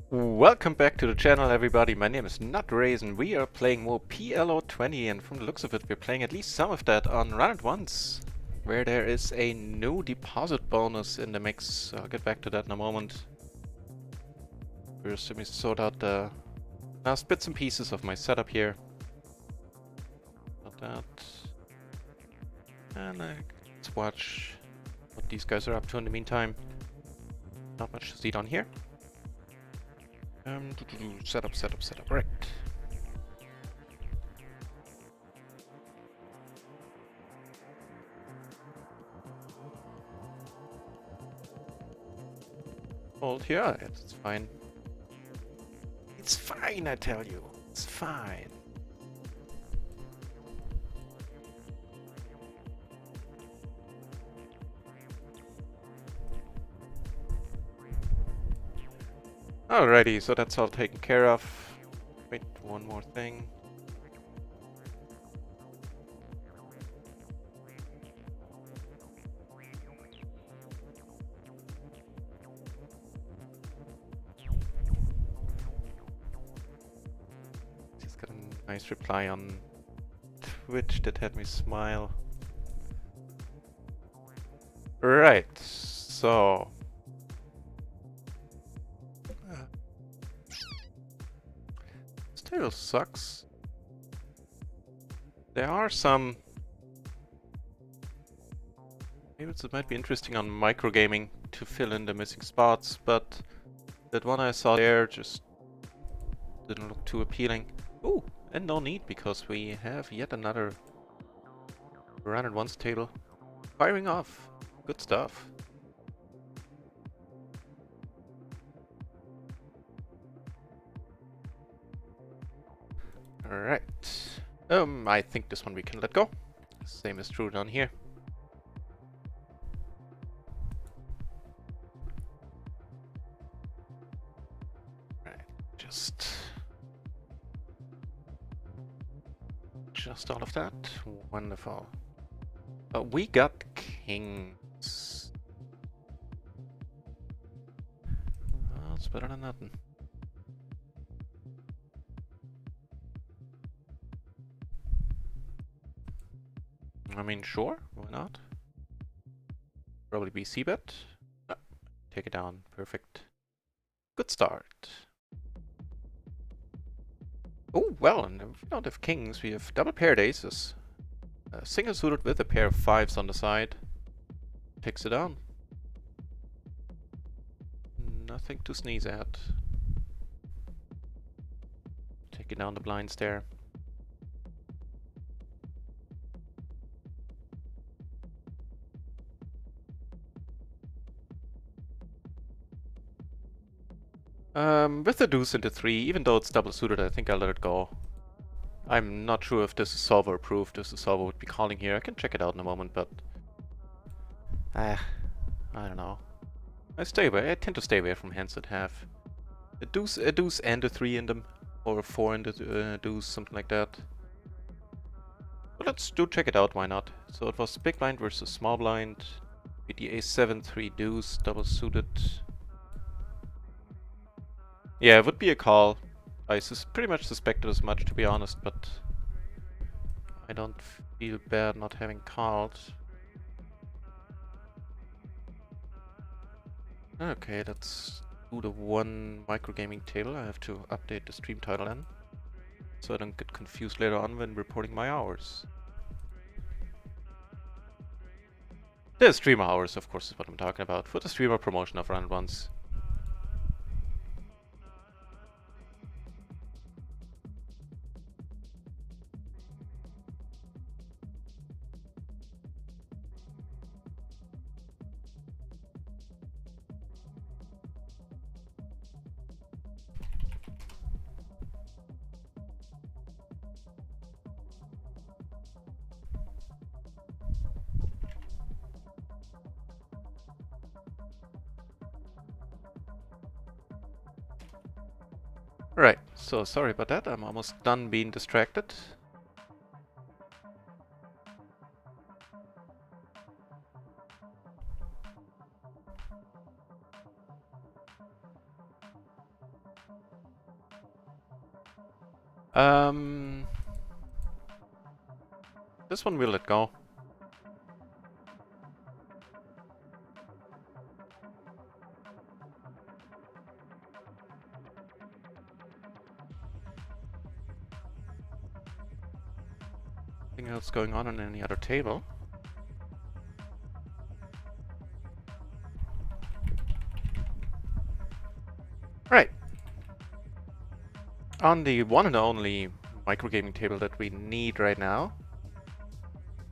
Welcome back to the channel, everybody. My name is Not Raisin. We are playing more PLO 20, and from the looks of it, we're playing at least some of that on Run It Once, where there is a new deposit bonus in the mix. I'll get back to that in a moment. First, let me sort out the last bits and pieces of my setup here. Got that. And let's watch what these guys are up to in the meantime. Not much to see down here. Setup. Right. Hold here. It's fine. It's fine, I tell you. It's fine. Alrighty, so that's all taken care of. Wait, one more thing. Just got a nice reply on Twitch that had me smile. Right, so... Still sucks. There are some... Maybe it might be interesting on microgaming to fill in the missing spots, but that one I saw there just didn't look too appealing. Ooh, and no need, because we have yet another Run It Once table firing off. Good stuff. Alright. I think this one we can let go. Same is true down here. Right, just all of that. Wonderful. We got kings. Well, it's better than nothing. I mean, sure, why not? Probably be c-bet. Take it down, perfect. Good start. Oh, well, and we don't have kings, we have double paired aces. Single suited with a pair of fives on the side. Takes it down. Nothing to sneeze at. Taking down the blinds there. With the deuce into 3, even though it's double suited, I think I'll let it go. I'm not sure if this is solver approved, if the solver would be calling here. I can check it out in a moment, but... I don't know. I tend to stay away from hands that have a deuce and a 3 in them. Or a 4 and a deuce, something like that. But let's check it out, why not? So it was big blind versus small blind. With the a7, 3 deuce, double suited. Yeah, it would be a call. I pretty much suspected as much, to be honest, but I don't feel bad not having called. Okay, let's do the one microgaming table. I have to update the stream title then, so I don't get confused later on when reporting my hours. The streamer hours, of course, is what I'm talking about, for the streamer promotion of Run It Once. Right, so sorry about that, I'm almost done being distracted. This one we'll let go. Anything else going on any other table? Right. On the one and only microgaming table that we need right now,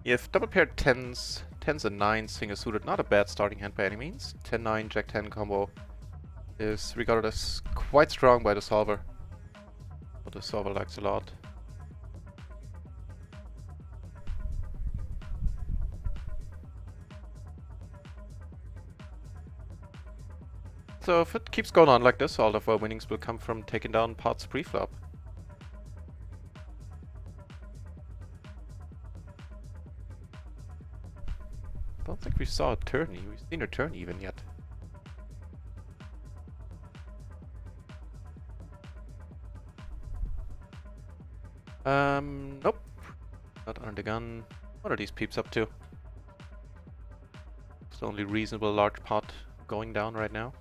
you have double paired 10s, 10s and 9s, single suited. Not a bad starting hand by any means. 10-9, Jack-10 combo is regarded as quite strong by the solver. What the solver likes a lot. So if it keeps going on like this, all of our winnings will come from taking down pots pre-flop. Don't think we saw a tourney. We've seen a turn even yet. Nope. Not under the gun. What are these peeps up to? It's the only reasonable large pot going down right now.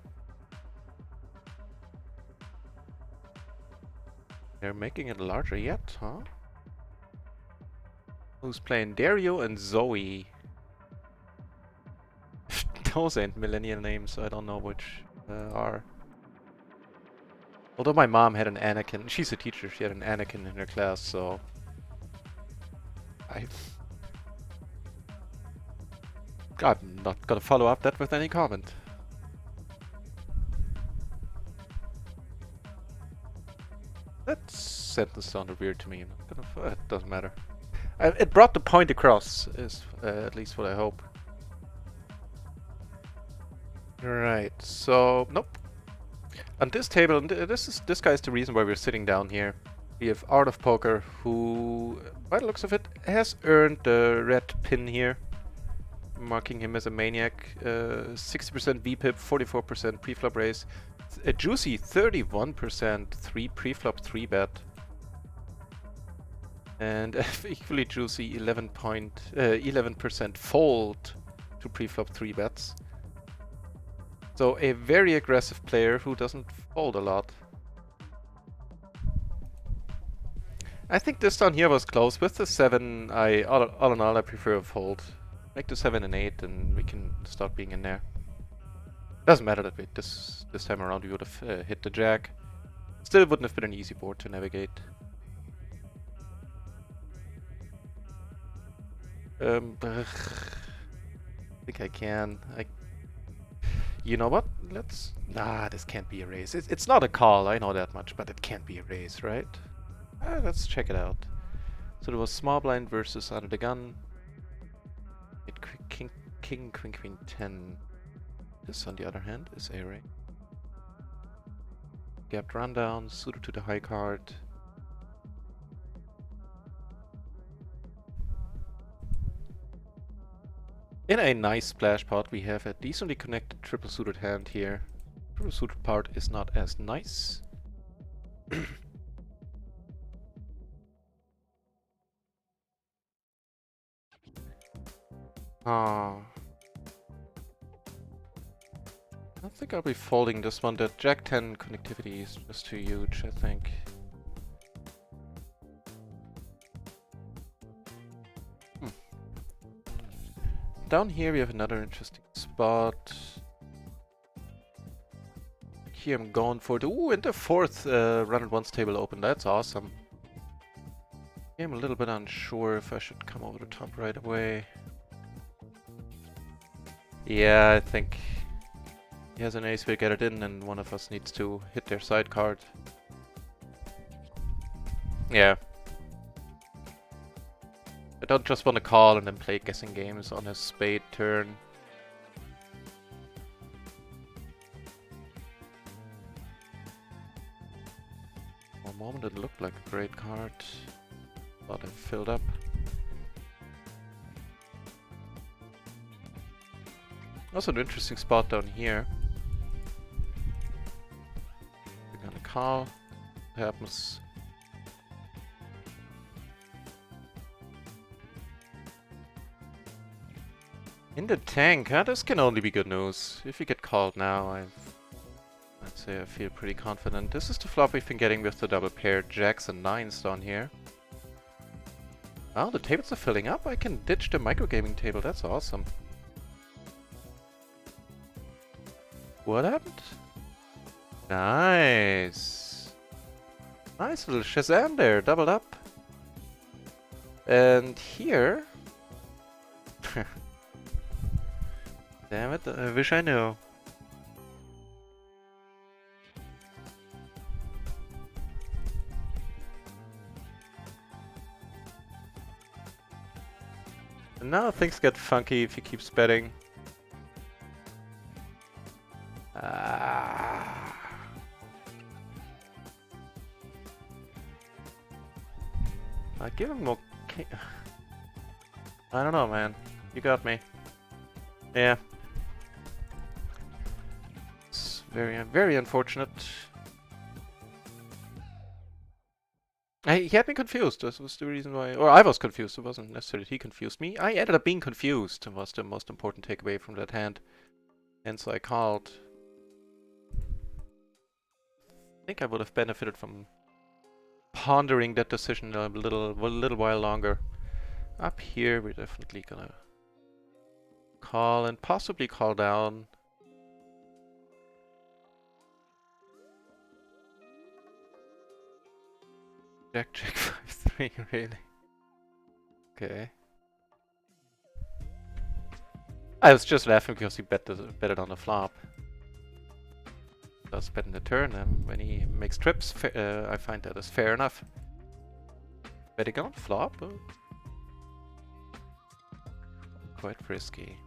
They're making it larger yet, huh? Who's playing? Dario and Zoe. Those ain't millennial names, so I don't know which are. Although my mom had an Anakin. She's a teacher, she had an Anakin in her class, so... I'm not gonna follow up that with any comment. That sentence sounded weird to me. I'm not gonna, it doesn't matter. It brought the point across, is at least what I hope. Right, so nope. On this table, this guy is the reason why we're sitting down here. We have Art of Poker, who, by the looks of it, has earned the red pin here, marking him as a maniac. 60% VPIP, 44% preflop raise, a juicy 31% 3 preflop 3-bet, and equally juicy 11% fold to preflop 3-bets. So a very aggressive player who doesn't fold a lot. I think this down here was close. With the 7, all in all, I prefer a fold. Make the 7 and 8 and we can start being in there. Doesn't matter that we, this time around we would have hit the jack. Still wouldn't have been an easy board to navigate. I think I can. You know what? Let's... Nah, this can't be a raise. It's not a call, I know that much, but it can't be a raise, right? Let's check it out. So there was small blind versus under the gun. King, queen, queen, 10. This, on the other hand, is a raise. Gapped rundown, suited to the high card. In a nice splash pot, we have a decently connected triple suited hand here. Triple suited part is not as nice. I don't think I'll be folding this one. The Jack-10 connectivity is just too huge, I think. Down here we have another interesting spot. Here I'm going for the... Ooh, and the 4th run-at-once table open. That's awesome. I'm a little bit unsure if I should come over the top right away. Yeah, I think he has an ace, we'll get it in, and one of us needs to hit their side card. Yeah. I don't just want to call and then play guessing games on his spade turn. For a moment it looked like a great card. Thought it filled up. Also an interesting spot down here. We're gonna call. Happens. In the tank, huh? This can only be good news. If we get called now, I'd say I feel pretty confident. This is the flop we've been getting with the double pair jacks and nines down here. Oh, the tables are filling up. I can ditch the microgaming table. That's awesome. What happened? Nice. Nice little Shazam there. Doubled up. And here... Damn it, I wish I knew. And now things get funky if he keeps betting. I give him more. I don't know, man. You got me. Yeah. It's very unfortunate. He had me confused. This was the reason why. Or I was confused. It wasn't necessarily he confused me. I ended up being confused. Was the most important takeaway from that hand. And so I called. I think I would have benefited from pondering that decision a little while longer. Up here, we're definitely gonna call and possibly call down. Jack 5-3, really? Okay. I was just laughing because he bet it on the flop. Does bet in the turn, and when he makes trips, I find that is fair enough. Betting on flop? Quite risky.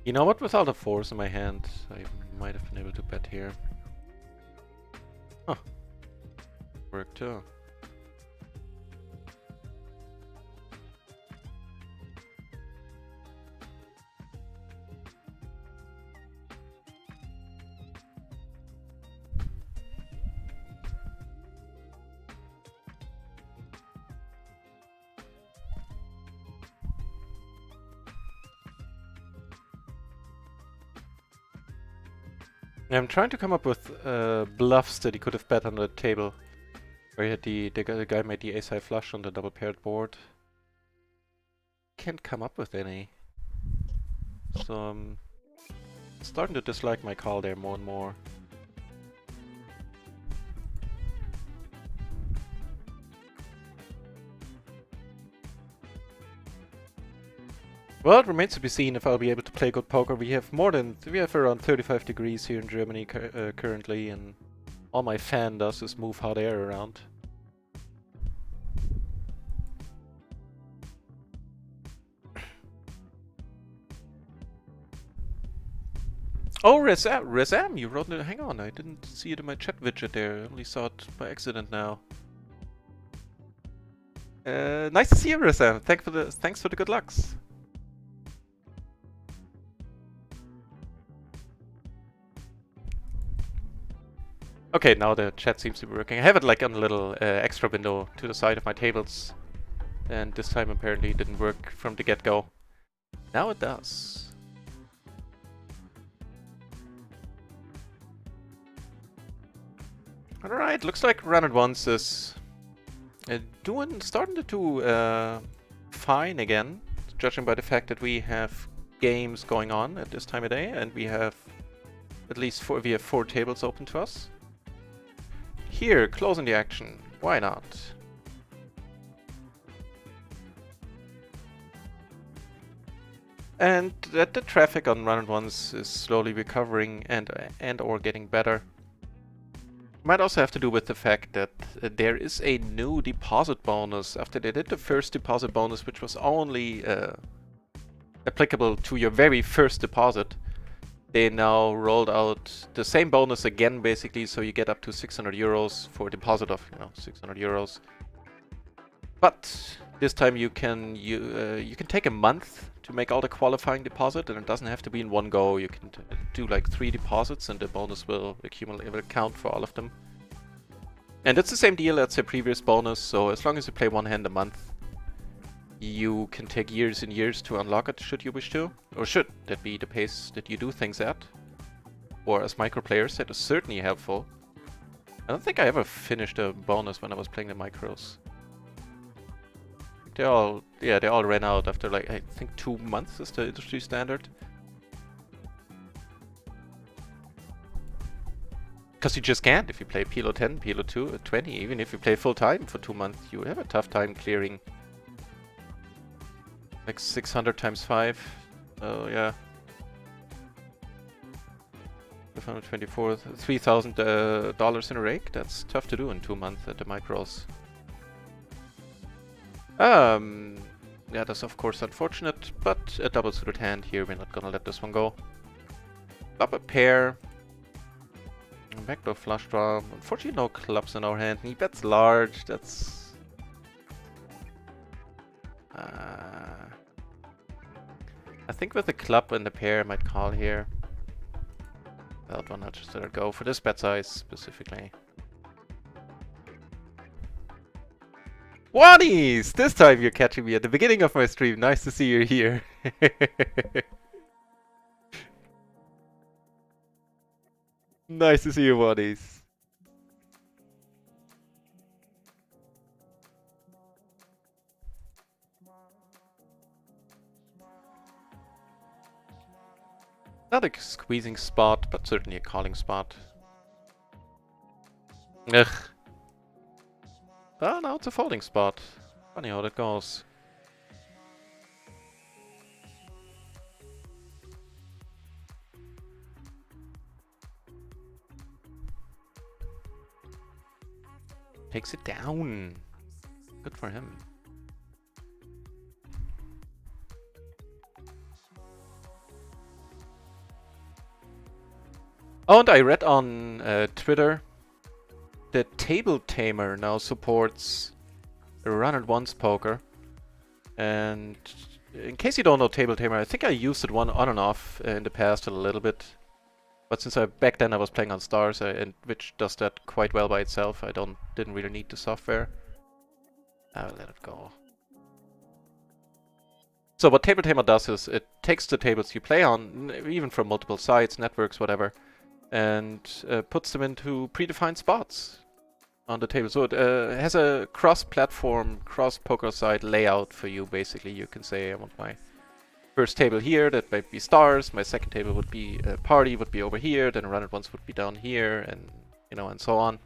You know what? With all the fours in my hand, I might have been able to bet here. Huh. Worked too. I'm trying to come up with bluffs that he could have bet on the table. Where he had the guy made the ace-high flush on the double paired board. Can't come up with any. So I'm starting to dislike my call there more and more. Well, it remains to be seen if I'll be able to play good poker. We have around 35 degrees here in Germany currently, and all my fan does is move hot air around. Oh, Rezam, you wrote it. Hang on, I didn't see it in my chat widget there. I only saw it by accident now. Nice to see you, Rezam. Thanks for the good lucks. Okay, now the chat seems to be working. I have it like on a little extra window to the side of my tables. And this time apparently it didn't work from the get-go. Now it does. Alright, looks like Run It Once is starting to do fine again. Judging by the fact that we have games going on at this time of day. And we have at least four tables open to us. Here, closing the action. Why not? And that the traffic on Run It Once is slowly recovering and or getting better. Might also have to do with the fact that there is a new deposit bonus after they did the first deposit bonus, which was only applicable to your very first deposit. They now rolled out the same bonus again, basically, so you get up to 600 euros for a deposit of, 600 euros. But This time you can take a month to make all the qualifying deposit, and it doesn't have to be in one go. You can do like 3 deposits, and the bonus will accumulate, it will count for all of them. And it's the same deal as the previous bonus, so as long as you play one hand a month, you can take years and years to unlock it, should you wish to. Or should that be the pace that you do things at. Or as micro players, that is certainly helpful. I don't think I ever finished a bonus when I was playing the micros. They all ran out after like, I think 2 months is the industry standard. Because you just can't if you play PLO 10, PLO 2, 20, even if you play full time for 2 months, you have a tough time clearing like 600 times 5. Oh yeah. 524, $3,000 in a rake. That's tough to do in 2 months at the micros. Yeah, that's of course unfortunate, but a double suited hand here. We're not gonna let this one go. Flop a pair. Backdoor flush draw. Unfortunately, no clubs in our hand. He bets large. That's. I think with the club and the pair, I might call here. That one, I'll just let it go for this bet size specifically. Wanies! This time you're catching me at the beginning of my stream. Nice to see you here. Nice to see you, Wanies. Not a squeezing spot, but certainly a calling spot. Ugh. Oh, now it's a folding spot. Funny how that goes. Takes it down. Good for him. Oh, and I read on Twitter that Table Tamer now supports run at once poker. And in case you don't know Table Tamer, I think I used it on and off in the past a little bit. But since back then I was playing on Stars, and which does that quite well by itself, I didn't really need the software. I'll let it go. So what Table Tamer does is it takes the tables you play on, even from multiple sites, networks, whatever, and puts them into predefined spots on the table. So it has a cross-platform, cross-poker site layout for you, basically. You can say, I want my first table here, that might be Stars, my second table would be Party, would be over here, then Run It Once would be down here, and and so on.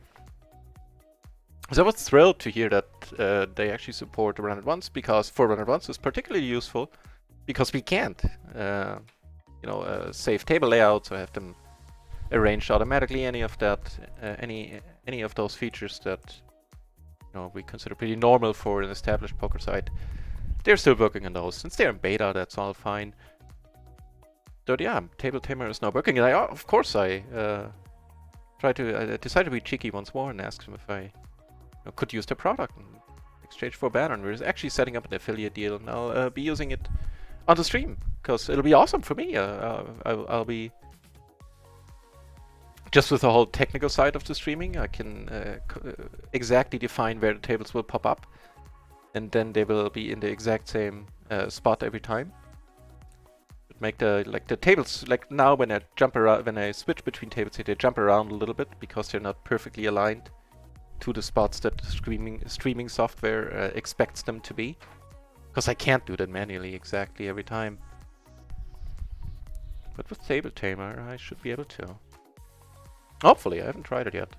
So I was thrilled to hear that they actually support Run It Once, because for Run It Once is particularly useful, because we can't, save table layouts or have them arranged automatically. Any of that, any of those features that we consider pretty normal for an established poker site, they're still working on those. Since they're in beta, that's all fine. So yeah, Table Tamer is now working, and of course I decided to be cheeky once more and ask him if I could use the product in exchange for a banner. And we're actually setting up an affiliate deal, and I'll be using it on the stream, because it'll be awesome for me. I'll be just with the whole technical side of the streaming. I can exactly define where the tables will pop up, and then they will be in the exact same spot every time. Make the tables, like now when I jump around, when I switch between tables, they jump around a little bit because they're not perfectly aligned to the spots that the streaming software expects them to be. Because I can't do that manually exactly every time. But with Table Tamer, I should be able to. Hopefully, I haven't tried it yet.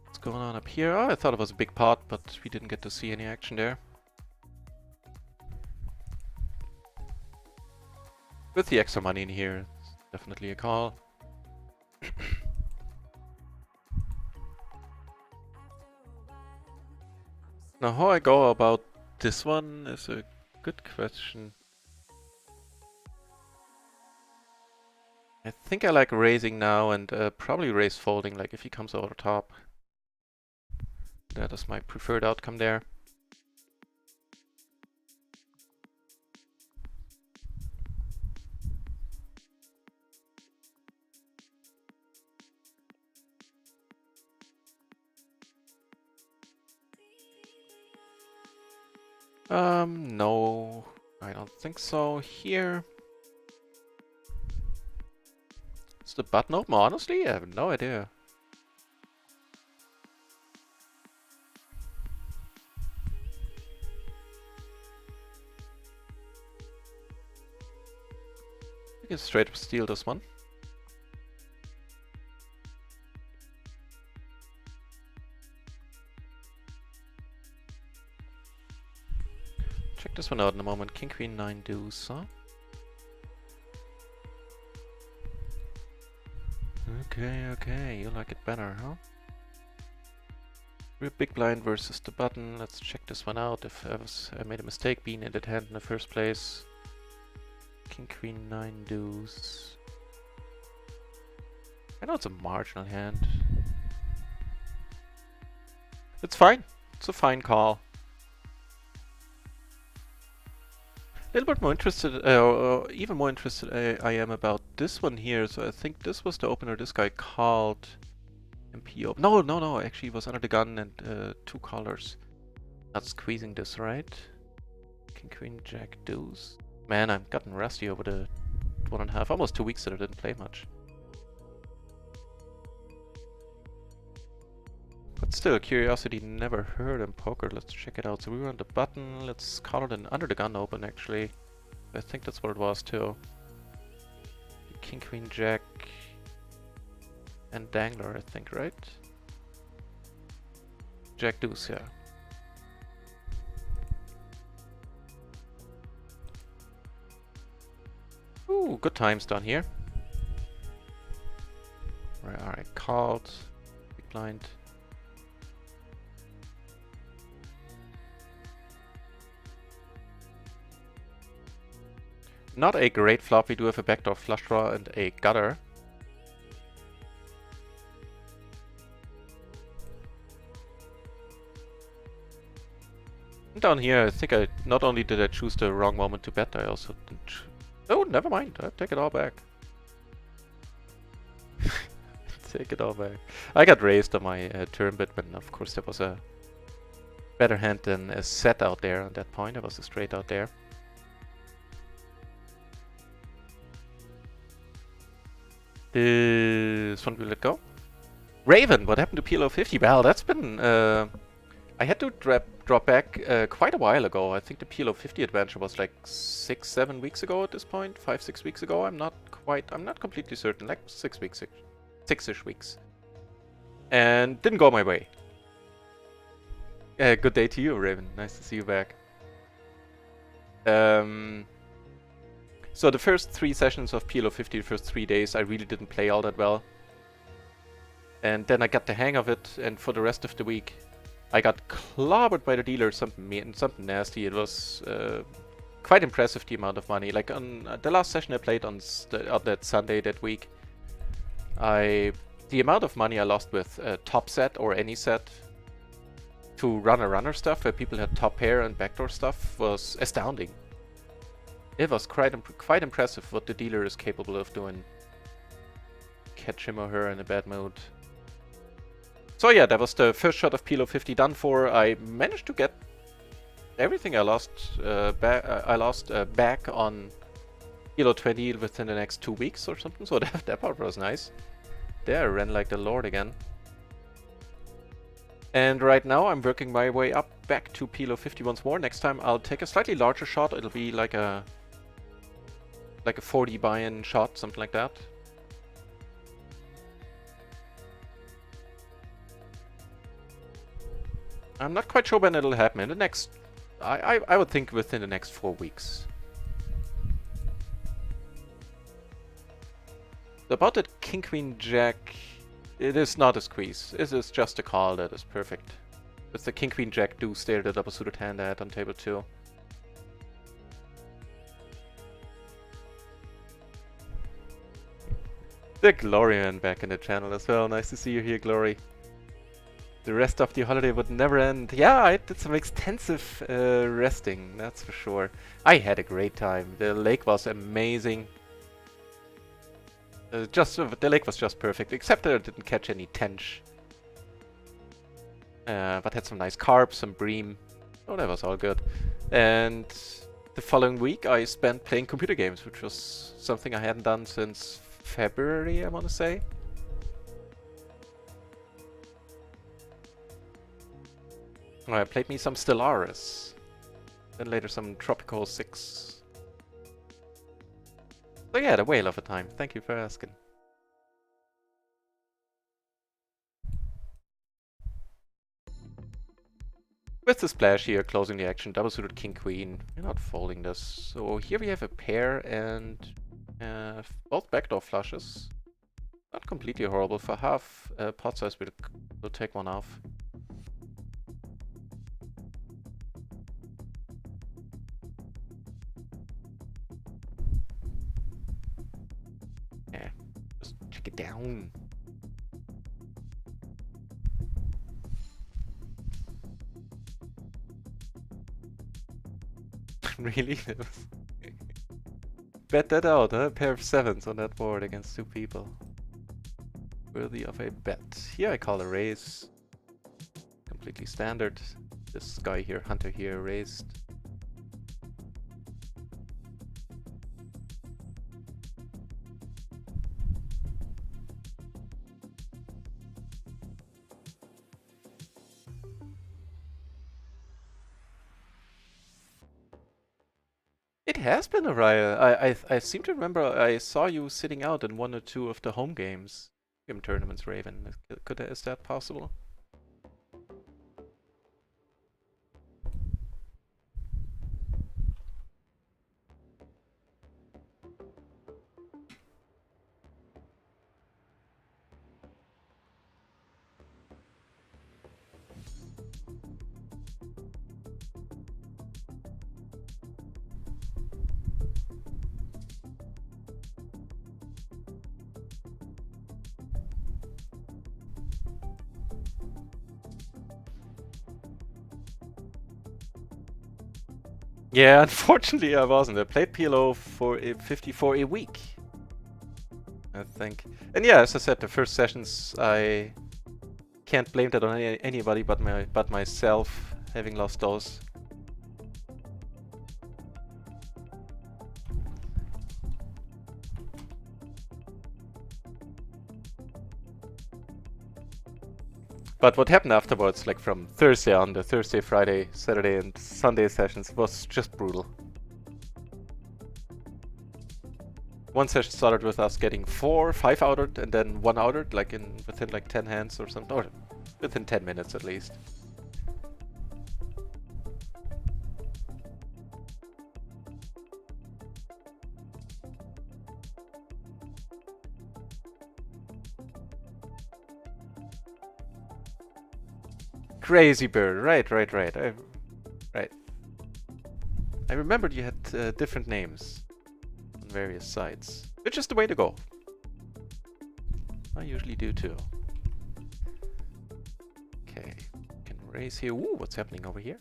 What's going on up here? Oh, I thought it was a big pot, but we didn't get to see any action there. With the extra money in here, it's definitely a call. Now, how I go about this one is a good question. I think I like raising now and probably raise folding, like if he comes over the top. That is my preferred outcome there. No, I don't think so. Here. Is the button open? Honestly, I have no idea. We can straight up steal this one. Check this one out in a moment. King, queen, 9 deuce, huh? Okay, you like it better, huh? We're big blind versus the button. Let's check this one out. If I made a mistake being in that hand in the first place. King, queen, 9 deuce. I know it's a marginal hand. It's fine. It's a fine call. A little bit more interested, even more interested I am about this one here. So I think this was the opener this guy called. PLO. No, actually it was under the gun and 2 colors. Not squeezing this, right? King, queen, jack, deuce. Man, I'm gotten rusty over the 1.5, almost 2 weeks that I didn't play much. But still, curiosity never hurt in poker. Let's check it out. So we were on the button. Let's call it an under the gun open, actually. I think that's what it was, too. King, queen, jack, and dangler, I think, right? Jack, deuce, yeah. Ooh, good times down here. Alright, called. Big blind. Not a great flop. We do have a backdoor flush draw and a gutter. Down here, I think not only did I choose the wrong moment to bet, I also didn't. Oh, never mind. I take it all back. Take it all back. I got raised on my turn bit, but of course there was a better hand than a set out there at that point. There was a straight out there. This one we let go. Raven, what happened to PLO 50? Well, that's been... I had to drop back quite a while ago. I think the PLO 50 adventure was like 6-7 weeks ago at this point. 5-6 weeks ago. I'm not completely certain. Like 6 weeks. 6-ish weeks. And didn't go my way. Good day to you, Raven. Nice to see you back. So the first 3 sessions of PLO 50, the first 3 days, I really didn't play all that well. And then I got the hang of it, and for the rest of the week, I got clobbered by the dealer, something nasty. It was quite impressive, the amount of money. Like on the last session I played on that Sunday that week, the amount of money I lost with top set or any set to runner stuff, where people had top pair and backdoor stuff, was astounding. It was quite impressive what the dealer is capable of doing. Catch him or her in a bad mood. So yeah, that was the first shot of PLO 50 done for. I managed to get everything I lost back on PLO 20 within the next 2 weeks or something, so that part was nice. There I ran like the Lord again. And right now I'm working my way up back to PLO 50 once more. Next time I'll take a slightly larger shot. It'll be like a 40 buy-in shot, something like that. I'm not quite sure when it'll happen. In the next... I would think within the next 4 weeks. About that King, Queen, Jack... It is not a squeeze. It is just a call that is perfect. It's the King, Queen, Jack deuce there, the double suited hand I had on table 2. The Glory Man back in the channel as well. Nice to see you here, Glory. The rest of the holiday would never end. Yeah, I did some extensive resting, that's for sure. I had a great time. The lake was amazing. The lake was just perfect, except that I didn't catch any tench. But had some nice carp, some bream. Oh, that was all good. And the following week I spent playing computer games, which was something I hadn't done since February, I want to say. I played me some Stellaris. Then later some Tropical 6. So yeah, the whale of a time. Thank you for asking. With the splash here, closing the action, double suited king queen. We're not folding this. So here we have a pair and both backdoor flushes. Not completely horrible. For half pot size, we'll take one off. Yeah, just check it down. Really? Bet that out, huh? A pair of 7s on that board against 2 people. Worthy of a bet. Here I call a raise. Completely standard. This guy here, Hunter here, raised. It has been a RIO. I seem to remember I saw you sitting out in 1 or 2 of the home games. Game tournaments, Raven. Is that possible? Yeah, unfortunately I wasn't. I played PLO for 54 a week, I think. And yeah, as I said, the first sessions I can't blame that on anybody but myself, having lost those. But what happened afterwards, like from Thursday on, the Thursday, Friday, Saturday and Sunday sessions, was just brutal. One session started with us getting 4, 5 outered, and then 1 outered, like within like 10 hands or something, or within 10 minutes at least. Crazy bird, right. Right. I remembered you had different names on various sites, which is the way to go. I usually do too. Okay, can raise here. Ooh, what's happening over here?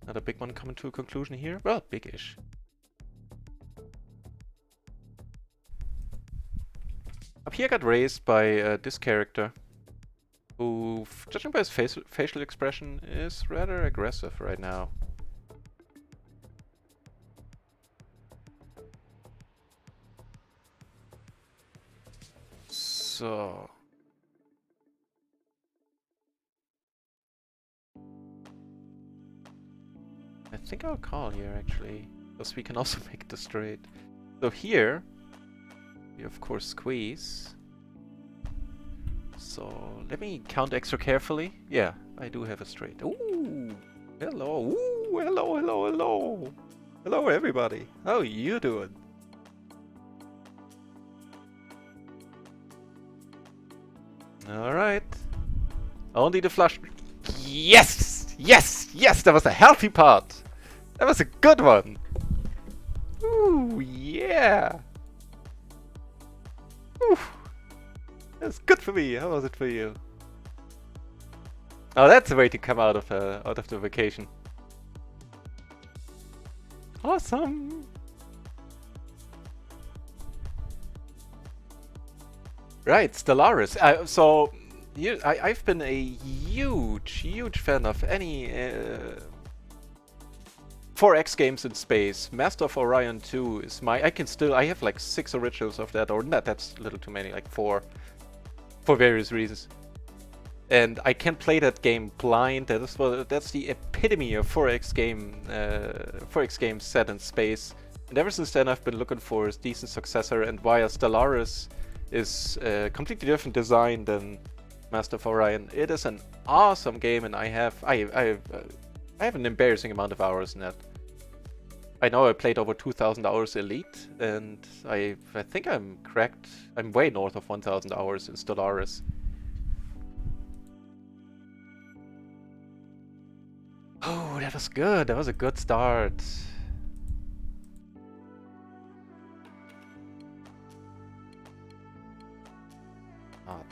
Another big one coming to a conclusion here. Well, big-ish. Up here got raised by this character, who, judging by his facial expression, is rather aggressive right now. So... I think I'll call here, actually, because we can also make the straight. So here, we of course squeeze. So let me count extra carefully. Yeah, I do have a straight. Ooh, hello. Ooh, hello. Hello, everybody. How you doing? All right. Only the flush. Yes! That was a healthy part. That was a good one. Ooh, yeah! Ooh, that's good for me. How was it for you? Oh, that's the way to come out of the vacation. Awesome! Right, Stellaris. So, I've been a huge fan of any 4X games in space. Master of Orion 2 is my... I have like 6 originals of that, or not, that's a little too many, like 4. For various reasons. And I can play that game blind. That's the epitome of 4X game set in space. And ever since then, I've been looking for a decent successor. And while Stellaris is a completely different design than Master of Orion, it is an awesome game, and I have an embarrassing amount of hours in that. I know I played over 2,000 hours Elite, and I think I'm cracked. I'm way north of 1,000 hours in Stellaris. Oh, that was good. That was a good start. Not.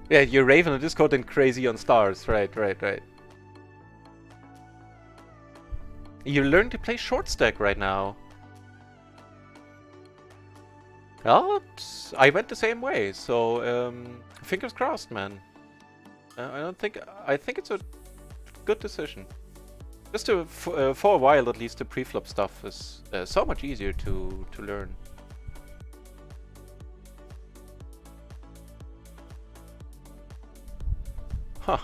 Yeah, you're Raven on Discord and crazy on stars. Right. You learn to play short stack right now. Well, I went the same way, so fingers crossed, man. I think it's a good decision. Just for a while, at least, the preflop stuff is so much easier to learn. Huh.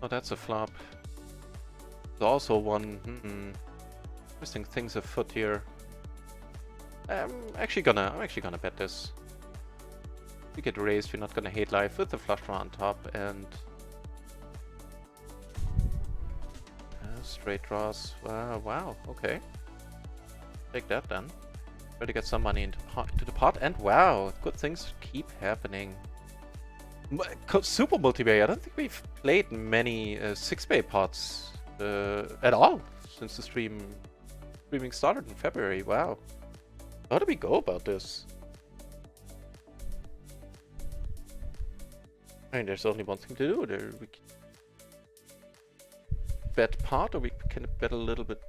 Oh, that's a flop. There's also one. Interesting things afoot here. I'm actually gonna bet this. If you get raised, you're not gonna hate life with the flush draw on top and straight draws. Wow, okay. Take that then. Try to get some money into the pot, and wow, good things keep happening. Super multiplayer. I don't think we've played many 6-bay pots at all since the streaming started in February. Wow. How do we go about this? I mean, there's only one thing to do. We can bet pot, or we can bet a little bit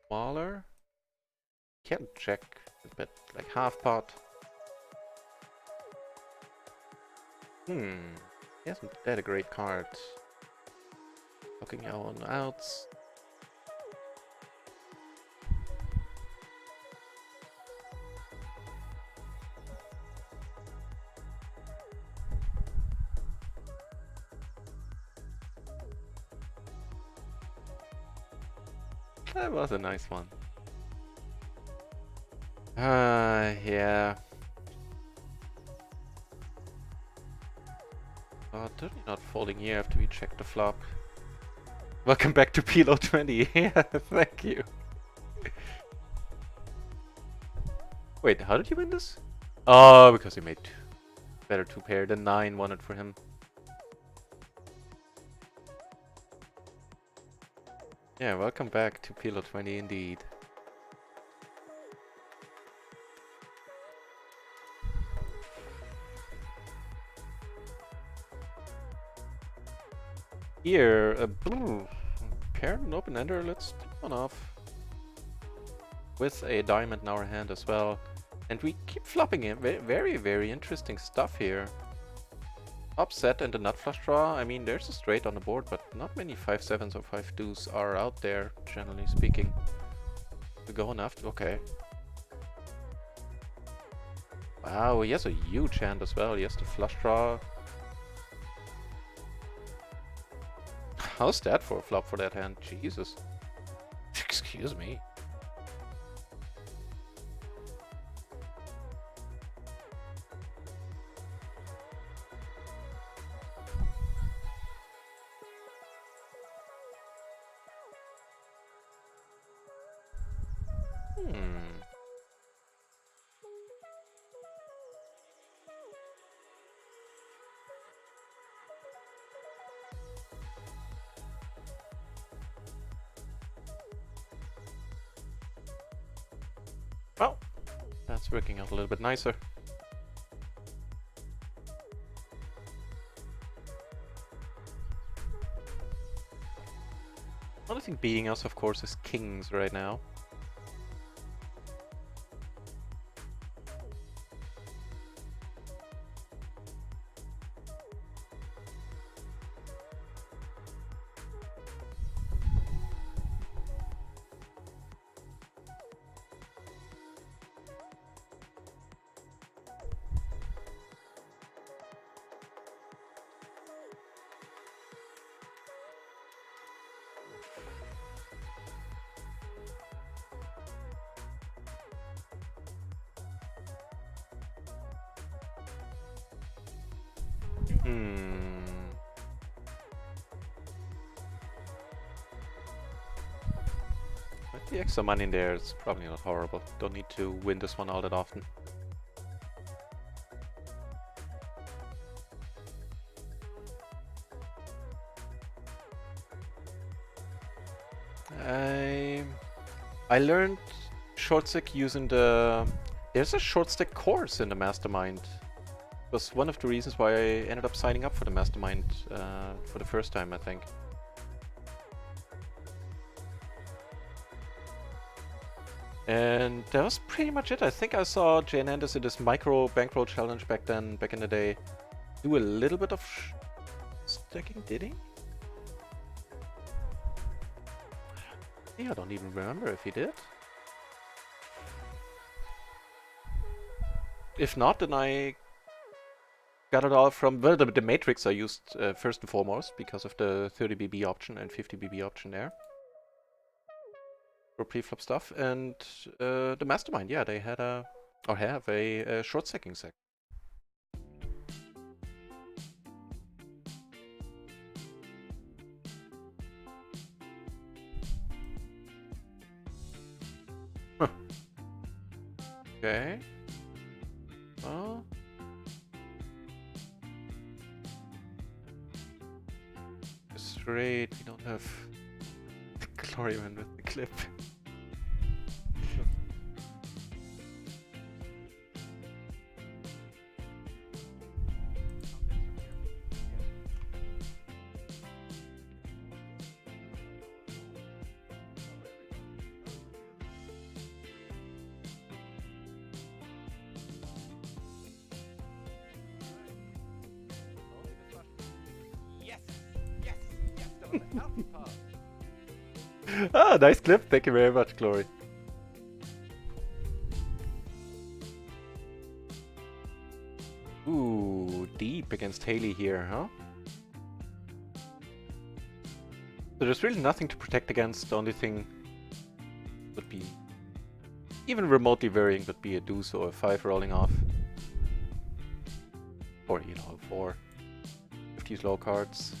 smaller. Can't check. Bet like half pot. He hasn't that a great card. Looking on outs. That was a nice one. Yeah. Oh, totally not folding here after we check the flop. Welcome back to PLO 20. Yeah, thank you. Wait, how did you win this? Oh, because he made better 2-pair than 9 won it for him. Yeah, welcome back to PLO 20 indeed. Here, a pair and open ender, let's take one off. With a diamond in our hand as well. And we keep flopping in. Very interesting stuff here. Upset and a nut flush draw. I mean, there's a straight on the board, but not many 5-7s or 5-2s are out there, generally speaking. We're going after. Okay. Wow, he has a huge hand as well. He has the flush draw. How's that for a flop for that hand? Jesus. Excuse me. That's working out a little bit nicer. Only thing beating us, of course, is kings right now. With the extra money in there, it's probably not horrible. Don't need to win this one all that often. I learned short stick using the... There's a short stick course in the Mastermind. It was one of the reasons why I ended up signing up for the Mastermind for the first time, I think. And that was pretty much it. I think I saw Jay Hernandez in this micro bankroll challenge back in the day do a little bit of stacking, did he? Yeah, I don't even remember if he did. If not, then I got it all from, well, the matrix I used first and foremost because of the 30 BB option and 50 BB option there for preflop stuff. And the Mastermind, yeah, they had have a short stacking sec. Huh. Okay. Well. Great, we don't have the Gloryman with the clip. Ah, nice clip. Thank you very much, Glory. Ooh, deep against Haley here, huh? So there's really nothing to protect against. The only thing would be, even remotely varying, would be a deuce or a 5 rolling off. Or, you know, 4. With these low cards.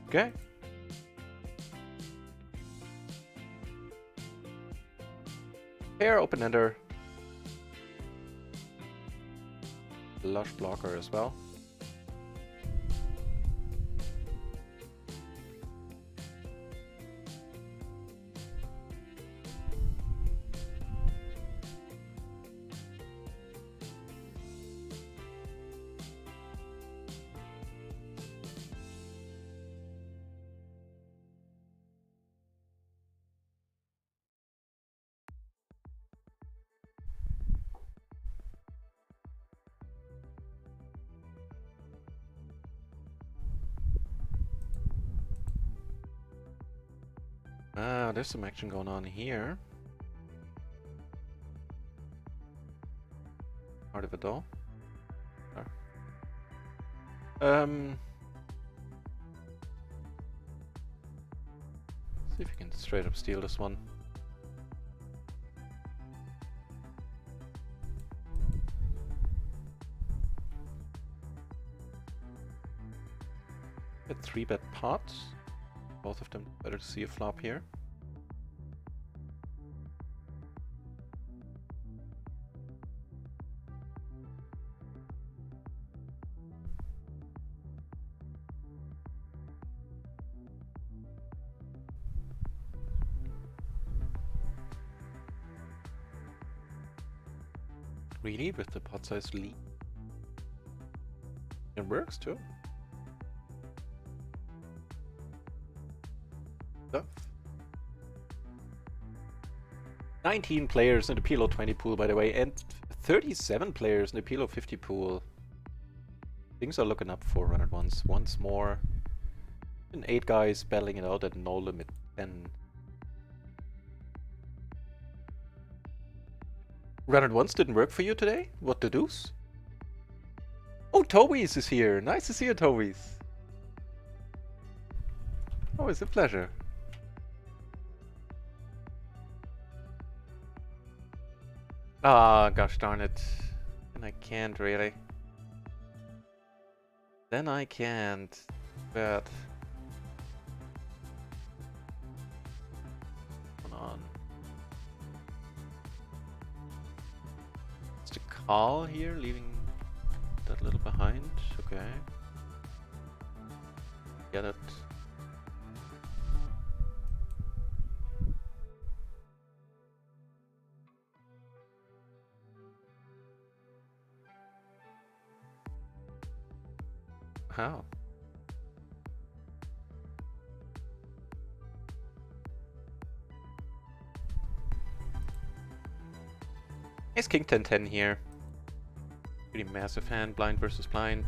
Okay. Pair, open-ender. Lush blocker as well. Ah, there's some action going on here. Part of it all. See if we can straight up steal this one. A 3-bet pot. Both of them better to see a flop here. Really? With the pot size lead? It works too. Stuff. 19 players in the PLO 20 pool, by the way, and 37 players in the PLO 50 pool. Things are looking up for Runner once more. And 8 guys battling it out at no limit 10. Runner once didn't work for you today? What the deuce? Oh, Tobies is here. Nice to see you, Tobies. Oh, it's a pleasure. Ah, gosh darn it. And I can't really. Then I can't. But hold on. Just a call here, leaving that little behind. Okay. Get it. How? Ace King 10-10 here. Pretty massive hand, blind versus blind.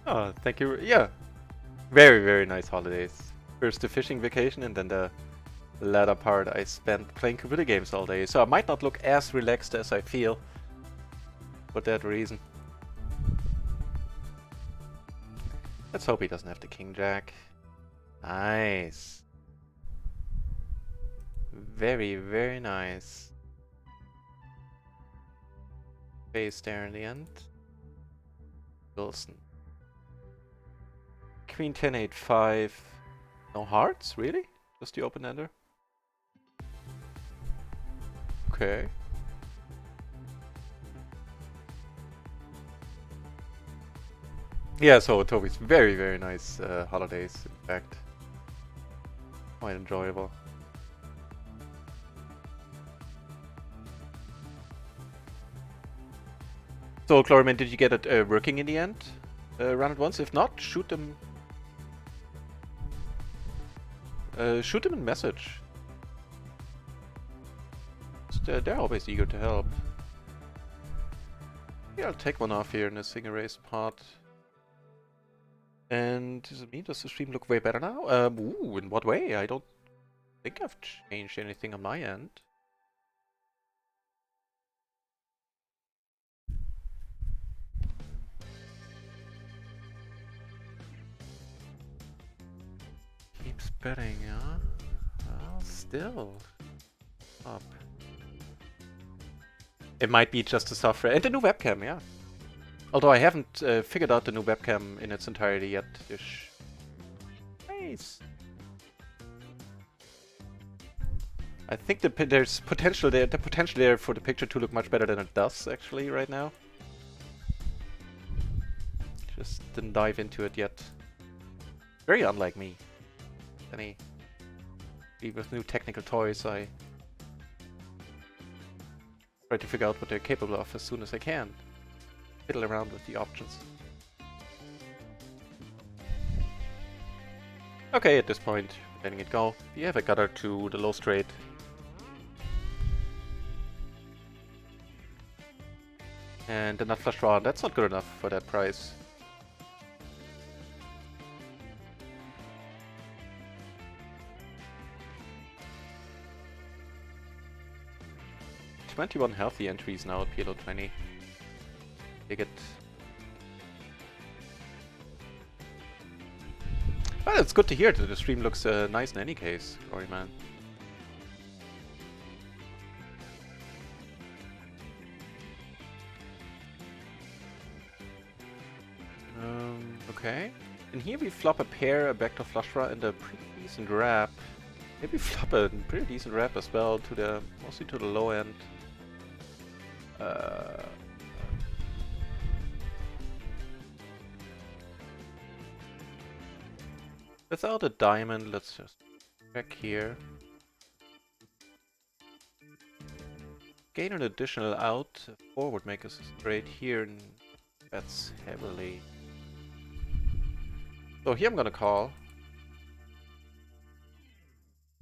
Oh, thank you. Yeah. Very, very nice holidays. First the fishing vacation and then the latter part I spent playing computer games all day. So I might not look as relaxed as I feel for that reason. Let's hope he doesn't have the king jack. Nice. Very, very nice. Face there in the end. Wilson. Queen 10-8-5. No hearts? Really? Just the open-ender? Okay. Yeah, so Toby's very, very nice holidays, in fact. Quite enjoyable. So, Chlorman, did you get it working in the end? Run it once? If not, shoot them. Shoot them in message. They're always eager to help. Yeah, I'll take one off here in a single race pot. And does it mean does the stream look way better now? Ooh, in what way? I don't think I've changed anything on my end. Keeps betting, huh? Well, still up. It might be just the software and the new webcam, yeah. Although I haven't figured out the new webcam in its entirety yet. Nice. I think there's potential there. The potential there for the picture to look much better than it does actually right now. Just didn't dive into it yet. Very unlike me. With new technical toys, I try to figure out what they're capable of as soon as I can. Fiddle around with the options. Okay, at this point, letting it go. We have a gutter to the low straight. And the nut flush draw, that's not good enough for that price. $21 healthy entries now at PLO 20. Dig it. Well, it's good to hear that the stream looks nice in any case, Glory Man. Okay. And here we flop a pair, a backdoor flush draw, and a pretty decent wrap. Maybe flop a pretty decent wrap as well to the mostly to the low end. Without a diamond, let's just check here. gain an additional out. 4 would make us straight here, and bets heavily. So here I'm gonna call.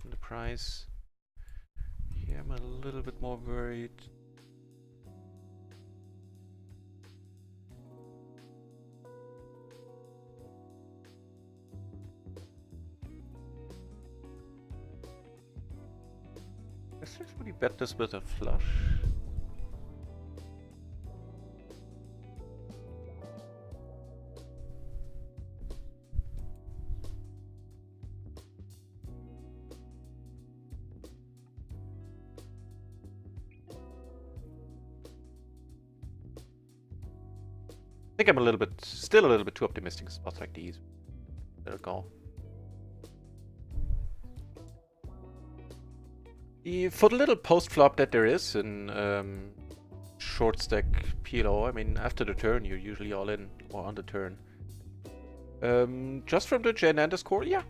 The price. Here I'm a little bit more worried. Let's just really bet this with a flush. I think I'm still a little bit too optimistic in spots like these. Let it go. For the little post flop that there is in short stack PLO, I mean, after the turn, you're usually all in, or on the turn. Just from the Gen and the score, yeah.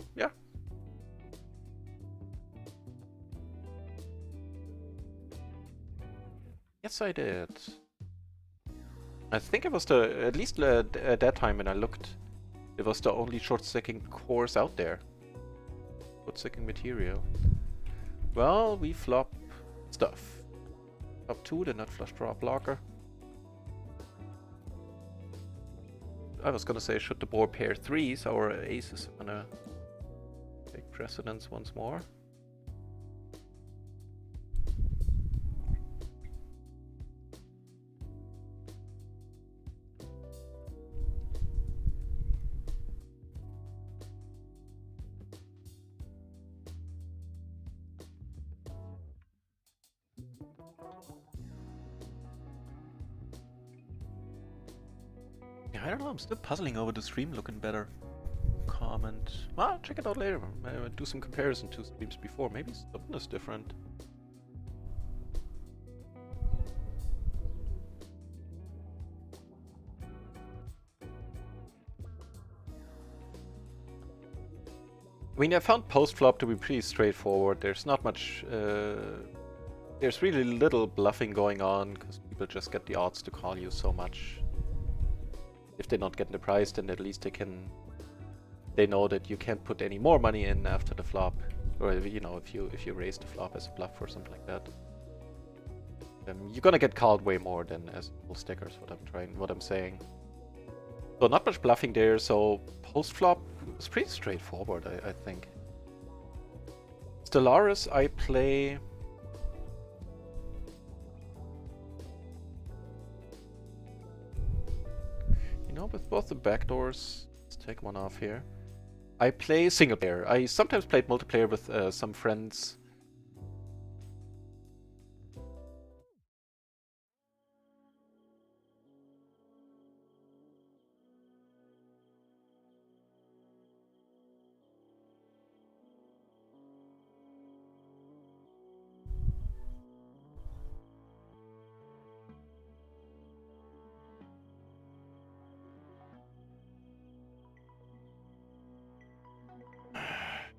Yes, I did. I think it was at least at that time when I looked, it was the only short stacking course out there. Short stacking material. Well, we flop stuff. Flop 2, the nut flush draw blocker. I was gonna say, should the board pair 3s, our aces are gonna take precedence once more. Yeah, I don't know, I'm still puzzling over the stream looking better. Comment. Well, check it out later. Maybe do some comparison to streams before. Maybe something is different. I mean, I found post-flop to be pretty straightforward. There's not much... there's really little bluffing going on, because people just get the odds to call you so much. If they're not getting the price, then at least they know that you can't put any more money in after the flop. Or, you know, if you raise the flop as a bluff or something like that. You're gonna get called way more than as full stackers, what I'm saying. So not much bluffing there, so post-flop is pretty straightforward, I think. Stellaris, I play... You know, with both the backdoors, let's take one off here. I play single player. I sometimes played multiplayer with some friends.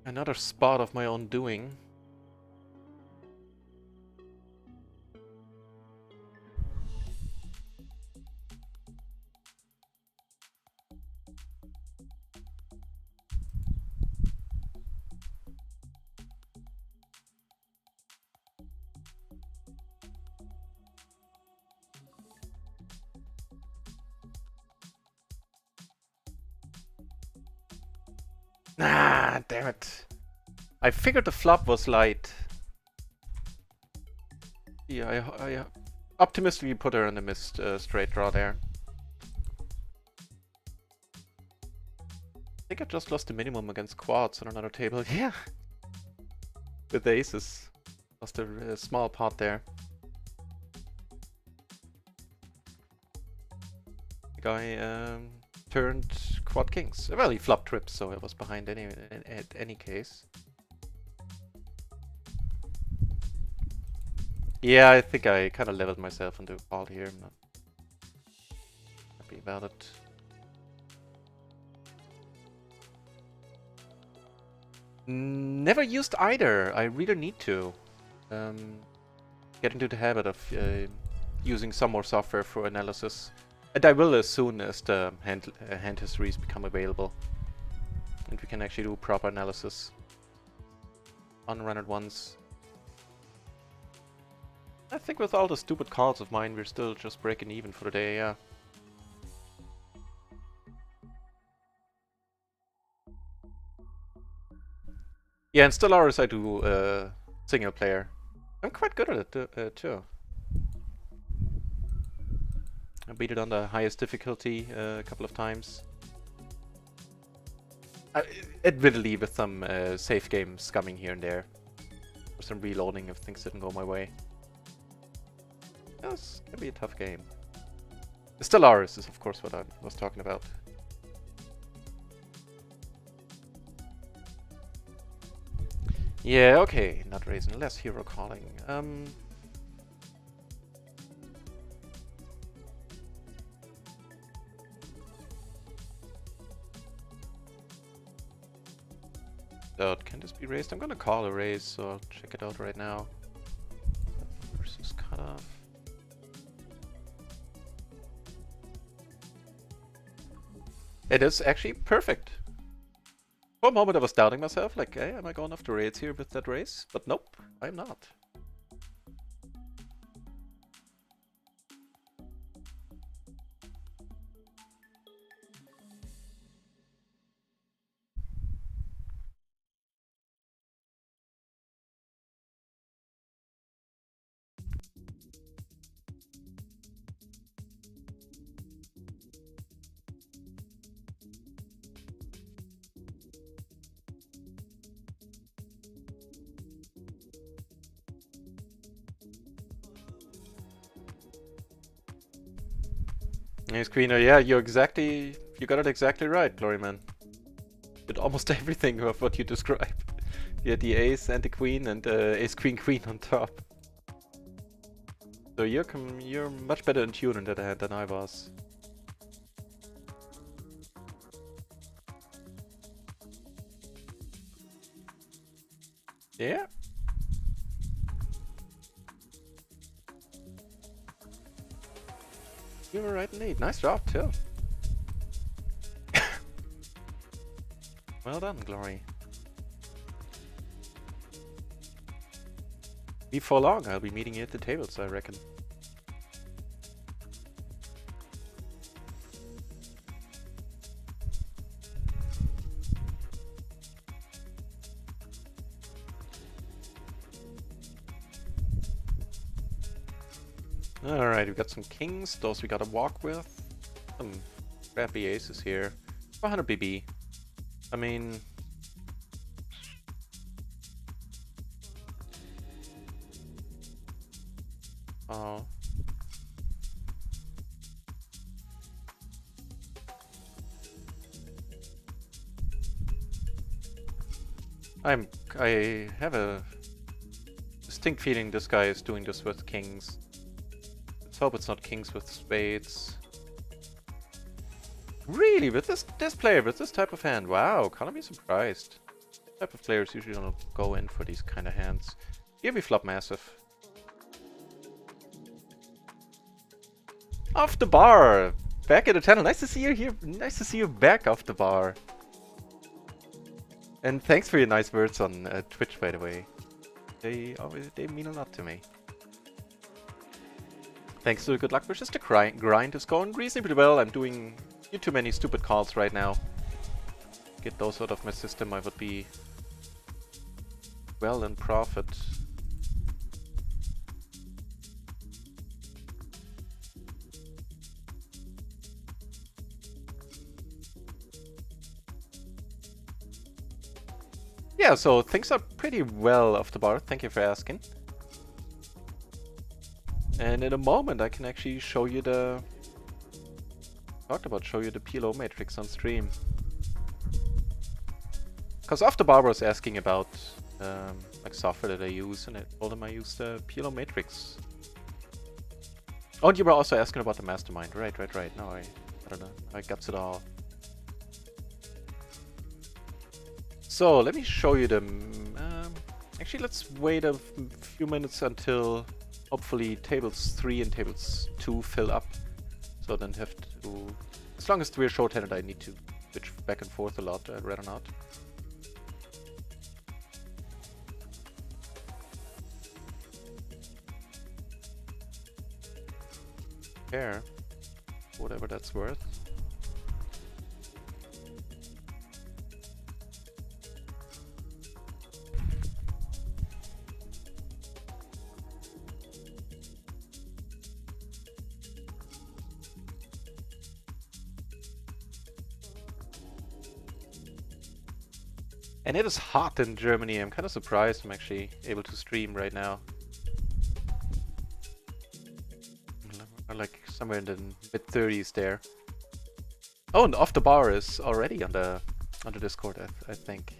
Another spot of my own doing. Ah, damn it. I figured the flop was light. Yeah, I optimistically put her in the missed straight draw there. I think I just lost the minimum against quads on another table. Yeah. With the aces. Lost a small pot there. The guy turned quad kings. Well, he flopped trips, so it was behind at any case. Yeah, I think I kind of leveled myself into a call here. I'm not happy about it. Never used either. I really need to. get into the habit of using some more software for analysis. And I will as soon as the hand histories become available. And we can actually do proper analysis. Unrun at once. I think with all the stupid calls of mine, we're still just breaking even for the day, yeah. Yeah, in Stellaris I do single player. I'm quite good at it too. I beat it on the highest difficulty a couple of times. Admittedly with some safe game scumming here and there. Or some reloading if things didn't go my way. This can be a tough game. Stellaris is of course what I was talking about. Yeah, okay, not raising, less hero calling. Can this be raised? I'm gonna call a raise, so I'll check it out right now. Versus cutoff. It is actually perfect. For a moment I was doubting myself, like, hey, am I going off the raids here with that raise? But nope, I'm not. Hey, Screener, yeah, you got it exactly right, Gloryman. Did almost everything of what you described. You had the ace and the queen and ace queen queen on top. So you're much better in tune in that hand than I was. Yeah. You were right indeed. Nice job too. Well done, Glory. Before long, I'll be meeting you at the tables, I reckon. Alright, we've got some kings, those we gotta walk with. Some crappy aces here. 400 BB. I mean... Oh. I have a distinct feeling this guy is doing this with kings. Let's hope it's not kings with spades. Really? With this player, with this type of hand? Wow, can't be surprised. This type of players usually don't go in for these kind of hands. Here we flop massive. Off the bar! Back at the channel. Nice to see you here. Nice to see you back off the bar. And thanks for your nice words on Twitch, by the way. They mean a lot to me. Thanks to the good luck wishes, the grind is going reasonably well. I'm doing too many stupid calls right now. Get those out of my system, I would be well in profit. Yeah, so things are pretty well off the bar, thank you for asking. And in a moment I can actually show you the... show you the PLO matrix on stream. Because off the bar was asking about like software that I use, and I told him I use the PLO matrix. Oh, and you were also asking about the mastermind. Right. No, I don't know. I got it all. So let me show you them. Actually, let's wait a few minutes until hopefully tables 3 and tables 2 fill up. So then have to... As long as we're short-handed, I need to switch back and forth a lot. I'd rather not. Care. Whatever that's worth. And it is hot in Germany. I'm kind of surprised I'm actually able to stream right now. Like somewhere in the mid-30s there. Oh, and Off the Bar is already on the Discord, I think.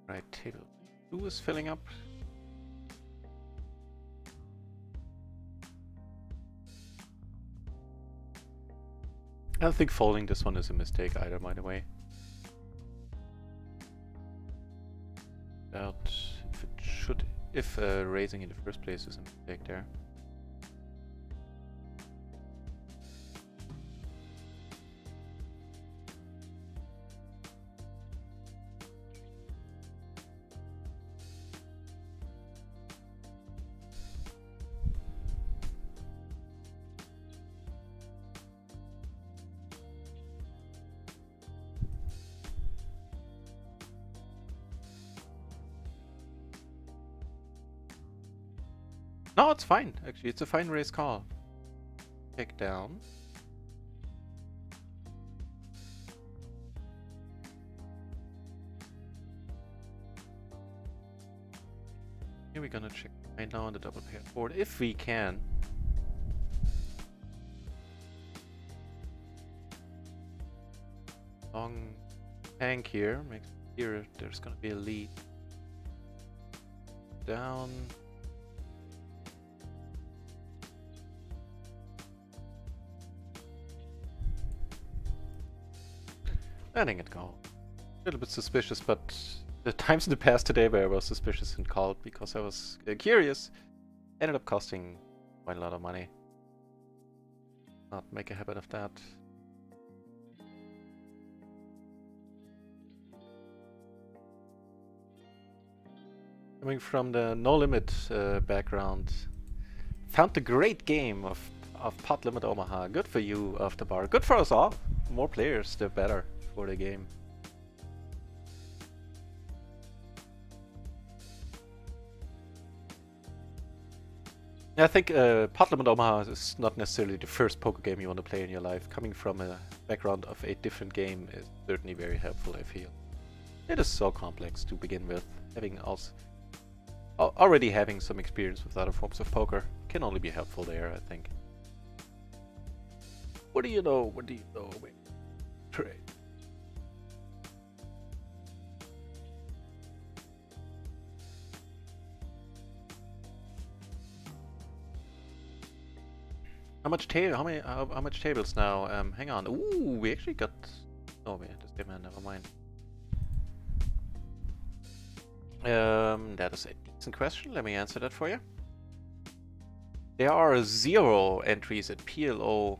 Right, table 2 is filling up. I don't think folding this one is a mistake either, by the way. Doubt if it should, if raising in the first place is a mistake there. No, it's fine. Actually, it's a fine raise call. Take down. Here we're gonna check right now on the double pair board if we can. Long tank here makes here there's gonna be a lead. Down. Letting it go. A little bit suspicious, but the times in the past today where I was suspicious and called because I was curious ended up costing quite a lot of money. Not make a habit of that. Coming from the No Limit background, found the great game of Pot Limit Omaha. Good for you, Off the Bar. Good for us all. More players, the better for the game. I think Pot Limit Omaha is not necessarily the first poker game you want to play in your life. Coming from a background of a different game is certainly very helpful, I feel. It is so complex to begin with. Having also already having some experience with other forms of poker can only be helpful there, I think. What do you know? What do you know? Wait. Trade. How much how much tables now? Hang on. Ooh, we actually got. Oh wait, this game, never mind. That is a decent question. Let me answer that for you. There are 0 entries at PLO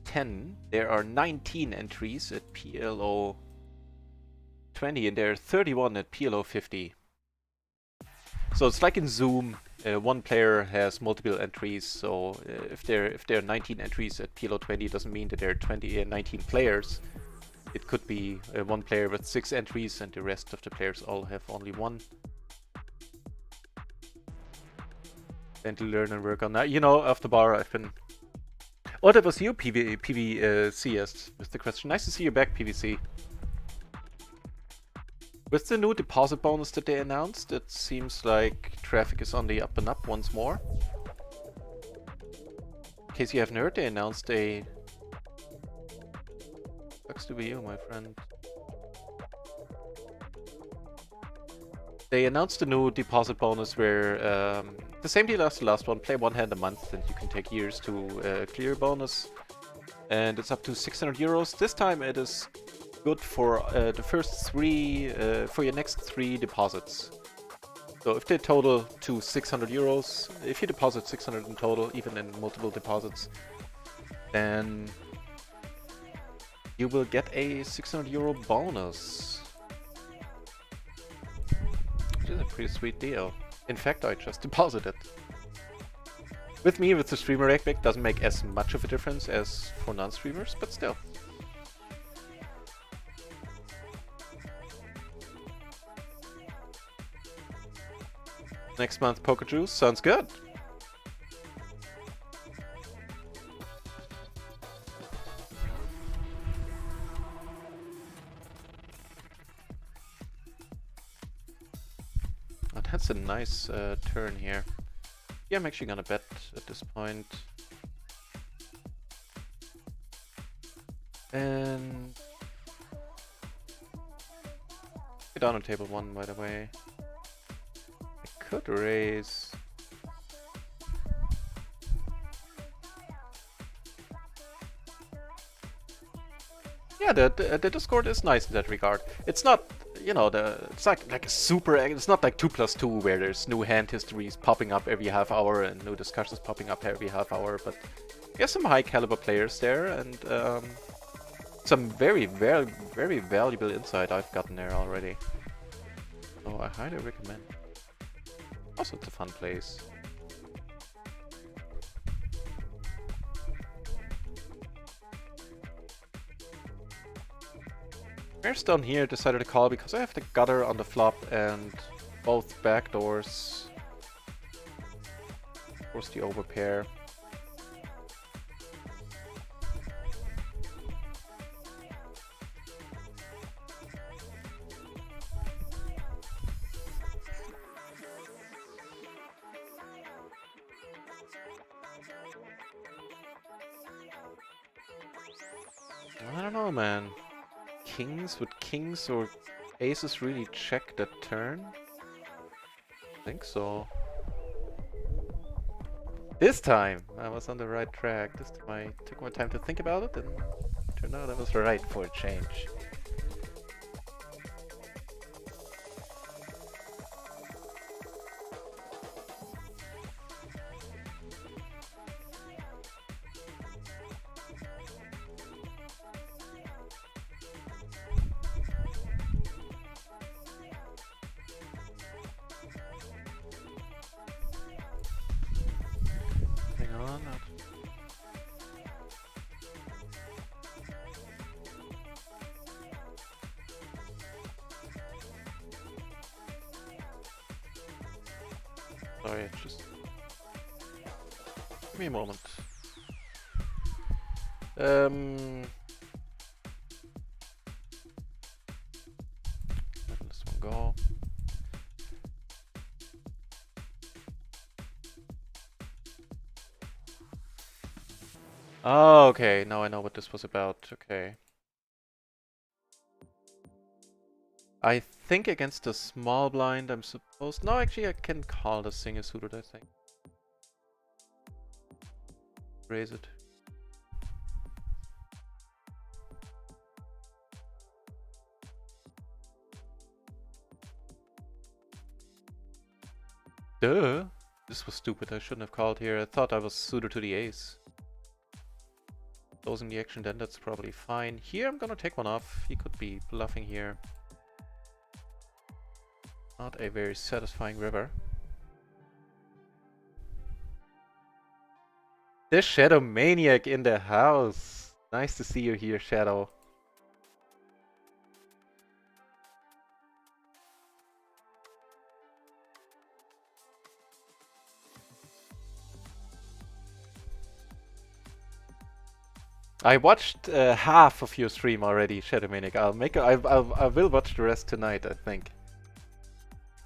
10. There are 19 entries at PLO 20, and there are 31 at PLO 50. So it's like in Zoom. One player has multiple entries, so if there are 19 entries at PLO 20, it doesn't mean that there are 19 players. It could be one player with 6 entries and the rest of the players all have only 1. And to learn and work on that. You know, Off the Bar, I've been... Oh, that was you, PVCS, with the question. Nice to see you back, PVC. With the new deposit bonus that they announced, it seems like traffic is on the up and up once more. case you haven't heard, they announced a... Sucks to be you, my friend. They announced a new deposit bonus where the same deal as the last one, play one hand a month and you can take years to clear bonus. And it's up to 600 euros. This time it is good for the first three, for your next 3 deposits. So if they total to 600 euros, if you deposit 600 in total, even in multiple deposits, then you will get a 600 euro bonus. Which is a pretty sweet deal. In fact, I just deposited. With me, with the streamer epic, doesn't make as much of a difference as for non-streamers, but still. Next month, Poker Juice, sounds good. Oh, that's a nice turn here. Yeah, I'm actually gonna bet at this point. And get down on table 1, by the way. I could raise. Yeah, the Discord is nice in that regard. It's not, you know, it's like a super. It's not like 2+2 where there's new hand histories popping up every half hour and new discussions popping up every half hour. But there's some high caliber players there and some very valuable insight I've gotten there already. So I highly recommend. Also, it's a fun place. Mare's down here decided to call because I have the gutter on the flop and both backdoors. Force the overpair. I don't know, man. Kings? Would kings or aces really check that turn? I think so. This time I was on the right track. This time I took my time to think about it and it turned out I was right for a change. Sorry, just give me a moment. Let this one go. Oh, okay, now I know what this was about. Okay. I think against the small blind I'm supposed... No, actually I can call the single suited, I think. Raise it. Duh! This was stupid, I shouldn't have called here. I thought I was suited to the ace. Closing the action then, that's probably fine. Here I'm gonna take one off. He could be bluffing here. Not a very satisfying river. The Shadow Maniac in the house. Nice to see you here, Shadow. I watched half of your stream already, Shadow Maniac. I will watch the rest tonight, I think.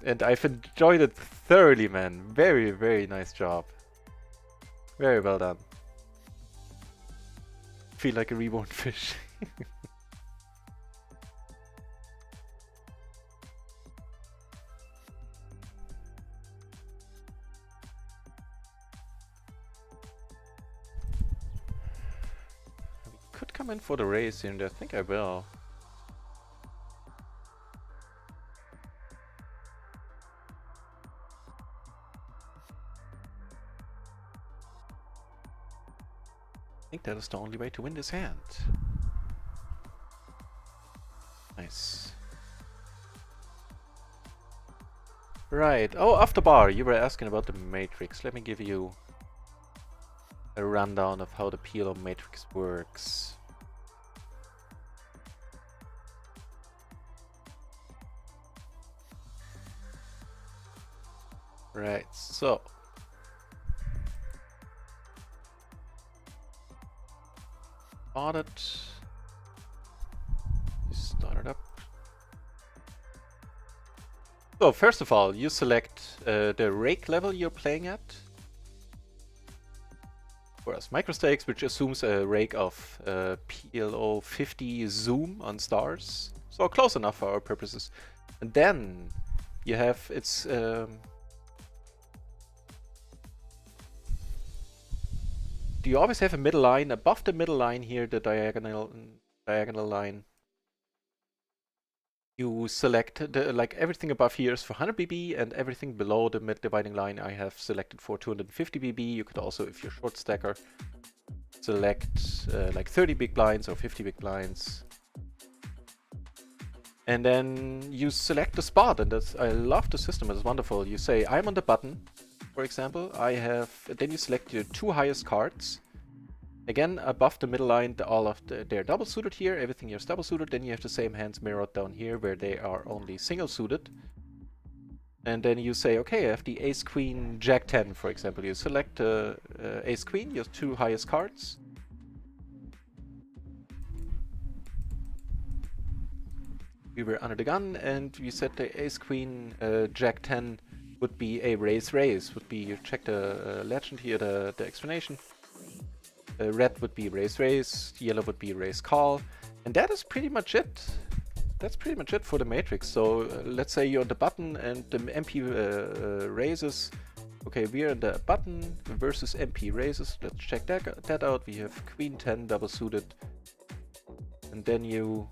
And I've enjoyed it thoroughly, man. Very, very nice job. Very well done. Feel like a reborn fish. Could come in for the race here, and I think I will. I think that is the only way to win this hand. Nice. Right. Oh, after bar, you were asking about the matrix. Let me give you a rundown of how the PLO matrix works. Right, so start it. Start it up. So first of all, you select the rake level you're playing at. Whereas microstakes, which assumes a rake of PLO 50 zoom on stars. So close enough for our purposes. And then you have its do you always have a middle line? Above the middle line here, the diagonal line, you select the, like everything above here is for 100 BB, and everything below the mid dividing line I have selected for 250 BB. You could also, if you're short stacker, select like 30 big blinds or 50 big blinds. And then you select the spot, and that's, I love the system, it's wonderful. You say, I'm on the button, for example. Then you select your 2 highest cards. Again, above the middle line, they're double suited here, everything here is double suited. Then you have the same hands mirrored down here, where they are only single suited. And then you say, okay, I have the ace, queen, jack 10, for example. You select ace, queen, your 2 highest cards. We were under the gun, and we said the ace, queen, jack 10 would be a raise, would be, you check the legend here, the explanation. Red would be raise, yellow would be raise, call. And that is pretty much it. That's pretty much it for the matrix. So let's say you're on the button and the MP raises. Okay, we are in the button versus MP raises. Let's check that out. We have queen 10 double suited. And then you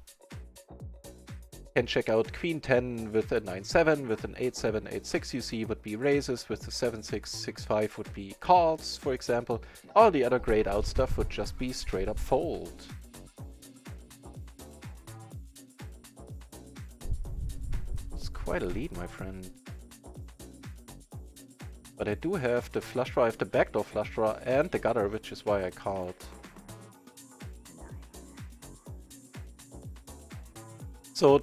can check out queen 10 with a 9-7, with an 8-7, 8-6 you see would be raises, with the 7-6, 6-5 would be calls, for example. All the other grayed out stuff would just be straight up fold. It's quite a lead, my friend. But I do have the flush draw, I have the backdoor flush draw and the gutter, which is why I called. So,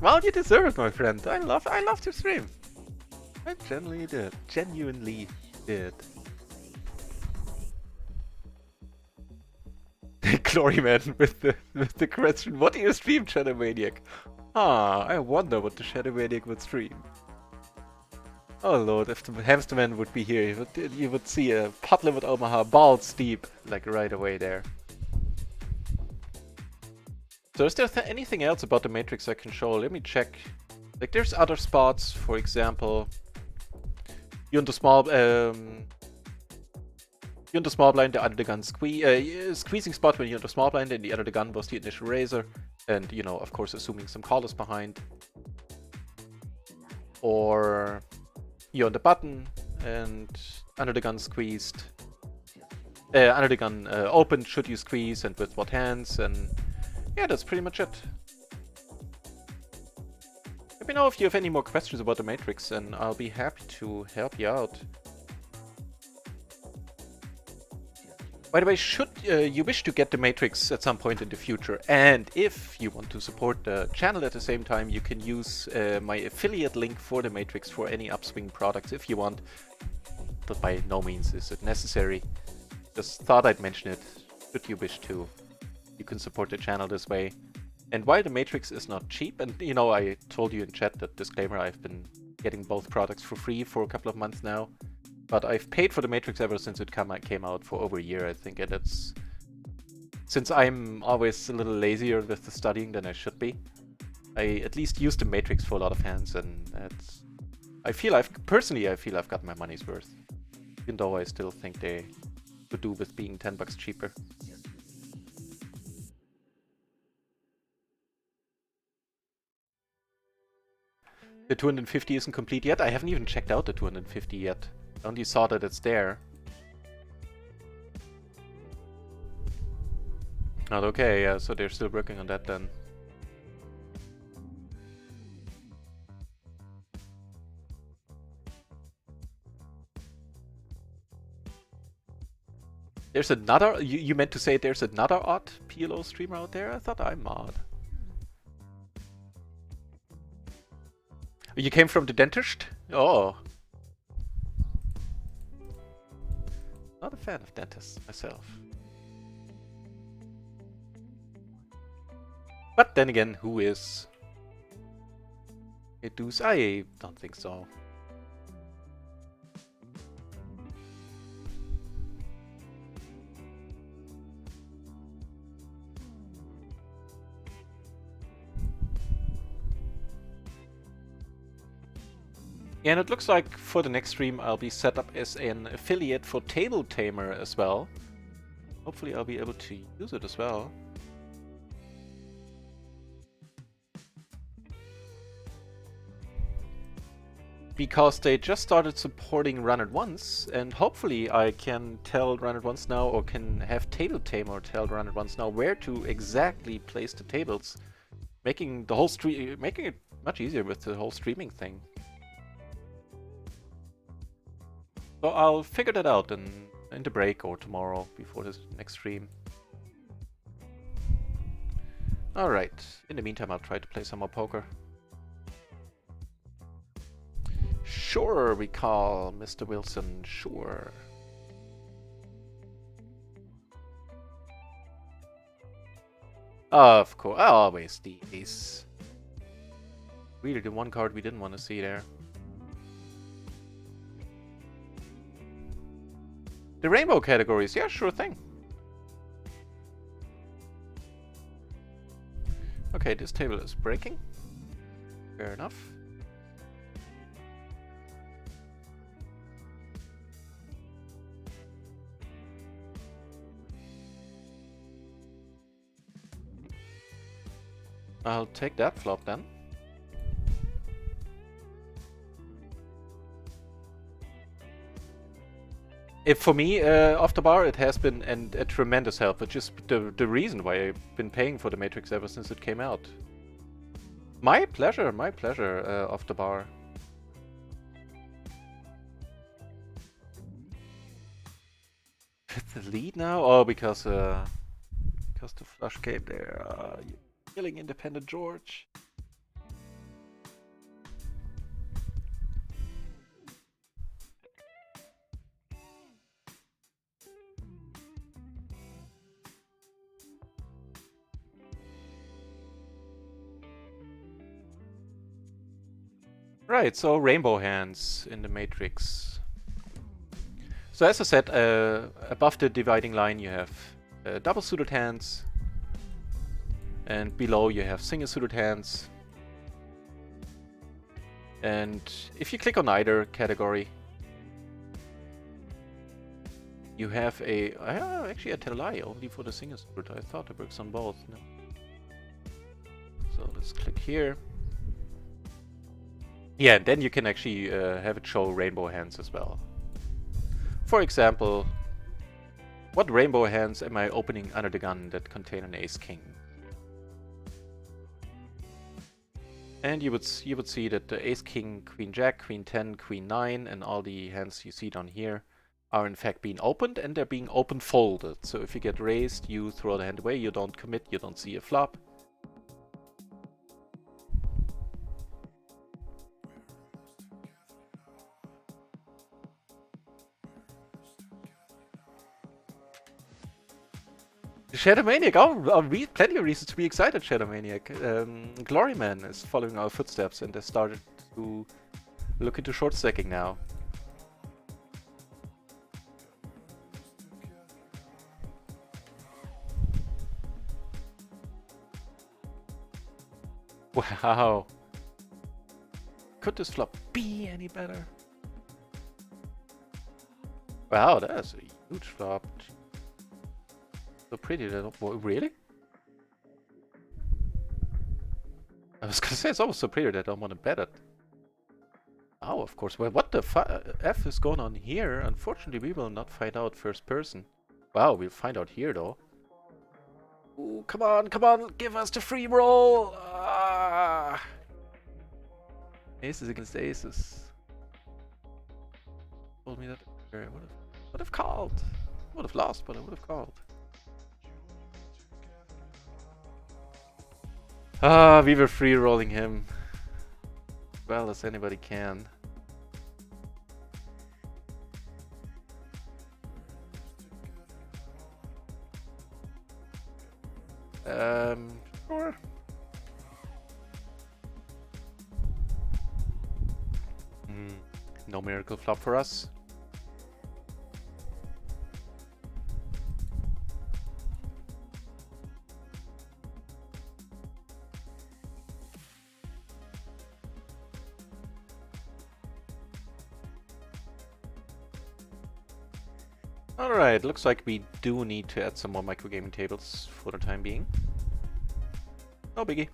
well, you deserve it, my friend. I love to stream. I genuinely did. Glory man with the question, what do you stream, Shadow Maniac? Ah, I wonder what the Shadow Maniac would stream. Oh lord, if the Hamster Man would be here, you would see a pot limit Omaha balls deep, like right away there. So is there anything else about the matrix I can show? Let me check. Like there's other spots, for example, you're in the small blind, the under the gun squeezing spot when you're in the small blind, and the under the gun was the initial razor, and you know, of course, assuming some callers behind. Or you're on the button and under the gun squeezed, under the gun opened, should you squeeze and with what hands, and yeah, that's pretty much it. Let me know if you have any more questions about the matrix, and I'll be happy to help you out. By the way, should you wish to get the matrix at some point in the future, and if you want to support the channel at the same time, you can use my affiliate link for the matrix for any upswing products if you want, but by no means is it necessary. Just thought I'd mention it, should you wish to. You can support the channel this way. And while the matrix is not cheap, and you know, I told you in chat that disclaimer, I've been getting both products for free for a couple of months now. But I've paid for the Matrix ever since it came out for over a year, I think, and it's... Since I'm always a little lazier with the studying than I should be, I at least use the Matrix for a lot of hands, and that's... Personally, I feel I've got my money's worth. Even though I still think they could do with being $10 cheaper. The 250 isn't complete yet. I haven't even checked out the 250 yet. I only saw that it's there. Not okay, yeah, so they're still working on that then. There's another... You meant to say there's another odd PLO streamer out there? I thought I'm odd. You came from the dentist? Oh. Not a fan of dentists myself. But then again, who is? It does? I don't think so. Yeah, and it looks like for the next stream I'll be set up as an affiliate for Table Tamer as well. Hopefully I'll be able to use it as well. Because they just started supporting Run It Once, and hopefully I can tell Run It Once now, or can have Table Tamer tell Run It Once now where to exactly place the tables, making the whole making it much easier with the whole streaming thing. So I'll figure that out in the break or tomorrow before this next stream. Alright, in the meantime I'll try to play some more poker. Sure, we call Mr. Wilson, sure. Of course, always the ace. Really the one card we didn't want to see there. The rainbow categories, yeah, sure thing. Okay, this table is breaking. Fair enough. I'll take that flop then. For me, off the bar, it has been a tremendous help. It's just the reason why I've been paying for the Matrix ever since it came out. My pleasure, off the bar. It's the lead now? Oh, because the flush came there. You're killing Independent George. Right, so rainbow hands in the Matrix. So as I said, above the dividing line you have double suited hands, and below you have single suited hands. And if you click on either category, you have a... actually I tell a lie, only for the single suited. I thought it works on both. No. So let's click here. Yeah, and then you can actually have it show rainbow hands as well. For example, what rainbow hands am I opening under the gun that contain an ace-king? And you would see that the ace-king, queen-jack, queen-10, queen-9, and all the hands you see down here are in fact being opened, and they're being open-folded. So if you get raised, you throw the hand away, you don't commit, you don't see a flop. Shadowmaniac, plenty of reasons to be excited, Shadowmaniac. Gloryman is following our footsteps and has started to look into short stacking now. Wow. Could this flop be any better? Wow, that's a huge flop. So pretty that... Really? I was gonna say it's almost so pretty that I don't want to bet it. Oh, of course. Well, what the F is going on here? Unfortunately, we will not find out first person. Wow, we'll find out here though. Ooh, come on, give us the free roll! Ah. Aces against aces. Told me that I would have called. Would have lost, but I would have called. Ah, we were free rolling him as well as anybody can. Sure. No miracle flop for us. Alright, looks like we do need to add some more microgaming tables for the time being. No biggie.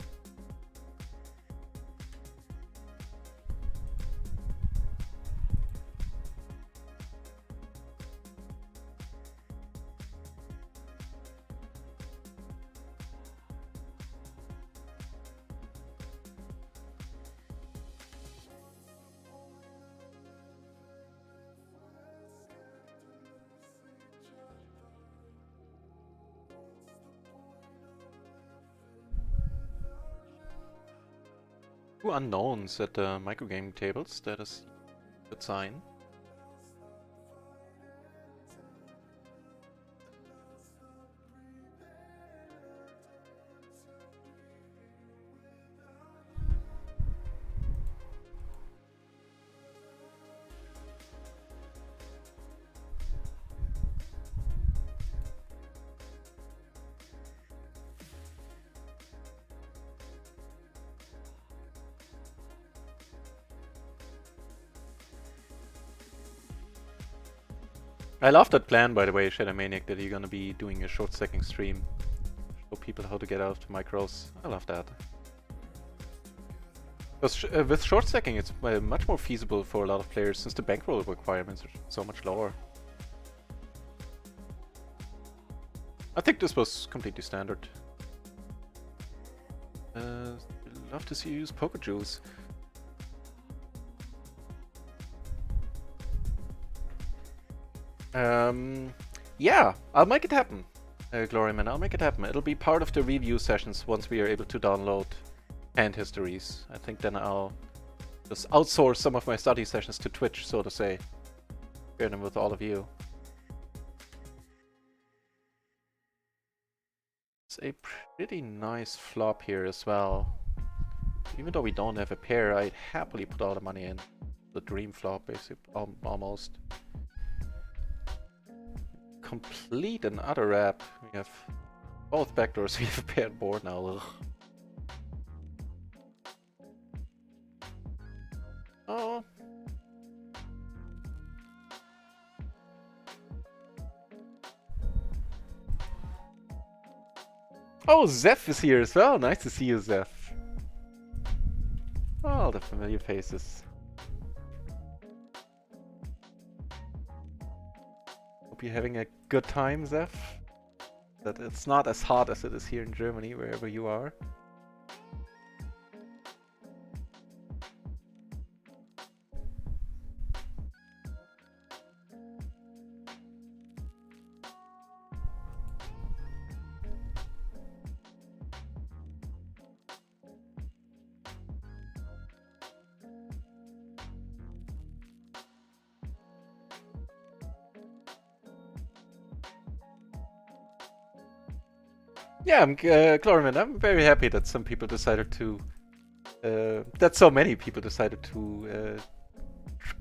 Two unknowns at the microgaming tables, that is a good sign. I love that plan, by the way, Shadow Maniac, that you're gonna be doing a short stacking stream. Show people how to get out of micros. I love that. Because with short stacking, it's much more feasible for a lot of players since the bankroll requirements are so much lower. I think this was completely standard. Love to see you use Poker Juice. Yeah, I'll make it happen, Gloryman. I'll make it happen. It'll be part of the review sessions once we are able to download hand histories. I think then I'll just outsource some of my study sessions to Twitch, so to say. Share them with all of you. It's a pretty nice flop here as well. Even though we don't have a pair, I'd happily put all the money in. The dream flop, basically, almost. Complete and utter wrap. We have both backdoors. We have a paired board now. Ugh. Oh. Oh, Zeph is here as well. Nice to see you, Zeph. All the familiar faces. Hope you're having a good time, Zeph. That it's not as hot as it is here in Germany, wherever you are. Yeah, Chlorman, I'm very happy that some people decided to, that so many people decided to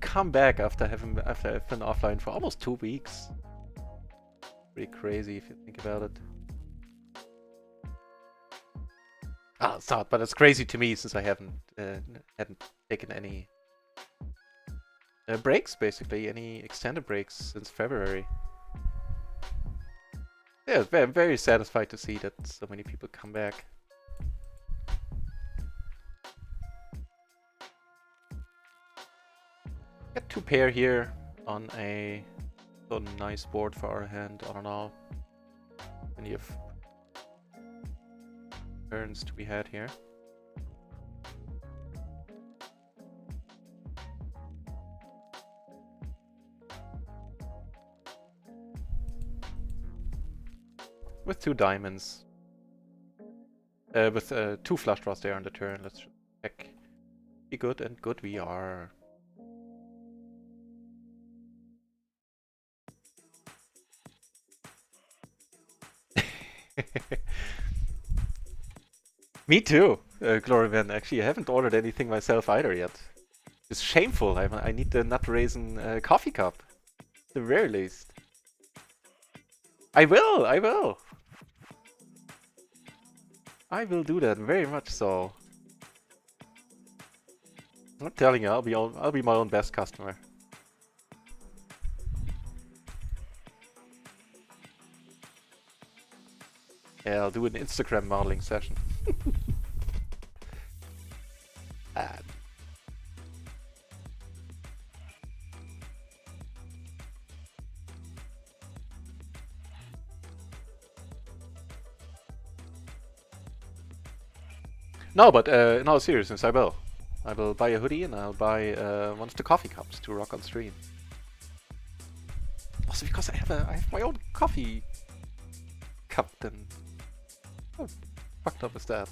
come back after I've been offline for almost 2 weeks. Pretty crazy if you think about it. Ah, it's not, but it's crazy to me since I hadn't taken any breaks, basically, any extended breaks since February. Yeah, I'm very satisfied to see that so many people come back. Got two pair here on a so nice board for our hand. I don't know. Plenty of turns to be had here. With two diamonds. With two flush draws there on the turn. Let's check. Be good, and good we are. Me too, Gloryman. Actually, I haven't ordered anything myself either yet. It's shameful. I need the nut raisin coffee cup. At the very least. I will! I will! I will do that, very much so. I'm telling you, I'll be my own best customer. Yeah, I'll do an Instagram modeling session. Ah. No, but in all seriousness, I will. I will buy a hoodie and I'll buy one of the coffee cups to rock on stream. Also because I have my own coffee cup, then how fucked up is that?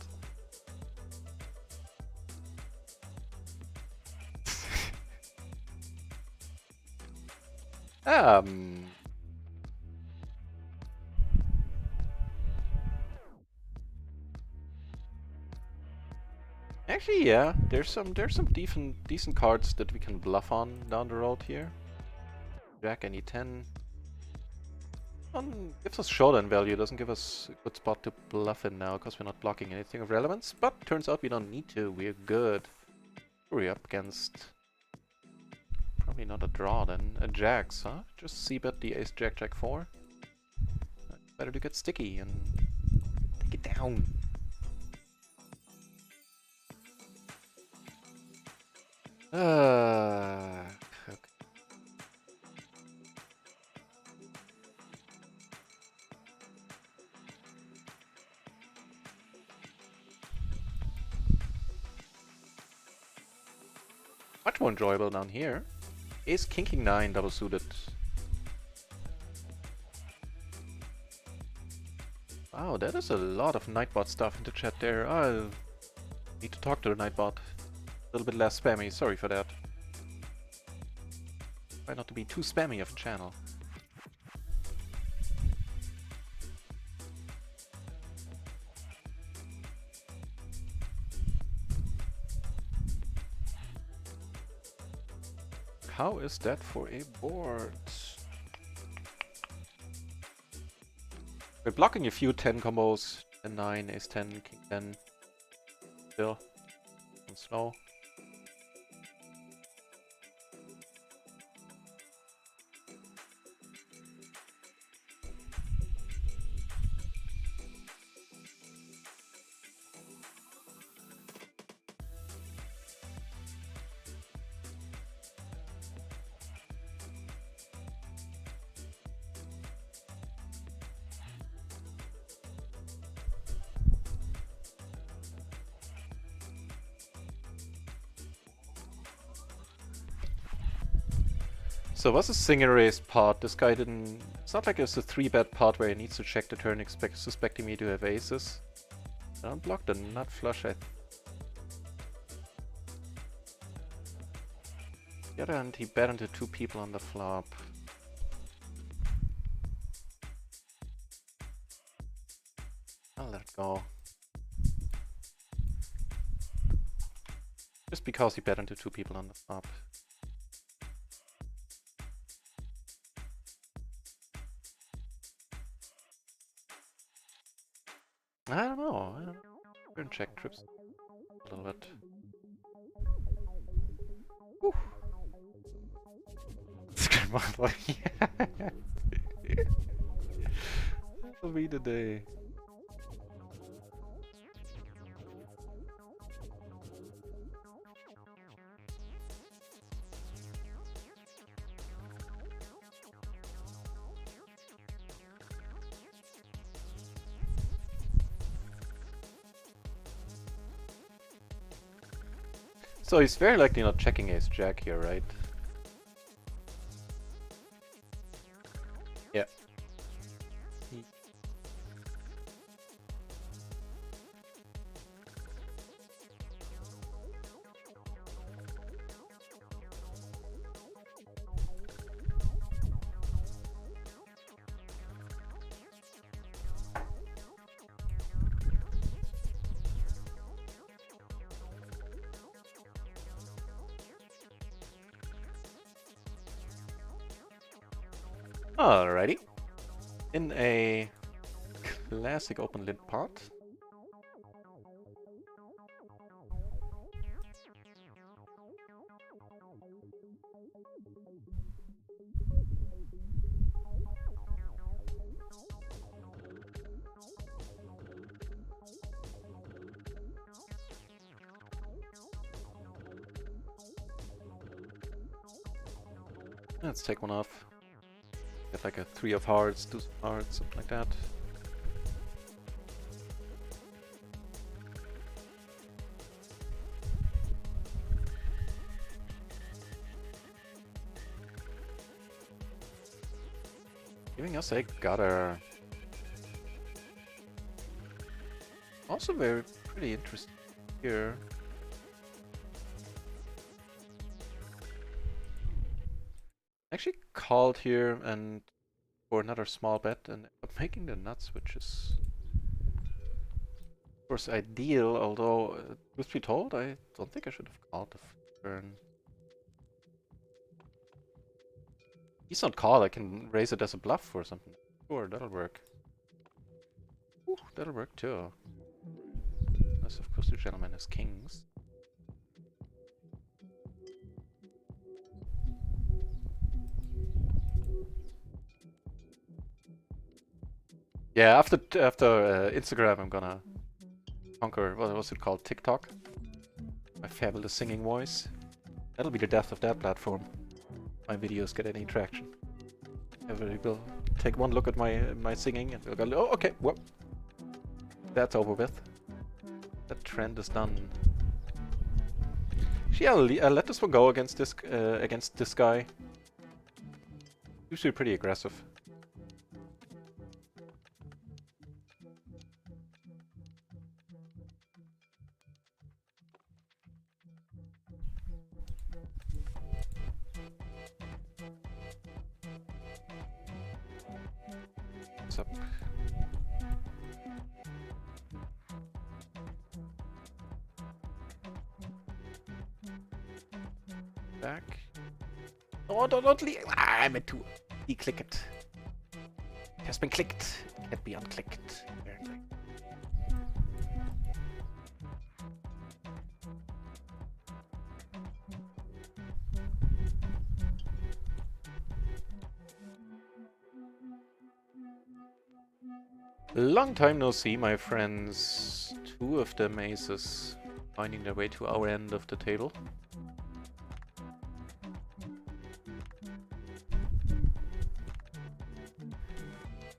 um Actually, yeah, there's some decent cards that we can bluff on down the road here. Jack any 10. Gives us showdown value, doesn't give us a good spot to bluff in now because we're not blocking anything of relevance, but turns out we don't need to, we're good. We're up against probably not a draw then, a jacks, huh? Just c-bet the ace jack jack 4. Better to get sticky and take it down. Okay. Much more enjoyable down here. Ace king king 9 double suited. Wow, that is a lot of Nightbot stuff in the chat there. I'll need to talk to the Nightbot. A little bit less spammy, sorry for that. Try not to be too spammy of a channel. How is that for a board? We're blocking a few 10 combos. 10 9, ace 10, king 10. Still. And slow. So what's the single raise part? This guy didn't... It's not like it's a 3-bet part where he needs to check the turn suspecting me to have aces. I don't block the nut flush. The other hand, he bet into 2 people on the flop. I'll let it go. Just because he bet into 2 people on the flop. I don't know. Turn check trips a little bit. Whew. That'll be the day. So he's very likely not checking ace jack here, right? Yeah. Alrighty. In a classic open lid pot. Let's take one off. Get like a 3 of hearts, 2 of hearts, something like that. Giving us a gutter. Also very pretty interesting here. Actually called here and for another small bet and making the nuts, which is of course ideal, although truth be told, I don't think I should have called the turn. He's not called, I can raise it as a bluff or something. Sure, that'll work. Ooh, that'll work too. Unless of course the gentleman has kings. Yeah, after Instagram, I'm gonna conquer, what was it called, TikTok? My fabulous singing voice. That'll be the death of that platform. My videos get any traction. Everybody will take one look at my singing and they'll go, oh, okay, well, that's over with. That trend is done. Actually, I'll let this one go against this guy. Usually pretty aggressive. What's up? Back. Oh, don't leave. Ah, I meant to de-click it. It has been clicked. It can't be unclicked, apparently. Long time no see, my friends. 2 of them aces finding their way to our end of the table.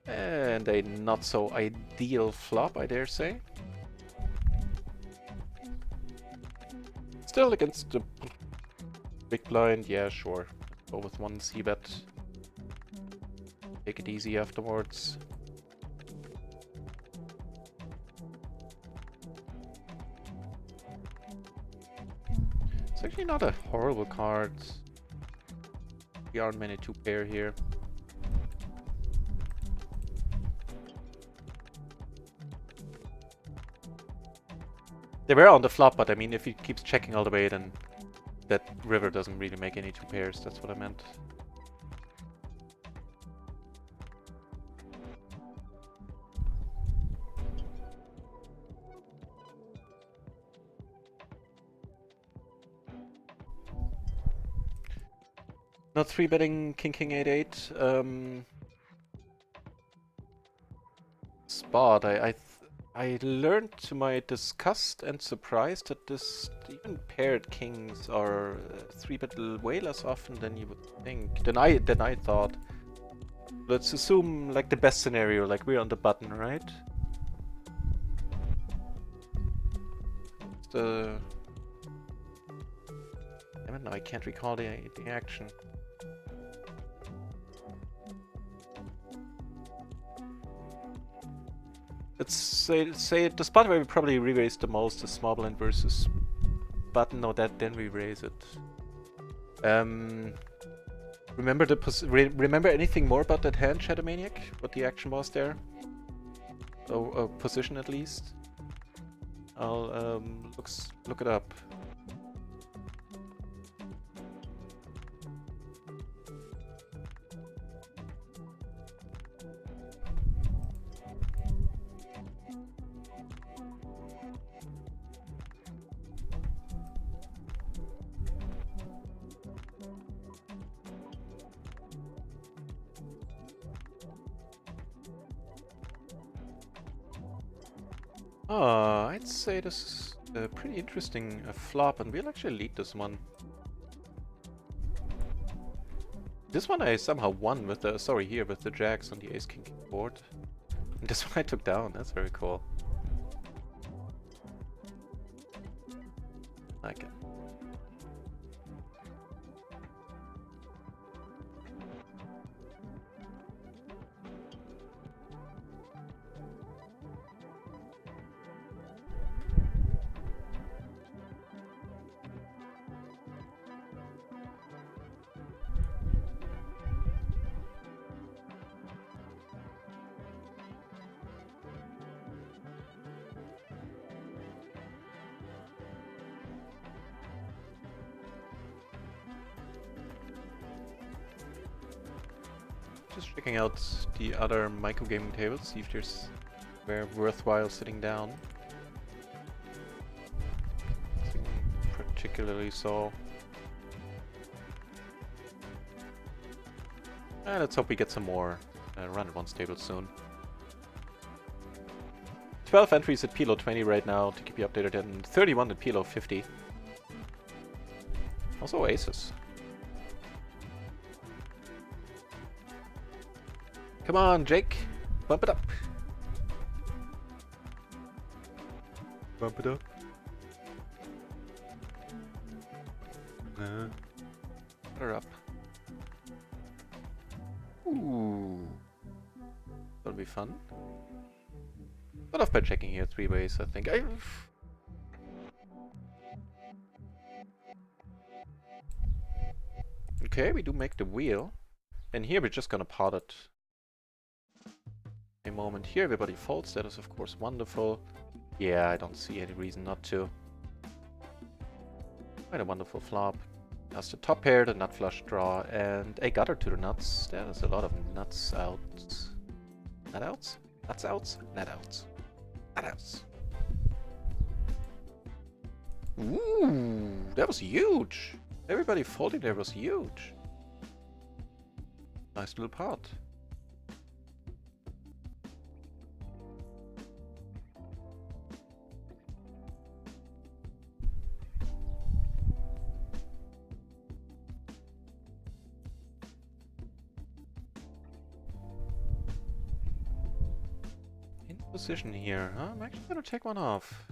And a not so ideal flop, I dare say. Still against the big blind, yeah, sure. Go with 1 c-bet. Take it easy afterwards. It's actually not a horrible card. We aren't many 2-pair here. They were on the flop, but I mean, if he keeps checking all the way, then that river doesn't really make any 2 pairs. That's what I meant. Not 3-betting king king 8-8. Spot. I learned to my disgust and surprise that this even paired kings are 3-bet way less often than you would think. Than I thought. Let's assume like the best scenario, like we're on the button, right? The I don't know. I can't recall the action. Let's say the spot where we probably re-raise the most is small blind versus button. No, then we raise it. Remember anything more about that hand, Shadow Maniac? What the action was there? Or position at least. I'll look it up. I'd say this is a pretty interesting flop, and we'll actually lead this one. This one I somehow won with the, here, with the jacks on the ace-king board. And this one I took down, that's very cool. Okay. Just checking out the other micro gaming tables, see if there's where worthwhile sitting down. Nothing particularly so. Let's hope we get some more run at once tables soon. 12 entries at PLO 20 right now to keep you updated, and 31 at PLO 50. Also aces. Come on, Jake. Bump it up. Bump it up. Put her up. Ooh. That'll be fun. Start off by checking here 3 ways, I think. Okay, we do make the wheel. And here we're just gonna pot it. A moment here, everybody folds. That is of course wonderful. Yeah, I don't see any reason not to. Quite a wonderful flop. Has the top pair, the nut flush draw, and a gutter to the nuts. That is a lot of nuts outs. Nut outs? Nuts outs? Nut outs. Nut outs. Ooh, that was huge. Everybody folding there was huge. Nice little pot. Position here, huh? I'm actually gonna take one off.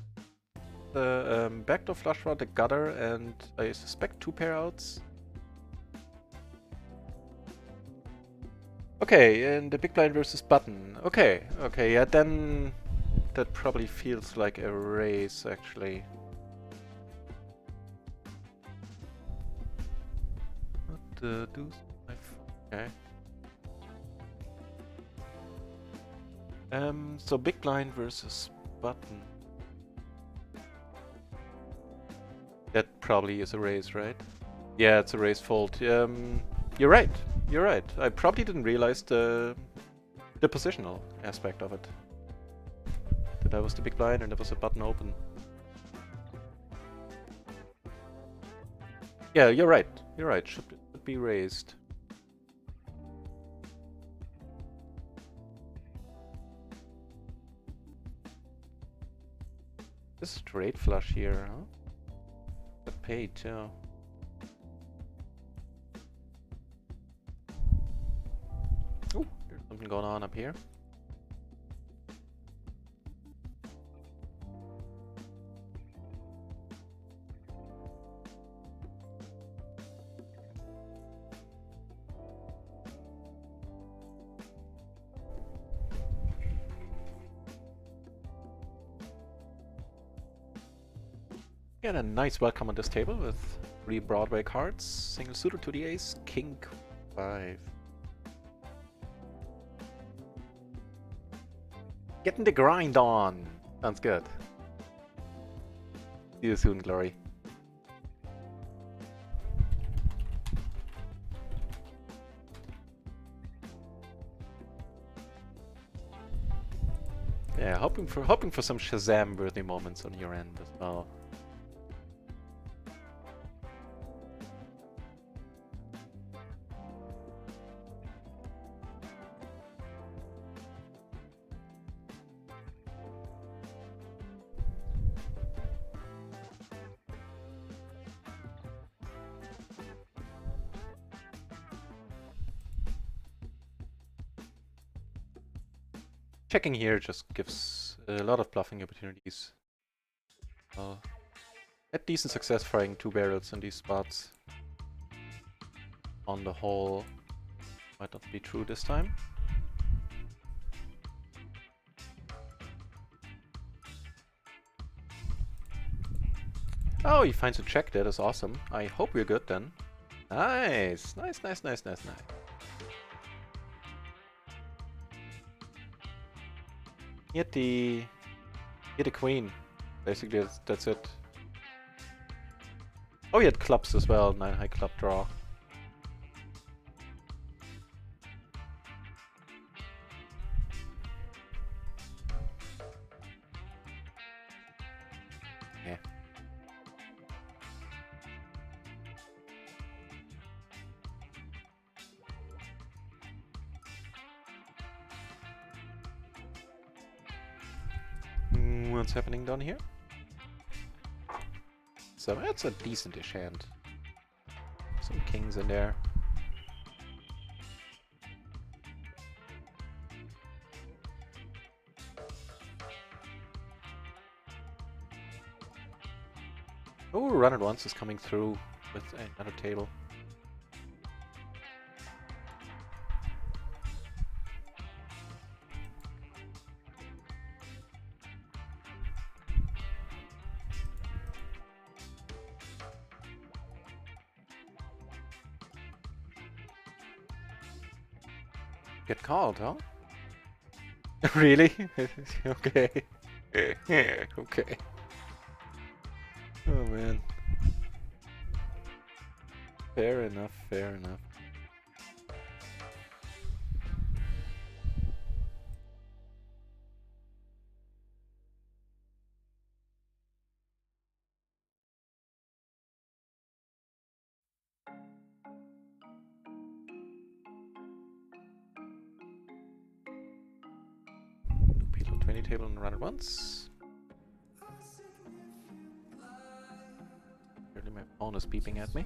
The backdoor flush draw, the gutter, and I suspect 2 pair outs. Okay, and the big blind versus button. Okay, yeah, then that probably feels like a raise actually. What the deuce? Okay. So big blind versus button. That probably is a raise, right? Yeah, it's a raise fold. You're right. You're right. I probably didn't realize the positional aspect of it. That was the big blind and there was a button open. Yeah, you're right. You're right. Should be raised. This is straight flush here, huh? But paid too. Ooh, there's something going on up here. Get a nice welcome on this table with 3 Broadway cards, single suited to the ace, king 5. Getting the grind on! Sounds good. See you soon, Glory. Yeah, hoping for some Shazam-worthy moments on your end as well. Checking here just gives a lot of bluffing opportunities. Had decent success firing 2 barrels in these spots. On the whole, might not be true this time. Oh, he finds a check. That is awesome. I hope we're good then. Nice, nice, nice, nice, nice, nice. Hit the queen. Basically, that's it. Oh, he had clubs as well. 9 high club draw. Yeah. What's happening down here? So that's a decent-ish hand. Some kings in there. Oh, run it once is coming through with another table. Get called, huh? Really? Okay. Okay. Oh man. Fair enough, fair enough. New PLO 20 table and run it once. Apparently my phone is beeping at me.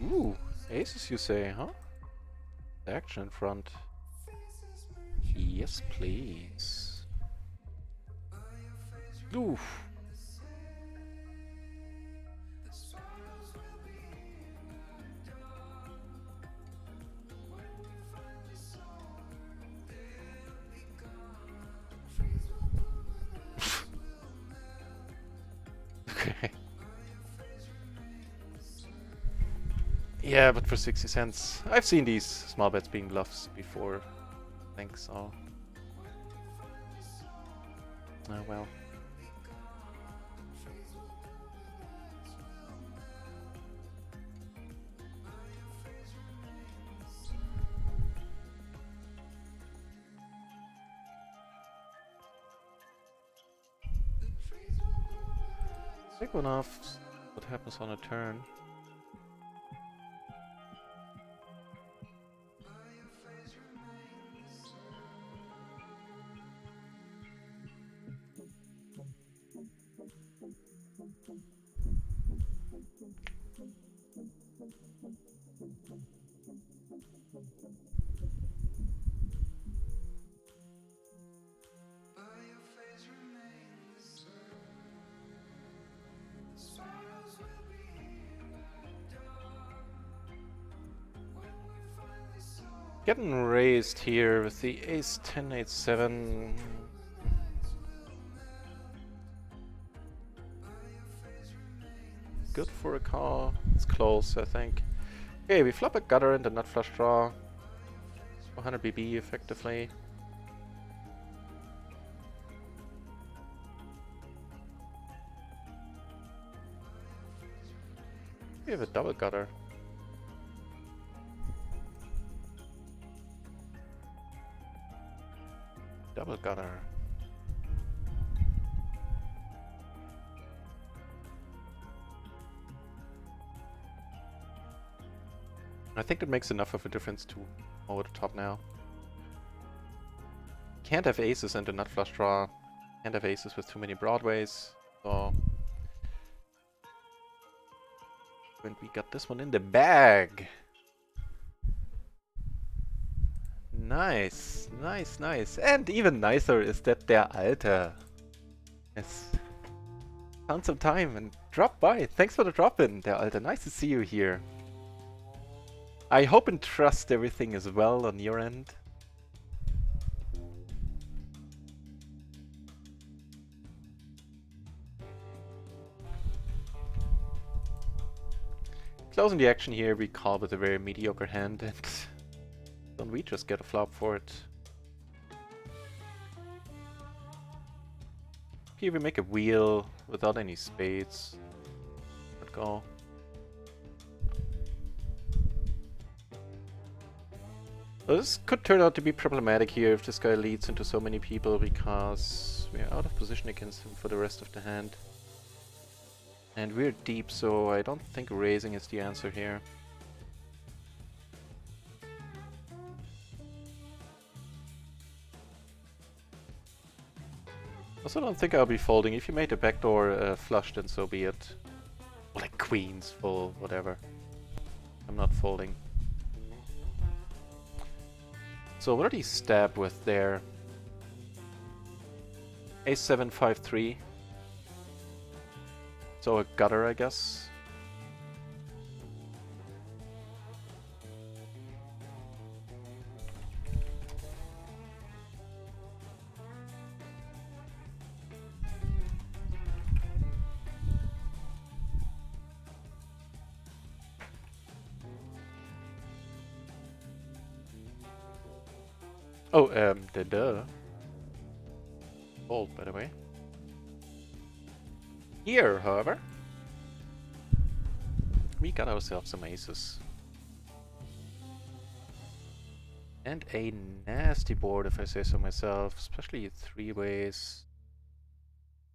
Ooh, aces you say, huh? Action in front. Yes, please. Oof. Okay. Yeah, but for 60 cents. I've seen these small bets being bluffs before. I think so. Oh well. Big one off. What happens on a turn? Getting raised here with the ace 10, 8, 7. Good for a call. It's close, I think. Okay, we flop a gutter and a nut flush draw. 400 BB effectively. We have a double gutter. Double gutter. I think that makes enough of a difference to over the top now. Can't have aces and a nut flush draw. Can't have aces with too many broadways. So when we got this one in the bag. Nice, nice, nice. And even nicer is that der Alte has found some time and dropped by. Thanks for the drop-in, der Alte. Nice to see you here. I hope and trust everything is well on your end. Closing the action here, we call with a very mediocre hand, and don't we just get a flop for it? Here we make a wheel without any spades. Let go. So this could turn out to be problematic here if this guy leads into so many people, because we are out of position against him for the rest of the hand. And we're deep, so I don't think raising is the answer here. Also don't think I'll be folding. If you made a backdoor flush, then so be it. Or like queens, full, whatever. I'm not folding. So what did he stab with there? Ace 7, 5, 3. So a gutter, I guess. Oh, duh. Fold, by the way. Here, however, we got ourselves some aces. And a nasty board, if I say so myself, especially three ways.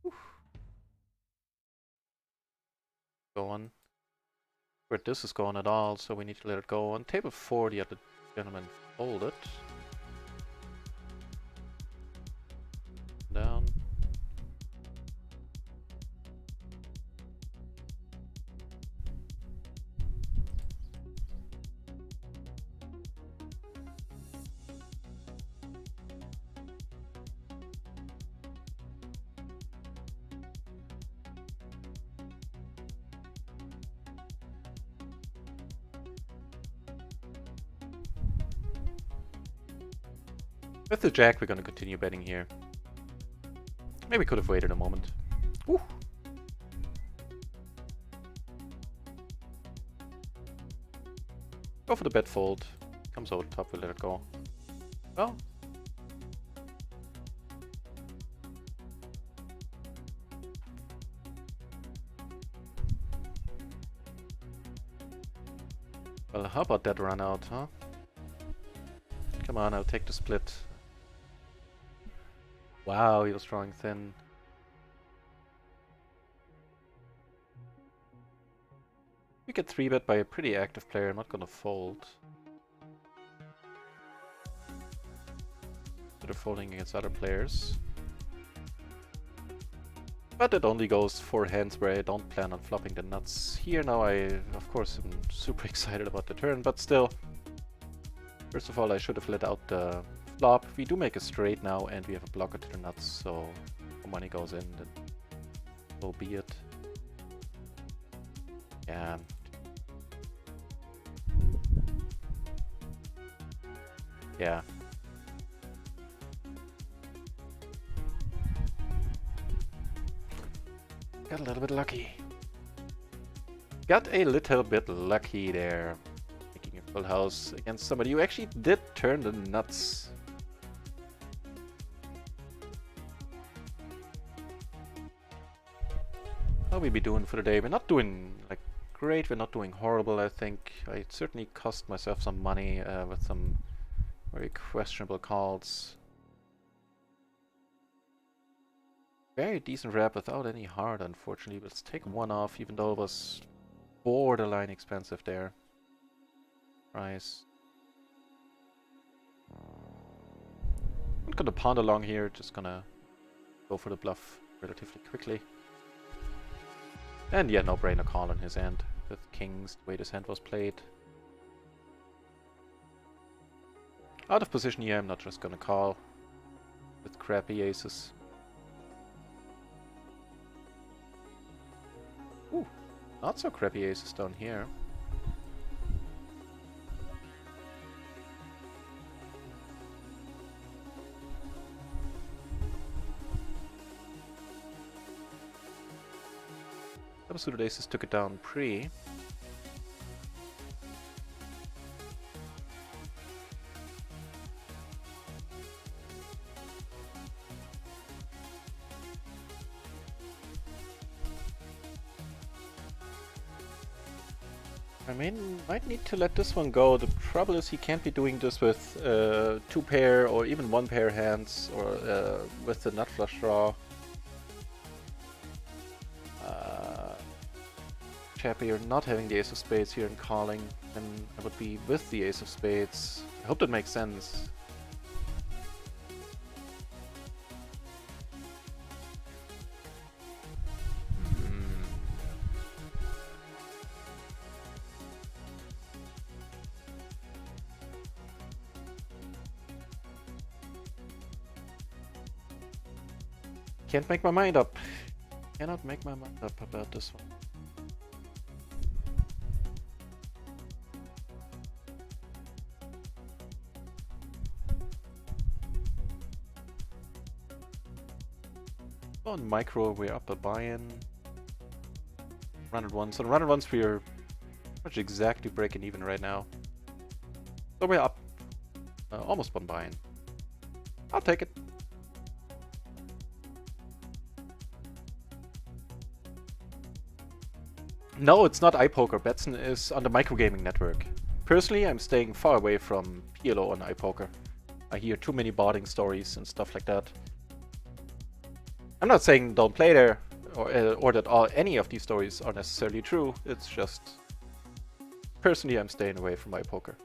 Oof. Go on. Where this is going at all, so we need to let it go. On table 4, the other gentleman folded. Down. With the jack, we're gonna continue betting here. Maybe could have waited a moment. Woo. Go for the bet fold. Comes over top, we let it go. Well. Well, how about that run out, huh? Come on, I'll take the split. Wow, he was drawing thin. We get 3-bet by a pretty active player. I'm not gonna fold. They're folding against other players. But it only goes 4 hands where I don't plan on flopping the nuts. Here now of course, am super excited about the turn, but still. First of all, I should have let out the flop. We do make a straight now, and we have a blocker to the nuts, so if money goes in, then so be it. Yeah. Yeah. Got a little bit lucky. Got a little bit lucky there. Making a full house against somebody who actually did turn the nuts. How we be doing for the day? We're not doing like great, we're not doing horrible, I think. I certainly cost myself some money with some very questionable calls. Very decent wrap without any heart, unfortunately. Let's take one off, even though it was borderline expensive there. Price. I'm gonna pound along here, just gonna go for the bluff relatively quickly. And yeah, no-brainer call on his end. With kings, the way this hand was played. Out of position here, I'm not just gonna call with crappy aces. Ooh, not so crappy aces down here. Double suited aces took it down pre. I might need to let this one go. The trouble is he can't be doing this with 2 pair or even 1 pair hands, or with the nut flush draw. Chappy, you're not having the ace of spades here and calling, and I would be with the ace of spades. I hope that makes sense. Can't make my mind up. Cannot make my mind up about this one. On micro, we're up a buy-in. Run it once. On run it once, we're much exactly breaking even right now. So we're up almost 1 buy-in. I'll take it. No, it's not iPoker. Betson is on the microgaming network. Personally, I'm staying far away from PLO on iPoker. I hear too many botting stories and stuff like that. I'm not saying don't play there, or that any of these stories are necessarily true. It's just, personally, I'm staying away from iPoker.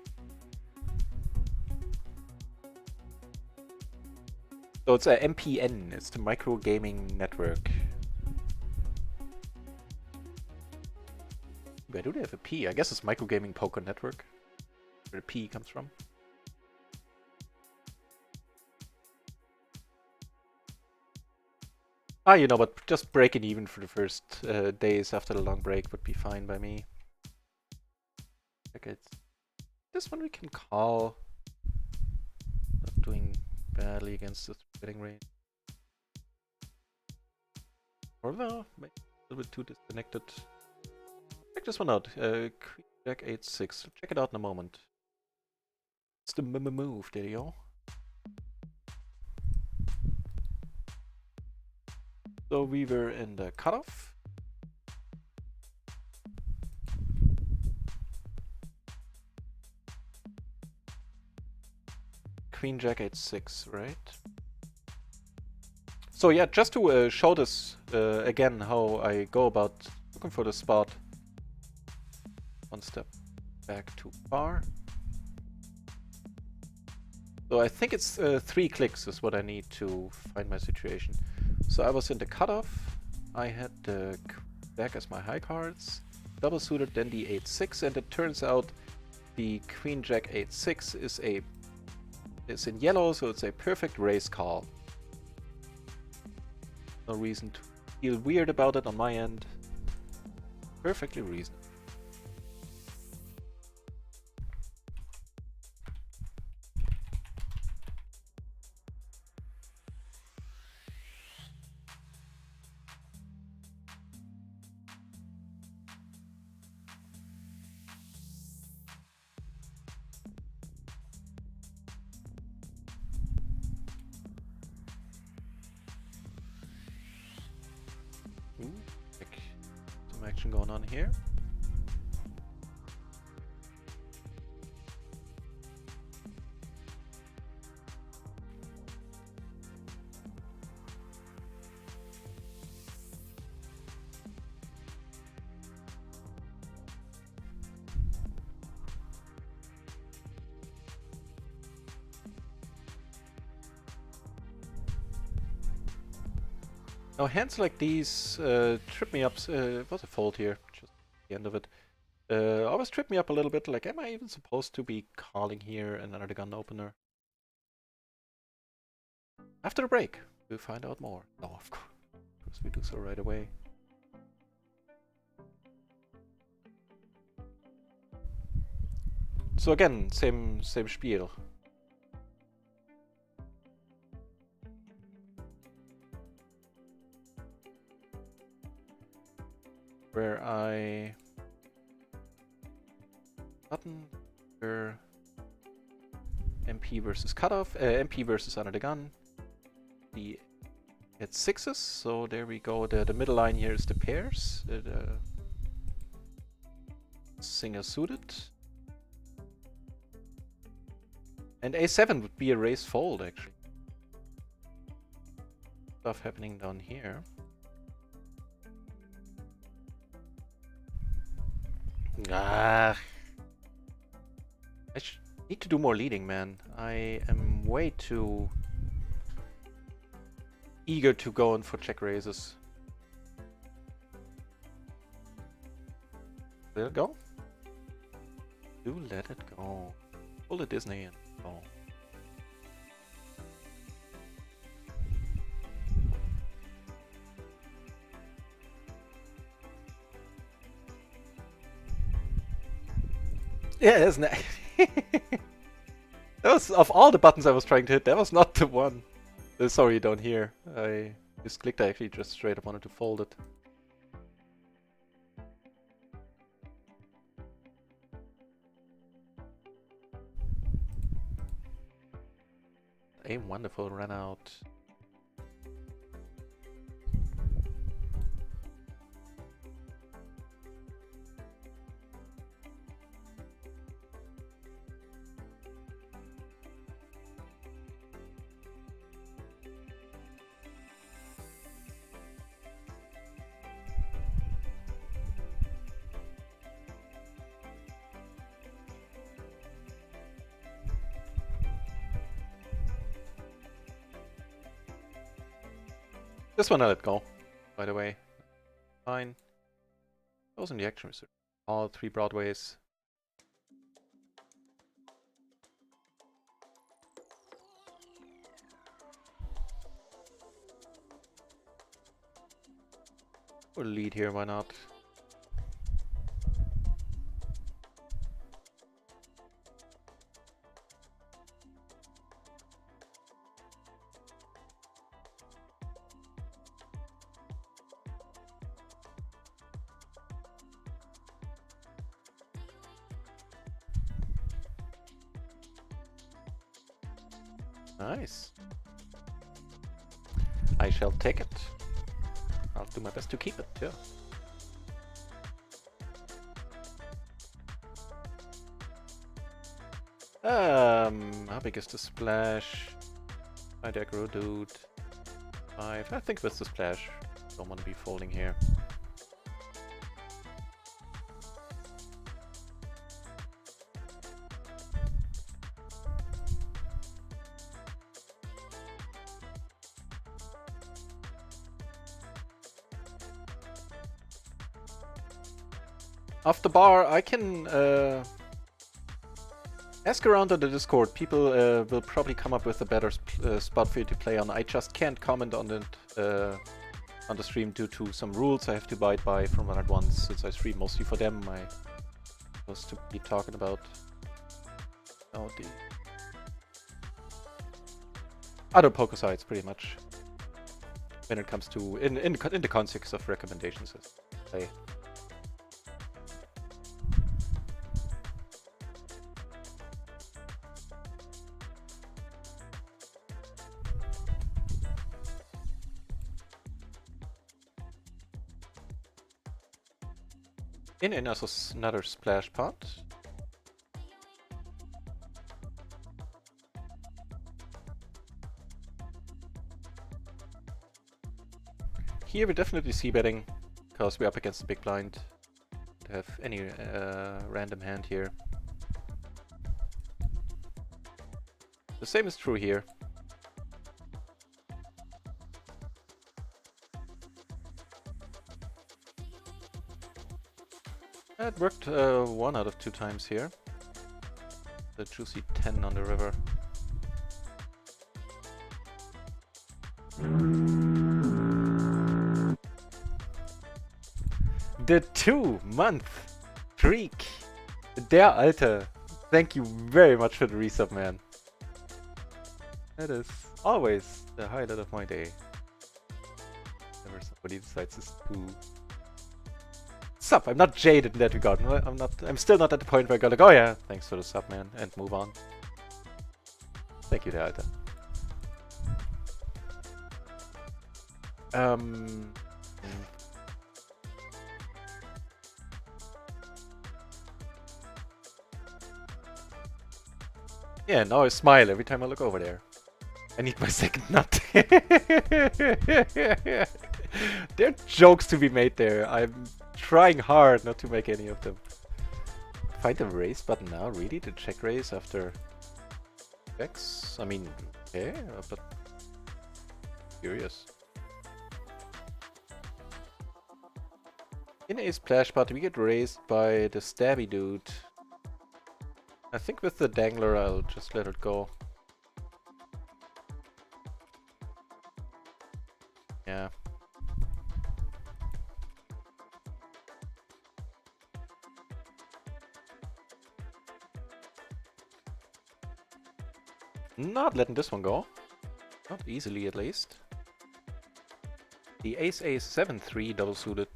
So it's a MPN. It's the microgaming network. Where do they have a P? I guess it's Microgaming Poker Network, where the P comes from. Ah, you know what? Just breaking even for the first days after the long break would be fine by me. Okay, this one we can call. Not doing badly against this betting range. Or no, maybe a little bit too disconnected. Check this one out. Queen Jack 8-6. Check it out in a moment. It's the move, Daddy-o. So we were in the cutoff. Queen Jack 8-6, right? So yeah, just to show this again how I go about looking for the spot. one step back too far. So I think it's 3 clicks is what I need to find my situation. So I was in the cutoff. I had the Jack as my high cards, double suited, then the 8-6, and it turns out the Queen Jack 8-6 is in yellow, so it's a perfect raise call. No reason to feel weird about it on my end. Perfectly reasonable. Ooh, some action going on here. Now hands like these trip me up. It was a fold here, just the end of it. Always trip me up a little bit. Like, am I even supposed to be calling here and under the gun opener? After the break, we'll find out more. No, of course we do so right away. So again, same spiel. Where I button where MP versus cutoff, MP versus under the gun. The it's 6s, so there we go. The middle line here is the pairs. The single suited. And A7 would be a raise fold, actually. Stuff happening down here. Ah. I need to do more leading, man. I am way too eager to go in for check raises. Let it go? Do let it go. Pull the Disney and go. Yeah, isn't it? That was, of all the buttons I was trying to hit, that was not the one. Sorry, you don't hear. I just clicked, I actually just straight up wanted to fold it. A wonderful run out. This one I let go, by the way. Fine. That was in the action reserve. All 3 Broadways. We'll lead here, why not? Nice. I shall take it. I'll do my best to keep it, too. How big is the splash? My aggro dude. 5. I think with the splash, don't want to be folding here. Off the bar, I can ask around on the Discord. People will probably come up with a better spot for you to play on. I just can't comment on it on the stream due to some rules I have to abide by from 101 since I stream mostly for them. I was to be talking about the other poker sites pretty much when it comes to in the context of recommendations. Play. In another splash pot. Here we definitely see betting because we're up against the big blind. To have any random hand here. The same is true here. It worked 1 out of 2 times here. The juicy 10 on the river. The 2-month streak. Der Alte. Thank you very much for the resub, man. That is always the highlight of my day. Whenever somebody decides to sub. I'm not jaded in that regard. I'm still not at the point where I go like, oh yeah, thanks for the sub, man, and move on. Thank you, Der Alte. Yeah, now I smile every time I look over there. I need my second nut. There are jokes to be made there. I'm trying hard not to make any of them. Find the raise button now, really? To check raise after checks? I mean, okay, but curious. In a splash pot, we get raised by the stabby dude. I think with the dangler, I'll just let it go. Yeah. Not letting this one go. Not easily, at least. The ace-ace 7-3 double suited.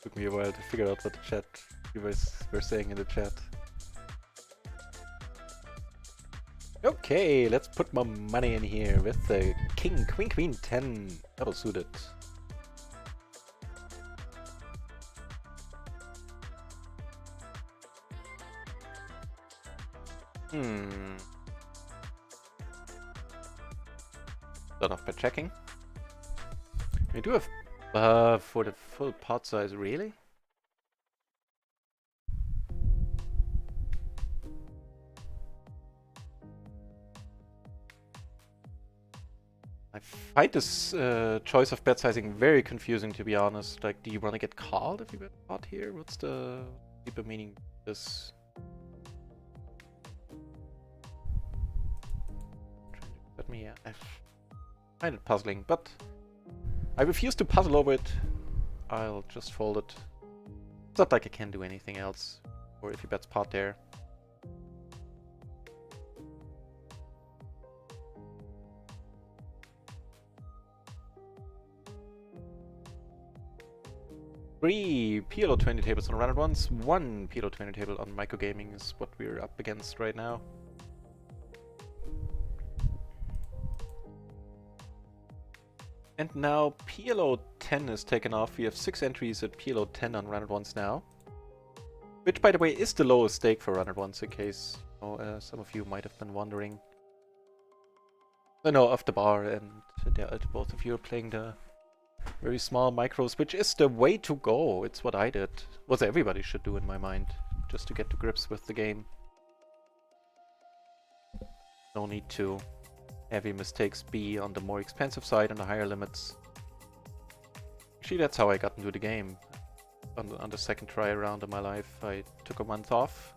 Took me a while to figure out what the chat you guys were saying in the chat. Okay, let's put more money in here with the king, queen, queen, 10 double suited. Start off by checking. We do have for the full pot size, really? I find this choice of bet sizing very confusing, to be honest. Like, do you want to get called if you bet pot here? What's the deeper meaning of this? Let me. I find it puzzling, but I refuse to puzzle over it. I'll just fold it. It's not like I can do anything else. Or if he bets pot there. 3 PLO 20 tables on round ones, 1 PLO 20 table on microgaming is what we're up against right now. And now PLO 10 is taken off. We have 6 entries at PLO 10 on round ones now. Which, by the way, is the lowest stake for round ones, in case some of you might have been wondering. I know, off the bar, and both of you are playing the very small micros, which is the way to go. It's what I did. What everybody should do in my mind, just to get to grips with the game. No need to heavy mistakes be on the more expensive side and the higher limits. Actually, that's how I got into the game. On the second try around in my life, I took a month off,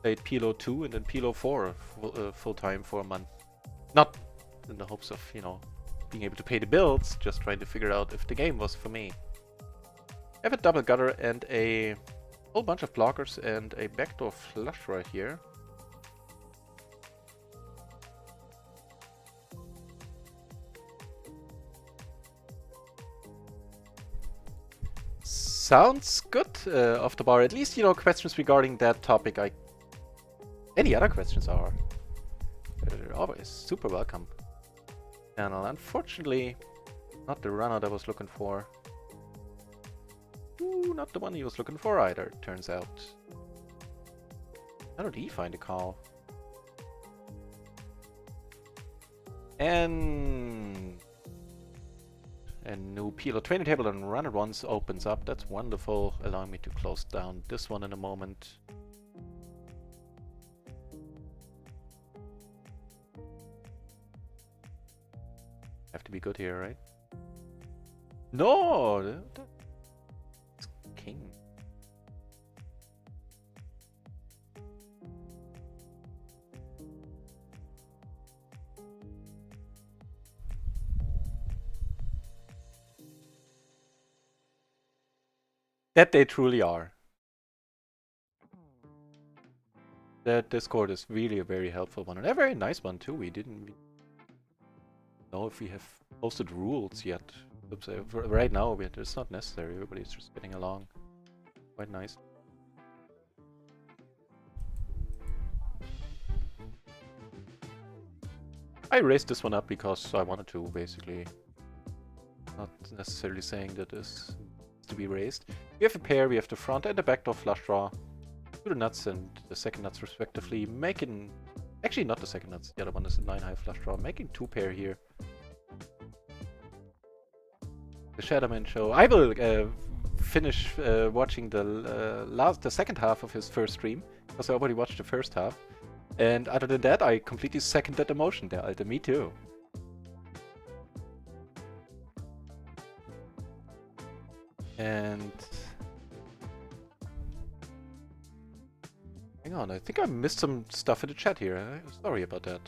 played PLO 2 and then PLO 4 full time for a month. Not in the hopes of, you know, being able to pay the bills, just trying to figure out if the game was for me. I have a double gutter and a whole bunch of blockers and a backdoor flush right here. Sounds good off the bar. At least, you know, questions regarding that topic. Any other questions are always super welcome. And unfortunately, not the runner that I was looking for. Ooh, not the one he was looking for either, turns out. How did he find a call? And a new PLO 20 table and runner ones opens up. That's wonderful, allowing me to close down this one in a moment. Have to be good here, right? No! It's king. That they truly are. That Discord is really a very helpful one, and a very nice one too. We didn't know if we have posted rules yet. Oops, right now it's not necessary. Everybody's just getting along. Quite nice. I raised this one up because I wanted to, basically. Not necessarily saying that this is to be raised. We have a pair, we have the front and the backdoor flush draw. To the nuts and the second nuts respectively, making... Actually, not the second nuts, the other one is the 9 high flush draw, making 2 pair here. The Shadowman show. I will finish watching the second half of his first stream, because I already watched the first half. And other than that, I completely seconded the motion there, Alter. Me too. And... hang on, I think I missed some stuff in the chat here. Sorry about that.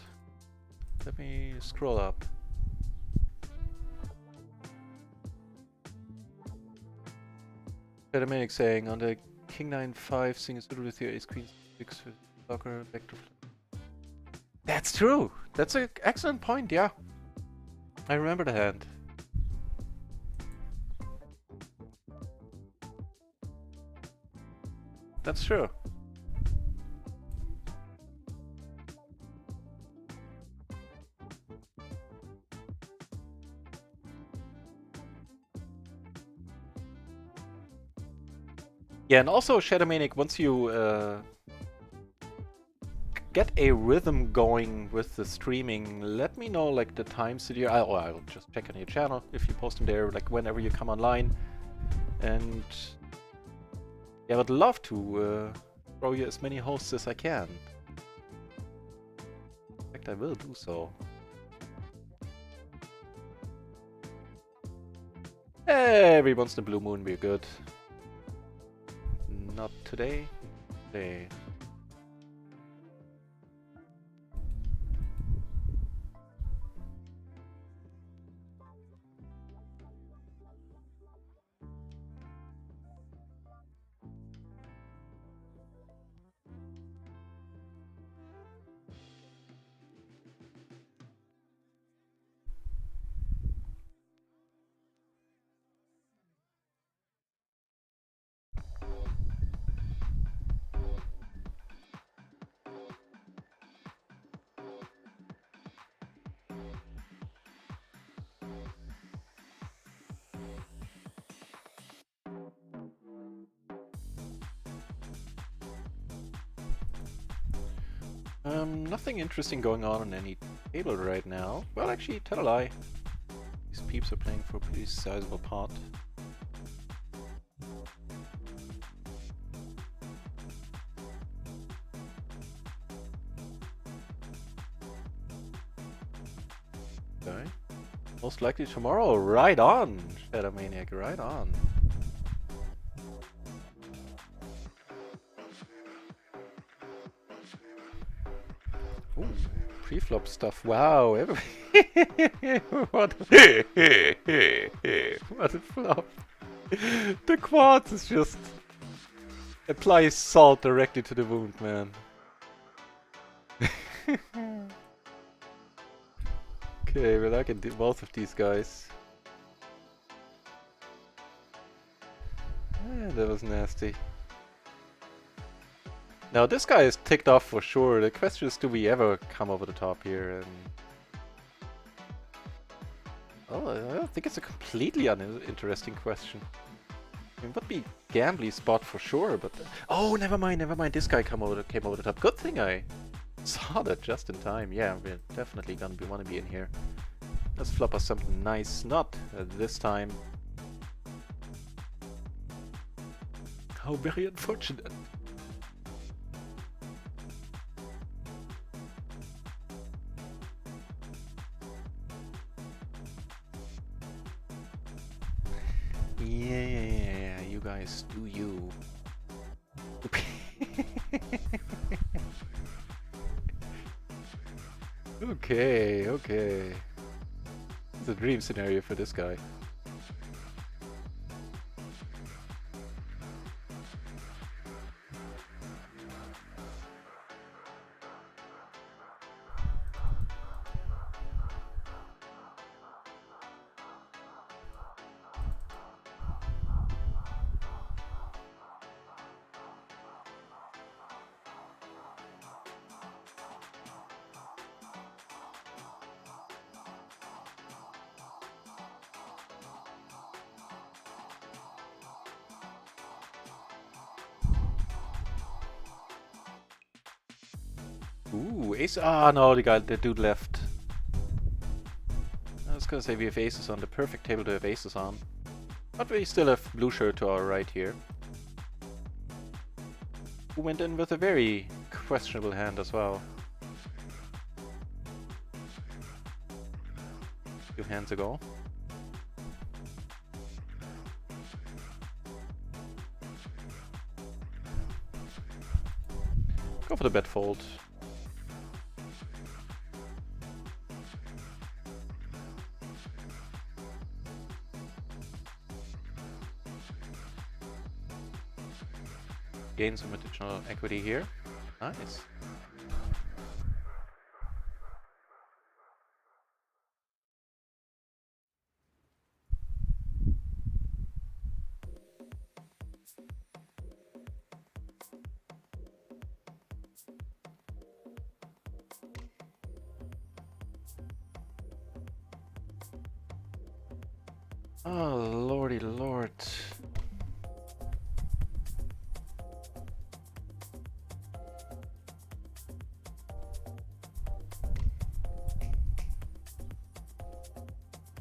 Let me scroll up. Dominic saying, on the King 9-5, single suited with your ace queen 6 blocker, back to... That's true! That's an excellent point, yeah. I remember the hand. That's true. Yeah, and also Shadowmaniac, once you get a rhythm going with the streaming, let me know like the times that I'll just check on your channel if you post them there, like whenever you come online. And yeah, I would love to throw you as many hosts as I can. In fact, I will do so. Every once in a blue moon we're good. Not today. Today. Nothing interesting going on any table right now. Well, actually, tell a lie. These peeps are playing for a pretty sizable pot. Okay. Most likely tomorrow. Right on, Shadow Maniac. Right on. Ooh, pre-flop stuff. Wow. What? What a flop. The quartz is just applies salt directly to the wound, man. Okay, well I can do both of these guys. That was nasty. Now this guy is ticked off for sure. The question is, do we ever come over the top here? And oh, I don't think it's a completely uninteresting question. It would be gambly spot for sure, but oh, never mind. This guy came over the top. Good thing I saw that just in time. Yeah, we're definitely gonna wanna be in here. Let's flop us something nice. Not this time. How very unfortunate. Yeah, you guys do you. Okay. It's a dream scenario for this guy. Ooh, ace. Ah, no, the dude left. I was gonna say we have aces on the perfect table to have aces on. But we still have blue shirt to our right here. Who went in with a very questionable hand as well. 2 hands ago. Go for the bet fold. Gain some additional equity here. Nice. Oh, lordy lord.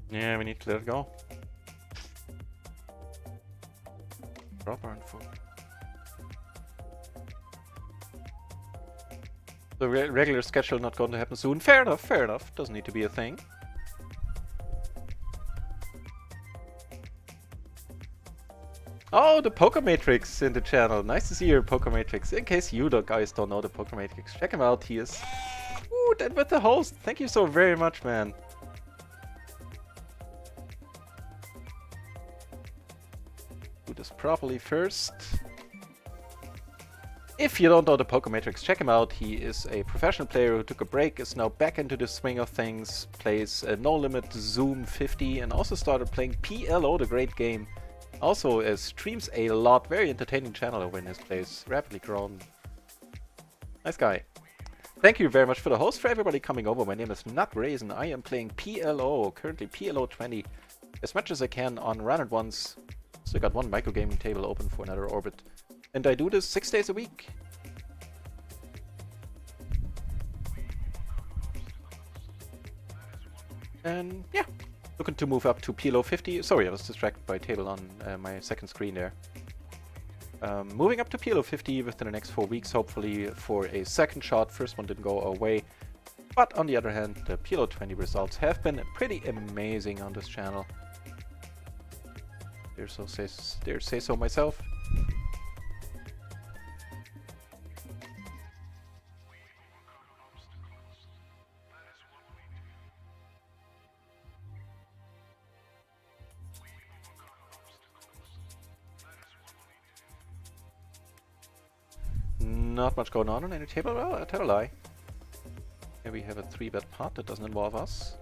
Yeah, we need to let it go. Proper and full. The regular schedule not going to happen soon. Fair enough. Doesn't need to be a thing. Oh, the Poker Matrix in the channel. Nice to see your Poker Matrix. In case you guys don't know the Poker Matrix, check him out. He is... Ooh, that with the host. Thank you so very much, man. Do this properly first. If you don't know the Poker Matrix, check him out. He is a professional player who took a break, is now back into the swing of things, plays No Limit Zoom 50, and also started playing PLO, the great game. Also streams a lot, very entertaining channel over in his place, rapidly grown. Nice guy. Thank you very much for the host, for everybody coming over. My name is Nutraisin. I am playing PLO, currently PLO 20, as much as I can on Run It Once. Still got one microgaming table open for another orbit. And I do this 6 days a week. And yeah, looking to move up to PLO 50. Sorry, I was distracted by a table on my second screen there. Moving up to PLO 50 within the next 4 weeks, hopefully for a second shot. First one didn't go our way. But on the other hand, the PLO 20 results have been pretty amazing on this channel. Dare say so myself. Not much going on any table. Well, I tell a lie. Here we have a 3-bet pot that doesn't involve us.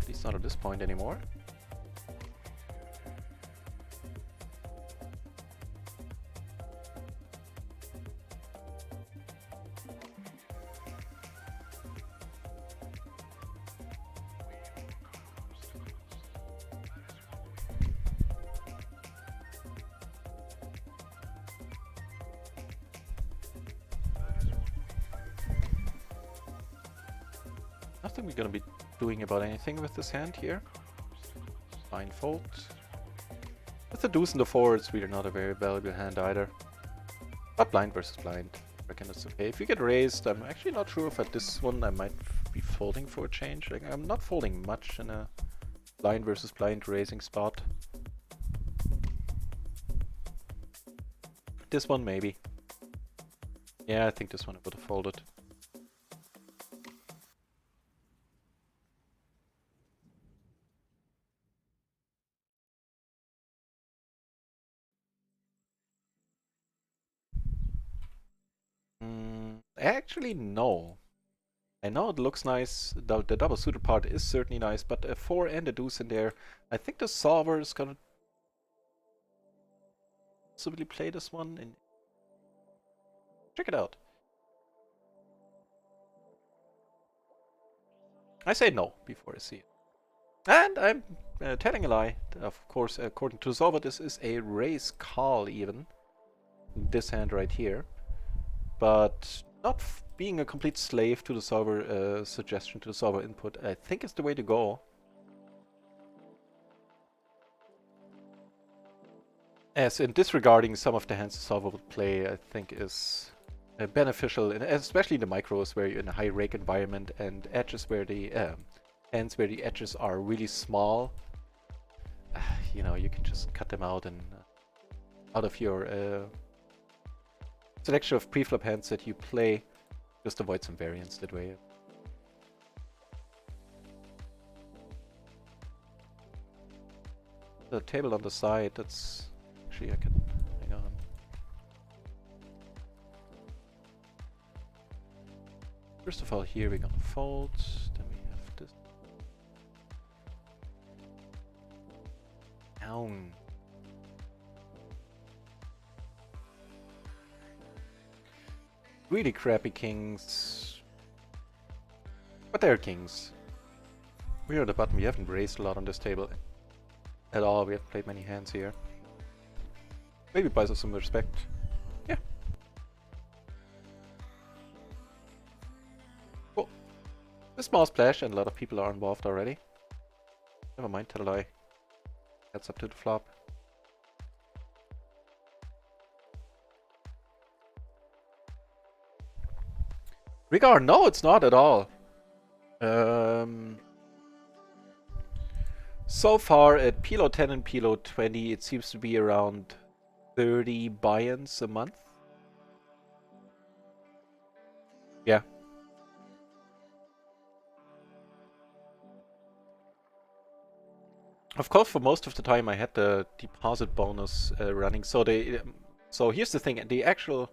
At least not at this point anymore. Nothing we're gonna be doing about anything with this hand here. Fine fold. With the deuce and the four, it's really not a very valuable hand either. But blind versus blind, I reckon it's okay. If you get raised, I'm actually not sure if at this one I might be folding for a change. Like, I'm not folding much in a blind versus blind raising spot. This one maybe. Yeah, I think this one I would have folded. Actually, no. I know it looks nice, the double suited part is certainly nice, but a 4 and a deuce in there, I think the solver is gonna possibly play this one and check it out. I say no before I see it. And I'm telling a lie. Of course, according to the solver, this is a raise call even. This hand right here. But not being a complete slave to the solver suggestion, to the solver input, I think is the way to go. As in disregarding some of the hands the solver would play, I think is beneficial, especially in the micros where you're in a high rake environment and edges where the hands where the edges are really small. You know, you can just cut them out and out of your selection of pre-flop hands that you play. Just avoid some variance that way. The table on the side, that's actually I can hang on. First of all, here we're gonna fold. Then we have this. Down. Really crappy kings. But they're kings. We're at the bottom. We haven't raised a lot on this table at all. We haven't played many hands here. Maybe buys us some respect. Yeah. Cool. A small splash and a lot of people are involved already. Never mind, tell a lie. That's up to the flop. Regard, no, it's not at all. So far at PLO 10 and PLO 20, it seems to be around 30 buy-ins a month. Yeah. Of course, for most of the time I had the deposit bonus running. So here's the thing: the actual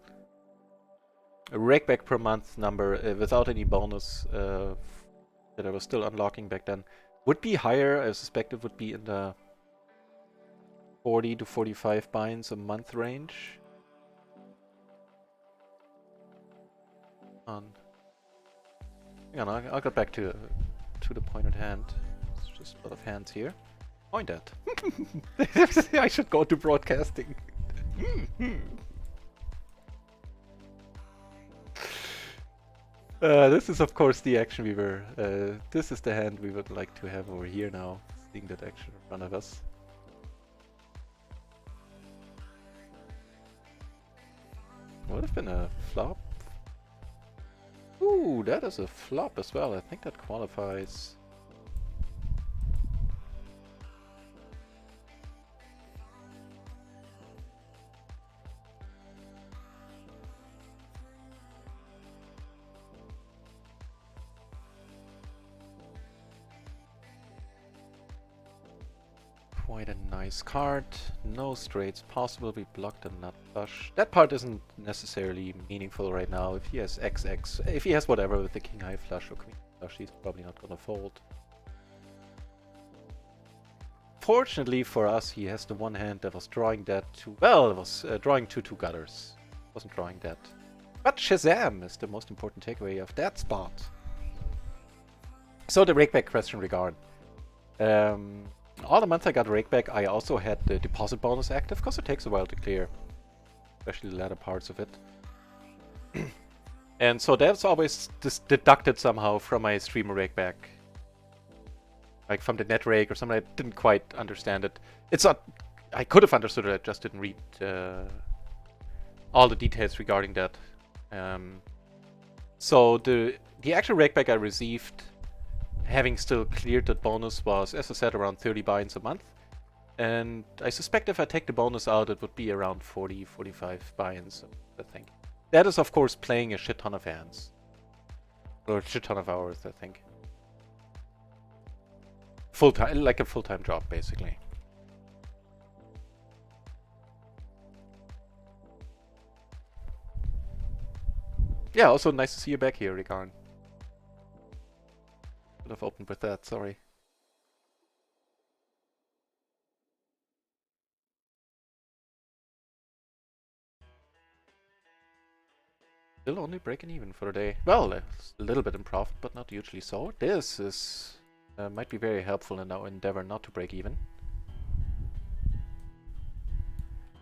rakeback per month number without any bonus that I was still unlocking back then would be higher. I suspect it would be in the 40 to 45 buy-ins a month range. Hang on, I'll get back to the point at hand. It's just a lot of hands here. Point at. I should go to broadcasting. This is of course the action we were... this is the hand we would like to have over here now, seeing that action in front of us. Would have been a flop. Ooh, that is a flop as well. I think that qualifies. Quite a nice card. No straights possible. We blocked a nut flush. That part isn't necessarily meaningful right now. If he has XX, if he has whatever with the king high flush or queen flush, he's probably not gonna fold. Fortunately for us, he has the one hand that was drawing that to... Well, it was drawing two gutters. Wasn't drawing that. But Shazam is the most important takeaway of that spot. So the rakeback question regard. All the months I got rakeback, I also had the deposit bonus active, because it takes a while to clear. Especially the latter parts of it. And so that's always deducted somehow from my streamer rakeback. Like from the net rake or something. I didn't quite understand it. It's not... I could have understood it, I just didn't read all the details regarding that. So the actual rakeback I received, having still cleared that bonus, was, as I said, around 30 buy-ins a month. And I suspect if I take the bonus out, it would be around 40, 45 buy-ins, I think. That is, of course, playing a shit ton of hands. Or a shit ton of hours, I think. Full-time, like a full-time job, basically. Yeah, also nice to see you back here, Ricarn. Could have opened with that, sorry. Still only breaking even for the day. Well, a little bit in profit, but not hugely so. This is might be very helpful in our endeavor not to break even.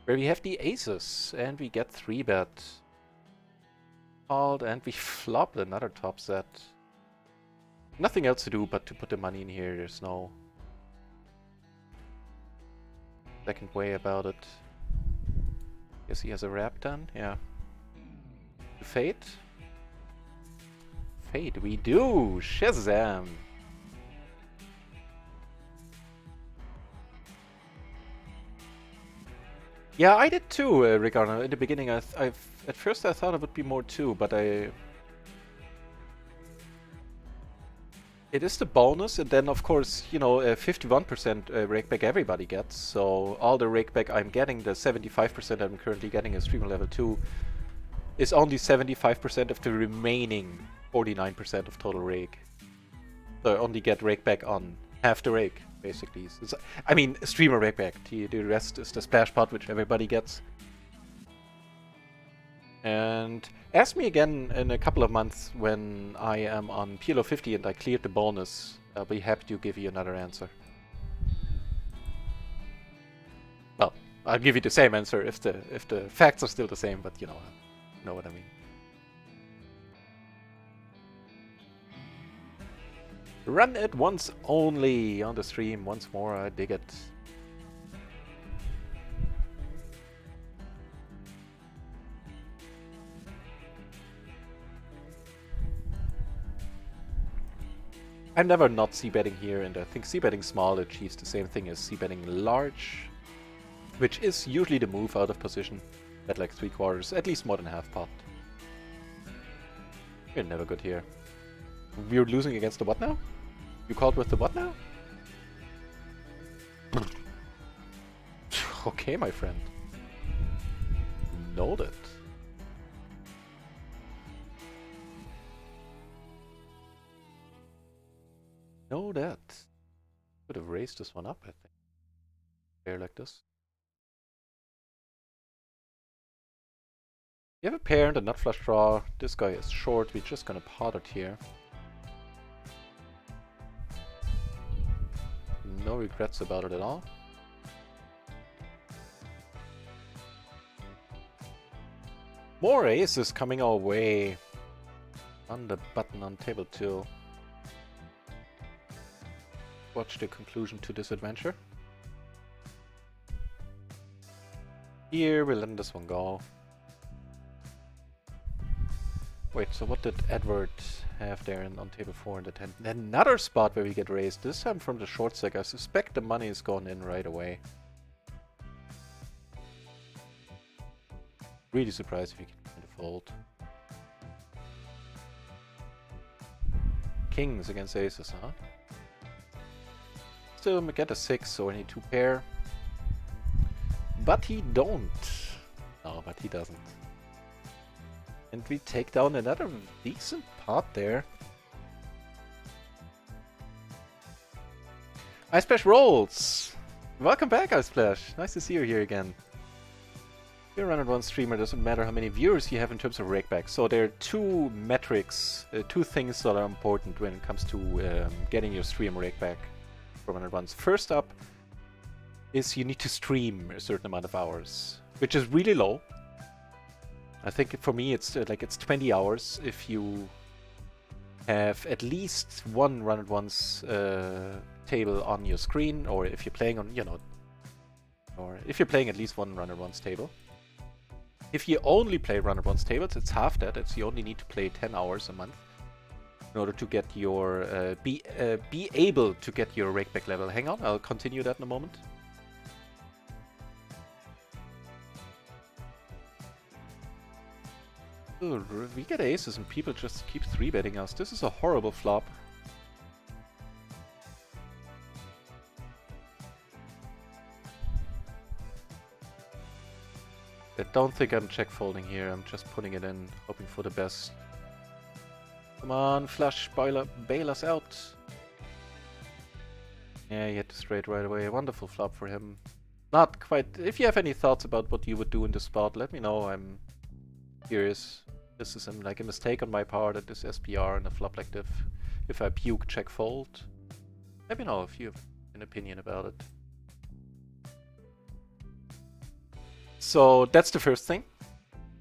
Where we have the aces, and we get 3-bet. Called, and we flop another top set. Nothing else to do but to put the money in here. There's no second way about it. Guess he has a wrap done. Yeah. Fate? Fate, we do! Shazam! Yeah, I did too, Ricardo. In the beginning, at first I thought it would be more too, but it is the bonus, and then of course, you know, 51% rakeback everybody gets. So all the rakeback I'm getting, the 75% I'm currently getting as streamer level 2, is only 75% of the remaining 49% of total rake. So I only get rakeback on half the rake, basically. So I mean, streamer rakeback. The rest is the splash pot, which everybody gets. And ask me again in a couple of months when I am on PLO 50 and I cleared the bonus. I'll be happy to give you another answer. Well, I'll give you the same answer if the facts are still the same, but you know what I mean. Run it once only on the stream. Once more, I dig it. I'm never not c-betting here, and I think c-betting small achieves the same thing as c-betting large, which is usually the move out of position at like 3/4, at least more than half pot. We're never good here. We're losing against the what now? You called with the what now? Okay, my friend. Noted. Know that. Could have raised this one up, I think. Pair like this. You have a pair and a nut flush draw. This guy is short. We're just gonna pot it here. No regrets about it at all. More aces coming our way. On the button on table 2. Watch the conclusion to this adventure. Here, we're letting this one go. Wait, so what did Edward have there on table 4 in the 10? Another spot where we get raised, this time from the short stack. I suspect the money is going in right away. Really surprised if you can find a fold. Kings against aces, huh? Still get a 6, so I need 2 pair. But he don't. No, but he doesn't. And we take down another decent pot there. Ice Splash rolls! Welcome back, Ice Splash! Nice to see you here again. You're a run-and-one streamer, doesn't matter how many viewers you have in terms of rakeback. So there are two metrics, two things that are important when it comes to getting your stream rakeback for run-and-ones. First up is you need to stream a certain amount of hours, which is really low. I think for me it's it's 20 hours if you have at least one run-and-ones table on your screen, or if you're playing on, or if you're playing at least one run-and-ones table. If you only play run-and-ones tables, it's half that. You only need to play 10 hours a month in order to get your be able to get your rakeback level. Hang on, I'll continue that in a moment. Ooh, we get aces and people just keep 3-betting us. This is a horrible flop. I don't think I'm check folding here. I'm just putting it in, hoping for the best. Come on, flush, bail us out. Yeah, he had to straight right away. A wonderful flop for him. Not quite. If you have any thoughts about what you would do in this spot, let me know. I'm curious. This is like a mistake on my part at this SPR and a flop like this. If I puke check fold, let me know if you have an opinion about it. So that's the first thing.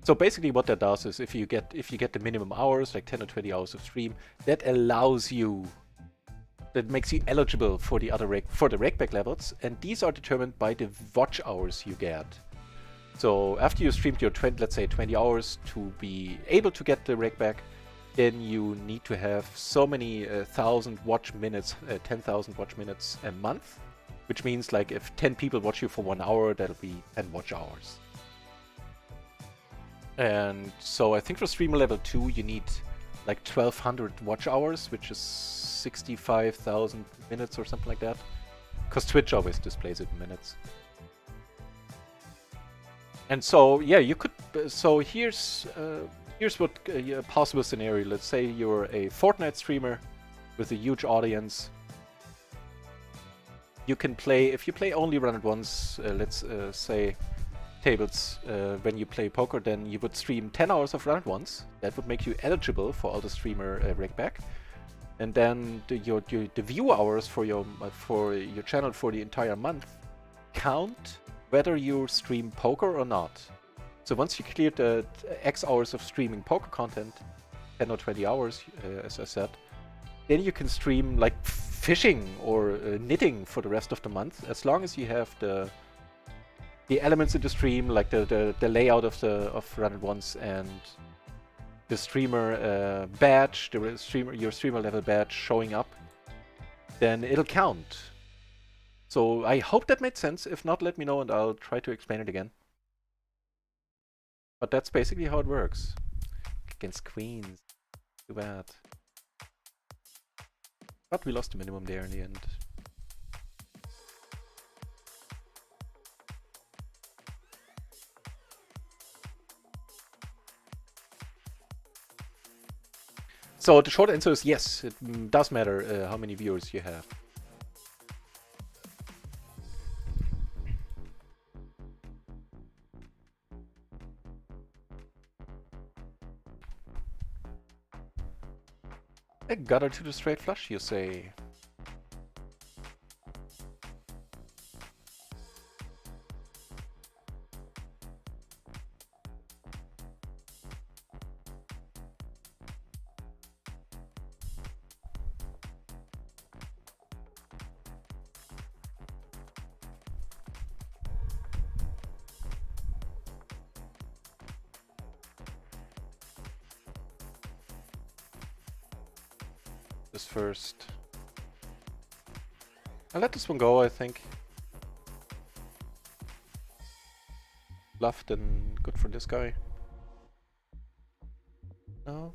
So basically what that does is if you get the minimum hours, like 10 or 20 hours of stream, that allows you, that makes you eligible for the other rakeback levels, and these are determined by the watch hours you get. So after you streamed your let's say 20 hours to be able to get the rakeback, then you need to have so many 1,000 watch minutes, 10,000 watch minutes a month. Which means, like, if 10 people watch you for 1 hour, that'll be 10 watch hours. And so I think for streamer level 2, you need like 1,200 watch hours, which is 65,000 minutes or something like that. Because Twitch always displays it in minutes. And so, yeah, you could... So here's what a possible scenario. Let's say you're a Fortnite streamer with a huge audience. You can play, if you play only run-and-ones, let's say tables, when you play poker, then you would stream 10 hours of run-and-ones. That would make you eligible for all the streamer rakeback. And then the view hours for your channel for the entire month count whether you stream poker or not. So once you clear the X hours of streaming poker content, 10 or 20 hours, as I said, then you can stream like fishing or knitting for the rest of the month, as long as you have the elements in the stream, like the layout of run-and-ones and the streamer badge, your streamer level badge showing up, then it'll count. So I hope that made sense. If not, let me know and I'll try to explain it again. But that's basically how it works. Against queens. Too bad. But we lost the minimum there in the end. So the short answer is yes, it does matter how many viewers you have. A gutter to the straight flush, you say? this first. I'll let this one go, I think. Bluffed and good for this guy. No.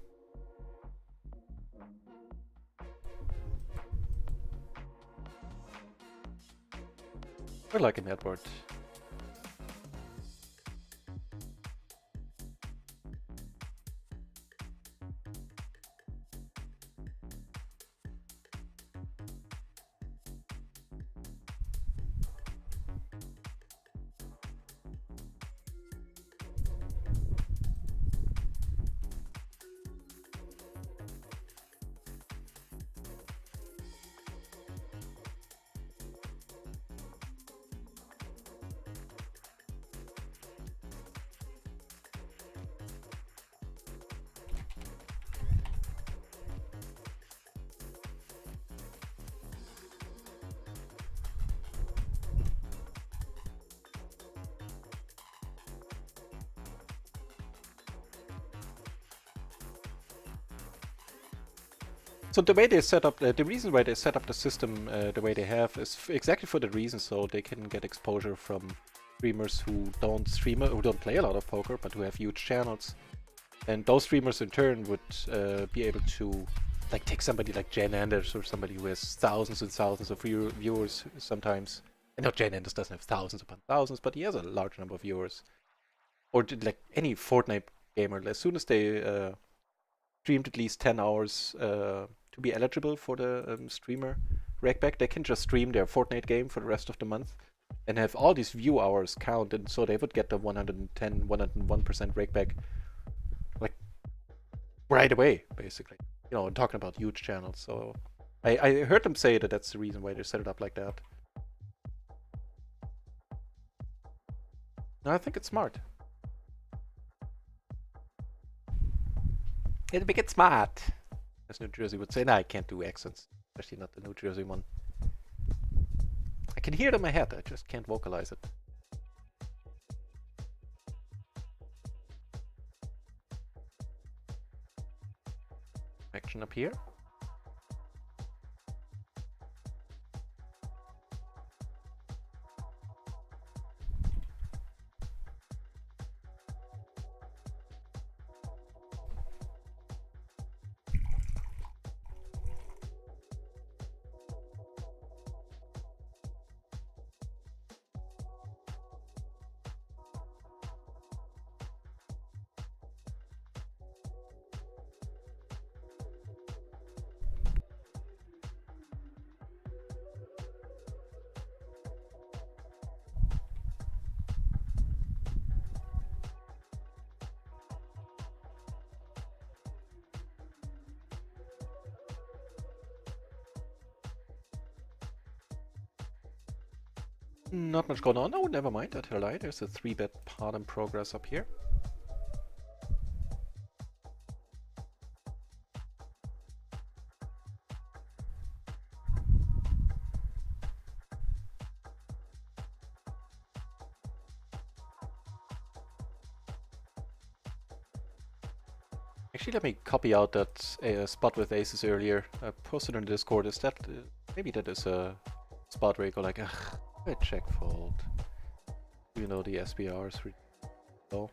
We're liking Edward. So the way they set up, the reason why they set up the system the way they have is exactly for the reason, so they can get exposure from streamers who don't who don't play a lot of poker, but who have huge channels. And those streamers in turn would be able to, like, take somebody like Jan Anders or somebody who has thousands and thousands of viewers sometimes. And not Jan Anders doesn't have thousands upon thousands, but he has a large number of viewers. Or like any Fortnite gamer, as soon as they streamed at least 10 hours to be eligible for the streamer rakeback, they can just stream their Fortnite game for the rest of the month and have all these view hours count, and so they would get the 110, 101% rakeback like right away, basically. You know, I'm talking about huge channels, so I heard them say that that's the reason why they set it up like that. No, I think it's smart. It'll make it smart, as New Jersey would say. No, I can't do accents, especially not the New Jersey one. I can hear it in my head, I just can't vocalize it. Action up here. Not much going on. Oh, never mind. I tell a lie. There's a 3-bet pot in progress up here. Actually, let me copy out that spot with aces earlier. I posted in Discord. Is that maybe that is a spot where you go like, ugh, I check fold. You know the SBRs really low.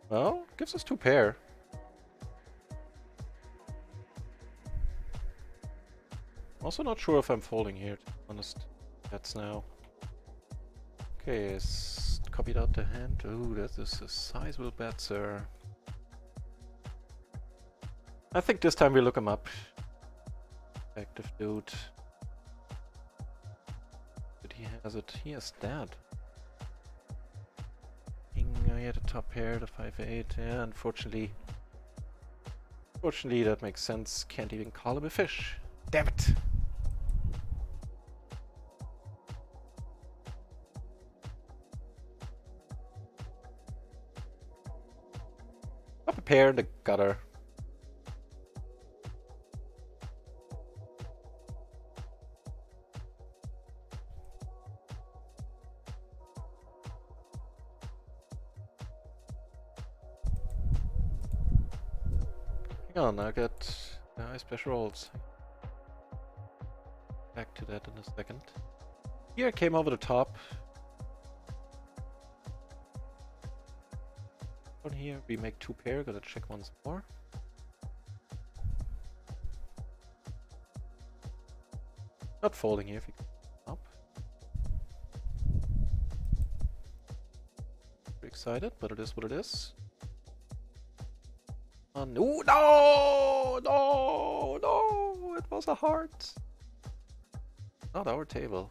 Well, gives us 2 pair. Also not sure if I'm folding here, to be honest. That's now. Okay, copied out the hand. Ooh, that is a sizable bet, sir. I think this time we look him up. Active dude. But he has it. He has that. King, he had a top pair, the 5-8. Yeah, unfortunately. Fortunately, that makes sense. Can't even call him a fish. Damn it! Up a pair in the gutter. Yeah, now I got special rolls. Back to that in a second. Here I came over the top. On here we make 2 pair, gotta check once more. Not folding here if you come up. Pretty excited, but it is what it is. No, no, no, no! It was a heart. Not our table.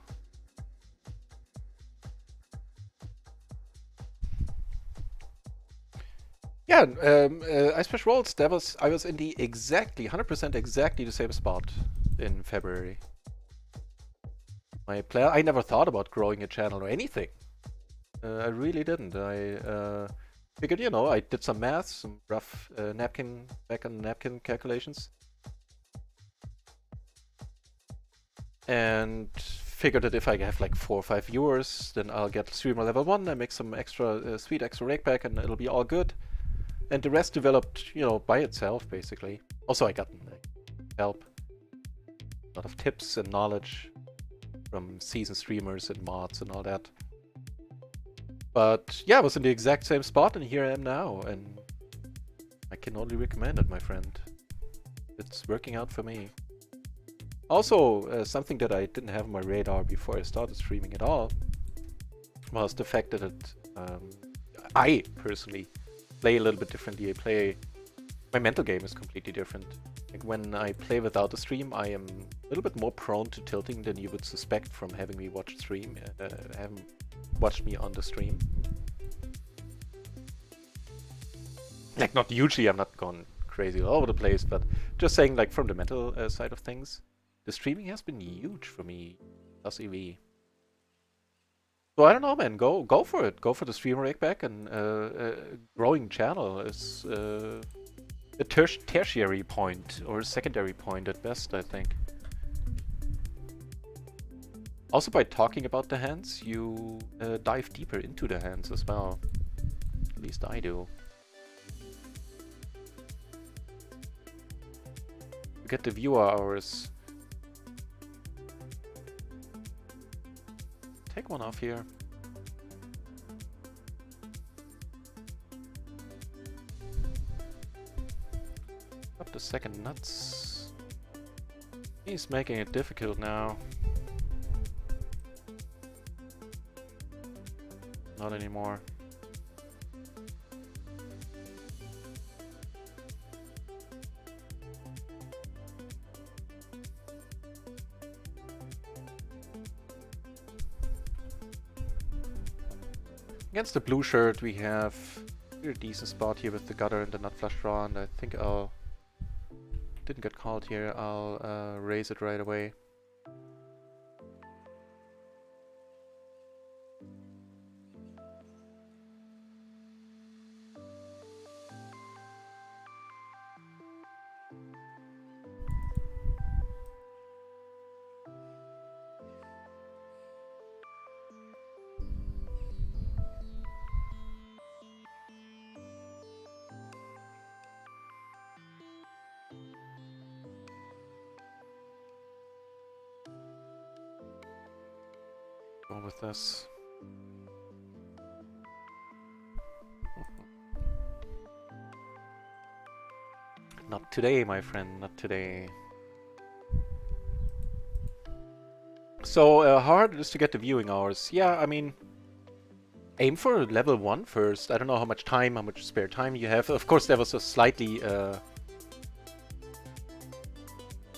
Yeah, I special rolls. I was in the exactly 100% exactly the same spot in February. I never thought about growing a channel or anything. I really didn't. I figured, you know, I did some math, some rough back on napkin calculations. And figured that if I have like 4 or 5 viewers, then I'll get streamer level 1 and make some extra sweet extra rake back, and it'll be all good. And the rest developed, you know, by itself, basically. Also, I got help. A lot of tips and knowledge from seasoned streamers and mods and all that. But yeah, I was in the exact same spot, and here I am now, and I can only recommend it, my friend. It's working out for me. Also, something that I didn't have on my radar before I started streaming at all was the fact that I personally play a little bit differently. My mental game is completely different. Like when I play without a stream, I am a little bit more prone to tilting than you would suspect from having me watch stream, having watched me on the stream. Like not usually, I'm not going crazy all over the place, but just saying, like from the mental side of things, the streaming has been huge for me, plus EV. So I don't know, man. Go for it. Go for the streamer rake back, and growing channel is a tertiary point or a secondary point at best, I think. Also, by talking about the hands, you dive deeper into the hands as well. At least I do. You get the viewer hours. Take one off here. Up the second nuts. He's making it difficult now. Not anymore. Against the blue shirt, we have a decent spot here with the gutter and the nut flush draw, and I think didn't get called here. I'll raise it right away. Go with this. Not today, my friend, not today. So, how hard it is to get the viewing hours? Yeah, I mean, aim for level 1 first. I don't know how much spare time you have. Of course, there was a slightly...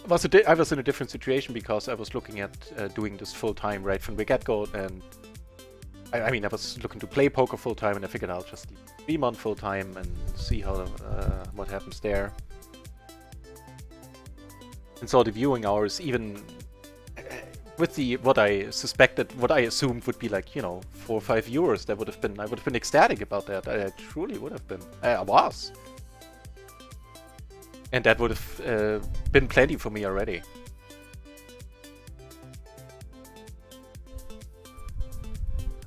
I was in a different situation because I was looking at doing this full-time right from the get-go, and I mean, I was looking to play poker full-time, and I figured I'll just stream on full-time and see how what happens there. And so the viewing hours, even with what I assumed would be like, you know, 4 or 5 viewers, I would have been ecstatic about that. I truly would have been. I was. And that would have been plenty for me already.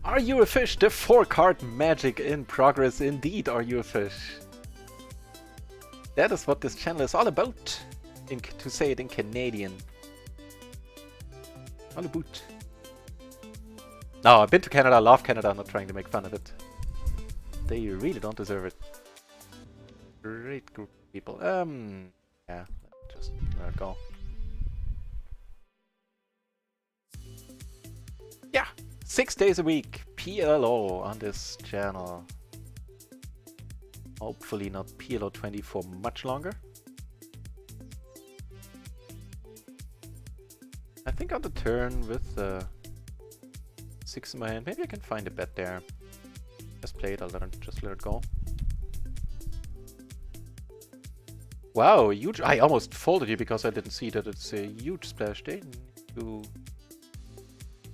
Are you a fish? The 4-card magic in progress indeed. Are you a fish? That is what this channel is all about. To say it in Canadian. All about. No, I've been to Canada, I love Canada, I'm not trying to make fun of it. They really don't deserve it. Great group of people. Yeah, just let it go. Yeah, 6 days a week, PLO on this channel. Hopefully not PLO 20 for much longer. I think on the turn with 6 in my hand, maybe I can find a bet there. Just play it, just let it go. Wow, huge! I almost folded here because I didn't see that it's a huge splash. They need to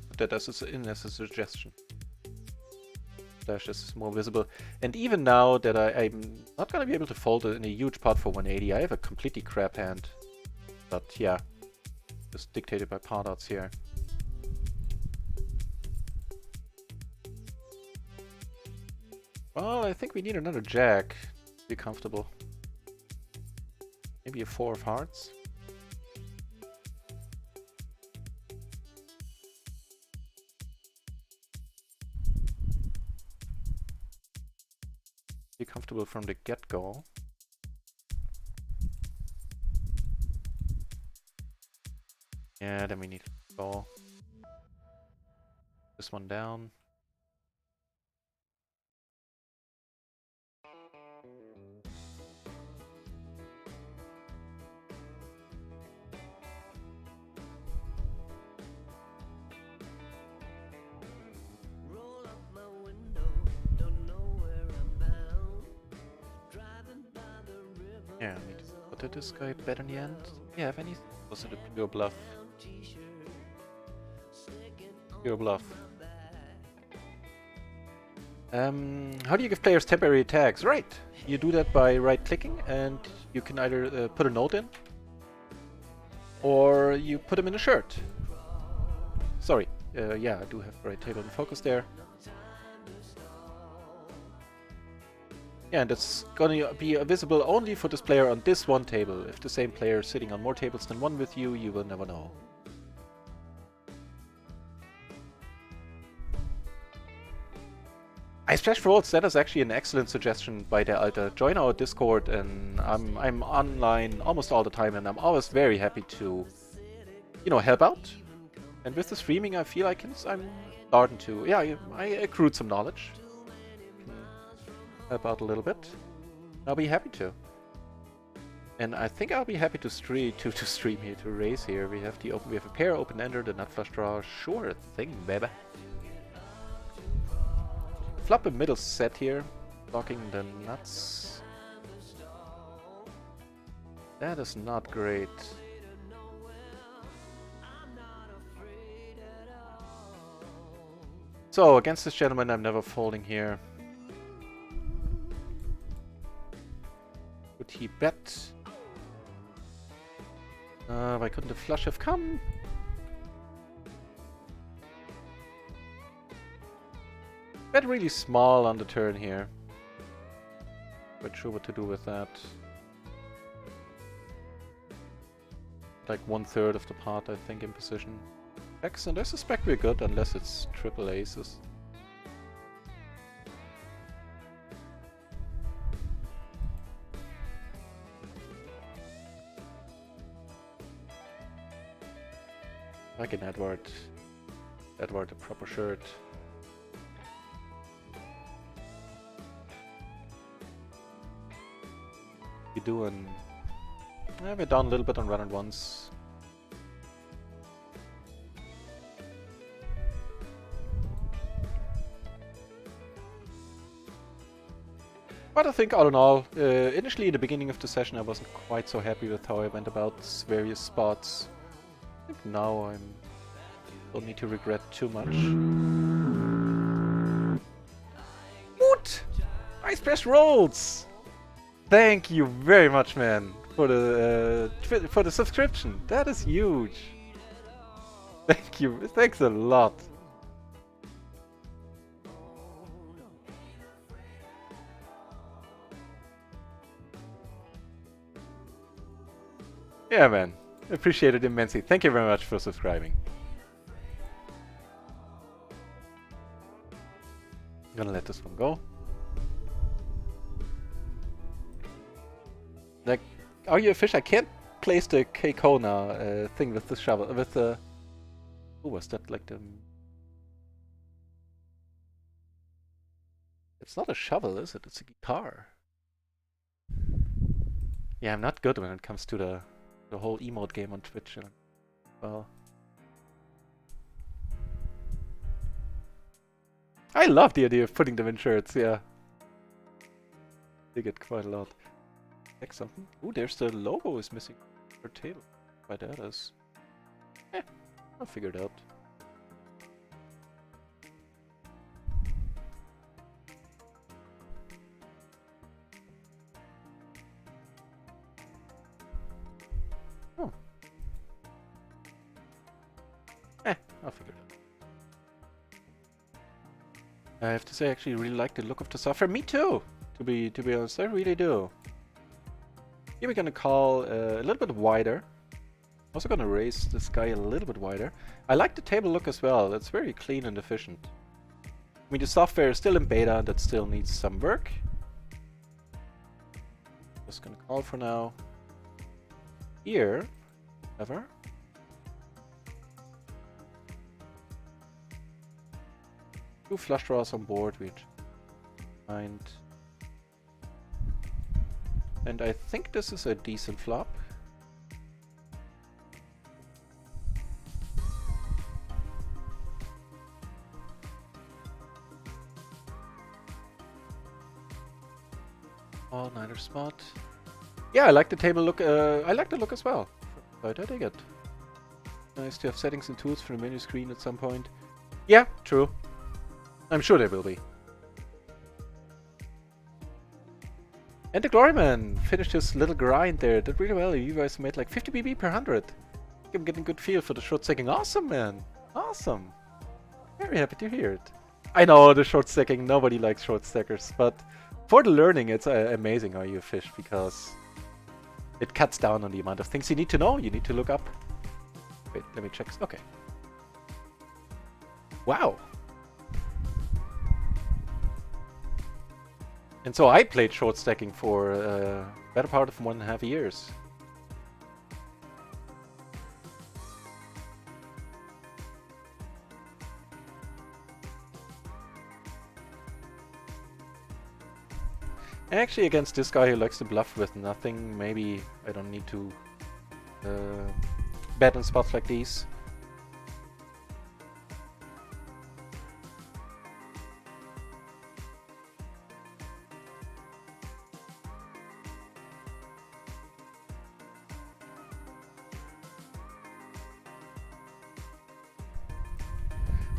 put that as a suggestion. Splash is more visible. And even now that I'm not gonna be able to fold it in a huge pot for 180, I have a completely crap hand. But yeah, just dictated by pot odds here. Well, I think we need another jack to be comfortable. Maybe a 4 of hearts. Be comfortable from the get-go. Yeah, then we need to go. This one down. Yeah, I need to put this guy bet in the end. Yeah, have any? Was it a pure bluff? Pure bluff. How do you give players temporary tags? Right, you do that by right-clicking, and you can either put a note in, or you put them in a shirt. Sorry, yeah, I do have the right table in focus there. Yeah, and it's gonna be visible only for this player on this one table. If the same player is sitting on more tables than one with you, you will never know. I splash folds, that is actually an excellent suggestion by the Alter. Join our Discord, and I'm online almost all the time, and I'm always very happy to, you know, help out. And with the streaming, I feel I'm starting to, yeah, I accrued some knowledge. Help out a little bit. I'll be happy to. And I think I'll be happy to stream here, to raise here. We have we have a pair, open ender, the nut flush draw. Sure thing, baby. Flop a middle set here, blocking the nuts. That is not great. So, against this gentleman, I'm never folding here. Would he bet? Why couldn't the flush have come? Bet really small on the turn here. Not sure what to do with that. Like 1/3 of the pot, I think, in position. Excellent. I suspect we're good unless it's triple aces. Like an Edward. Edward, a proper shirt. You doing? Yeah, we're down a little bit on run and ones. But I think all in all, initially in the beginning of the session I wasn't quite so happy with how I went about various spots. I think now I don't need to regret too much. What? Ice press rolls! Thank you very much, man, for the subscription. That is huge. Thank you. Thanks a lot. Yeah, man. Appreciate it immensely. Thank you very much for subscribing. I'm gonna let this one go. Like, are you a fish? I can't place the Keiko now thing with the shovel. With the. Oh, was that like the. It's not a shovel, is it? It's a guitar. Yeah, I'm not good when it comes to the whole emote game on Twitch. Well, I love the idea of putting them in shirts. Yeah, they get quite a lot. Like something. Ooh, there's the logo is missing. Her table. Why that is. Eh, I'll figure it out. Oh. I'll figure it out. I have to say, I actually really like the look of the software. Me too. To be honest, I really do. Here we're gonna call a little bit wider. Also gonna raise this guy a little bit wider. I like the table look as well. It's very clean and efficient. I mean, the software is still in beta and that still needs some work. Just gonna call for now. Here, ever. Two flush draws on board, which find. And I think this is a decent flop. Oh, neither spot. Yeah, I like the table look. I like the look as well. But I dig it. Nice to have settings and tools for the menu screen at some point. Yeah, true. I'm sure there will be. And the Gloryman finished his little grind there. Did really well. You guys made like 50 BB per 100. I'm getting a good feel for the short stacking. Awesome, man. Awesome. Very happy to hear it. I know the short stacking. Nobody likes short stackers, but for the learning, it's amazing how you fish because it cuts down on the amount of things you need to know. You need to look up. Wait, let me check. Okay. Wow. And so I played short stacking for better part of 1.5 years. Actually, against this guy who likes to bluff with nothing, maybe I don't need to bet on spots like these.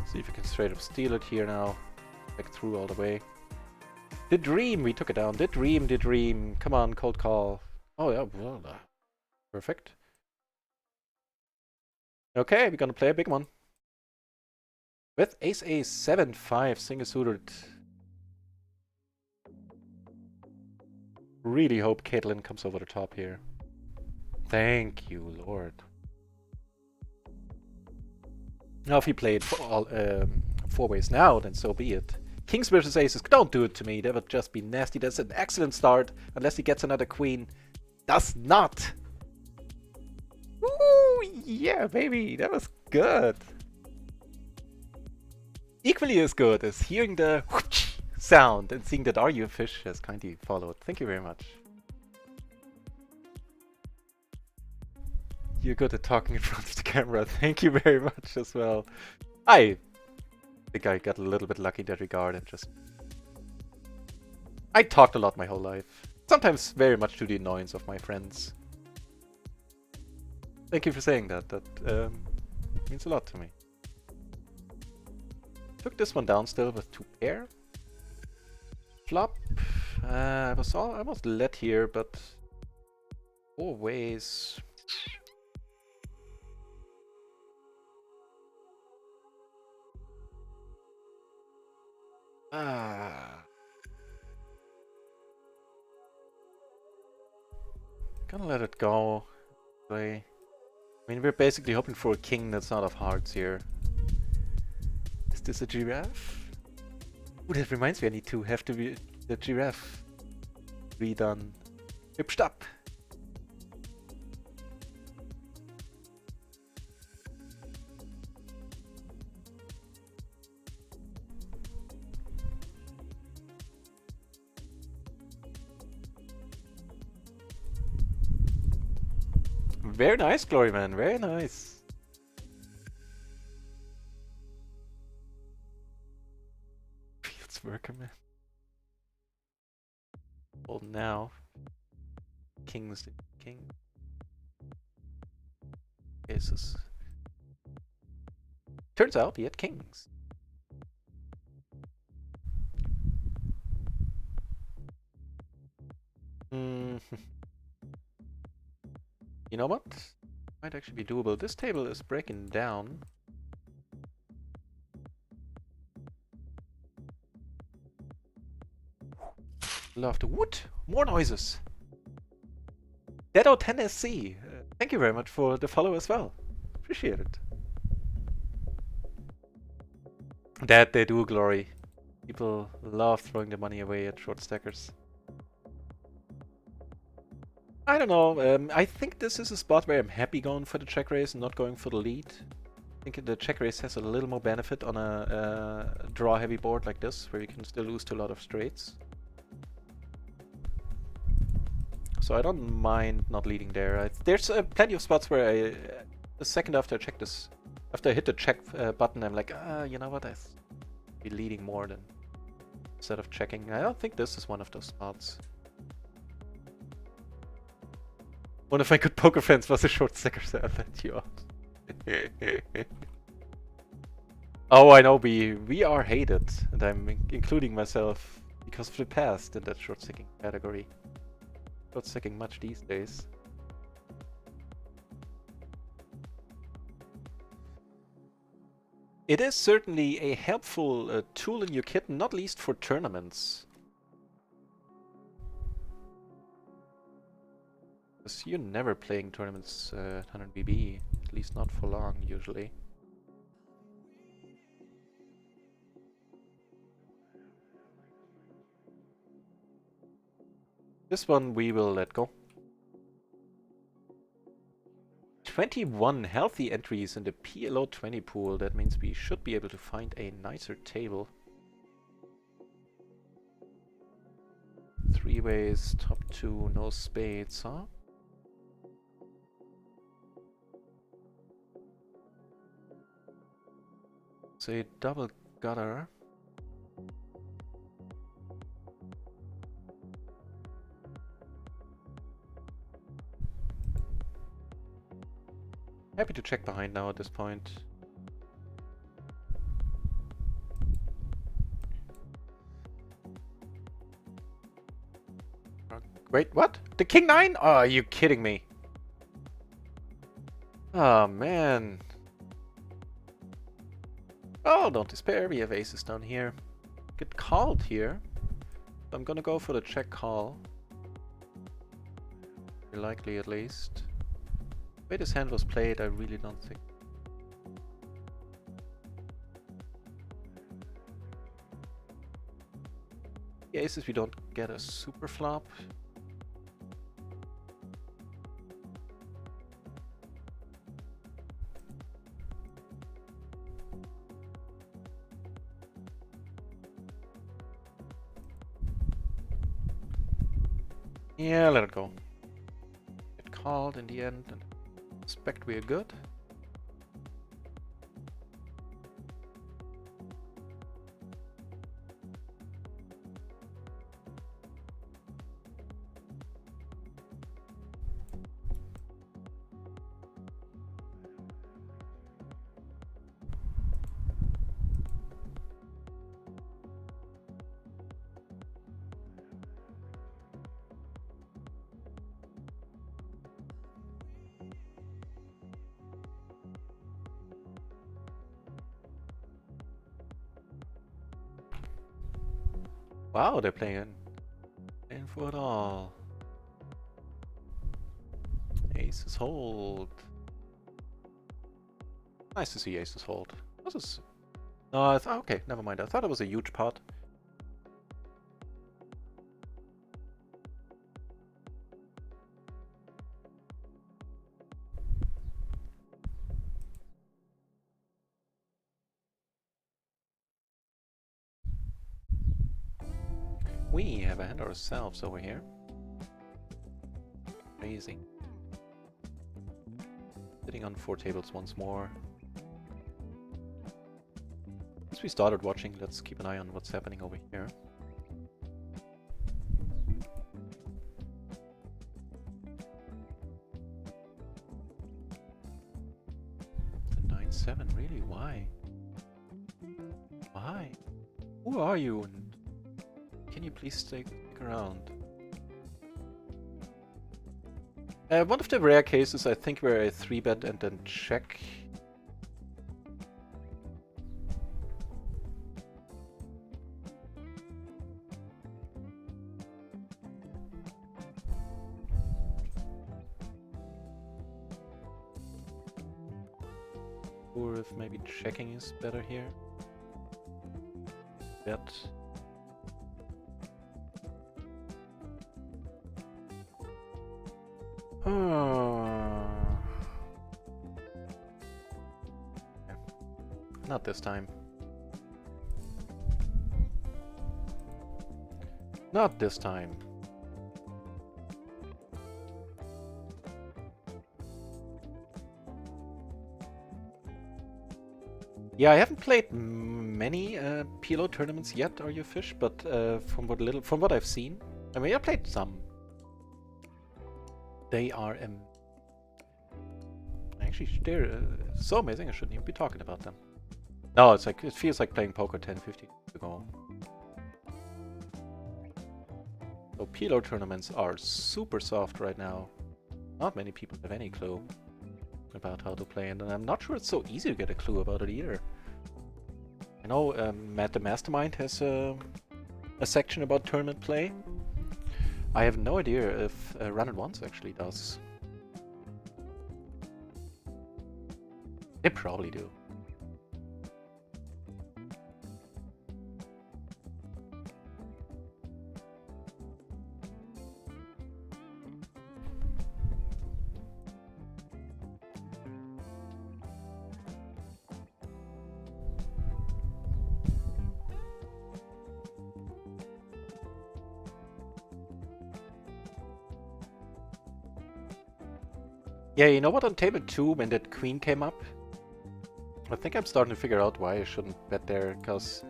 See if we can straight up steal it here now. Back through all the way. The dream! We took it down. The dream. Come on, cold call. Oh yeah, well, perfect. Okay, we're gonna play a big one. With ace 7-5 single suited. Really hope Caitlyn comes over the top here. Thank you, Lord. Now if he played four ways now, then so be it. Kings versus aces, don't do it to me. That would just be nasty. That's an excellent start, unless he gets another queen. Does not. Ooh, yeah, baby, that was good. Equally as good as hearing the sound and seeing that RIO fish has kindly followed. Thank you very much. You're good at talking in front of the camera. Thank you very much as well. I think I got a little bit lucky in that regard and just... I talked a lot my whole life. Sometimes very much to the annoyance of my friends. Thank you for saying that. That means a lot to me. Took this one down still with 2 pair. Flop. I was almost led here, but 4 ways. Gonna let it go. play. I mean, we're basically hoping for a king that's not of hearts here. Is this a giraffe? Ooh, that reminds me, I need to have the giraffe redone. Hübscht ab! Very nice, Glory Man, very nice. Fields worker, man. Well, now. Kings. King. Aces. Turns out he had kings. You know what? Might actually be doable. This table is breaking down. Love the wood. More noises. Dedo10SC. Thank you very much for the follow as well. Appreciate it. That they do, Glory. People love throwing the money away at short stackers. I don't know. I think this is a spot where I'm happy going for the check raise and not going for the lead. I think the check raise has a little more benefit on a draw heavy board like this, where you can still lose to a lot of straights. So I don't mind not leading there. There's plenty of spots where the second after I check this, after I hit the check button, I'm like, you know what, I be leading more than instead of checking. I don't think this is one of those spots. One of my good poker friends was a short stacker, so I'll let you out. Oh, I know, we are hated, and I'm including myself because of the past in that short stacking category. Short stacking much these days. It is certainly a helpful tool in your kit, not least for tournaments. Because you're never playing tournaments 100 BB, at least not for long, usually. This one we will let go. 21 healthy entries in the PLO 20 pool. That means we should be able to find a nicer table. 3 ways, top 2, no spades, huh? Say double gutter. Happy to check behind now at this point. Wait, what? The king 9? Oh, are you kidding me? Oh, man. Oh, don't despair. We have aces down here. Get called here. I'm gonna go for the check call. Very likely, at least. The way this hand was played, I really don't think. The aces, we don't get a super flop. Yeah, let it go. Get called in the end and expect we're good. Wow, they're playing for it all. Aces hold. Nice to see aces hold. This is... No, okay, never mind. I thought it was a huge pot. We have a hand ourselves over here. Amazing. Sitting on 4 tables once more. Since we started watching, let's keep an eye on what's happening over here. The 9-7, really? Why? Why? Who are you? And can you please stick around? One of the rare cases, I think, where I 3-bet and then check. Or if maybe checking is better here. Bet. Not this time. Not this time. Yeah, I haven't played many PLO tournaments yet, Are You Fish? But from what I've seen, I mean, I played some. They are actually they're so amazing. I shouldn't even be talking about them. No, it's like it feels like playing poker 10, 15 years ago. So PLO tournaments are super soft right now. Not many people have any clue about how to play, and I'm not sure it's so easy to get a clue about it either. I know Matt the Mastermind has a section about tournament play. I have no idea if Run It Once actually does. They probably do. Yeah, you know what, on table 2, when that queen came up, I think I'm starting to figure out why I shouldn't bet there, because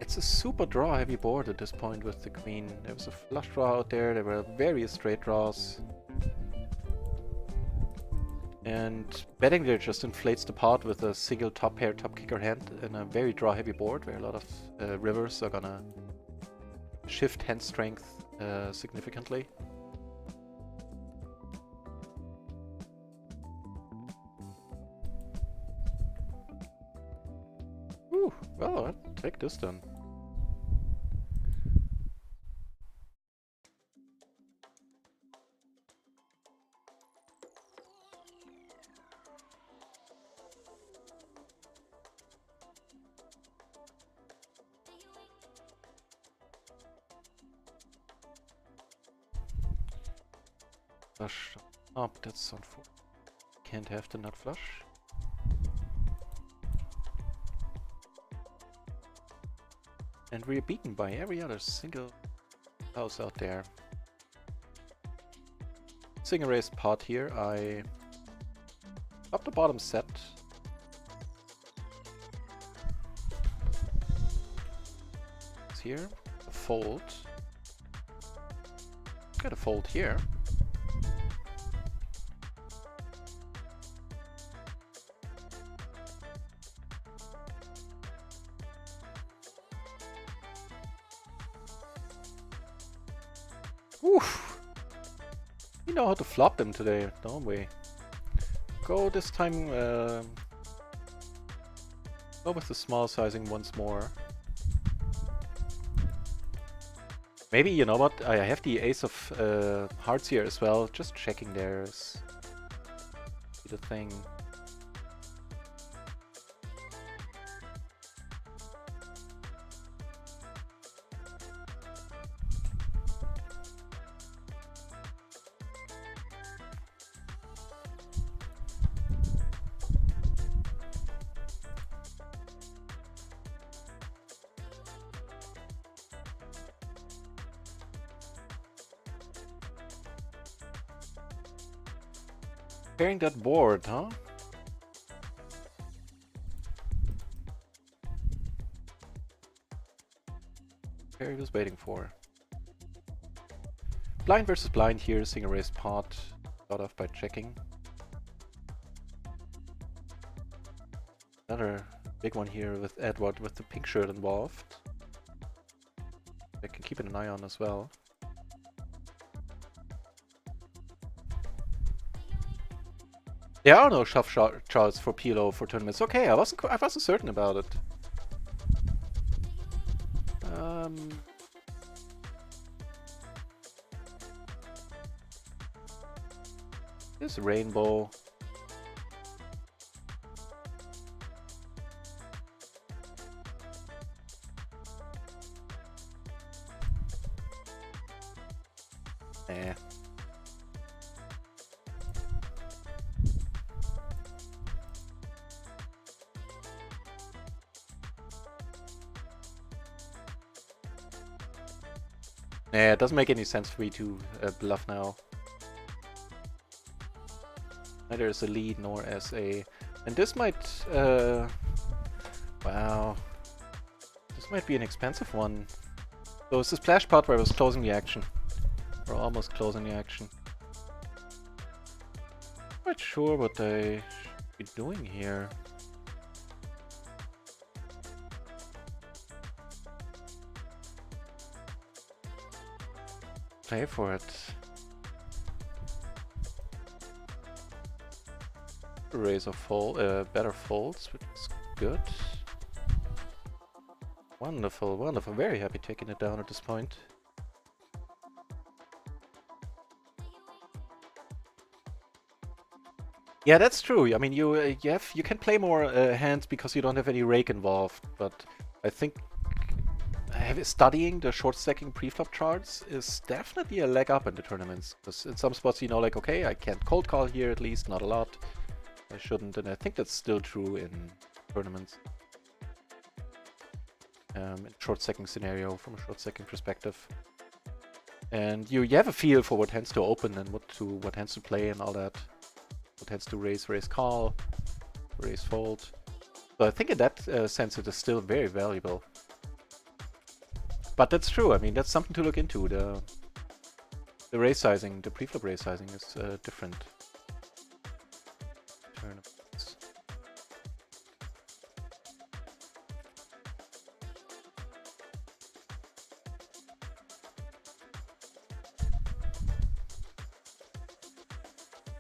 it's a super draw-heavy board at this point with the queen. There was a flush draw out there were various straight draws. And betting there just inflates the pot with a single top pair, top kicker hand in a very draw-heavy board where a lot of rivers are gonna shift hand strength significantly. Well, I'll take this then. Flush. Oh, that's unfortunate. Can't have the nut flush. And we're beaten by every other single house out there. Single raised pot here. I up the bottom set. It's here. A fold. Got a fold here. Oof. We know how to flop them today, don't we? Go this time, go with the small sizing once more. Maybe, you know what? I have the ace of hearts here as well. Just checking there is the thing. Clearing that board, huh? Perry was waiting for. Blind versus blind here, single raised pot. Start off by checking. Another big one here with Edward with the pink shirt involved. I can keep an eye on as well. There are no shove charts for PLO for tournaments. Okay, I wasn't certain about it. There's a rainbow. Eh. Yeah, it doesn't make any sense for me to bluff now. Neither as a lead nor as a... And this might... wow. This might be an expensive one. So it's the splash pot where I was closing the action. Or almost closing the action. Not sure what I should be doing here. Play for it. Raise or fold, better folds, which is good. Wonderful, wonderful. Very happy taking it down at this point. Yeah, that's true. I mean, you can play more hands because you don't have any rake involved. But I think studying the short stacking preflop charts is definitely a leg up in the tournaments. Because in some spots, you know, like, okay, I can't cold call here at least, not a lot. I shouldn't, and I think that's still true in tournaments. In short stacking scenario, from a short stacking perspective. And you have a feel for what hands to open and what hands to play and all that. What hands to raise call, raise fold. So I think in that sense it is still very valuable. But that's true. I mean, that's something to look into. The raise sizing, the preflop raise sizing is different. Tournaments.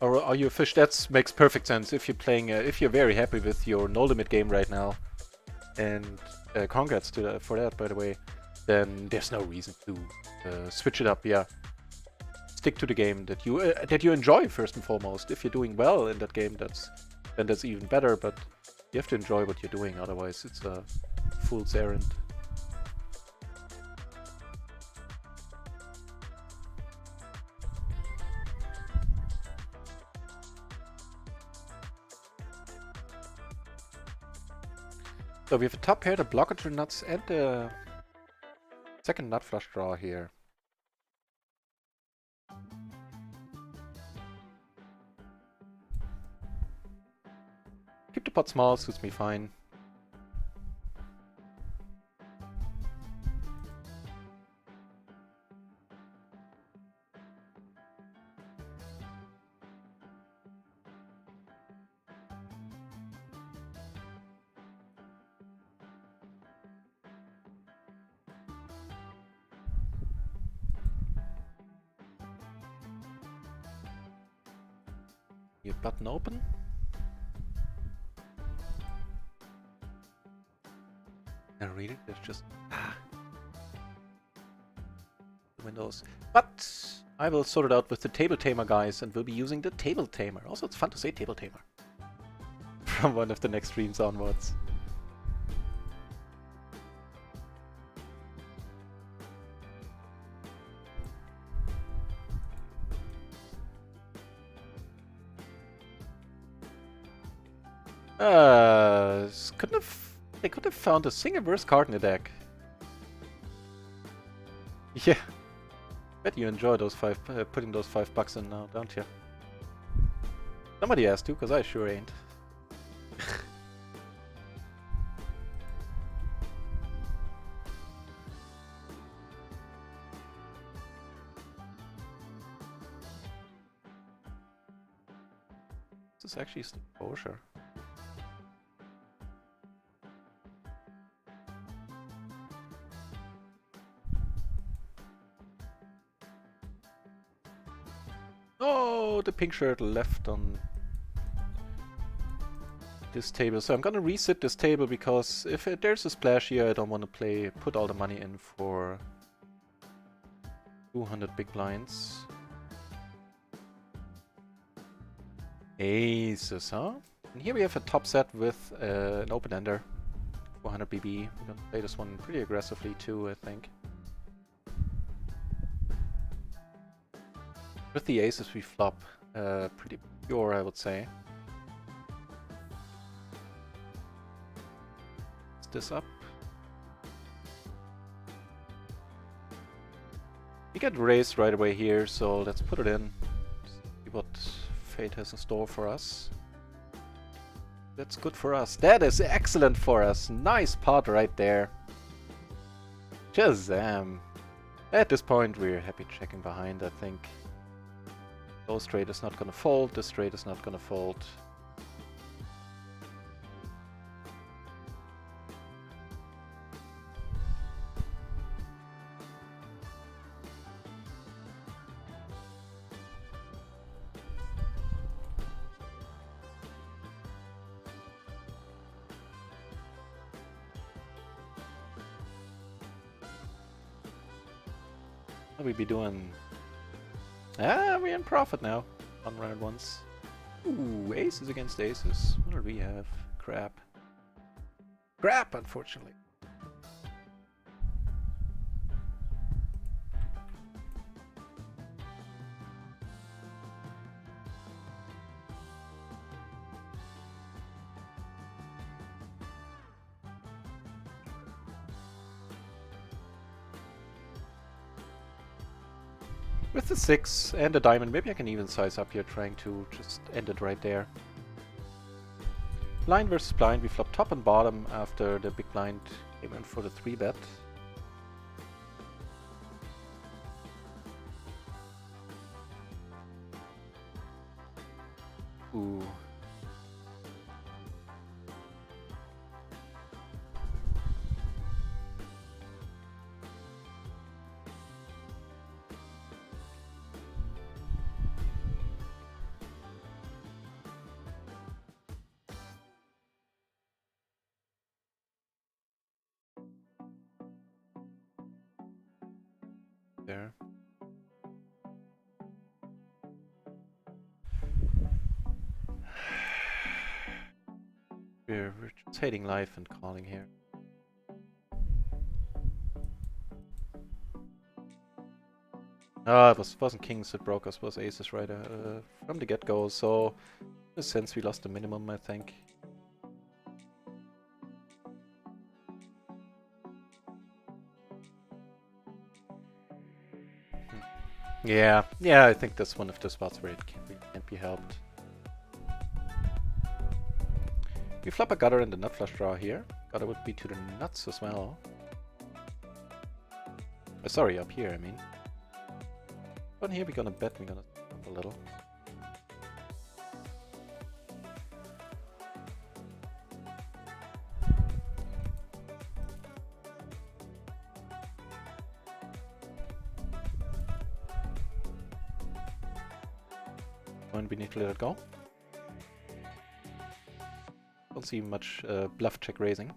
Or are you a fish? That makes perfect sense if you're playing. If you're very happy with your no limit game right now, and congrats to for that, by the way. Then there's no reason to switch it up. Yeah, stick to the game that you enjoy first and foremost. If you're doing well in that game, then that's even better. But you have to enjoy what you're doing, otherwise it's a fool's errand. So we have a top pair, the blocker nuts, and the second nut flush draw here. Keep the pot small, suits me fine. Your button open. And really, there's just windows. But I will sort it out with the Table Tamer guys, and we'll be using the Table Tamer. Also, it's fun to say Table Tamer. From one of the next streams onwards. They could have found a single worse card in the deck. Yeah. Bet you enjoy those putting those $5 in now, don't you? Somebody has to, because I sure ain't. This is actually still kosher. Oh, the pink shirt left on this table. So I'm gonna reset this table because if there's a splash here, I don't want to put all the money in for 200 big blinds. Aces, huh? And here we have a top set with an open ender, 400 BB. We're gonna play this one pretty aggressively too, I think. With the aces we flop pretty pure, I would say. Is this up? We get raised right away here, so let's put it in. See what fate has in store for us. That's good for us. That is excellent for us. Nice pot right there. Shazam. At this point, we're happy checking behind, I think. Those straight is not gonna fold, this straight is not gonna fold. What we be doing? Ah, we're in profit now. One run at once. Ooh, aces against aces. What do we have? Crap. Crap, unfortunately. With the 6 and a diamond, maybe I can even size up here, trying to just end it right there. Blind versus blind, we flop top and bottom after the big blind came in for the 3-bet. Ooh. There. We're just hating life and calling here. Ah, it wasn't kings that broke us, it was aces right from the get-go, so in a sense we lost the minimum, I think. Yeah, I think that's one of the spots where it can't be helped. We flop a gutter and the nut flush draw here. Gutter would be to the nuts as well. Sorry, up here, I mean. But here we're gonna bet, we're gonna up a little. And we need to let it go. Don't see much bluff check raising.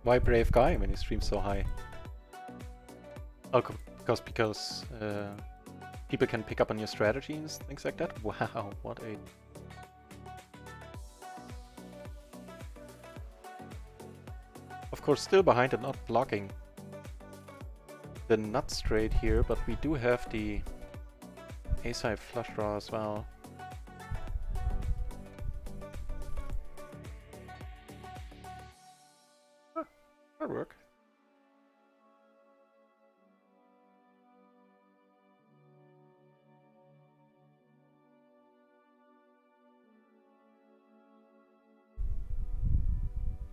Why Brave Guy when he streams so high? Oh, because people can pick up on your strategies, things like that? Wow, what a... Of course, still behind and not blocking the nut straight here, but we do have the A-side flush draw as well. That'll work.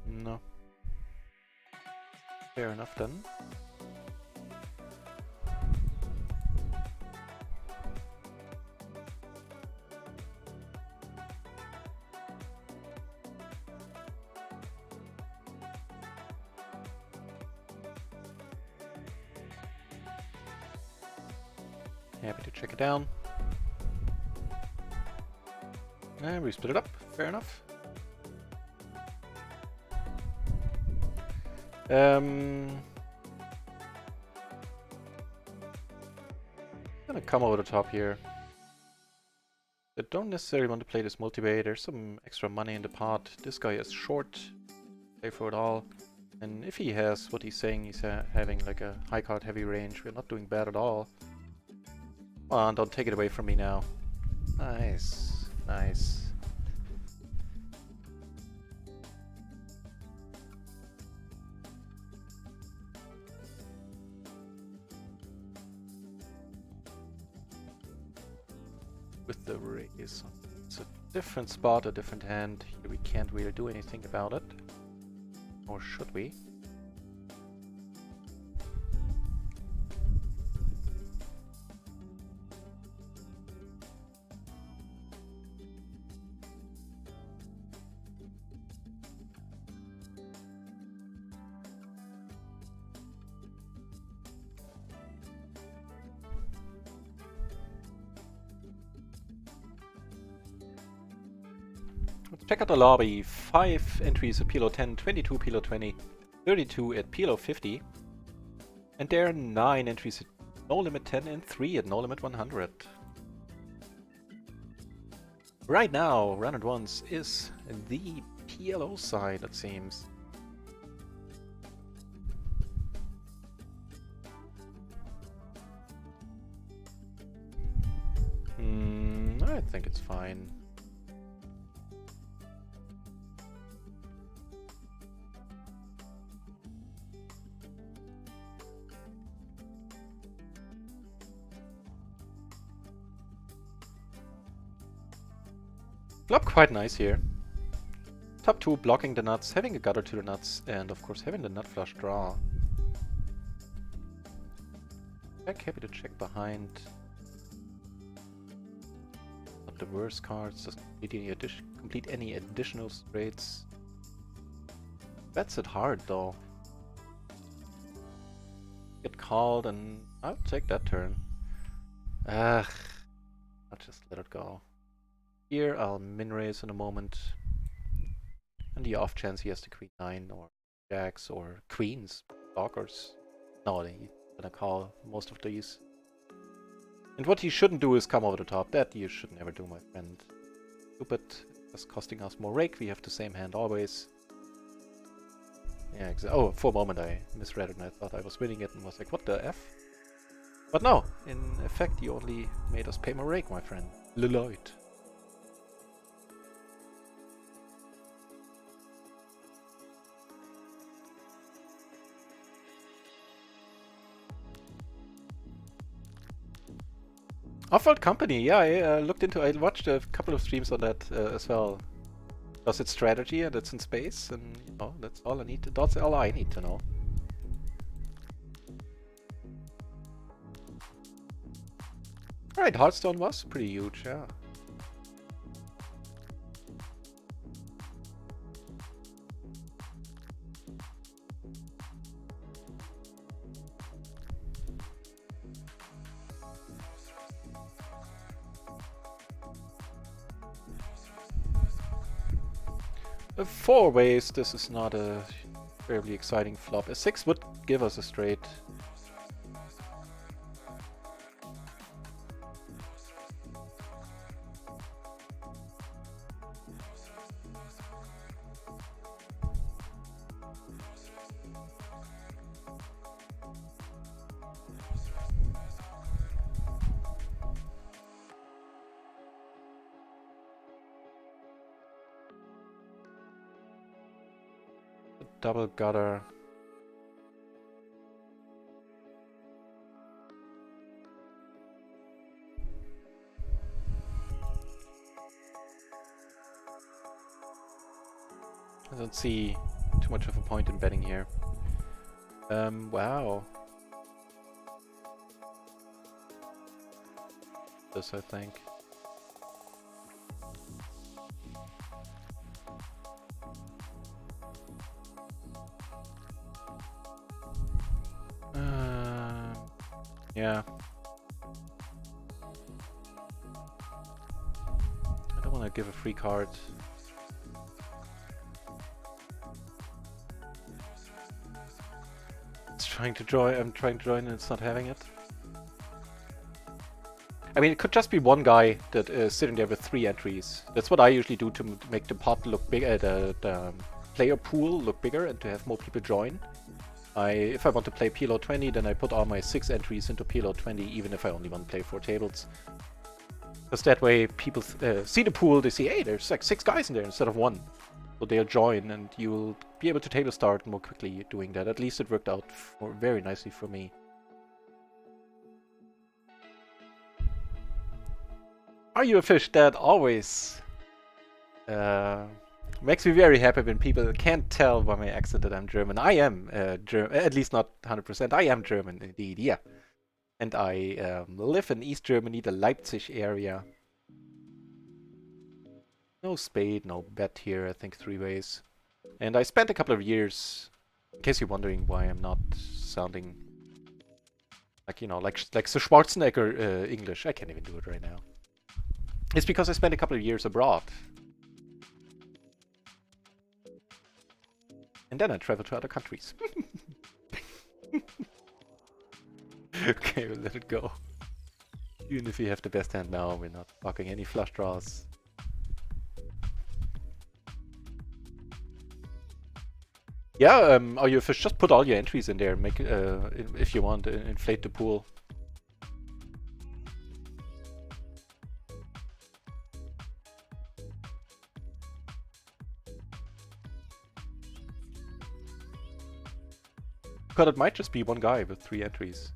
No. Fair enough then. Happy to check it down. And we split it up. Fair enough. Gonna come over the top here. I don't necessarily want to play this multi-way. There's some extra money in the pot. This guy is short. Pay for it all. And if he has what he's saying, he's having like a high card heavy range. We're not doing bad at all. Come on, don't take it away from me now. Nice. Nice. With the raise. It's a different spot, a different hand. Here we can't really do anything about it. Or should we? Let's check out the lobby. 5 entries at PLO 10, 22 PLO 20, 32 at PLO 50. And there are 9 entries at No Limit 10 and 3 at No Limit 100. Right now, Run It Once is the PLO side, it seems. I think it's fine. Flop quite nice here. Top 2 blocking the nuts, having a gutter to the nuts, and of course having the nut flush draw. Back happy to check behind. Not the worst cards, just complete any additional straights. That's it hard though. Get called and I'll take that turn. Ugh, I'll just let it go. Here I'll min raise in a moment. And the off chance he has the queen 9 or jacks or queens, blockers. No, he's gonna call most of these. And what he shouldn't do is come over the top. That you should never do, my friend. Stupid. That's costing us more rake. We have the same hand always. Yeah, exactly. Oh, for a moment I misread it and I thought I was winning it and was like, what the F? But no, in effect you only made us pay more rake, my friend. Leloid. Off-World Company, yeah, I watched a couple of streams on that as well. Because it's strategy and it's in space, and you know, that's all I need to know. Alright, Hearthstone was pretty huge, yeah. Four ways, this is not a fairly exciting flop. A 6 would give us a straight. Double gutter. I don't see too much of a point in betting here. Wow. This, I think. Yeah. I don't want to give a free card. It's trying to join. I'm trying to join and it's not having it. I mean, it could just be one guy that is sitting there with 3 entries. That's what I usually do to make the pot look bigger, the player pool look bigger, and to have more people join. If I want to play PLO 20, then I put all my 6 entries into PLO 20, even if I only want to play 4 tables. Because that way people see the pool, they see, hey, there's like 6 guys in there instead of 1. So they'll join, and you'll be able to table start more quickly doing that. At least it worked out very nicely for me. Are you a fish? That always makes me very happy when people can't tell by my accent that I'm German. I am German, at least not 100%. I am German indeed, yeah. And I live in East Germany, the Leipzig area. No spade, no bet here, I think 3 ways. And I spent a couple of years, in case you're wondering why I'm not sounding like, you know, like the Schwarzenegger English. I can't even do it right now. It's because I spent a couple of years abroad. And then I traveled to other countries. Okay, we'll let it go. Even if you have the best hand now, we're not blocking any flush draws. Yeah, or you just put all your entries in there and make, if you want, inflate the pool. But it might just be one guy with 3 entries.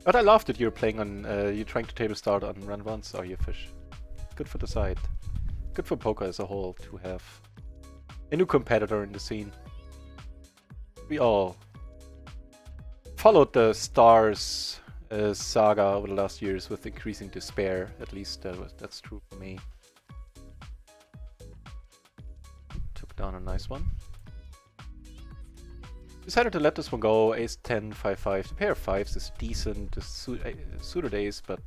But I love that you're playing on, you're trying to table start on run once, Are You Fish? Good for the side. Good for poker as a whole to have a new competitor in the scene. We all followed the stars saga over the last years with increasing despair. At least that's true for me. Took down a nice one. Decided to let this one go. Ace 10, 5, 5. The pair of 5s is decent. The suited ace, but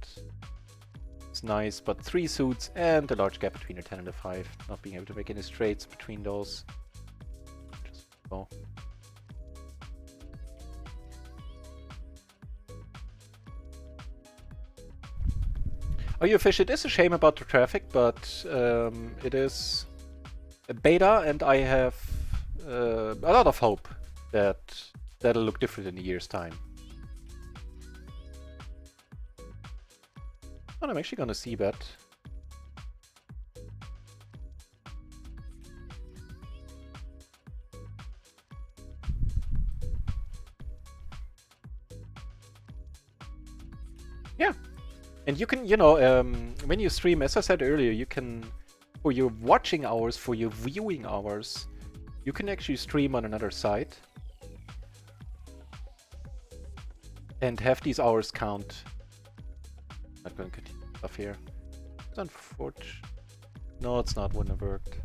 it's nice. But 3 suits and the large gap between the 10 and the 5. Not being able to make any straights between those. Just go. Are you a fish? It is a shame about the traffic, but it is a beta, and I have a lot of hope that'll look different in a year's time. But I'm actually gonna see bet. Yeah, and you can, you know, when you stream, as I said earlier, you can, for your watching hours, for your viewing hours, you can actually stream on another site. And have these hours count. Not going to continue stuff here. It's unfortunate. No, it's not. Wouldn't have worked.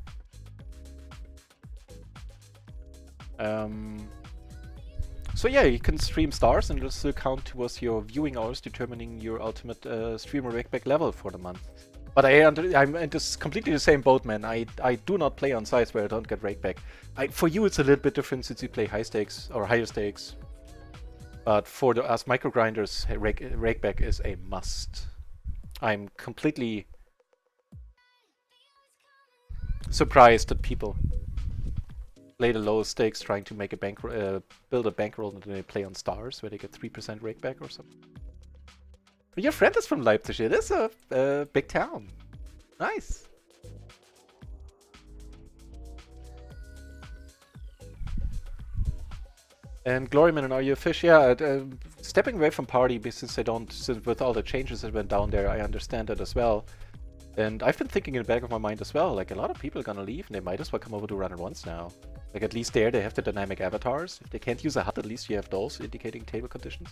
So yeah, you can stream stars and it'll still count towards your viewing hours, determining your ultimate streamer rakeback level for the month. But I'm in this completely the same boat, man. I do not play on sites where I don't get rake back. For you, it's a little bit different since you play high stakes or higher stakes. But for us micro grinders, rake back is a must. I'm completely surprised that people play the lowest stakes trying to make a build a bankroll, and then they play on stars where they get 3% rake back or something. Your friend is from Leipzig. It is a big town. Nice. And Gloryman and Are You a Fish? Yeah, stepping away from party since with all the changes that went down there, I understand that as well. And I've been thinking in the back of my mind as well, like a lot of people are gonna leave and they might as well come over to Run It Once now. Like at least there they have the dynamic avatars. If they can't use a HUD, at least you have those indicating table conditions.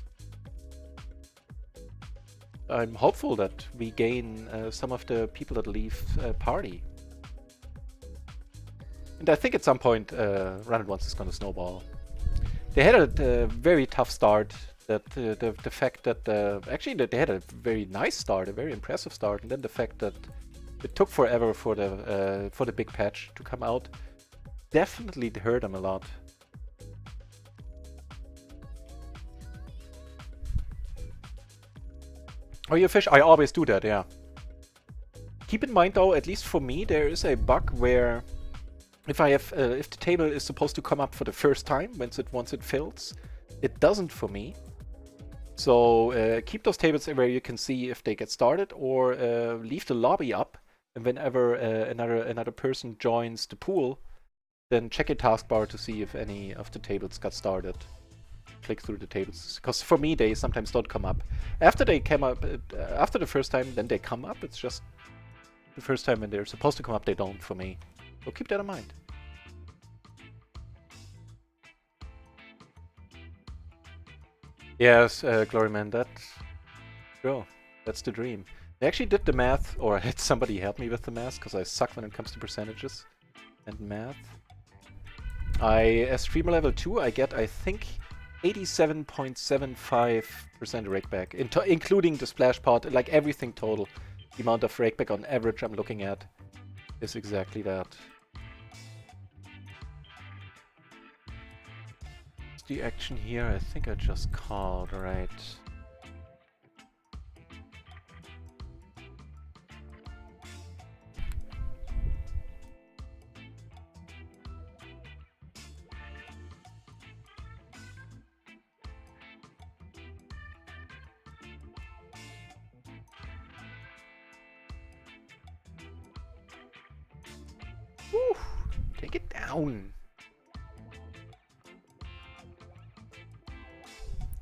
I'm hopeful that we gain some of the people that leave party. And I think at some point Run It Once is gonna snowball. They had a very tough start. That the fact that actually that they had a very nice start, a very impressive start, and then the fact that it took forever for the big patch to come out definitely hurt them a lot. Oh, you fish? I always do that, yeah. Keep in mind though, at least for me, there is a bug where if the table is supposed to come up for the first time once it fills, it doesn't for me. So keep those tables where you can see if they get started, or leave the lobby up, and whenever another person joins the pool, then check your taskbar to see if any of the tables got started. Click through the tables, because for me they sometimes don't come up. After they came up, after the first time, then they come up. It's just the first time when they're supposed to come up, they don't for me. So keep that in mind. Yes, Gloryman, that's the dream. I actually did the math, or I had somebody help me with the math, because I suck when it comes to percentages and math. As streamer level 2, I get, I think, 87.75% rakeback, including the splash pod, like everything total. The amount of rakeback on average I'm looking at is exactly that. The action here, I think I just called, right? Woo! Take it down.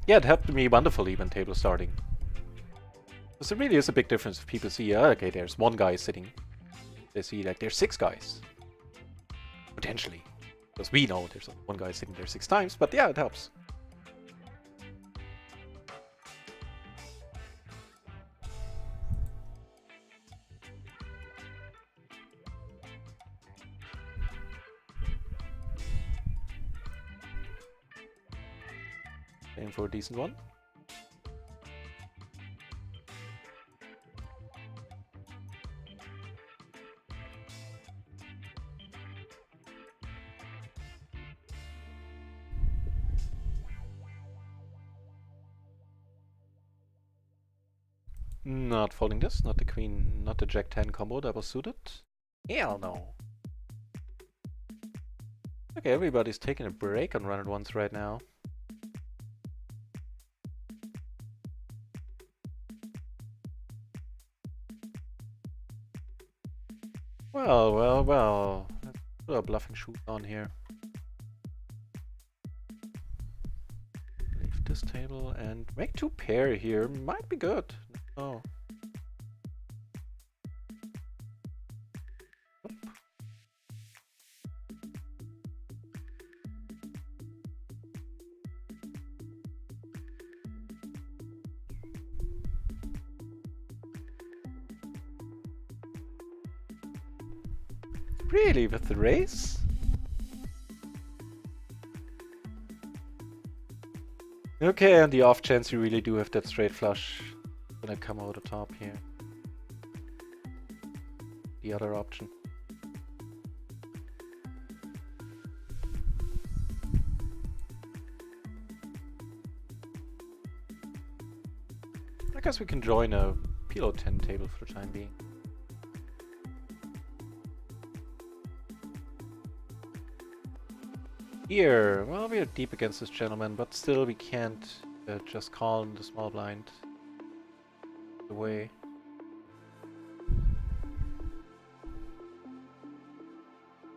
Yeah, it helped me wonderfully when table starting. Because it really is a big difference if people see, okay, there's one guy sitting. They see, like, there's 6 guys. Potentially. Because we know there's one guy sitting there 6 times, but yeah, it helps. Aim for a decent one. Not folding this, not the queen, not the jack 10 combo that was suited. Hell no. Okay, everybody's taking a break on Run It Once right now. Well. Let's put our bluffing shoot on here. Leave this table and make 2 pair here. Might be good. Oh. Really, with the race? Okay, on the off chance you really do have that straight flush gonna come over the top here. the other option. I guess we can join a PLO 10 table for the time being. Here, well, we are deep against this gentleman, but still we can't just call him the small blind away.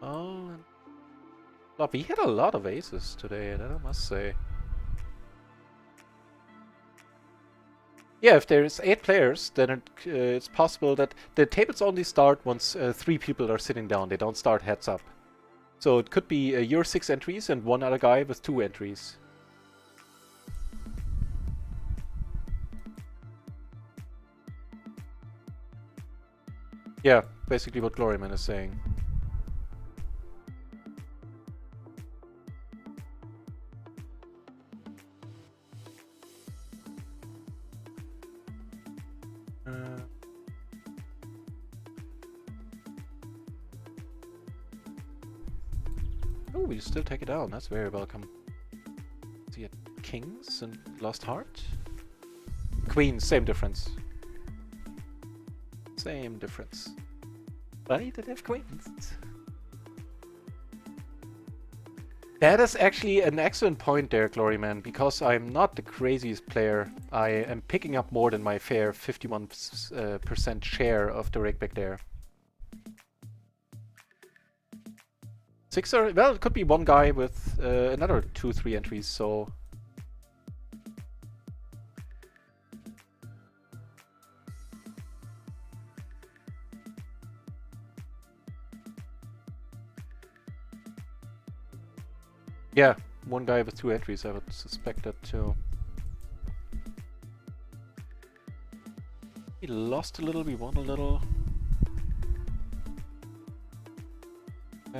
Oh, we had a lot of aces today, that I must say. Yeah, if there's 8 players, then it's possible that the tables only start once 3 people are sitting down. They don't start heads up. So it could be your 6 entries and one other guy with 2 entries. Yeah, basically what Gloryman is saying. Oh, we still take it down. That's very welcome. See it, kings and lost heart? Queens, same difference. Same difference. But he did have queens. That is actually an excellent point there, Gloryman, because I'm not the craziest player. I am picking up more than my fair 51% share of the rig back there. 6 or, well, it could be one guy with another 2-3 entries, so... Yeah, one guy with 2 entries, I would suspect that too. We lost a little, we won a little.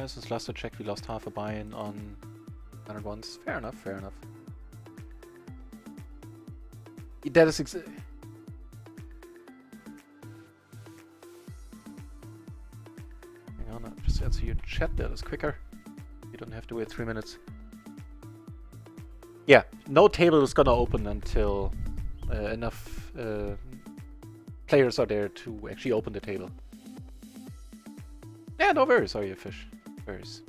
Since last I checked, we lost half a buy-in on 100 ones. Fair enough, fair enough. That is Hang on, I'll just answer you in chat, that is quicker. You don't have to wait 3 minutes. Yeah, no table is gonna open until enough players are there to actually open the table. Yeah, no worries, sorry, fish. Worries.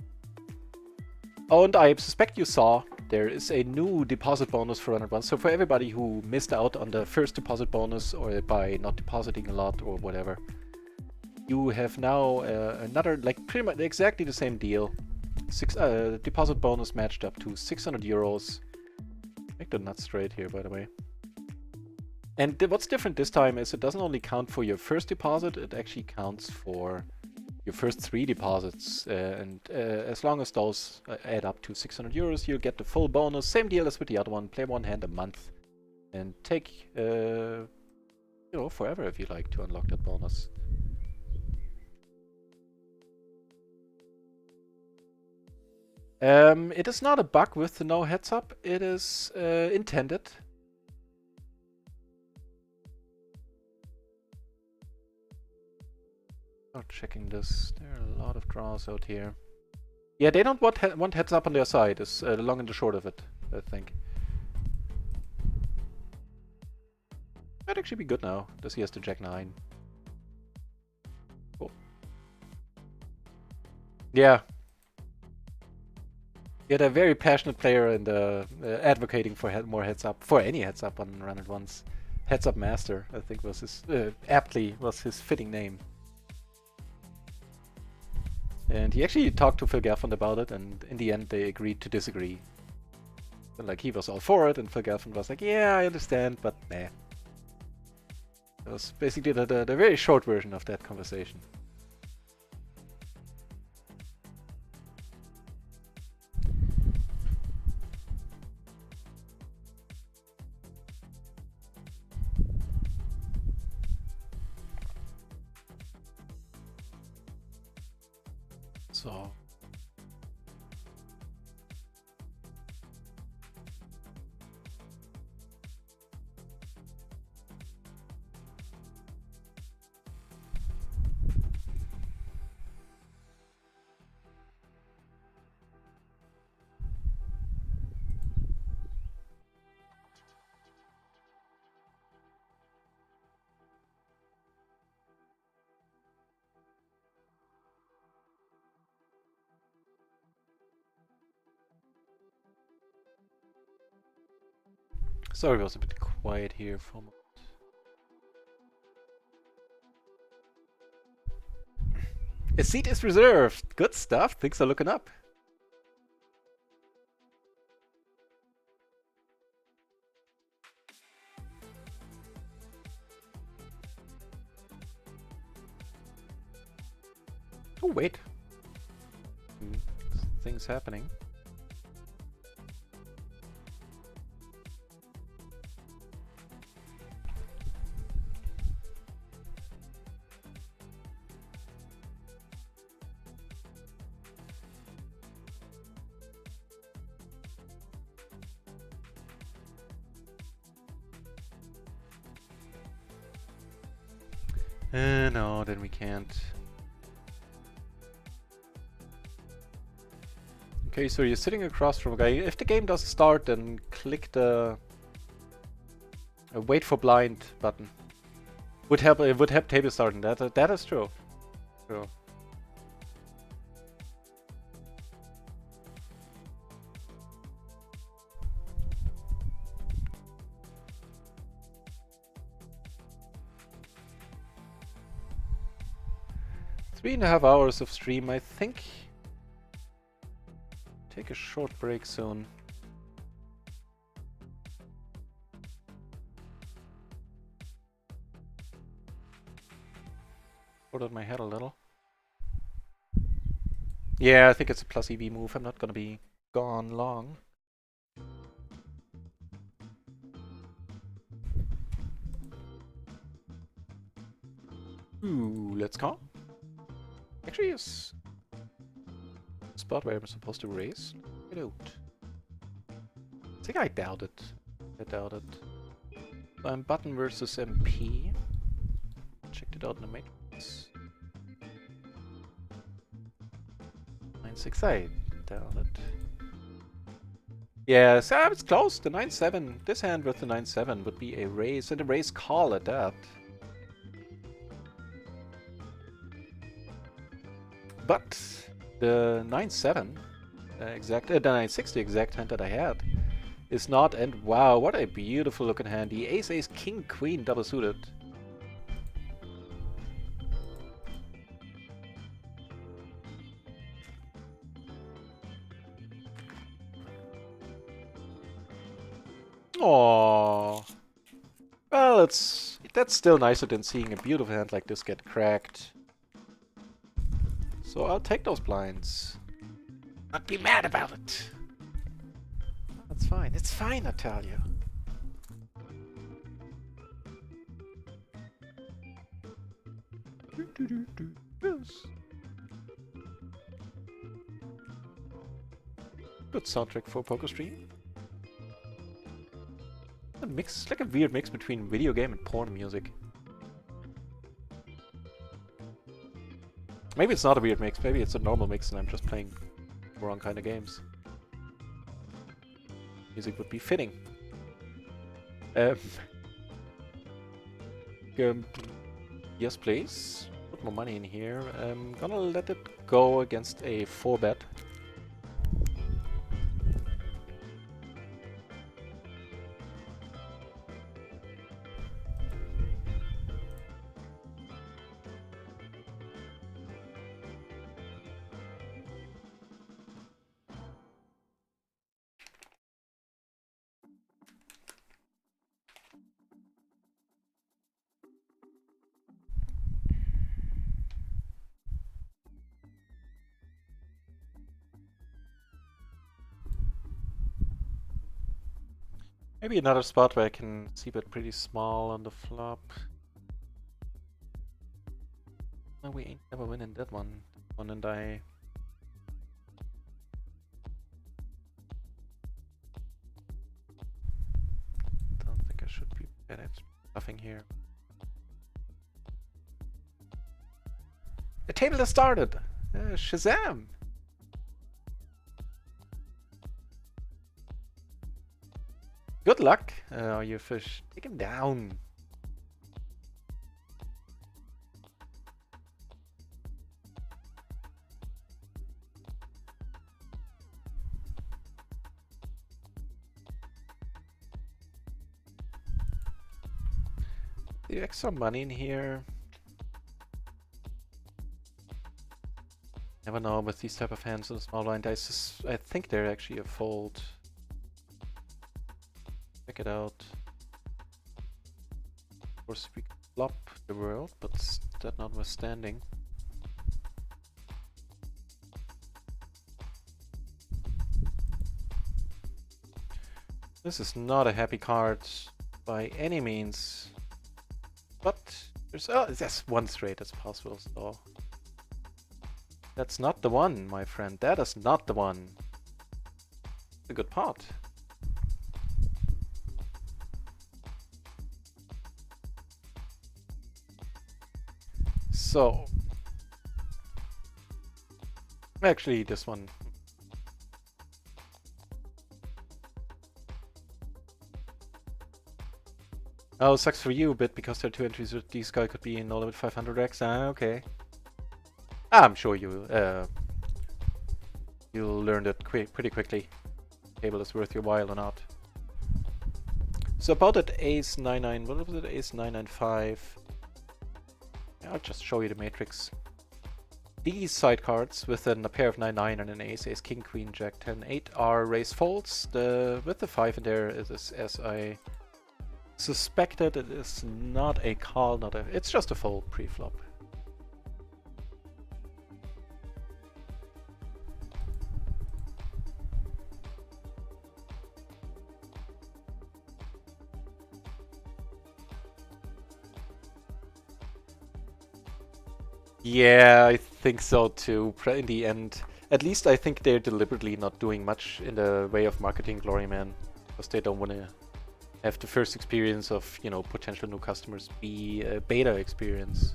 Oh, and I suspect you saw there is a new deposit bonus for 101. So for everybody who missed out on the first deposit bonus or by not depositing a lot or whatever, you have now another, like pretty much exactly the same deal. Deposit bonus matched up to 600 euros. Make the nuts straight here, by the way. And what's different this time is it doesn't only count for your first deposit, it actually counts for your first 3 deposits. And as long as those add up to 600 euros, you'll get the full bonus. Same deal as with the other one. Play one hand a month. And take, you know, forever if you like to unlock that bonus. It is not a bug with the no heads up. It is intended. Checking this. There are a lot of draws out here. Yeah, they don't want heads up on their side, is the long and the short of it, I think. That'd actually be good now. Does he has the Jack 9? Cool. Yeah. Yeah, they're a very passionate player and advocating for more heads up, for any heads up on Run It Once. Heads Up Master, I think was his, aptly was his fitting name. And he actually talked to Phil Gaffond about it, and in the end they agreed to disagree. And like he was all for it, and Phil Gaffond was like, yeah, I understand, but nah. That was basically the very short version of that conversation. So... Sorry, it was a bit quiet here for a moment. A seat is reserved. Good stuff. Things are looking up. Oh, wait. Things happening. No, then we can't. Okay, so you're sitting across from a guy. If the game doesn't start, then click the wait for blind button. Would help. It would help table starting. That is true. True. Three and a half hours of stream, I think. Take a short break soon. Hold on my head a little. Yeah, I think it's a plus EV move. I'm not gonna be gone long. Ooh, let's go. Actually, it's a spot where I'm supposed to raise. Get out. I think I doubt it. I doubt it. So I'm button versus MP. Checked it out in the matrix. 9-6, I doubt it. Yeah, so it's close. The 9-7. This hand with the 9-7 would be a raise, and a raise call at that. But the 9-7, the 9-6, the exact hand that I had, is not. And wow, what a beautiful looking hand. The ace, king, queen, double suited. Aww. Well, that's still nicer than seeing a beautiful hand like this get cracked. So I'll take those blinds. Not be mad about it. That's fine. It's fine, I tell you. Yes. Good soundtrack for a poker stream. A mix, like a weird mix between video game and porn music. Maybe it's not a weird mix, maybe it's a normal mix and I'm just playing the wrong kind of games. Music would be fitting. Yes, please. Put more money in here. I'm gonna let it go against a 4-bet. Maybe another spot where I can see bet pretty small on the flop. No, we ain't never winning that one. One and I. Don't think I should be bad at bluffing here. The table has started! Shazam! Good luck, you fish. Take him down. The extra money in here. Never know with these type of hands on small blind dice. I think they're actually a fold. Check it out. Of course, we flop the world, but that notwithstanding. This is not a happy card by any means. But there's one straight that's possible, so. That's not the one, my friend. That is not the one. It's a good pot. So. Actually, this one. Oh, sucks for you a bit because there are 2 entries. This guy could be in no limit 500x. Okay. I'm sure you'll learn that pretty quickly. Table is worth your while or not. So about that ace 9-9, what was it? Ace 9-9-5. I'll just show you the matrix. These side cards with a pair of 9-9 and an ace, king, queen, jack, 10, 8 are raise folds. With the 5 in there is as I suspected, it is not a call, it's just a fold pre-flop. Yeah, I think so too. In the end, at least I think they're deliberately not doing much in the way of marketing Glory Man, because they don't want to have the first experience of, you know, potential new customers be a beta experience.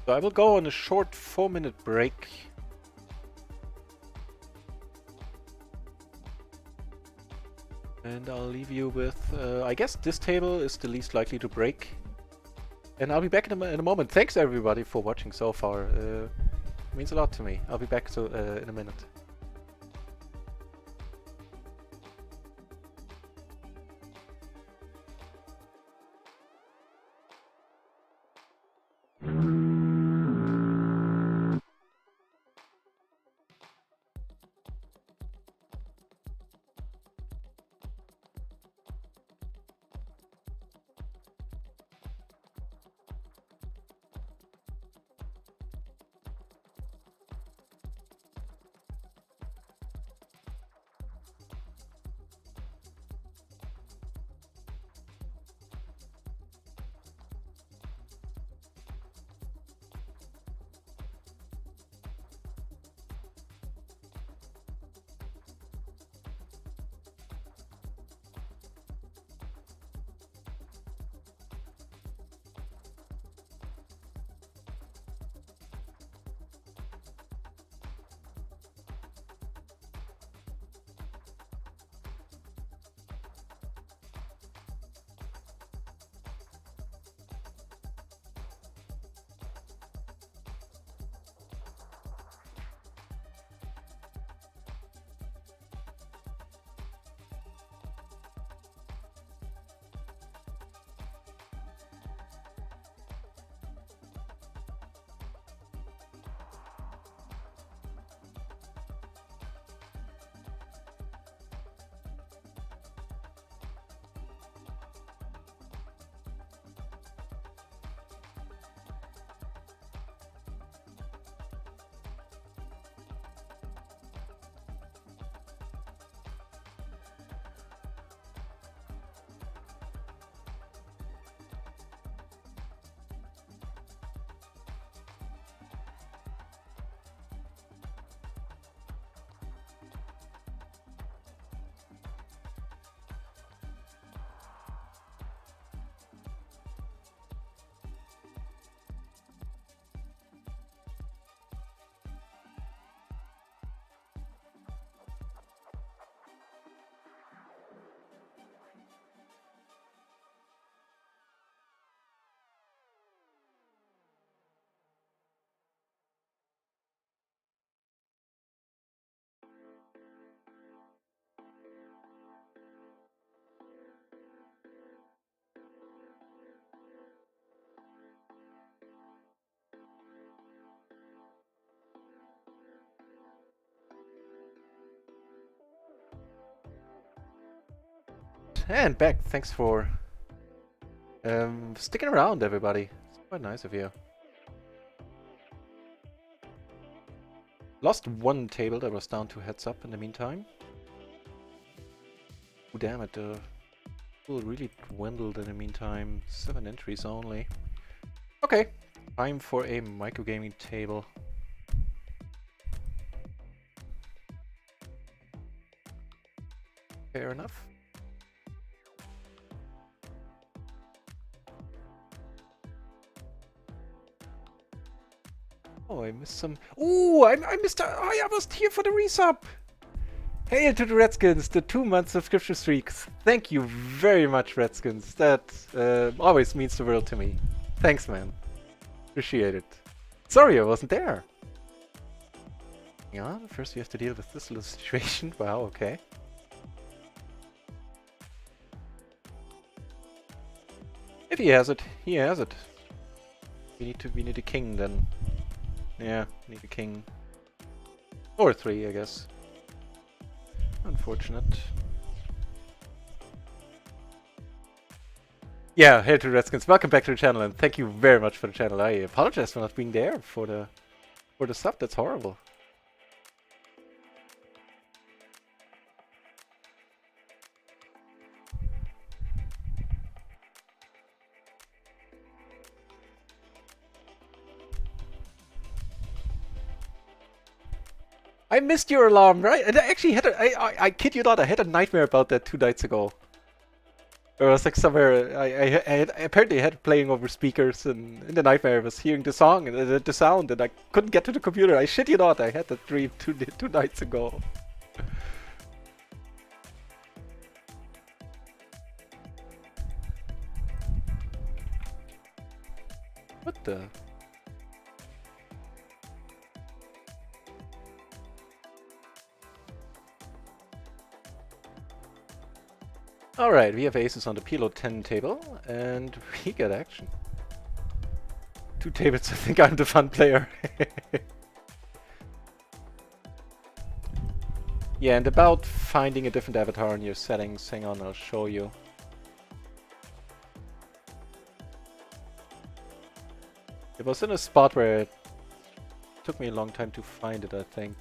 So I will go on a short 4-minute break. And I'll leave you with, I guess this table is the least likely to break. And I'll be back in a moment. Thanks everybody for watching so far. It means a lot to me. I'll be back in a minute. and back. Thanks for sticking around, everybody. It's quite nice of you. Lost one table that was down 2 heads up in the meantime. Oh, damn it, the pool really dwindled in the meantime. 7 entries only. Okay, time for a microgaming table. Fair enough. Oh, I missed some. Ooh, I missed. I was here for the resub. Hail to the Redskins, the 2-month subscription streaks. Thank you very much, Redskins. That always means the world to me. Thanks, man. Appreciate it. Sorry I wasn't there. Yeah, first we have to deal with this little situation. Wow, okay. If he has it, he has it. We need a king then. Yeah, need a king. Or 3, I guess. Unfortunate. Yeah, hail to Redskins. Welcome back to the channel and thank you very much for the channel. I apologize for not being there for the sub. That's horrible. I missed your alarm, right? And I actually had I kid you not, I had a nightmare about that 2 nights ago. It was like somewhere, I apparently had it playing over speakers, and in the nightmare I was hearing the song and the sound, and I couldn't get to the computer. I shit you not, I had that dream 2 nights ago. What the? Alright, we have aces on the PLO 10 table, and we get action. 2 tables, I think I'm the fun player. Yeah, and about finding a different avatar in your settings, hang on, I'll show you. It was in a spot where it took me a long time to find it, I think.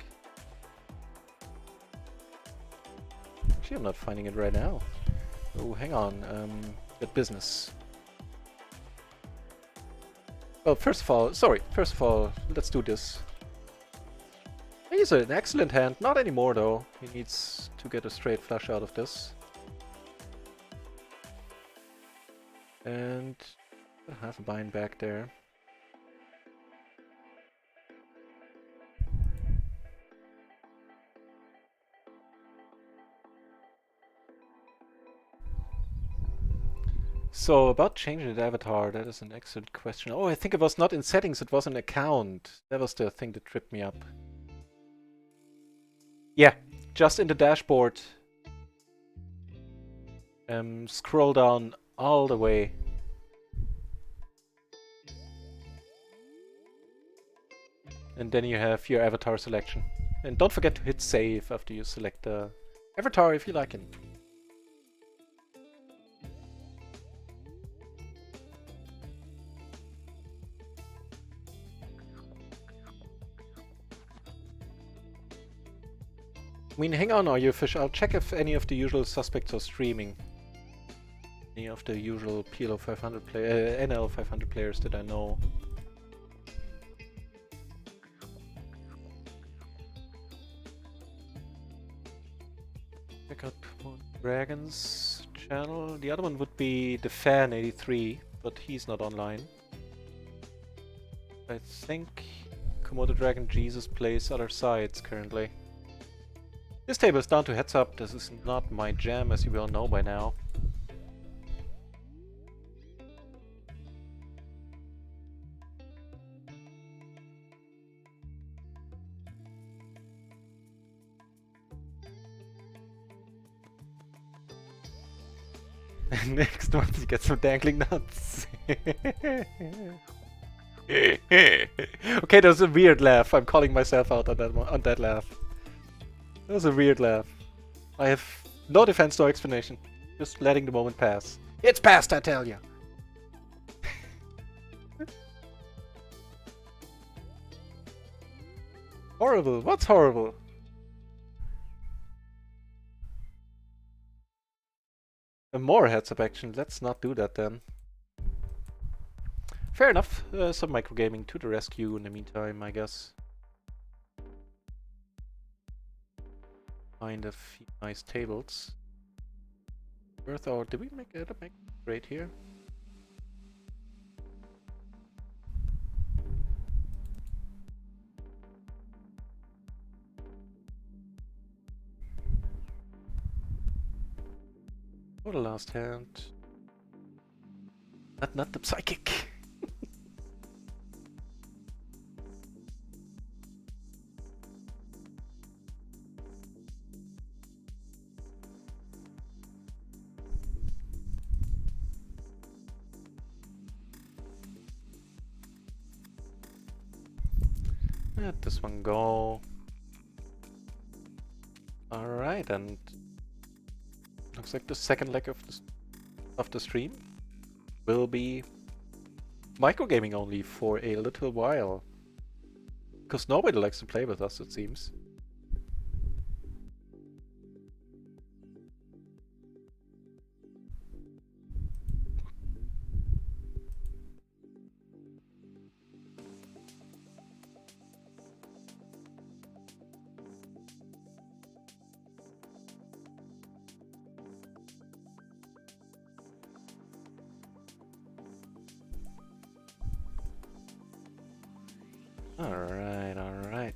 Actually, I'm not finding it right now. Oh, hang on, get business. Well, first of all, let's do this. He's an excellent hand, not anymore though. He needs to get a straight flush out of this. And half a bind back there. So, about changing the avatar, that is an excellent question. Oh, I think it was not in settings, it was an account. That was the thing that tripped me up. Yeah, just in the dashboard. Scroll down all the way. And then you have your avatar selection. And don't forget to hit save after you select the avatar if you like it. I mean, hang on, are you official? I'll check if any of the usual suspects are streaming. Any of the usual PLO 500 NL 500 players that I know. Check out Dragon's channel. The other one would be the Fan 83, but he's not online. I think Komodo Dragon Jesus plays other sides currently. This table is down to heads up. This is not my jam, as you well know by now. Next one, you get some dangling nuts. Okay, that was a weird laugh. I'm calling myself out on that laugh. That was a weird laugh. I have no defense, no explanation. Just letting the moment pass. It's past, I tell you. Horrible. What's horrible? More heads-up action. Let's not do that then. Fair enough. Some microgaming to the rescue in the meantime, I guess. Find a few nice tables. Worth our... Did we make it a great here? For the last hand. Not the psychic. Let this one go. Alright, and looks like the second leg of the stream will be microgaming only for a little while. Because nobody likes to play with us, it seems. Alright, alright.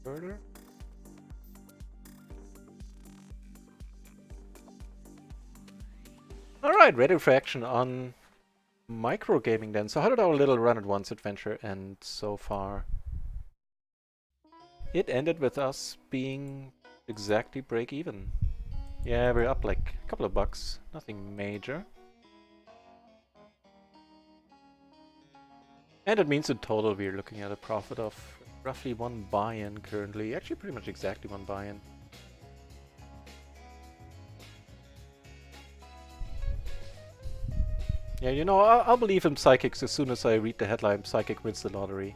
Further? Alright, ready for action on microgaming then. So how did our little run-at-once adventure end so far? It ended with us being exactly break-even. Yeah, we're up like a couple of bucks. Nothing major. And it means in total we're looking at a profit of roughly 1 buy-in currently. Actually, pretty much exactly 1 buy-in. Yeah, you know, I'll believe in psychics as soon as I read the headline, Psychic wins the lottery.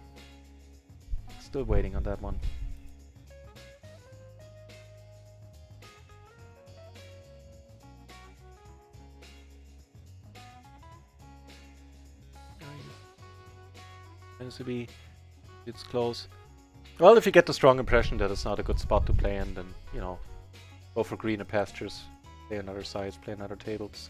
Still waiting on that one. Tends to be... it's close. Well, if you get the strong impression that it's not a good spot to play in, then, you know, go for greener pastures, play another size, play another tables.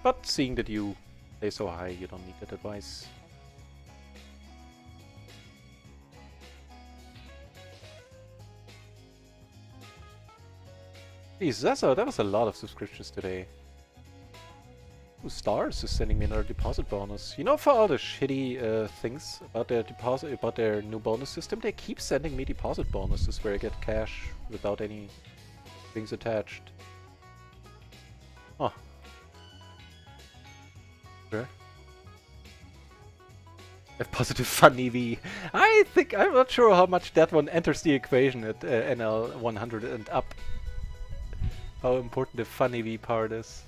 But seeing that you play so high, you don't need that advice. Jeez, that was a lot of subscriptions today. Ooh, Stars is sending me another deposit bonus. You know, for all the shitty things about their deposit, about their new bonus system, they keep sending me deposit bonuses where I get cash without any things attached. Huh. Sure. Have positive fun EV. I think I'm not sure how much that one enters the equation at NL 100 and up. How important the fun EV part is.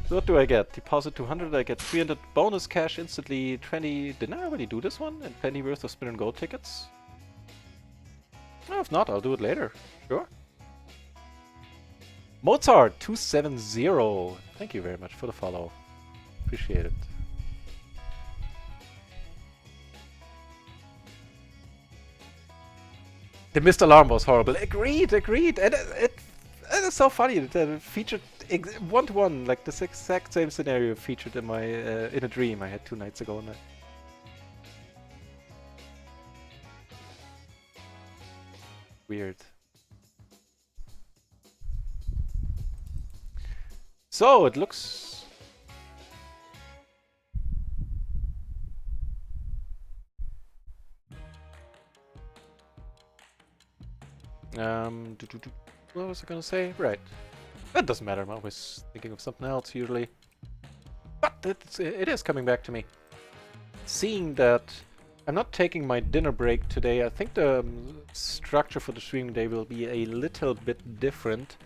So what do I get? Deposit 200, I get 300 bonus cash instantly, 20... Didn't I already do this one? And 20 worth of spin and go tickets? Oh, if not, I'll do it later. Sure. Mozart 270. Thank you very much for the follow. Appreciate it. The missed alarm was horrible. Agreed, agreed. And it is so funny that it featured one-to-one, like this exact same scenario featured in my in a dream I had 2 nights ago. Weird. So it looks... what was I gonna say? Right. That doesn't matter, I'm always thinking of something else usually. it is coming back to me. Seeing that I'm not taking my dinner break today, I think the structure for the streaming day will be a little bit different.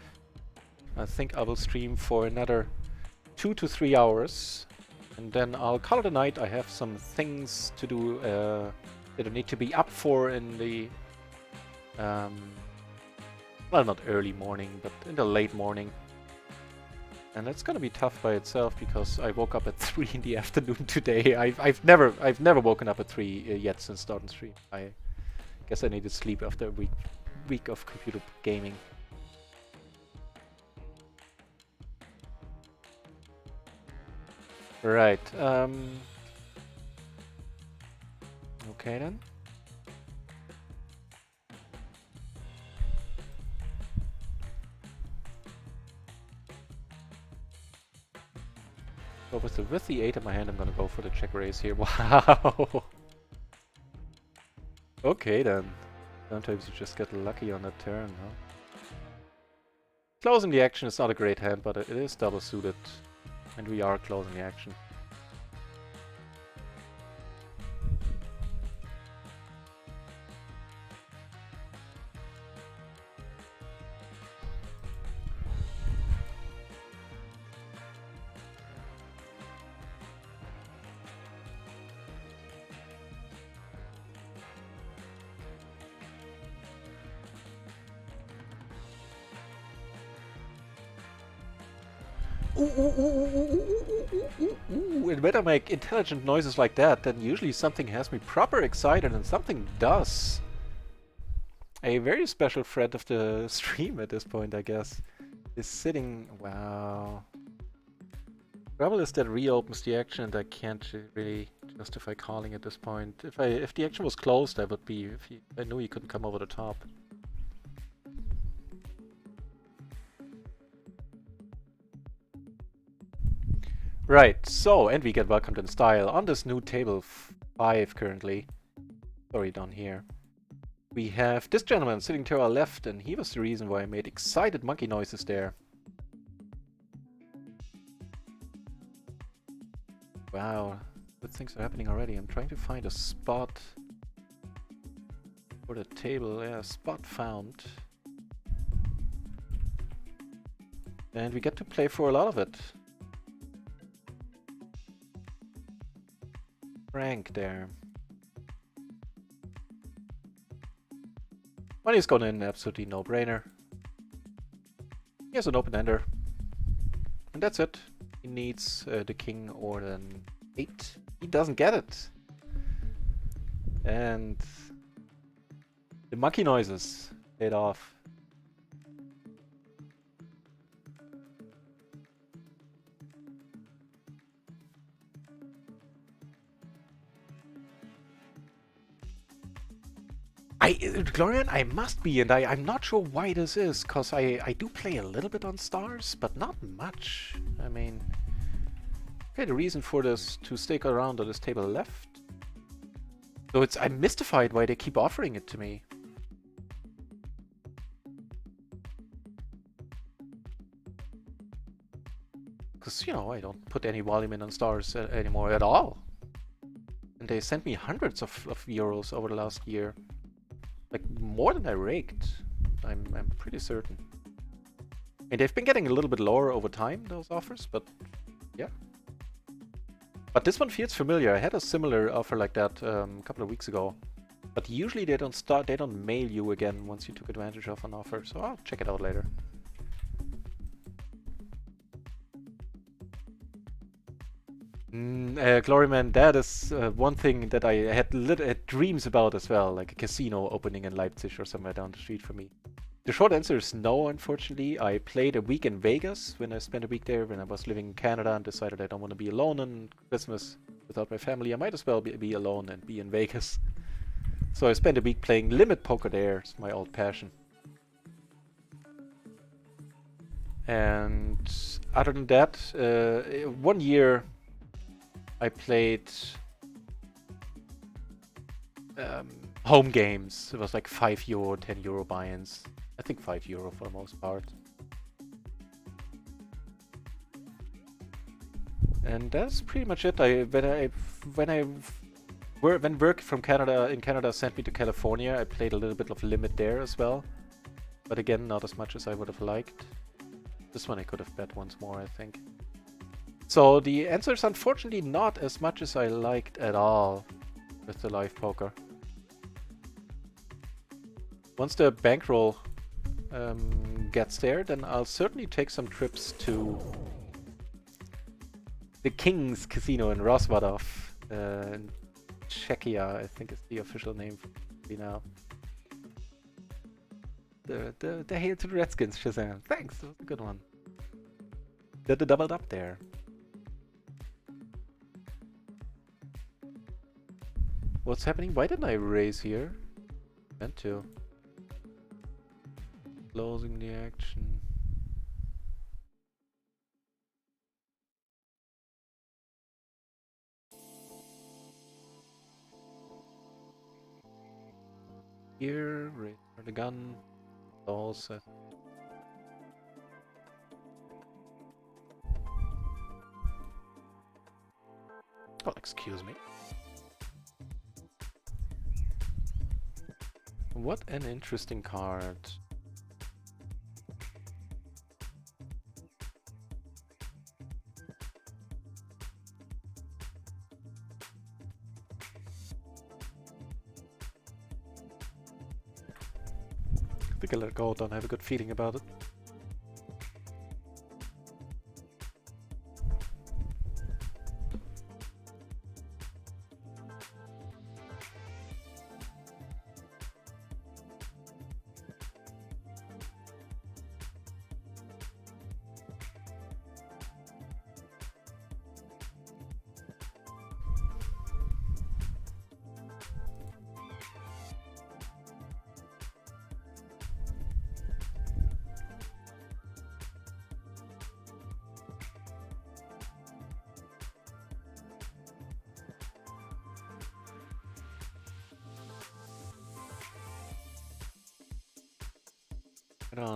I think I will stream for another 2 to 3 hours, and then I'll call it a night. I have some things to do that I need to be up for in the, well, not early morning, but in the late morning. And that's gonna be tough by itself because I woke up at 3 in the afternoon today. I've never woken up at 3 yet since starting stream. I guess I needed sleep after a week of computer gaming. Right. Okay then. So with the 8 in my hand, I'm gonna go for the check raise here. Wow. Okay then. Sometimes you just get lucky on that turn, huh? Closing the action is not a great hand, but it is double suited. And we are closing the action. And when I make intelligent noises like that, then usually something has me proper excited, and something does. A very special friend of the stream at this point, I guess, is sitting... Wow. Trouble is that reopens the action, and I can't really justify calling at this point. If the action was closed, I would be... I knew he couldn't come over the top. Right, so, and we get welcomed in style on this new table 5 currently. Sorry, down here. We have this gentleman sitting to our left, and he was the reason why I made excited monkey noises there. Wow, good things are happening already. I'm trying to find a spot for the table. Yeah, spot found. And we get to play for a lot of it. Frank there. Money's going in, absolutely no-brainer. He has an open-ender. And that's it. He needs the king or an 8. He doesn't get it. And the monkey noises paid off. Glorian, I must be, and I'm not sure why this is, because I do play a little bit on stars, but not much. I mean, okay, the reason for this to stick around on this table left. So I'm mystified why they keep offering it to me. Because, you know, I don't put any volume in on stars anymore at all. And they sent me hundreds of euros over the last year. Like, more than I raked. I'm pretty certain. And they've been getting a little bit lower over time, those offers, but yeah. But this one feels familiar. I had a similar offer like that a couple of weeks ago. But usually they don't mail you again once you took advantage of an offer, so I'll check it out later. Gloryman, that is one thing that I had dreams about as well, like a casino opening in Leipzig or somewhere down the street from me. The short answer is no, unfortunately. I played a week in Vegas when I spent a week there when I was living in Canada and decided I don't want to be alone on Christmas without my family. I might as well be alone and be in Vegas. So I spent a week playing limit poker there. It's my old passion. And other than that, 1 year I played home games. It was like €5, €10 buy-ins. I think €5 for the most part. And that's pretty much it. When work from Canada in Canada sent me to California, I played a little bit of Limit there as well. But again, not as much as I would have liked. This one I could have bet once more, I think. So the answer is unfortunately not as much as I liked at all with the live poker. Once the bankroll gets there, then I'll certainly take some trips to the King's Casino in Rosvadov, in Czechia, I think is the official name for it now. The hail to the Redskins, Shazam. Thanks, that was a good one. Did the doubled up there. What's happening? Why didn't I raise here? Meant to. Closing the action. Here, raise for the gun. Also. Oh, excuse me. What an interesting card. I think I'll let it go, don't have a good feeling about it.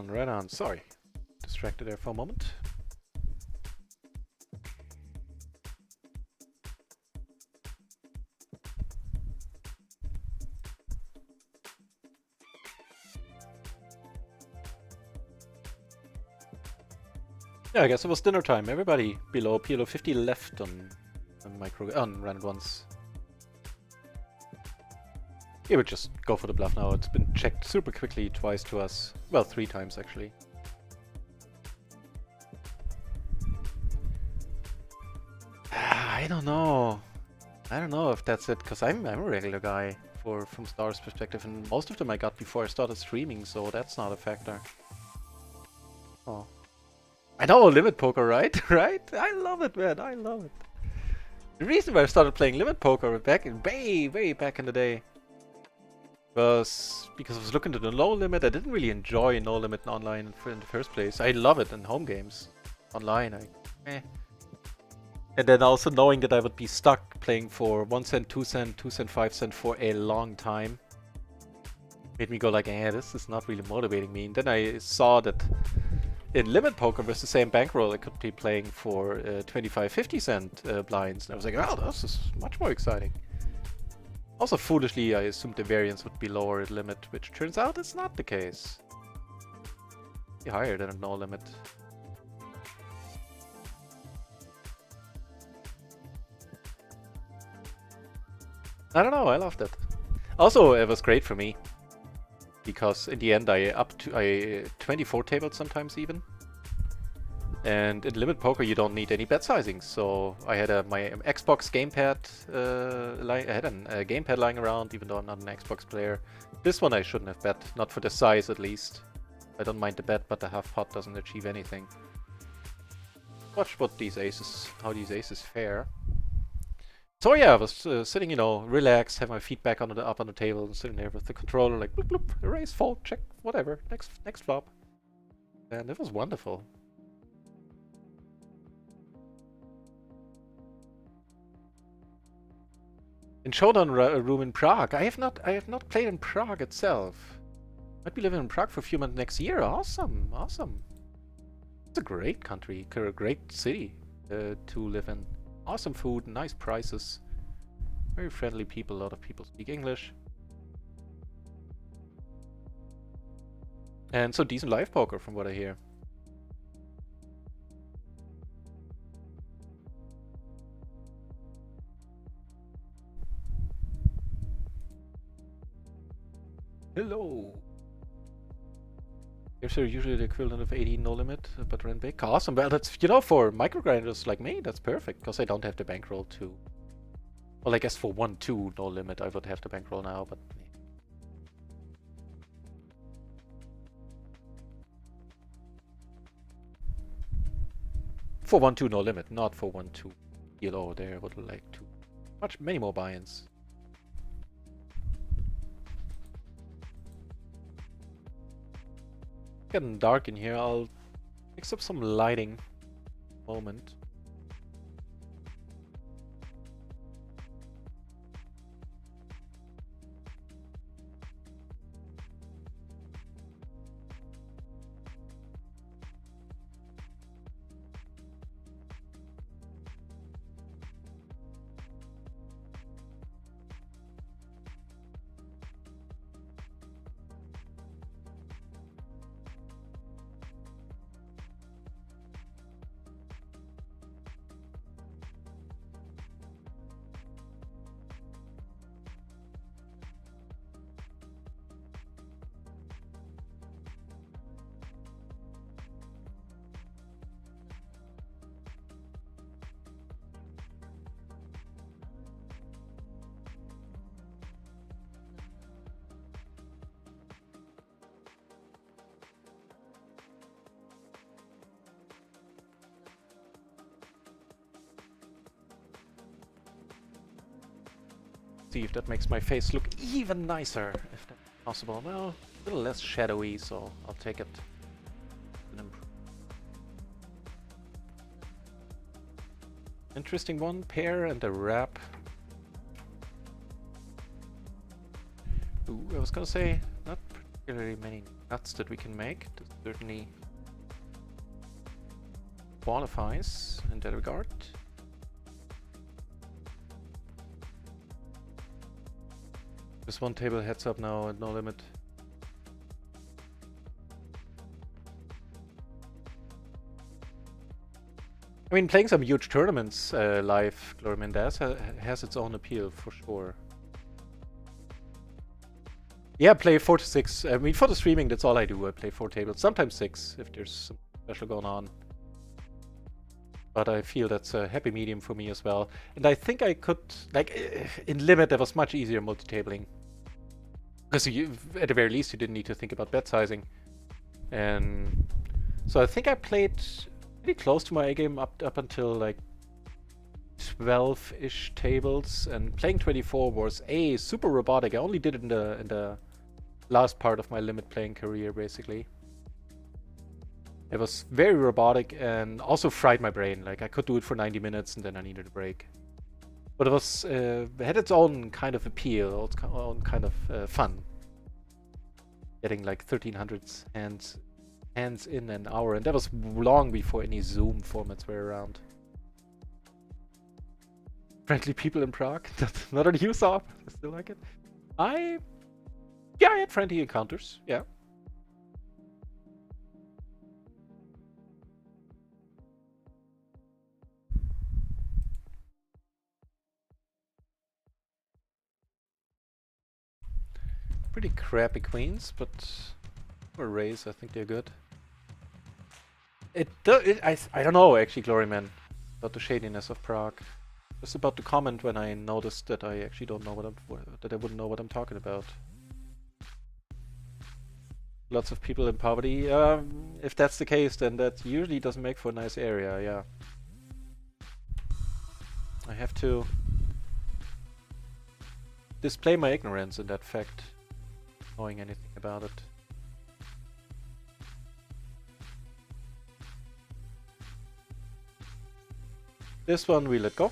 Right on. Sorry. Distracted there for a moment. Yeah, I guess it was dinner time. Everybody below PLO 50 left on round ones. He would just go for the bluff now. It's been checked super quickly twice to us. Well, 3 times actually. I don't know. I don't know if that's it, because I'm a regular guy from Star's perspective, and most of them I got before I started streaming, so that's not a factor. Oh. I know, limit poker, right? Right? I love it, man. I love it. The reason why I started playing limit poker back in way back in the day was because I was looking to the no limit. I didn't really enjoy no limit online in the first place. I love it in home games. Online, And then also knowing that I would be stuck playing for 1 cent, 2 cent, 2 cent, 5 cent for a long time made me go like, this is not really motivating me. And then I saw that in limit poker with the same bankroll, I could be playing for 25, 50 cent blinds. And I was like, oh, this is much more exciting. Also, foolishly, I assumed the variance would be lower at limit, which turns out it's not the case. Be higher than a no limit. I don't know, I loved it. Also, it was great for me, because in the end I 24 tabled sometimes even. And in limit poker you don't need any bet sizing, so I had my Xbox gamepad, I had a gamepad lying around, even though I'm not an Xbox player. This one I shouldn't have bet, not for the size at least. I don't mind the bet, but the half pot doesn't achieve anything. Watch how these aces fare. So yeah, I was sitting, relaxed, have my feet back up on the table, and sitting there with the controller, like bloop bloop, erase, fold, check, whatever, next flop, and it was wonderful. In Showdown Room in Prague, I have not played in Prague itself. Might be living in Prague for a few months next year. Awesome, awesome. It's a great country, a great city to live in. Awesome food, nice prices, very friendly people, a lot of people speak English. And so decent live poker from what I hear. Hello! Here's usually the equivalent of 80 no limit, but run big. Awesome, well that's, you know, for microgrinders like me, that's perfect, because I don't have the bankroll to... Well, I guess for 1-2 no limit I would have the bankroll now, but... For 1-2 no limit, not for 1-2 PLO. There I would like to... many more buy-ins. Getting dark in here, I'll mix up some lighting moment. See if that makes my face look even nicer, if that's possible. Well, a little less shadowy, so I'll take it. Interesting one, pear and a wrap. Ooh, I was gonna say, not particularly many nuts that we can make. This certainly qualifies in that regard. Just one table heads up now at no limit. I mean, playing some huge tournaments live, Glory Mendez, has its own appeal for sure. Yeah, play 4 to 6. I mean, for the streaming, that's all I do. I play 4 tables, sometimes 6 if there's some special going on. But I feel that's a happy medium for me as well. And I think I could, like, in Limit, there was much easier multi-tabling. Because at the very least, you didn't need to think about bet sizing. And so I think I played pretty close to my A-game up until, like, 12-ish tables. And playing 24 was, super robotic. I only did it in the last part of my Limit playing career, basically. It was very robotic and also fried my brain. Like, I could do it for 90 minutes and then I needed a break. But it was had its own kind of appeal, its own kind of fun. Getting like 1300 hands in an hour, and that was long before any Zoom formats were around. Friendly people in Prague. That's not a news op. I still like it. I had friendly encounters. Yeah. Pretty crappy queens, but for a raise, I think they're good. I don't know, actually, Glory Man, about the shadiness of Prague. Just about to comment when I noticed that I actually don't know that I wouldn't know what I'm talking about. Lots of people in poverty. If that's the case, then that usually doesn't make for a nice area. Yeah. I have to display my ignorance in that fact, knowing anything about it. This one we let go.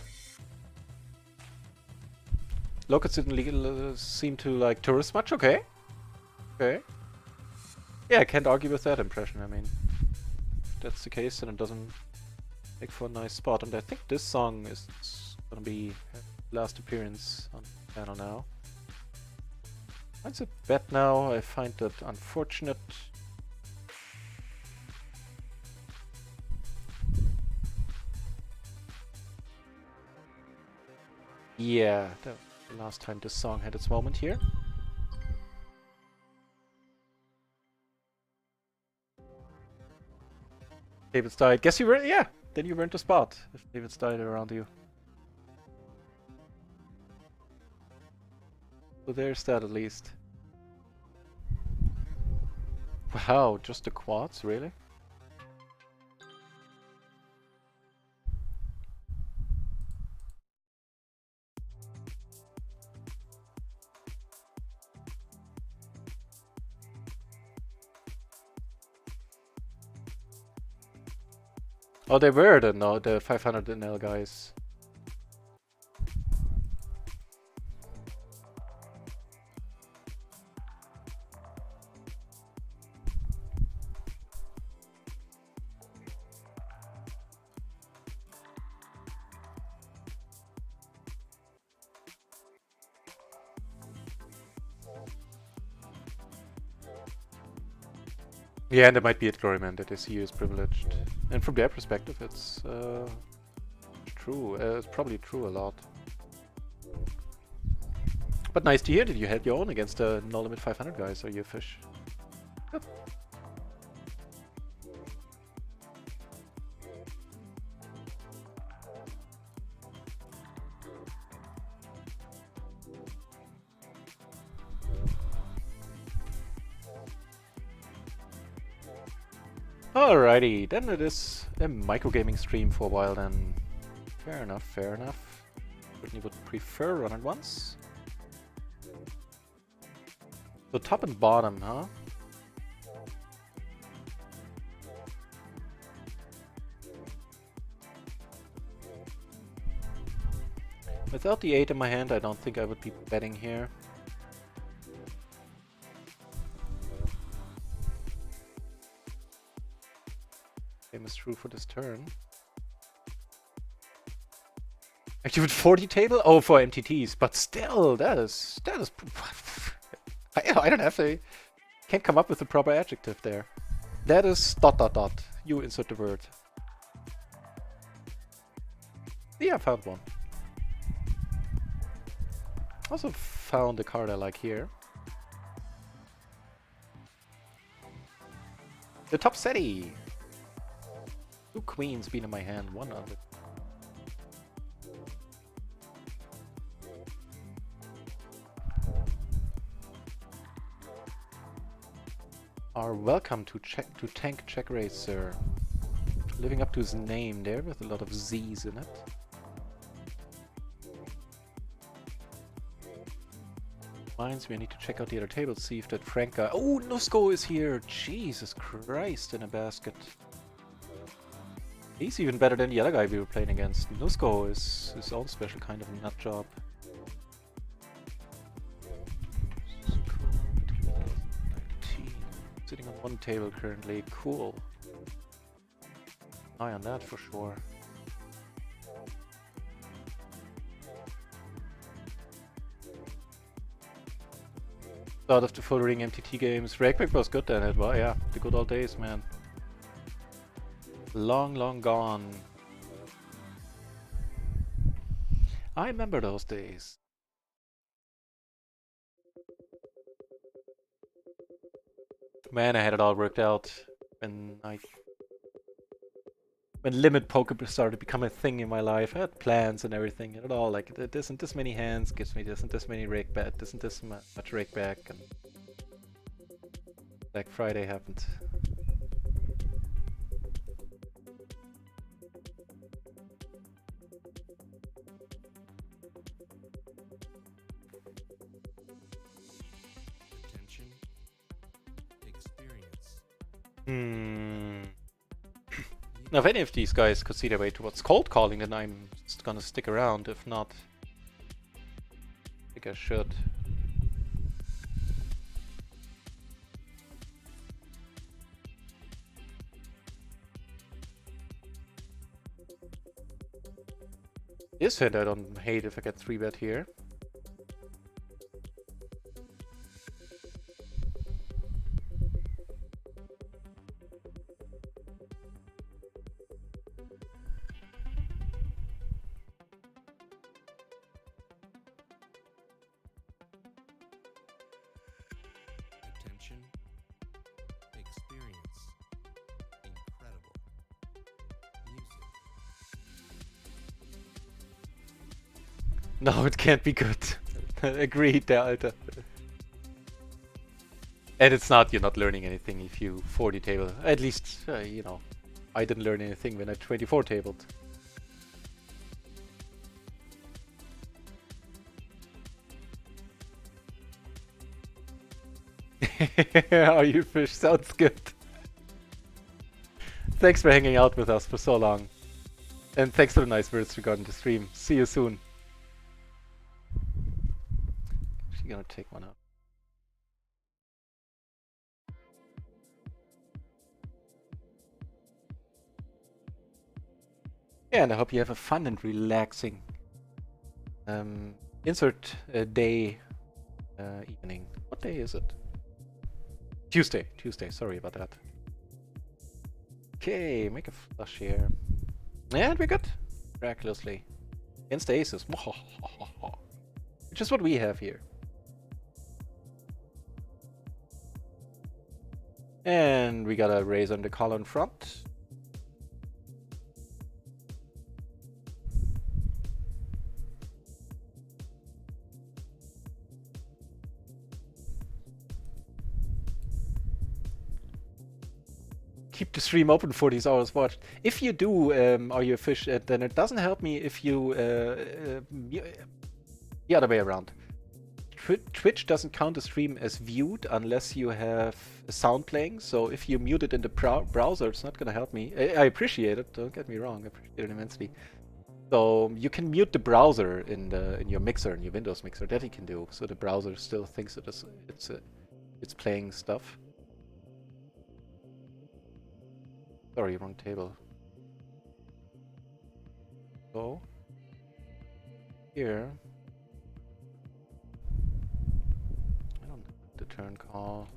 Locals didn't seem to like tourists much. Okay. Okay. Yeah, I can't argue with that impression. I mean, if that's the case, then it doesn't make for a nice spot. And I think this song is gonna be last appearance on the channel now. Mine's a bet now. I find that unfortunate. Yeah, that was the last time this song had its moment here. David's died. Guess you were, yeah, then you weren't the spot if David's died around you. So there's that at least. Wow, just the quads, really? Oh, they were the 500 NL guys. Yeah, and there might be a Gloryman that they see as privileged. And from their perspective, it's true. It's probably true a lot. But nice to hear that you had your own against the No Limit 500 guys, or you fish. Good. Alrighty, then it is a microgaming stream for a while then. Fair enough, fair enough. Certainly would prefer run it once. So top and bottom, huh? Without the 8 in my hand, I don't think I would be betting here. Same is true for this turn. Activate 40 table? Oh, for MTTs, but still, that is I don't have to, can't come up with a proper adjective there. That is ... You insert the word. Yeah, I found one. Also found a card I like here. The top SETI. 2 queens been in my hand, 1 under. Are welcome to Tank Check Racer. Living up to his name there with a lot of Z's in it. Reminds me, I need to check out the other tables, see if that Frank guy. Oh, Nusko is here! Jesus Christ, in a basket. He's even better than the other guy we were playing against. Nusko is his own special kind of nut job. Sitting on 1 table currently. Cool. Eye on that for sure. Out of the full ring MTT games. Reykjavik was good then, it was, yeah. The good old days, man. Long, long gone. I remember those days. Man, I had it all worked out when limit poker started to become a thing in my life. I had plans and everything, and it all like this and this many hands gives me this and this many rake back, this and this much rake back, and Black Friday happened. Now, if any of these guys could see their way towards cold calling, then I'm just gonna stick around. If not, I think I should. This hand I don't hate if I get 3-bet here. Attention, experience, incredible music. No, it can't be good. Agreed, der Alter. And it's not, you're not learning anything if you 40 table. At least, you know, I didn't learn anything when I 24 tabled. How you fish? Sounds good. Thanks for hanging out with us for so long. And thanks for the nice words regarding the stream. See you soon. She's gonna take one out. Yeah, and I hope you have a fun and relaxing insert day evening. What day is it? Tuesday. Tuesday. Sorry about that. Okay, make a flush here. And we're good. Miraculously. Against the aces. Which is what we have here. And we got a raise on the call in front. Keep the stream open for these hours watched. If you do, are you a fish, then it doesn't help me if you... the other way around. Twitch doesn't count the stream as viewed unless you have sound playing. So if you mute it in the browser, it's not going to help me. I appreciate it. Don't get me wrong. I appreciate it immensely. So you can mute the browser in your mixer, in your Windows mixer. That you can do. So the browser still thinks it's playing stuff. Sorry, wrong table. So here, I don't know the turn call.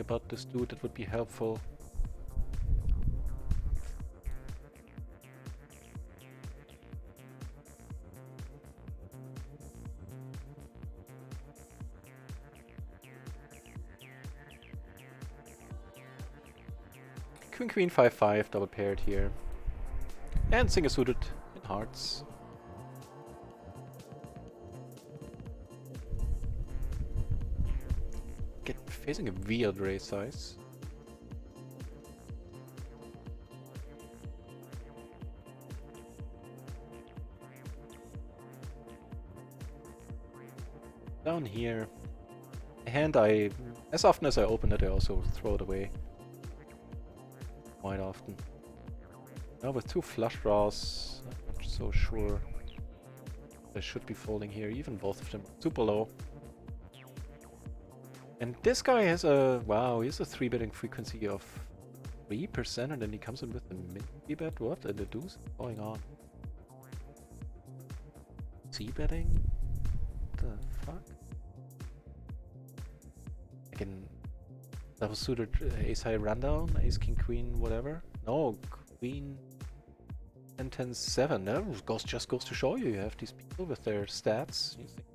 About this dude that would be helpful. Queen Queen 5-5 double paired here. And single suited in hearts. Facing a weird raise size. Down here. A hand as often as I open it, I also throw it away. Quite often. Now with two flush draws, I'm not so sure. I should be folding here, even both of them super low. And this guy has a, wow, he has a 3-betting frequency of 3%, and then he comes in with a mid-bet? What? And the deuce? What's going on? C-betting? What the fuck? I can... That was suited ace-high rundown, ace-king, queen, whatever? No, queen... 10-10-7. That just goes to show you, you have these people with their stats. You think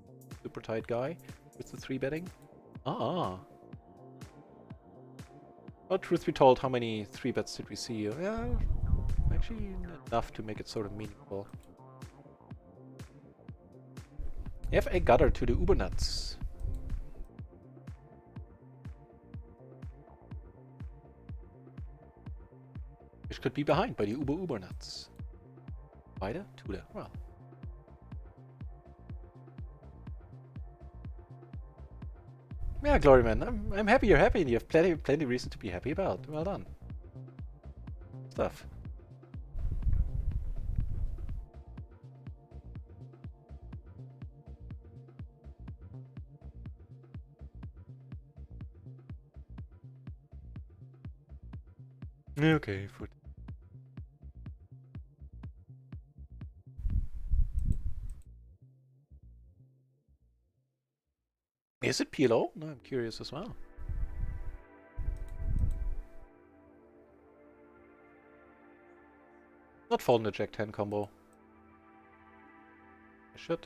super tight guy with the 3-betting. Ah. Well, truth be told, how many 3-bets did we see? Yeah, actually enough to make it sort of meaningful. Have a gutter to the Ubernuts. Which could be behind by the Ubernuts. Beide? Tude. Well. Yeah, Glory Man, I'm happy you're happy and you have plenty reason to be happy about. Well done. Stuff. Okay, foot. Is it PLO? No, I'm curious as well. Not folding the Jack 10 combo. I should.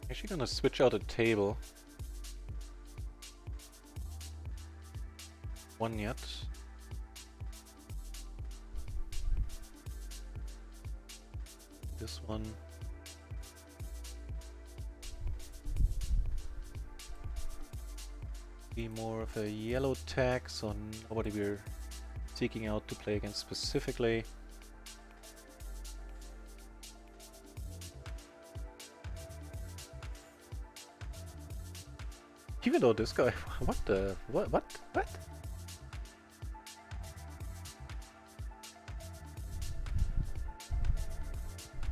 Actually gonna switch out a table. One yet. This one. Be more of a yellow tag, so nobody we're seeking out to play against specifically. Even though this guy, what?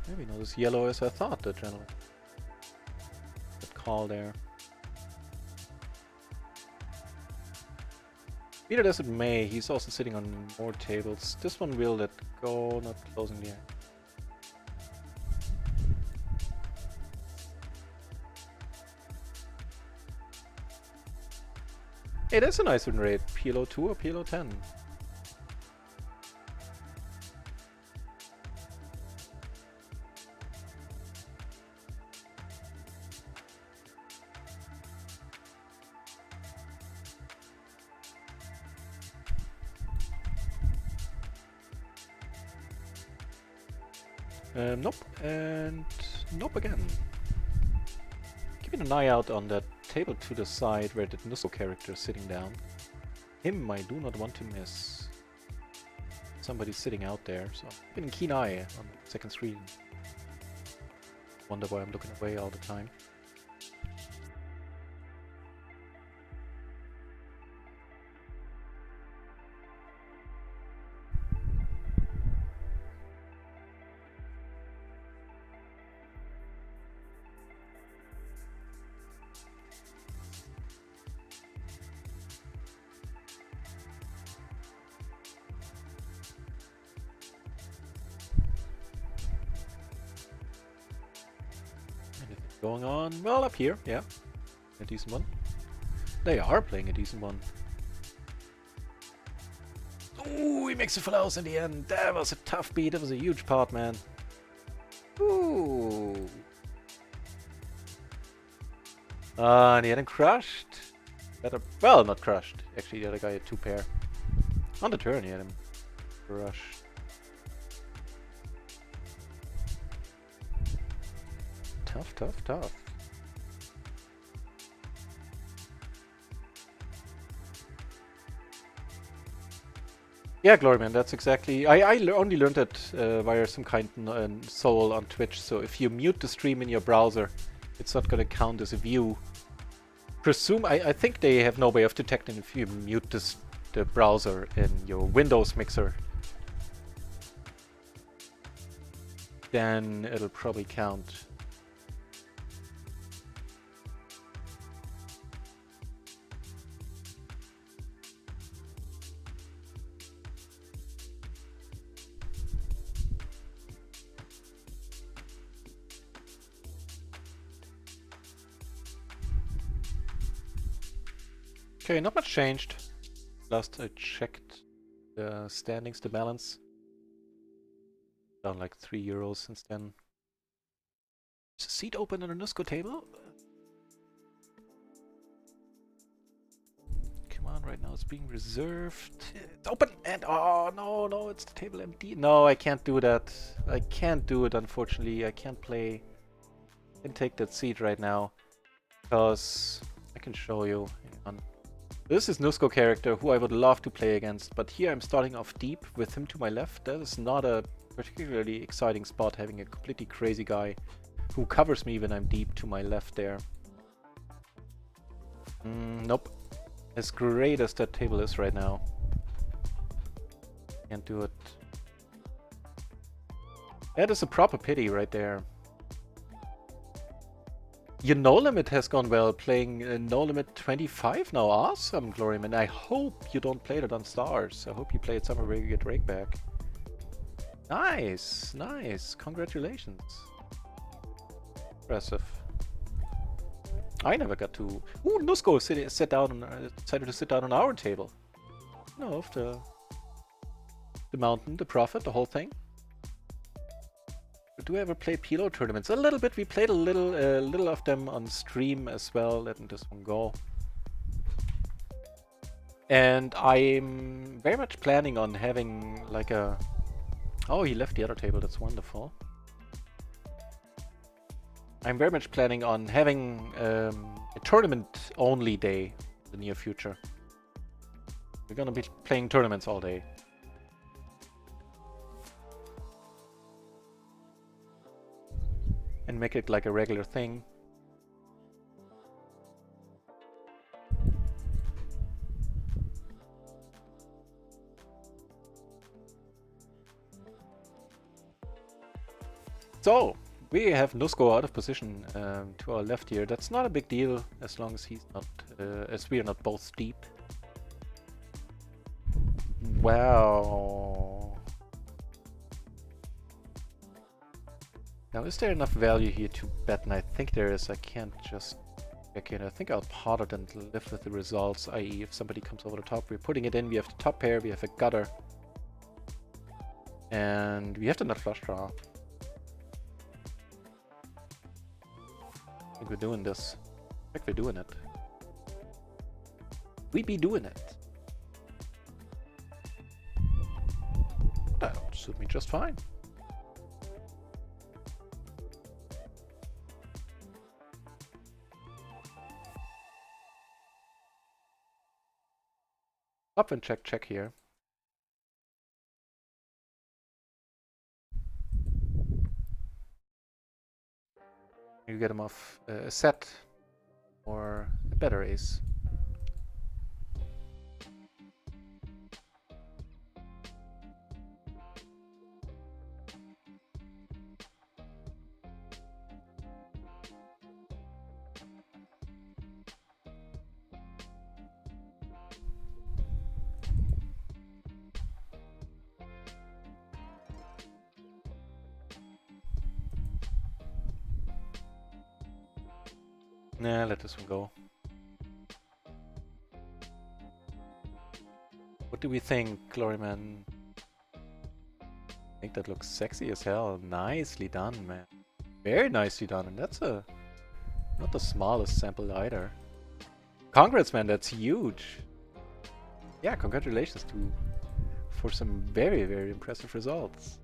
Maybe not as yellow as I thought, the gentleman. That call there. Be that as it may, he's also sitting on more tables. This one will let go, not closing the eye. Hey, that's a nice win rate. PLO 2 or PLO 10? Nope, and nope again. Keeping an eye out on that table to the side where the Nusso character is sitting down. Him I do not want to miss. Somebody's sitting out there, so keeping a keen eye on the second screen. Wonder why I'm looking away all the time. Anything going on? Well, up here, yeah. A decent one. They are playing a decent one. Ooh, he makes a full house in the end. That was a tough beat. That was a huge part, man. Ooh. And he had him crushed. Better, well, not crushed. Actually, the other guy had 2 pair. On the turn, he had him crushed. Tough. Yeah, Gloryman, that's exactly... I only learned that via some kind of soul on Twitch, so if you mute the stream in your browser, it's not gonna count as a view. I think they have no way of detecting if you mute the browser in your Windows mixer. Then it'll probably count. Okay, not much changed. Last I checked the standings, the balance. Down like €3 since then. Is a seat open on a Nusco table? Come on, right now is being reserved. It's open and oh no, no, it's the table empty. No, I can't do that. I can't do it, unfortunately. I can't play and take that seat right now because I can show you. Hang on. This is Nusko character who I would love to play against, but here I'm starting off deep with him to my left. That is not a particularly exciting spot, having a completely crazy guy who covers me when I'm deep to my left there. Nope. As great as that table is right now. Can't do it. That is a proper pity right there. Your No Limit has gone well, playing No Limit 25 now. Awesome, Gloryman. I hope you don't play that on Stars. I hope you play it somewhere where you get rake back. Nice, nice. Congratulations. Impressive. I never got to... Ooh, Nusko decided to sit down on our table. No, of the mountain, the prophet, the whole thing. Do we ever play PLO tournaments? A little bit. We played a little of them on stream as well. Letting this one go. And I'm very much planning on having like a... Oh, he left the other table. That's wonderful. I'm very much planning on having a tournament-only day in the near future. We're gonna be playing tournaments all day. And make it like a regular thing. So, we have Nusko out of position to our left here. That's not a big deal as long as he's not, as we are not both deep. Wow. Now, is there enough value here to bet? And I think there is. I can't just check in. I think I'll pot it and live with the results, i.e. if somebody comes over the top, we're putting it in. We have the top pair, we have a gutter. And we have the nut flush draw. I think we're doing this. I think we're doing it. We be doing it. That'll suit me just fine. Up and check here. You get him off a set or a better ace. Nah, let this one go. What do we think, Gloryman? I think that looks sexy as hell. Nicely done, man. Very nicely done, and that's not the smallest sample either. Congrats, man, that's huge. Yeah, congratulations for some very, very impressive results.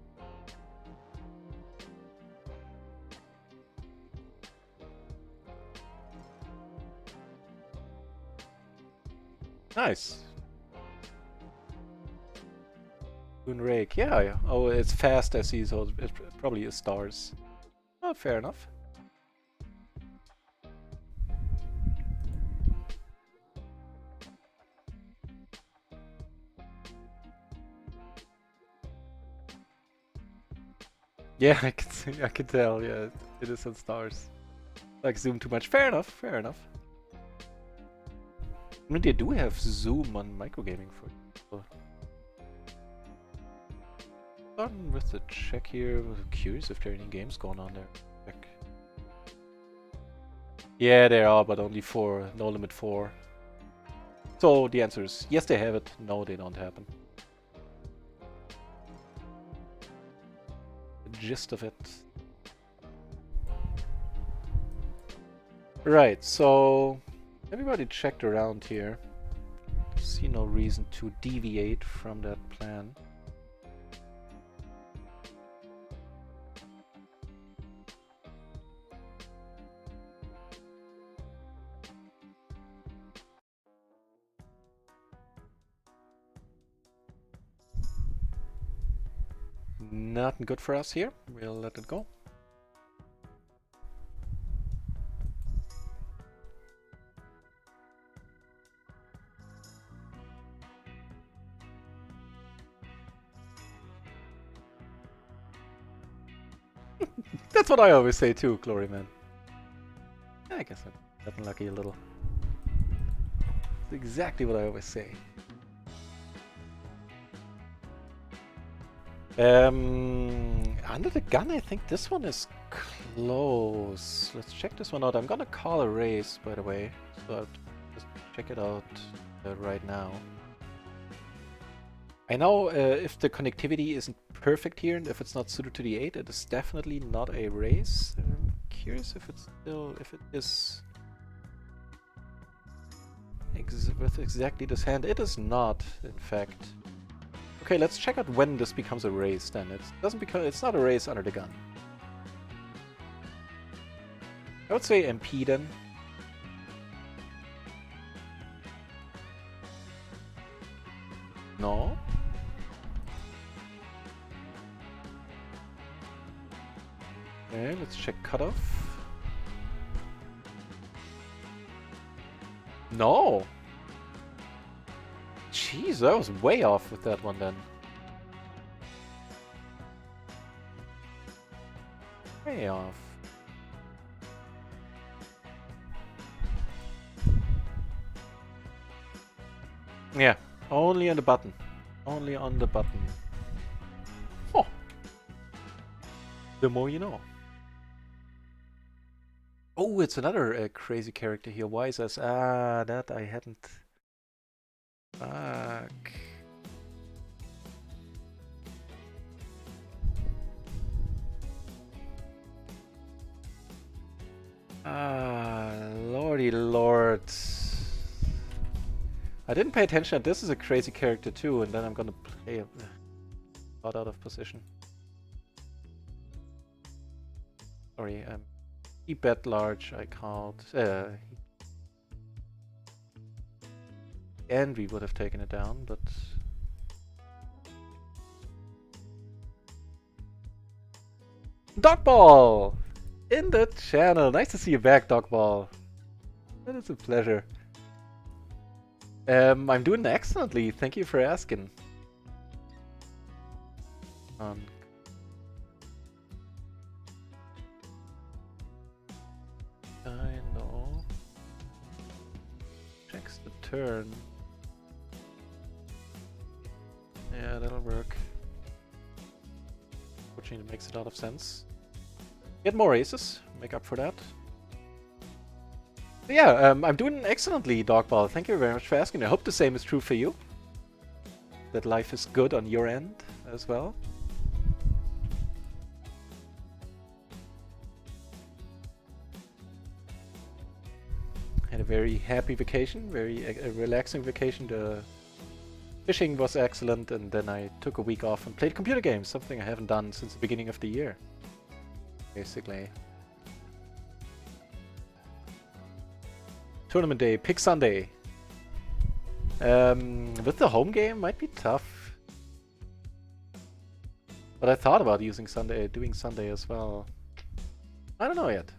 Nice. Moon Rake, yeah. Oh, it's fast SE, so it probably is stars. Oh, fair enough. Yeah, I can see, I can tell. Yeah, it is on stars. Like zoom too much. Fair enough. Fair enough. I mean, they do have zoom on microgaming for you. Done with the check here. I'm curious if there are any games going on there. Check. Yeah, there are, but only 4. No limit 4. So the answer is yes, they have it. No, they don't happen. The gist of it. Right, so everybody checked around here. Let's see no reason to deviate from that plan. Nothing good for us here. We'll let it go. That's what I always say too, Glory Man. I guess I got unlucky a little. That's exactly what I always say. Under the gun, I think this one is close. Let's check this one out. I'm gonna call a race, by the way, so I'll just check it out right now. I know if the connectivity isn't perfect here and if it's not suited to the 8, it is definitely not a race. I'm curious if it's still, if it is with exactly this hand. It is not, in fact. Okay, let's check out when this becomes a race then. It doesn't become, it's not a race under the gun. I would say MP then. No. Okay, let's check cutoff. No! Jeez, that was way off with that one then. Way off. Yeah, only on the button. Only on the button. Oh! The more you know. Oh, it's another crazy character here. Why is this? Ah, that I hadn't. Fuck. Ah, lordy lord. I didn't pay attention that this is a crazy character too, and then I'm gonna play a lot out of position. Sorry, he bet large, I called. And we would have taken it down, but... Dogball! In the channel! Nice to see you back, Dogball. That is a pleasure. I'm doing excellently, thank you for asking. I know. Checks the turn. Yeah, that'll work. Fortunately, it makes a lot of sense. Get more aces, make up for that. But yeah, I'm doing excellently, Dogball. Thank you very much for asking. I hope the same is true for you. That life is good on your end as well. Had a very happy vacation, very relaxing vacation. The fishing was excellent, and then I took a week off and played computer games, something I haven't done since the beginning of the year, basically. Tournament day, pick Sunday. With the home game might be tough. But I thought about using Sunday, doing Sunday as well. I don't know yet.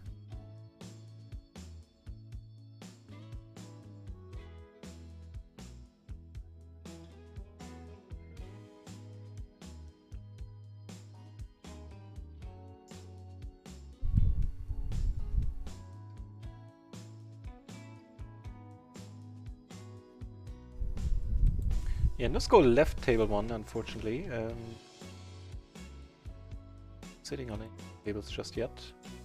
Yeah, let's go left table one, unfortunately. Sitting on any tables just yet.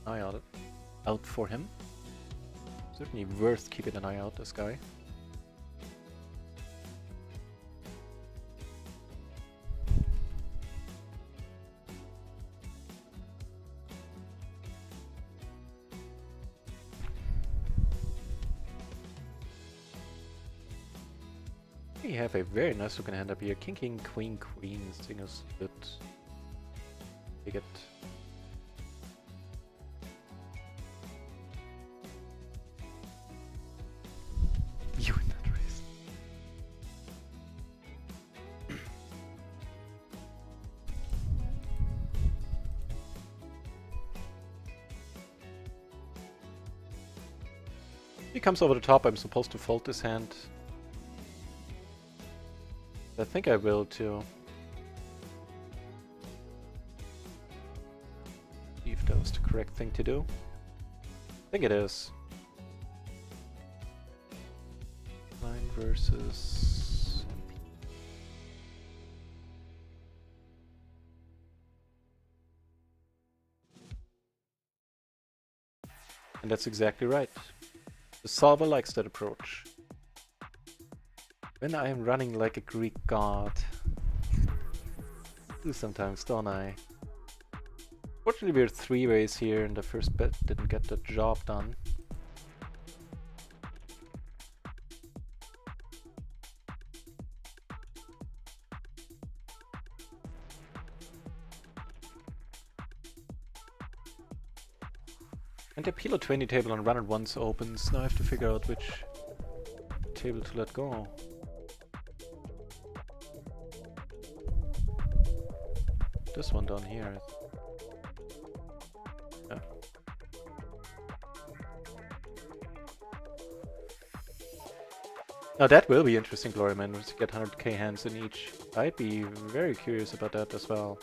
Eye out for him. Certainly worth keeping an eye out, this guy. We have a very nice looking hand up here. King, king, queen, queen. This thing is good. Take it. You in that race. He comes over the top. I'm supposed to fold this hand. I think I will too. See if that was the correct thing to do. I think it is. Line versus... And that's exactly right. The solver likes that approach. When I am running like a Greek god. Do sometimes, don't I? Fortunately we're 3 ways here and the first bet didn't get the job done. And the PLO 20 table on run at once opens. Now I have to figure out which table to let go. This one down here. Yeah. Now that will be interesting, Gloryman, to get 100k hands in each. I'd be very curious about that as well.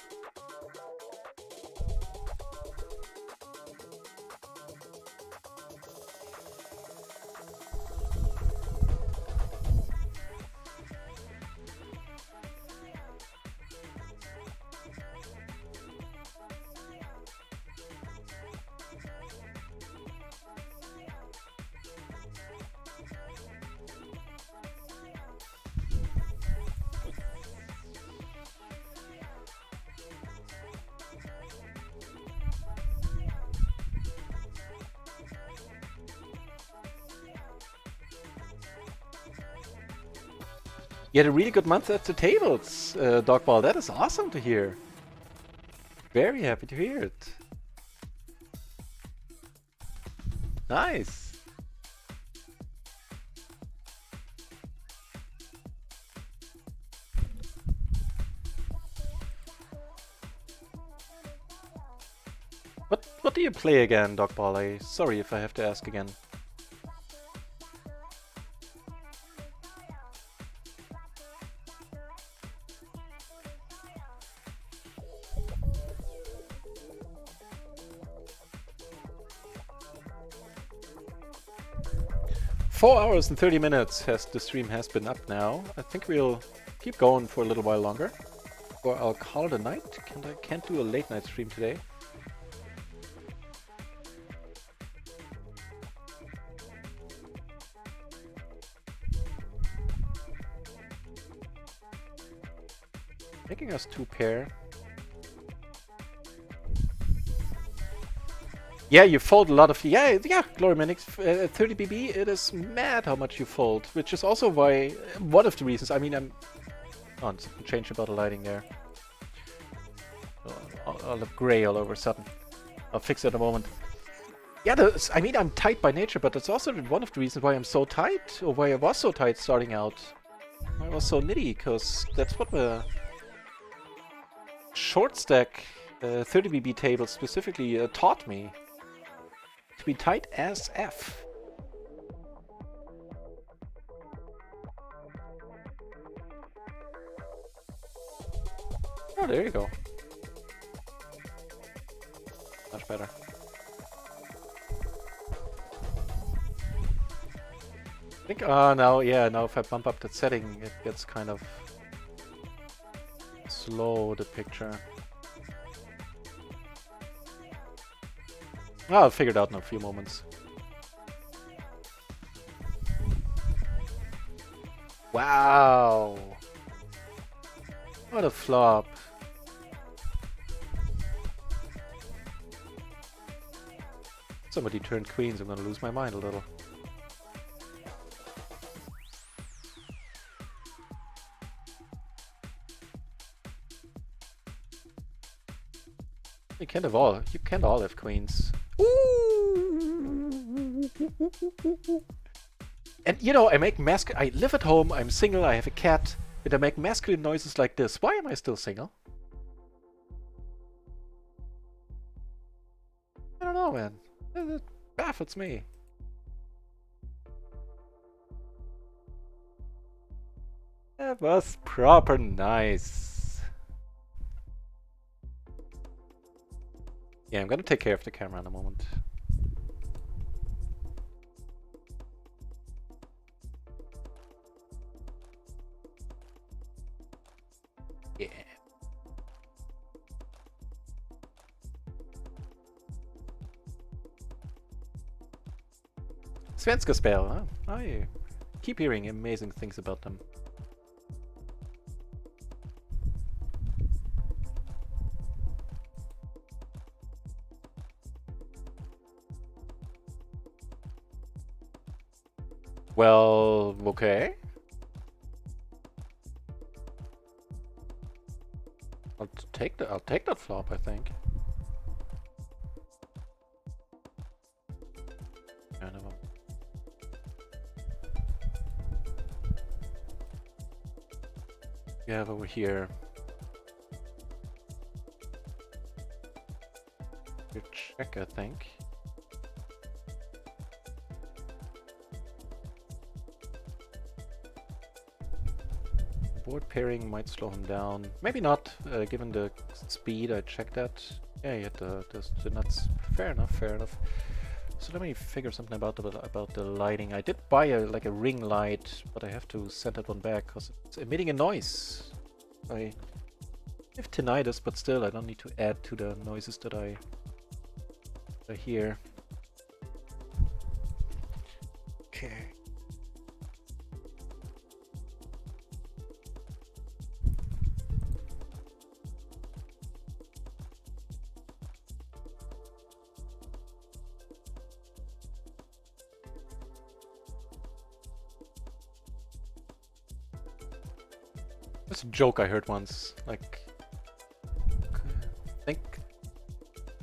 You had a really good month at the tables, Dogball. That is awesome to hear. Very happy to hear it. Nice. What do you play again, Dogball? Sorry if I have to ask again. Four hours and 30 minutes the stream has been up now. I think we'll keep going for a little while longer. Or I'll call it a night. Can't do a late night stream today. Making us 2 pair. Yeah, you fold a lot of... Yeah, Glorymanix, 30 BB, it is mad how much you fold. Which is also why... One of the reasons, I mean, I'm... Oh, change about the lighting there. I'll look grey all over a sudden. I'll fix it in a moment. Yeah, I mean, I'm tight by nature, but that's also one of the reasons why I'm so tight, or why I was so tight starting out. I was so nitty, because that's what the short stack 30 BB table specifically taught me. To be tight as F. Oh, there you go. Much better. I think, now if I bump up that setting, it gets kind of slow, the picture. I'll figure it out in a few moments. Wow! What a flop. Somebody turned queens, I'm gonna lose my mind a little. You can't have all. You can't all have queens. Ooh. And you know, I make I live at home. I'm single. I have a cat, and I make masculine noises like this. Why am I still single? I don't know, man. It baffles me. That was proper nice. Yeah, I'm gonna take care of the camera in a moment. Yeah. Svenska spel, huh? I keep hearing amazing things about them. Well, okay. I'll take that flop, I think. Yeah, never. You have over here your check, I think. Board pairing might slow him down. Maybe not, given the speed. I checked that. Yeah, he had the nuts. Fair enough, fair enough. So let me figure something about the lighting. I did buy like a ring light, but I have to send that one back because it's emitting a noise. I have tinnitus, but still, I don't need to add to the noises that I hear. Okay. That's a joke I heard once. Like,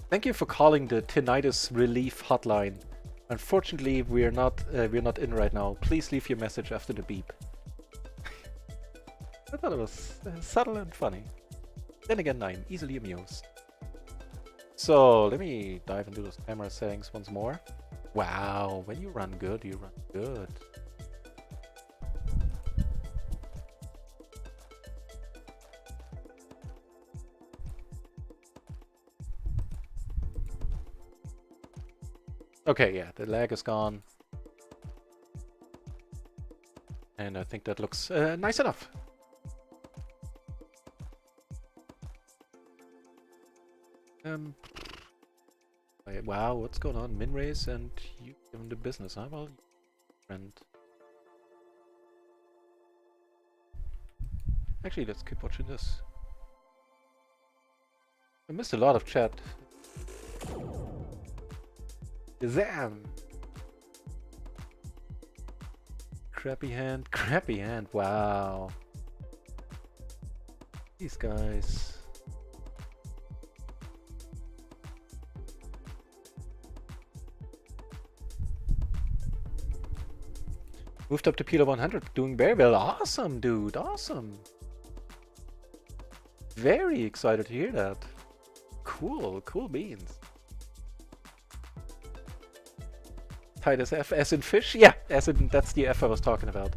thank you for calling the tinnitus relief hotline. Unfortunately, we're not in right now. Please leave your message after the beep. I thought it was subtle and funny. Then again, I'm easily amused. So let me dive into those camera settings once more. Wow, when you run good, you run good. Okay, yeah, the lag is gone. And I think that looks nice enough. Wow, what's going on? Min raise and you give him the business, huh? Well, friend. Actually, let's keep watching this. I missed a lot of chat. Zam! Crappy hand, wow. These guys. Moved up to PLO 100, doing very well. Awesome, dude, awesome. Very excited to hear that. Cool, cool beans. Tight as F, as in fish? Yeah, as in, that's the F I was talking about.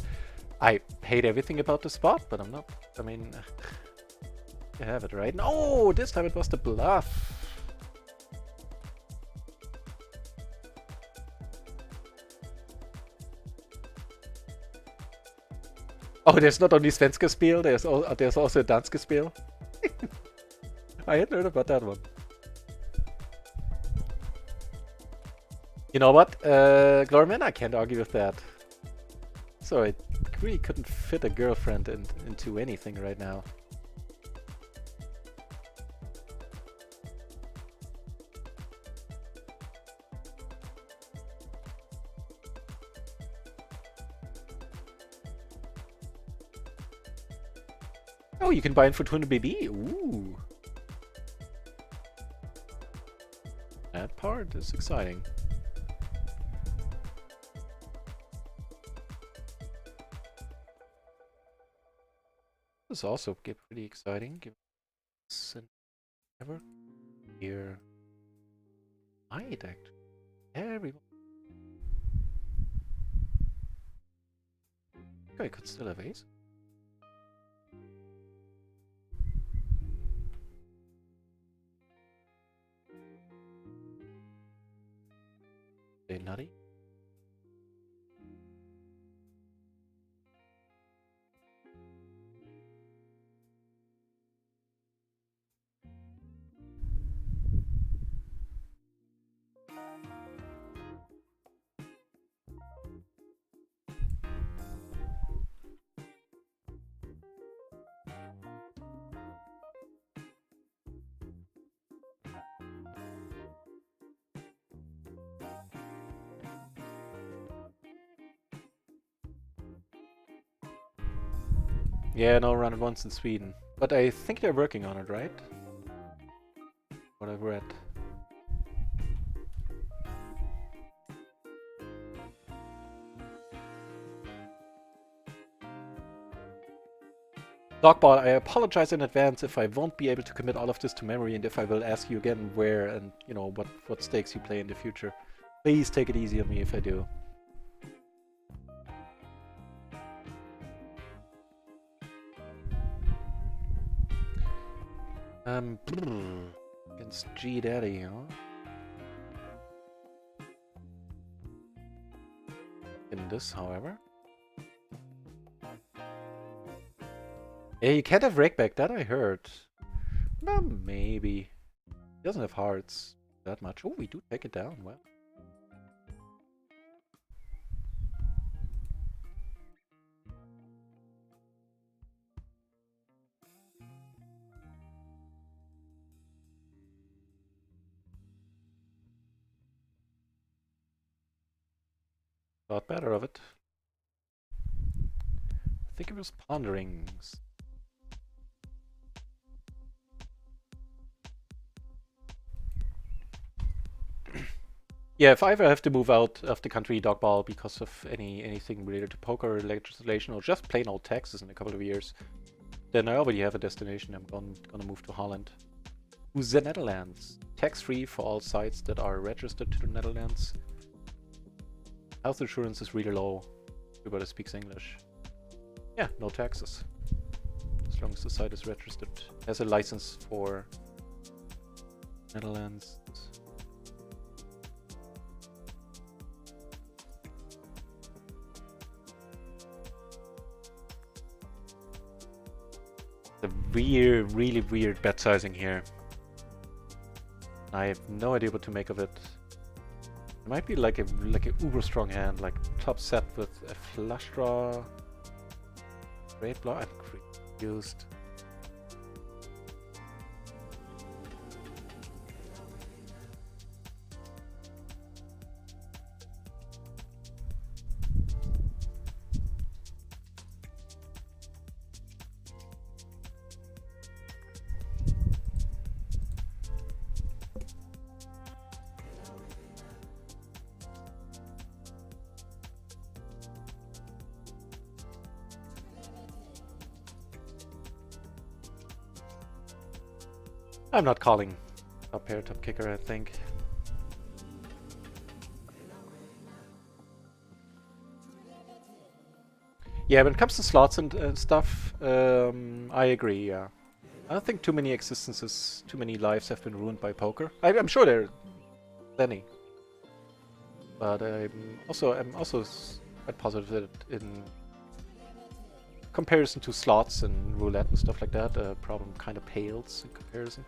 I hate everything about the spot, but I'm not, I mean, you have it, right? No, this time it was the bluff. Oh, there's not only Svenska Spiel, there's also a Danske Spiel. I hadn't heard about that one. You know what, Glorman, I can't argue with that. So I really couldn't fit a girlfriend into anything right now. Oh, you can buy in Fortuna BB? Ooh. That part is exciting. This also get pretty exciting. Give us an ever here. Might actually. Everyone. I could still have ace. They nutty. Yeah, no, run it once in Sweden. But I think they're working on it, right? What I've read. Dogbot, I apologize in advance if I won't be able to commit all of this to memory and if I will ask you again where and, you know, what stakes you play in the future. Please take it easy on me if I do. Against G Daddy, huh? In this, however. Yeah, you can't have rakeback, that I heard. Well, maybe. He doesn't have hearts that much. Oh, we do take it down, well. Thought better of it. I think it was ponderings. Yeah, if I ever have to move out of the country dogball because of anything related to poker legislation or just plain old taxes in a couple of years, then I already have a destination. I'm gonna move to Holland. To the Netherlands. Tax-free for all sites that are registered to the Netherlands. Health insurance is really low. Everybody speaks English. Yeah, no taxes. As long as the site is registered. Has a license for Netherlands. The really weird bet sizing here. I have no idea what to make of it. It might be like a uber strong hand, like top set with a flush draw, great block. I'm confused. I'm not calling top pair, top kicker, I think. Yeah, when it comes to slots and stuff, I agree, yeah. I don't think too many existences, too many lives have been ruined by poker. I'm sure there are plenty. But I'm also quite positive that in comparison to slots and roulette and stuff like that, the problem kind of pales in comparison.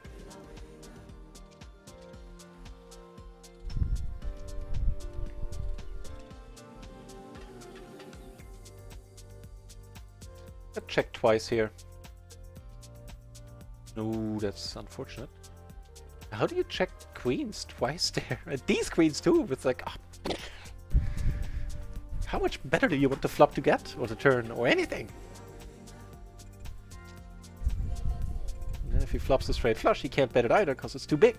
I checked twice here. No, that's unfortunate. How do you check queens twice there? And these queens too, with like... Oh. How much better do you want the flop to get? Or the turn, or anything? And if he flops a straight flush, he can't bet it either, because it's too big.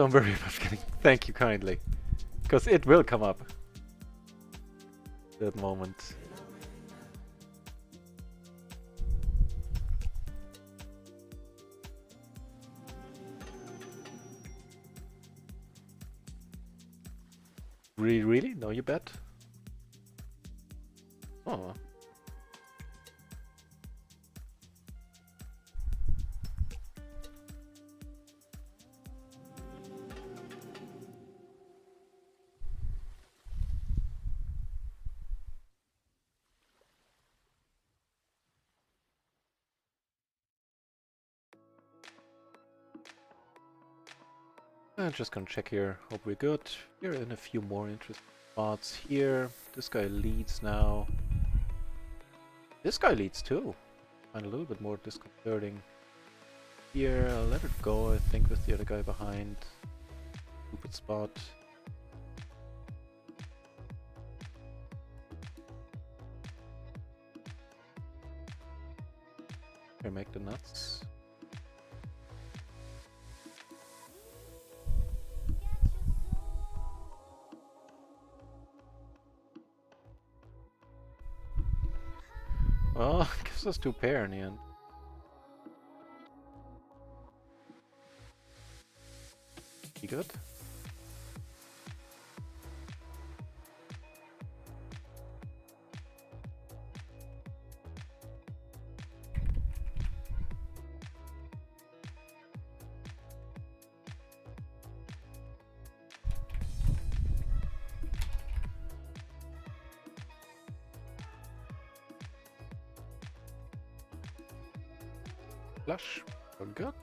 Don't worry about getting... Thank you kindly. Because it will come up. That moment. Really? No, you bet? Oh. I'm just gonna check here. Hope we're good. We're in a few more interesting spots here. This guy leads now. This guy leads too. And a little bit more disconcerting. Here, I'll let it go, I think, with the other guy behind. Stupid spot. Here, make the nuts. Well, gives us 2 pair in the end. You good? Flush. We're good.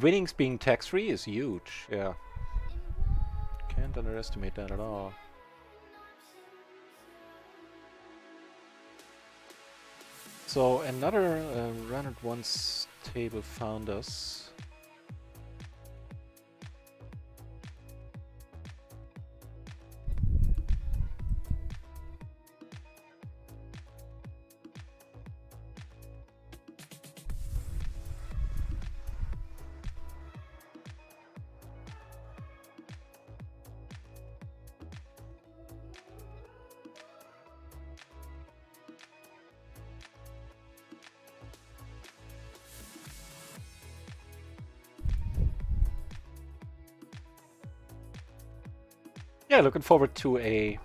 Winnings being tax-free is huge, yeah. Can't underestimate that at all. So another run at once table found us. Yeah, looking forward to a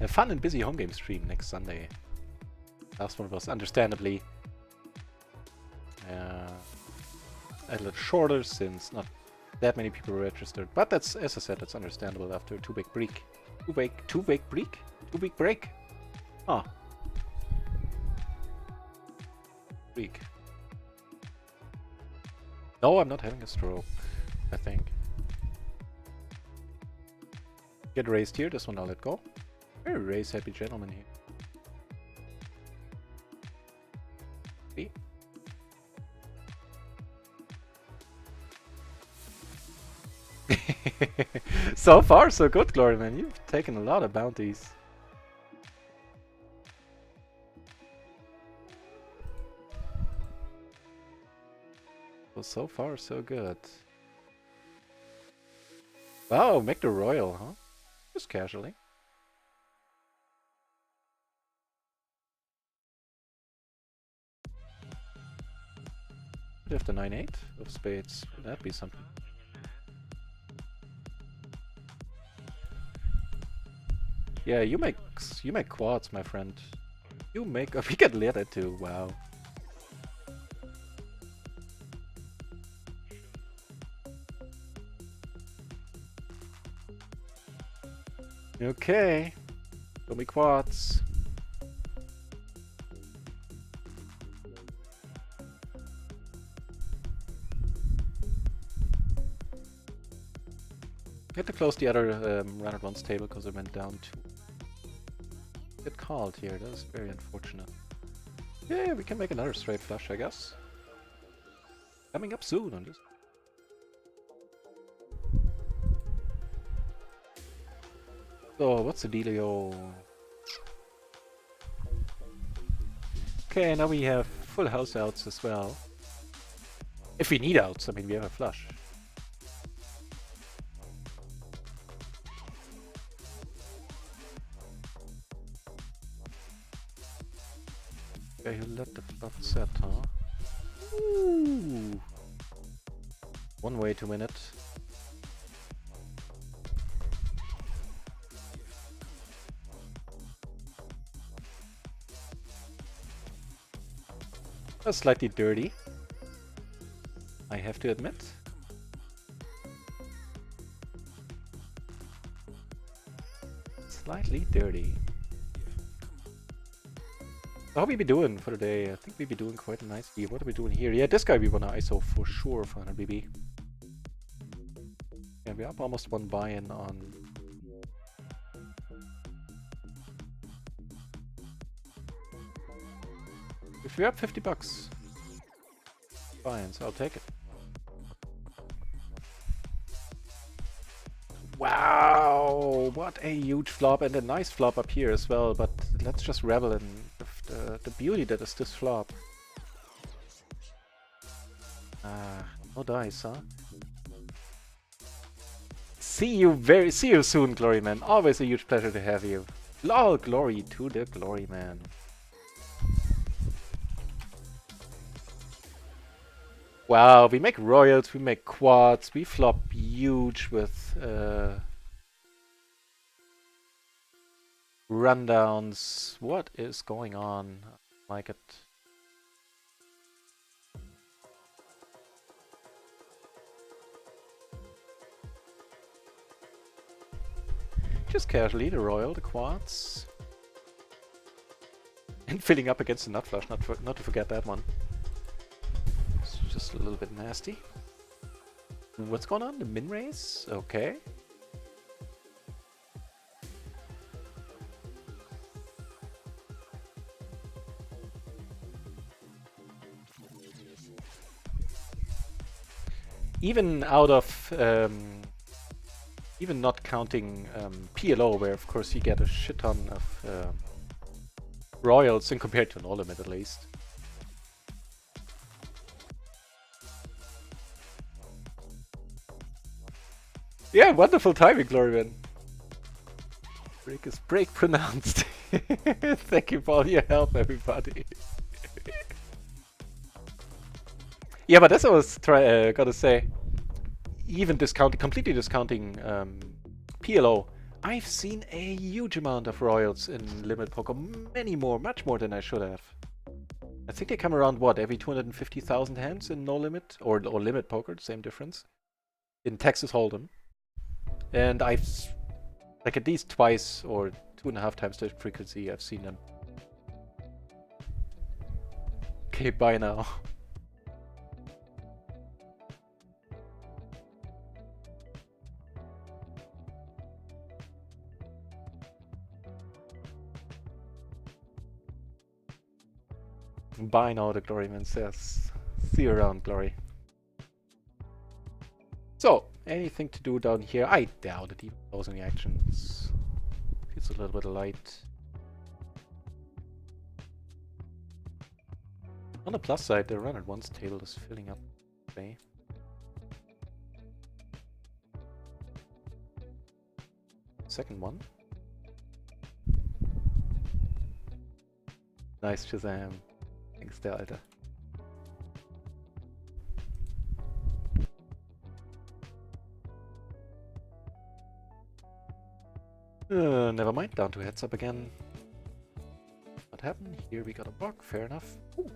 fun and busy home game stream next Sunday. Last one was understandably a little shorter since not that many people were registered. But that's, as I said, that's understandable after a 2-week break. 2-week break? 2-week break? Oh. Week. No, I'm not having a stroke, I think. Get raised here, this one I'll let go. Very raise happy gentleman here. See? So far so good, Glory Man. You've taken a lot of bounties. Well, so far so good. Wow, make the royal, huh? Just casually. Could have the 9-8 of spades. That'd be something. Yeah, you make quads, my friend. You make. Oh, we get leader too. Wow. Okay. Show me quads. I had to close the other run at once table because it went down to get called here. That is very unfortunate. Yeah, we can make another straight flush, I guess. Coming up soon on this. So, what's the dealio? Okay, now we have full house outs as well. If we need outs, I mean, we have a flush. Okay, you let the flop set, huh? Ooh. One way to win it. That's slightly dirty, I have to admit. Slightly dirty. So how we be doing for the day? I think we be doing quite nicely. What are we doing here? Yeah, this guy we wanna ISO for sure for 100 BB. Yeah, we're up almost one buy-in on... If we're up 50 bucks, buy-ins, I'll take it. Wow, what a huge flop, and a nice flop up here as well, but let's just revel in the beauty that is this flop. No dice, huh? See you soon, Glory Man. Always a huge pleasure to have you. All glory to the Glory Man. Wow, we make royals, we make quads, we flop huge with rundowns. What is going on? I like it. Just casually, the royal, the quads. And filling up against the nut flush, not to forget that one. It's just a little bit nasty. What's going on? The min raise? Okay. Even out of... even not counting PLO, where of course you get a shit ton of royals, and compared to No Limit at least. Yeah, wonderful timing, Glorian. Break is break pronounced. Thank you for all your help, everybody. Yeah, but that's what I was gotta say. Even discounting, completely discounting PLO, I've seen a huge amount of royals in limit poker. Many more, much more than I should have. I think they come around, what, every 250,000 hands in no limit? Or limit poker, same difference. In Texas Hold'em. And I've, like at least twice or 2.5 times the frequency, I've seen them. Okay, bye now. Bye now, the Gloryman says. See you around, Glory. So, anything to do down here? I doubt it, even those reactions. Feels a little bit light. On the plus side, the run at once table is filling up today. Second one. Nice Shazam. Thanks, der Alter. Never mind, down to heads up again. What happened? Here we got a block, fair enough. Ooh.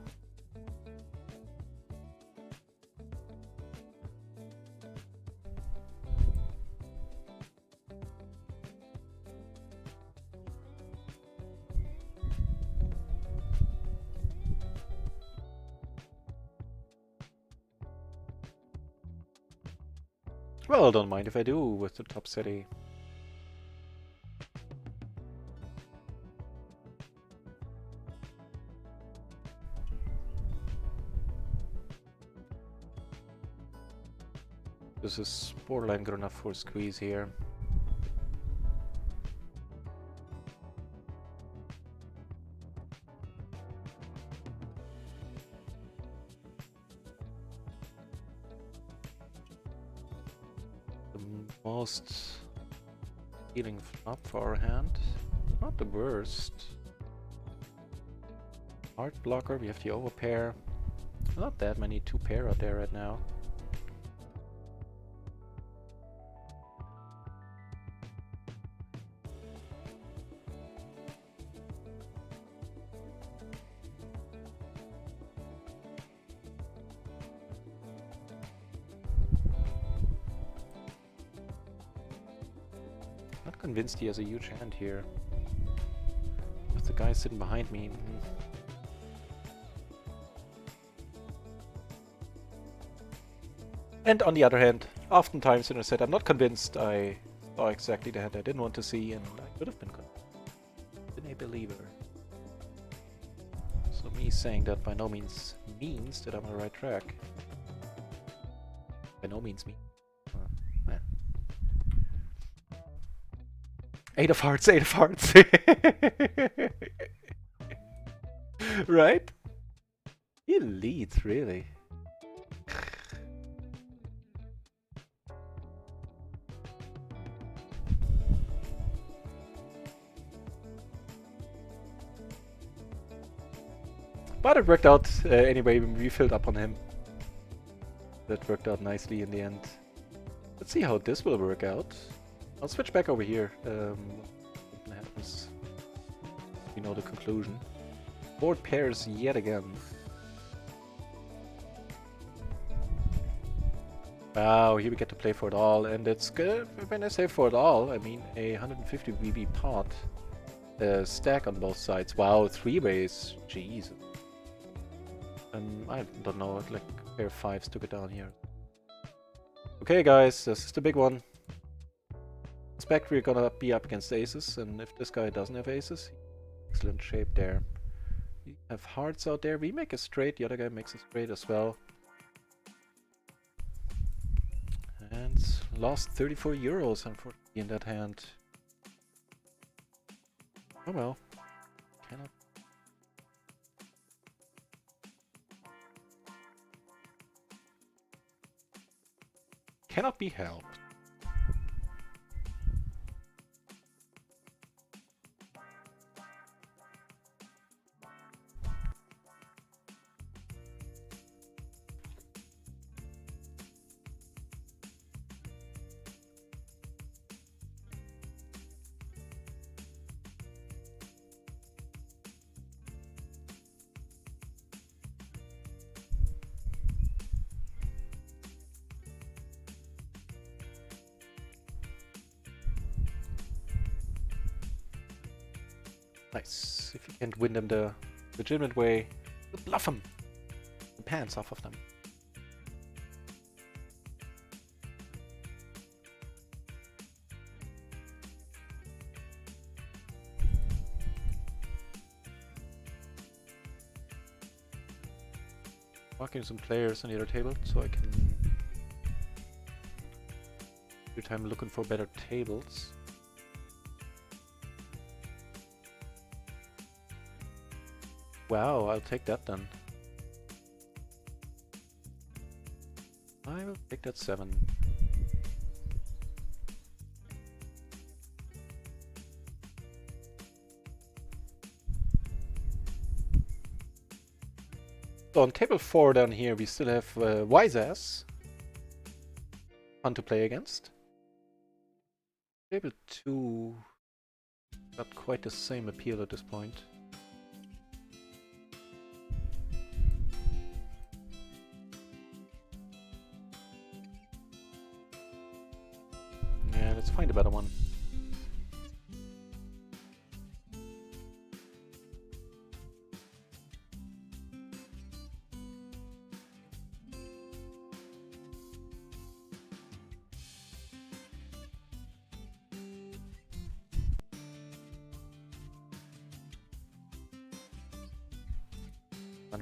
Well, I don't mind if I do with the top city. This is borderline good enough for a squeeze here. Most healing flop for our hand. Not the worst. Art blocker, we have the overpair. Not that many 2-pair out there right now. Not convinced he has a huge hand here. With the guy sitting behind me. And on the other hand, oftentimes when I said I'm not convinced, I saw exactly the hand I didn't want to see, and I could have been a believer. So me saying that by no means means that I'm on the right track. By no means means. Eh. 8 of hearts, 8 of hearts. Right? He leads, really. But it worked out anyway when we filled up on him. That worked out nicely in the end. Let's see how this will work out. I'll switch back over here. What happens? You know the conclusion. Board pairs yet again. Wow, here we get to play for it all, and it's good. When I say for it all, I mean a 150 BB pot stack on both sides. Wow, 3-ways. Jesus. I don't know, like a pair of 5s took it down here. Okay guys, this is the big one. Expect we're gonna be up against aces, and if this guy doesn't have aces, excellent shape there. We have hearts out there, we make a straight, the other guy makes a straight as well. And lost 34 euros unfortunately in that hand. Oh well. Cannot be helped. Nice. If you can't win them the legitimate way, bluff them. The pants off of them. Marking some players on the other table so I can every time looking for better tables. Wow, I'll take that then. I will take that 7. So on table 4 down here we still have Wise Ass. Fun to play against. Table 2 not quite the same appeal at this point. Yeah, let's find a better one.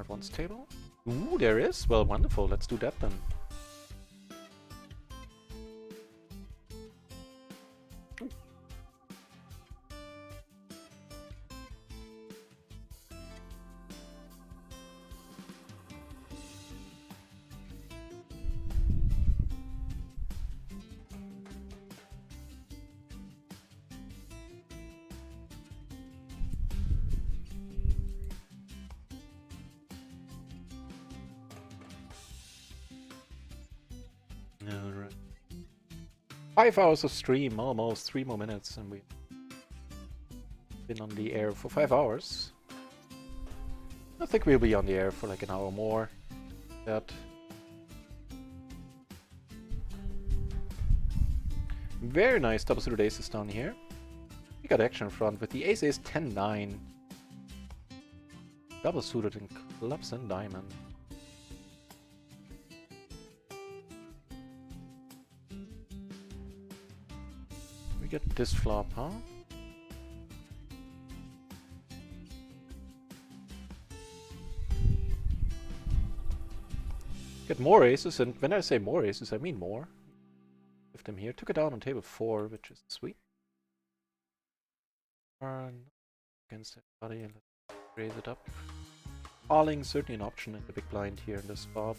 One's table? Ooh, there is? Well, wonderful. Let's do that then. Ooh. 5 hours of stream, almost 3 more minutes, and we've been on the air for 5 hours. I think we'll be on the air for like an hour more. That. Very nice double suited aces down here. We got action in front with the ace ace 10-9. Double suited in clubs and diamond. We get this flop, huh? Get more aces, and when I say more aces, I mean more. Lift them here. Took it down on table 4, which is sweet. Against everybody, let's raise it up. Calling certainly an option in the big blind here in this spot.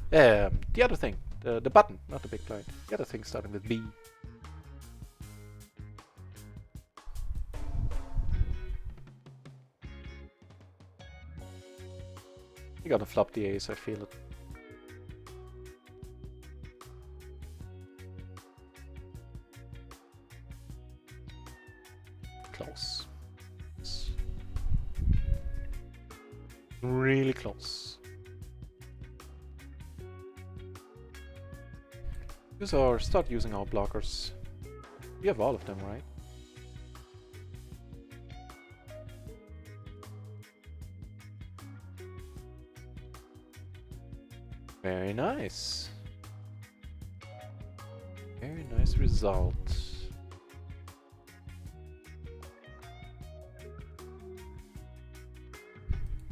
The other thing, the button, not the big blind. The other thing starting with B. You gotta flop the ace, I feel it. Close. Really close. Start using our blockers. We have all of them, right? Very nice. Very nice result.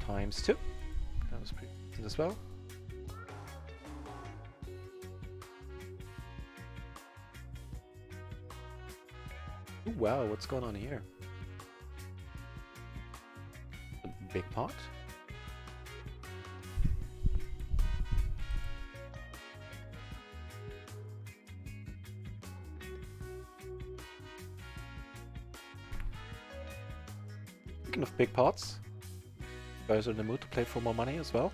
Times 2. That was pretty decent as well. Ooh, wow, what's going on here? A big pot. Speaking of big pots, you guys are in the mood to play for more money as well.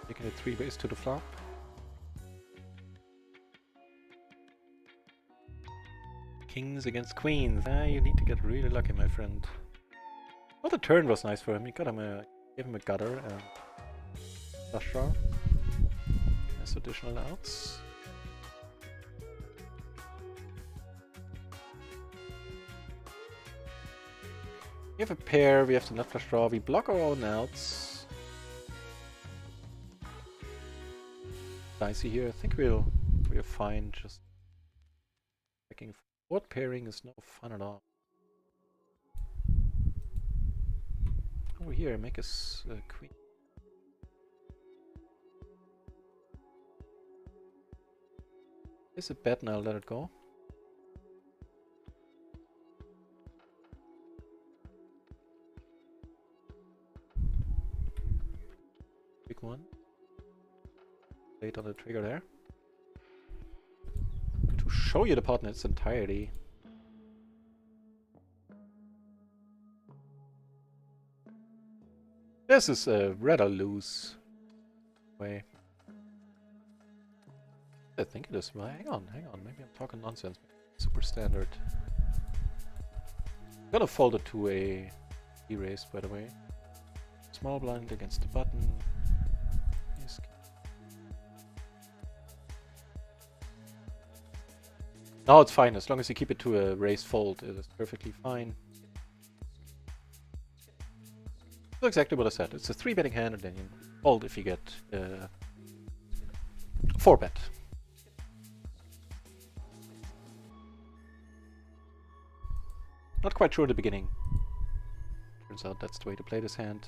Taking it 3 ways to the flop. Kings against queens. You need to get really lucky, my friend. Well, the turn was nice for him. You got him gave him a gutter and flush draw. Nice additional outs. We have a pair, we have the nut flush draw, we block our own outs. Dicey here, I think we're fine, just checking. Board pairing is no fun at all. Over here, make us a queen. It's a bet now, let it go. Big one. Late on the trigger there. To show you the pot in its entirety. This is a rather loose way. I think it is. Well, hang on. Maybe I'm talking nonsense. Super standard. I'm gonna fold it to a erase, by the way. Small blind against the button. Yes. No, it's fine. As long as you keep it to a raise fold, it is perfectly fine. So exactly what I said. It's a 3-betting hand, and then you fold if you get 4-bet. Not quite sure at the beginning. Turns out that's the way to play this hand.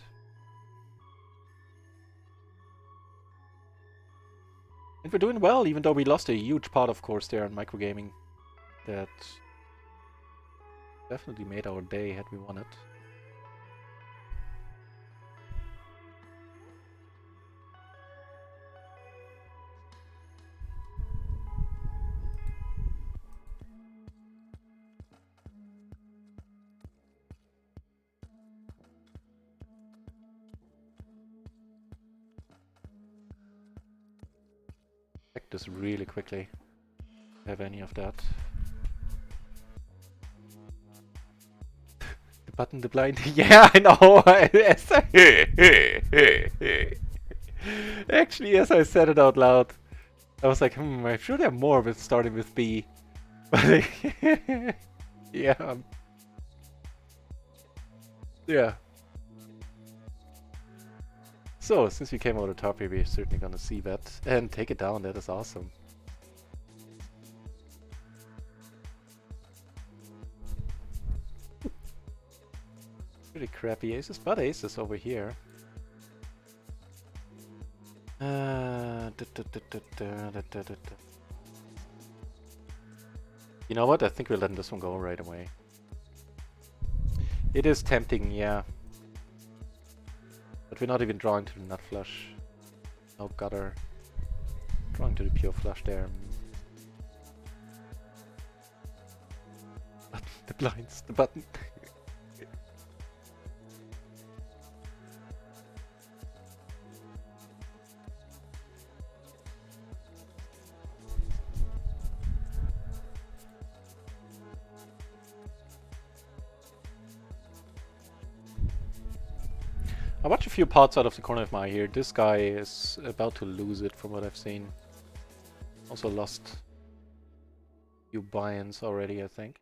And we're doing well, even though we lost a huge part, of course, there on microgaming. That definitely made our day had we won it. Check this really quickly. have any of that. The button, the blind. Yeah, I know. Actually, as I said it out loud, I was like, I'm sure there are more with starting with B. But yeah. Yeah. So, since we came over the top here, we're certainly gonna see that and take it down. That is awesome. Pretty crappy aces, but aces over here. You know what? I think we're letting this one go right away. It is tempting, yeah. But we're not even drawing to the nut flush. No gutter. Drawing to the pure flush there. The blinds, the button. I watch a few pots out of the corner of my eye here. This guy is about to lose it from what I've seen. Also lost a few buy-ins already, I think.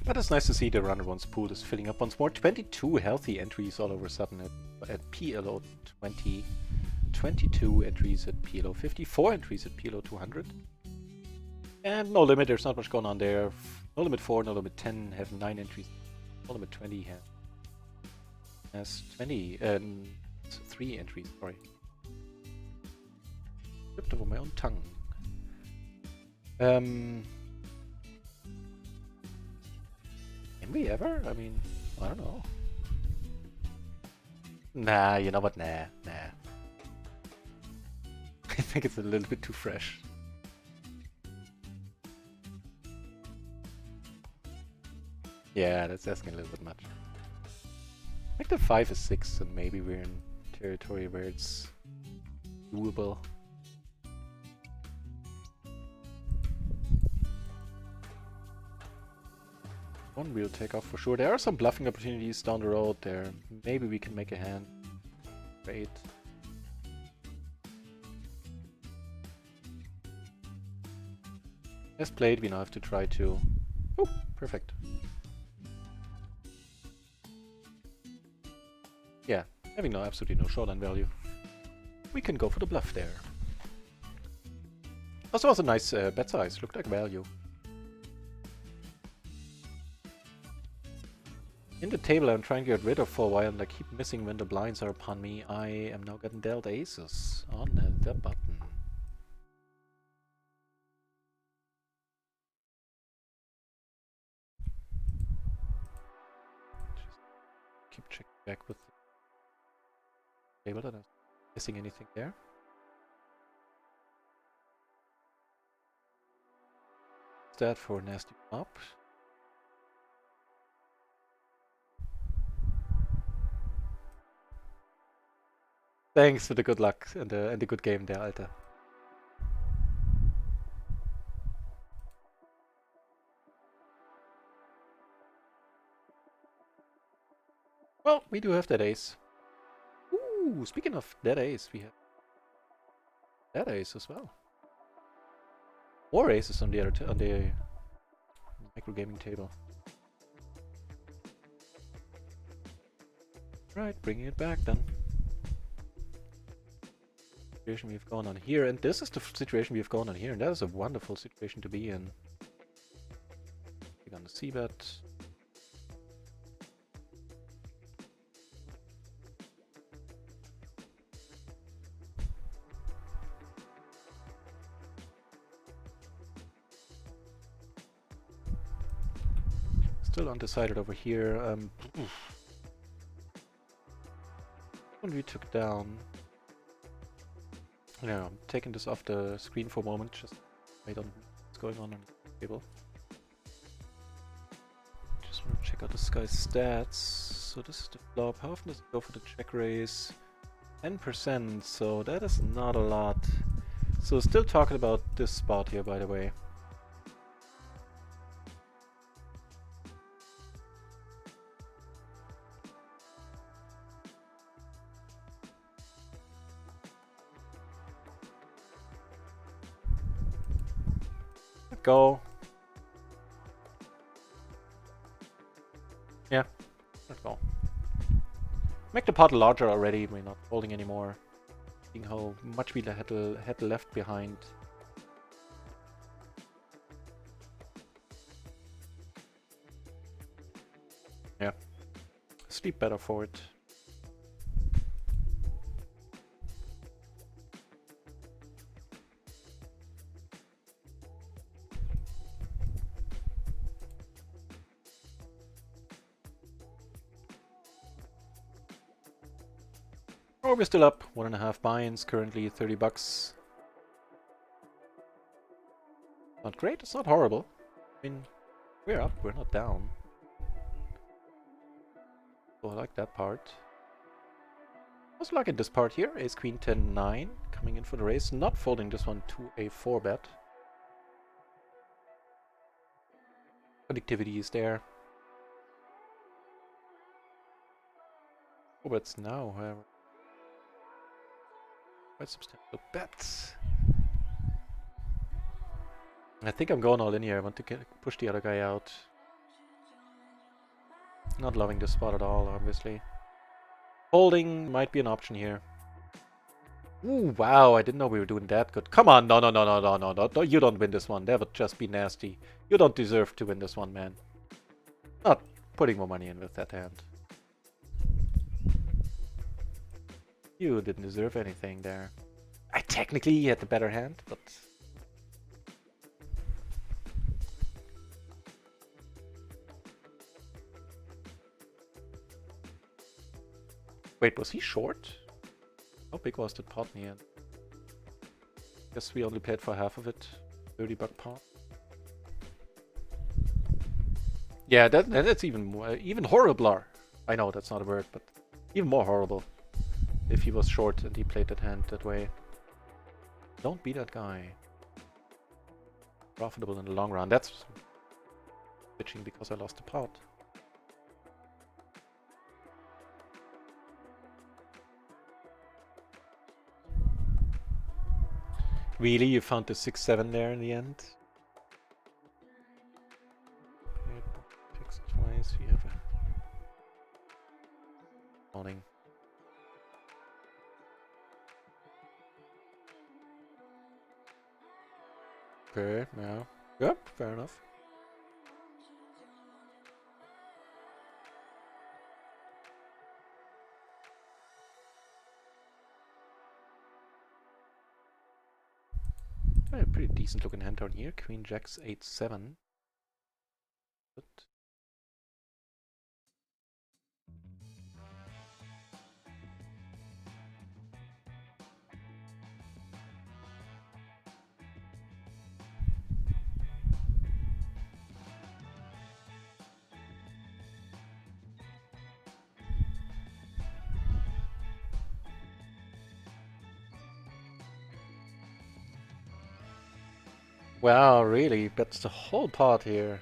But it's nice to see the runner one's pool is filling up once more. 22 healthy entries all over a sudden at PLO 20. 22 entries at PLO 50. 4 entries at PLO 200. And no limit, there's not much going on there. No limit 4, no limit 10 have 9 entries. No limit 20 has 3 entries, sorry. Tripped over my own tongue. Can we ever? I mean, I don't know. Nah, you know what? Nah. I think it's a little bit too fresh. Yeah, that's asking a little bit much. Like the 5 is 6, and maybe we're in territory where it's doable. One real takeoff for sure. There are some bluffing opportunities down the road there. Maybe we can make a hand. Great. As played, we now have to try to... Oh, perfect. Yeah, having absolutely no showdown value. We can go for the bluff there. Also was a nice bet size. Looked like value. In the table I'm trying to get rid of for a while and I keep missing when the blinds are upon me. I am now getting dealt aces on the button. Just keep checking back with the table that I'm missing anything there. What's that for a nasty flop? Thanks for the good luck and the good game there, Alter. Well, we do have that ace. Ooh, speaking of that ace, we have that ace as well. More aces on the on the micro gaming table. Right, bringing it back then. Situation we've gone on here, and this is the situation we've gone on here, and that is a wonderful situation to be in. We're gonna see bet. Still undecided over here. One we took down. Yeah, I'm taking this off the screen for a moment, just wait on what's going on the table. Just want to check out this guy's stats. So this is the flop. How often does it go for the check raise? 10%, so that is not a lot. So still talking about this spot here, by the way. Go. Yeah, let's go. Make the pot larger already. We're not holding anymore. Seeing how much we had left behind. Yeah, sleep better for it. Oh, we're still up. 1.5 buy-ins, currently 30 bucks. Not great, it's not horrible. I mean, we're up, we're not down. So I like that part. Also like this part here, ace queen 10 9, coming in for the raise, not folding this one to a 4 bet. Connectivity is there. 4 bets now, however. Quite substantial bets. I think I'm going all in here. I want to push the other guy out. Not loving this spot at all, obviously. Folding might be an option here. Ooh, wow, I didn't know we were doing that good. Come on, no, no, no, no, no, no, no, no, you don't win this one. That would just be nasty. You don't deserve to win this one, man. Not putting more money in with that hand. You didn't deserve anything there. I technically had the better hand, but... Wait, was he short? How big was that pot in the end? Guess we only paid for half of it. 30 buck pot. Yeah, that's even horribler. I know that's not a word, but even more horrible. If he was short and he played that hand that way. Don't be that guy. Profitable in the long run. That's bitching because I lost the pot. Really? You found the 6-7 there in the end? Fixed twice. We have a morning. Okay, yeah. Yep, fair enough. A pretty decent looking hand down here. Queen Jacks 8-7. But wow, really? That's the whole pot here.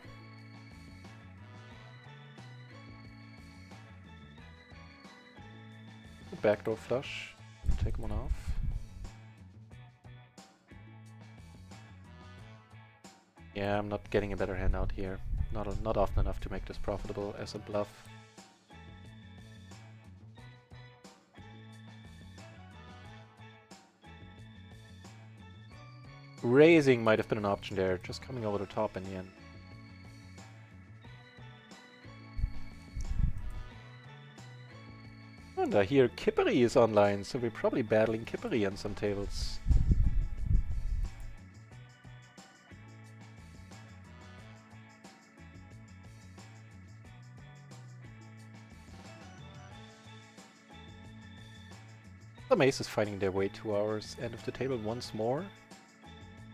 Backdoor flush. Take one off. Yeah, I'm not getting a better hand out here. Not often enough to make this profitable as a bluff. Raising might have been an option there, just coming over the top in the end. And I hear Kippery is online, so we're probably battling Kippery on some tables. Some aces finding their way to our end of the table once more,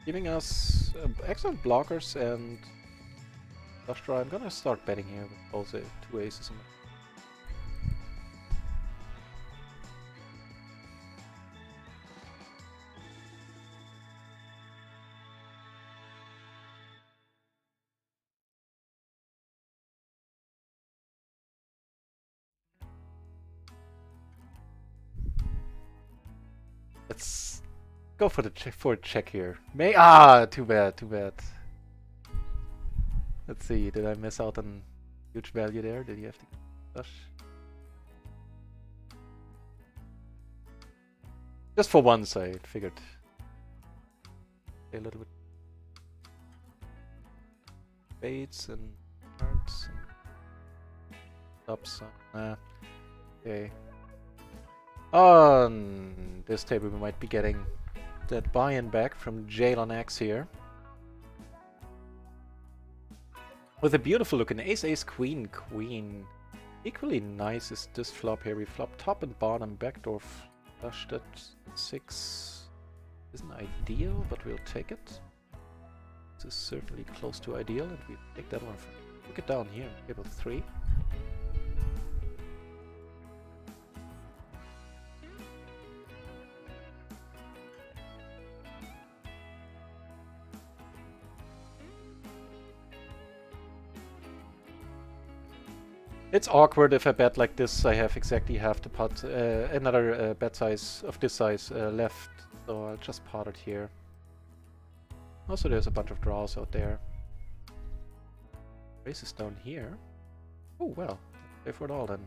giving us excellent blockers and flush draw. I'm gonna start betting here with both two aces in my. Let's go for the check here. Too bad, too bad. Let's see, did I miss out on huge value there? Did he have to flush? Just for once, I figured a little bit spades and hearts and stops. Okay. On this table, we might be getting that buy-in back from Jail on X here. With a beautiful looking ace, ace, queen, queen. Equally nice is this flop here. We flop top and bottom, backdoor flush. That 6 isn't ideal, but we'll take it. This is certainly close to ideal, and we take that one. Look it down here, table 3. It's awkward if I bet like this. I have exactly half the pot, another bet size of this size left, so I'll just pot it here. Also, there's a bunch of draws out there. Race is down here. Oh well, pay for it all then.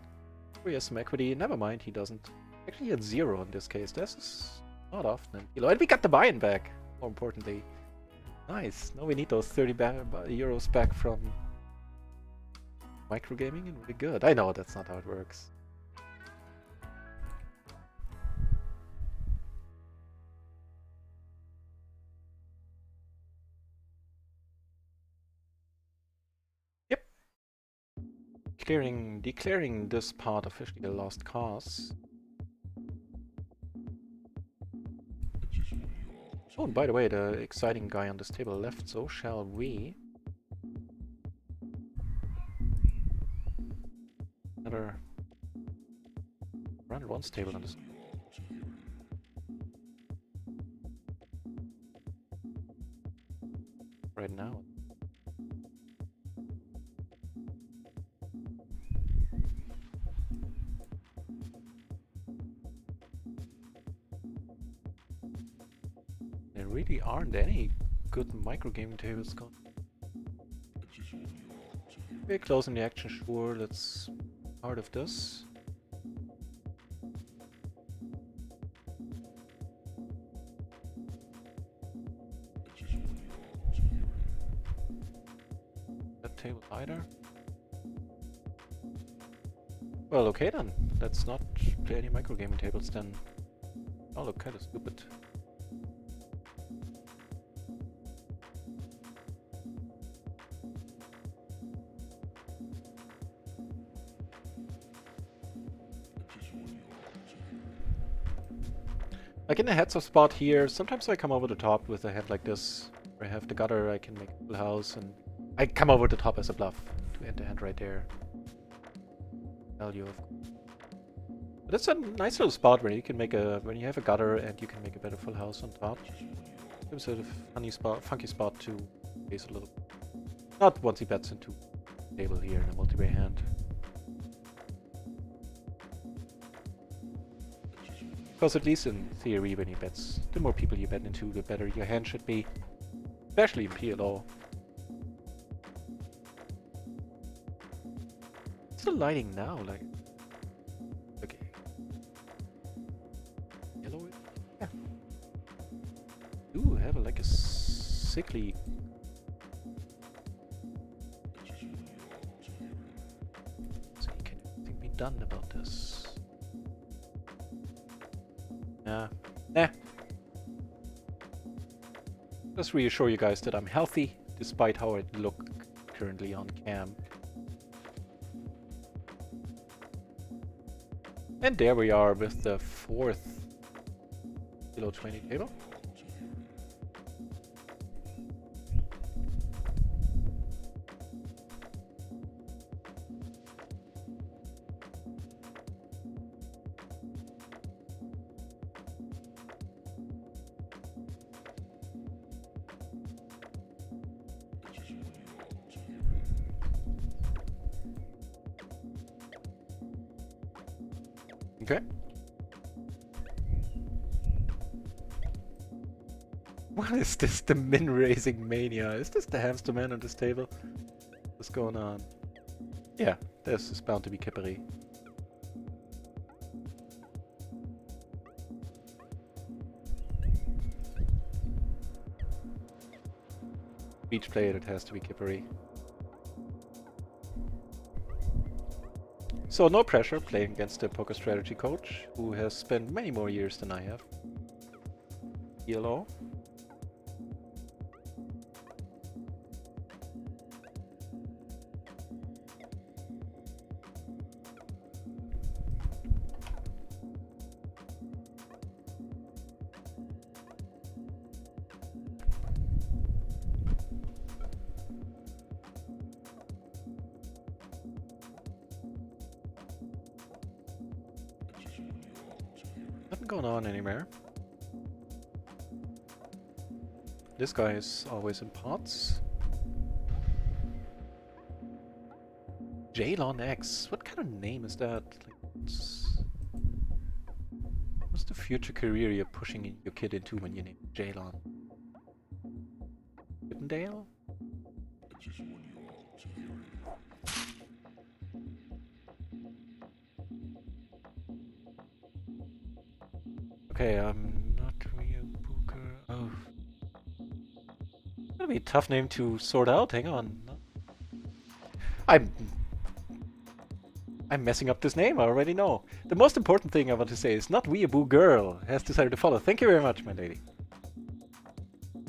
Oh, he has some equity. Never mind, he doesn't. Actually, he had 0 in this case. This is not often in PLO. And we got the buy-in back, more importantly. Nice. Now we need those 30 euros back from microgaming, and we're good. I know that's not how it works. Yep. Declaring this part officially a lost cause. Oh, and by the way, the exciting guy on this table left, so shall we. Another round 1 table on this. Right now. There really aren't any good microgaming tables going. We're close in the action, sure. Let's part of this. That table either. Well, okay then. Let's not play any microgaming tables then. Oh, look, kind of stupid. Like in the heads-up spot here, sometimes I come over the top with a hand like this, where I have the gutter, I can make a full house, and I come over the top as a bluff to end the hand right there. Value of. But it's a nice little spot where you can make when you have a gutter and you can make a better full house on top. Gives it a funky spot to base a little. Not once he bets into table here in a multi-way hand. Because at least in theory, when he bets, the more people you bet into, the better your hand should be. Especially in PLO. What's the lighting now? Like, okay. Yellow? Yeah. Ooh, have like a sickly. So can anything be done about this? Nah. Just reassure you guys that I'm healthy, despite how I look currently on cam. And there we are with the 4th Below 20 table. Okay. What is this? The min raising mania? Is this the hamster man on this table? What's going on? Yeah, this is bound to be Kippery. Each player, it has to be Kippery. So no pressure playing against a poker strategy coach who has spent many more years than I have. PLO. Nothing going on anywhere. This guy is always in pots. Jalon X. What kind of name is that? What's the future career you're pushing your kid into when you name Jalon? Gittendale? Okay, I'm not RIO Booker. Oh. That'll be a tough name to sort out. Hang on. I'm messing up this name, I already know. The most important thing I want to say is not Weeaboo Girl has decided to follow. Thank you very much, my lady.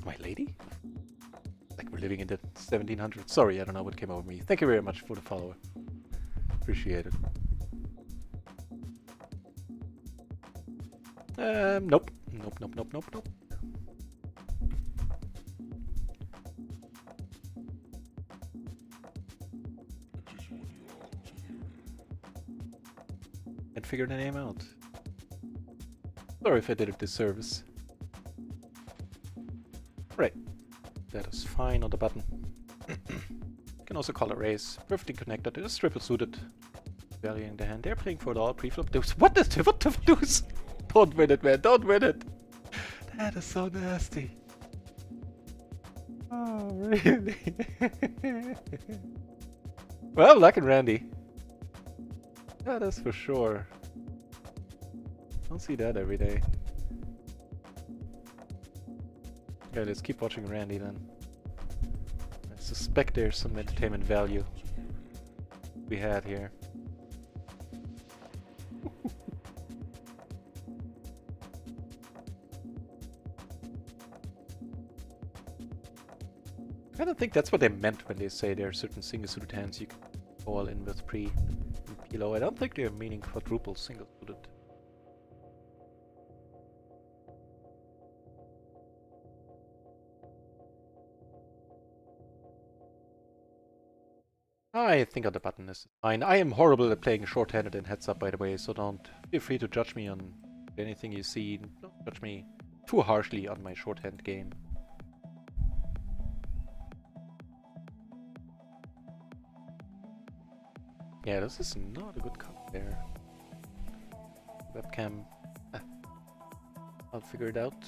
My lady? Like we're living in the 1700s. Sorry, I don't know what came over me. Thank you very much for the follow. Appreciate it. Nope. Nope. Can't figure the name out. Sorry if I did a disservice. Right. That is fine on the button. Can also call a raise. Perfectly connected. It is triple suited. Valuing the hand. They're playing for it all. Preflop deuce. What the deuce? Don't win it, man. Don't win it. That is so nasty. Oh, really? Well, luck and Randy. That is for sure. Don't see that every day. Yeah, let's keep watching Randy then. I suspect there's some entertainment value we had here. I don't think that's what they meant when they say there are certain single-suited hands you can go all in with pre and PLO. I don't think they're meaning quadruple single-suited. I think on the button is fine. I am horrible at playing short-handed and heads-up, by the way, so don't feel free to judge me on anything you see. Don't judge me too harshly on my shorthand game. Yeah, this is not a good cut there. Webcam. I'll figure it out.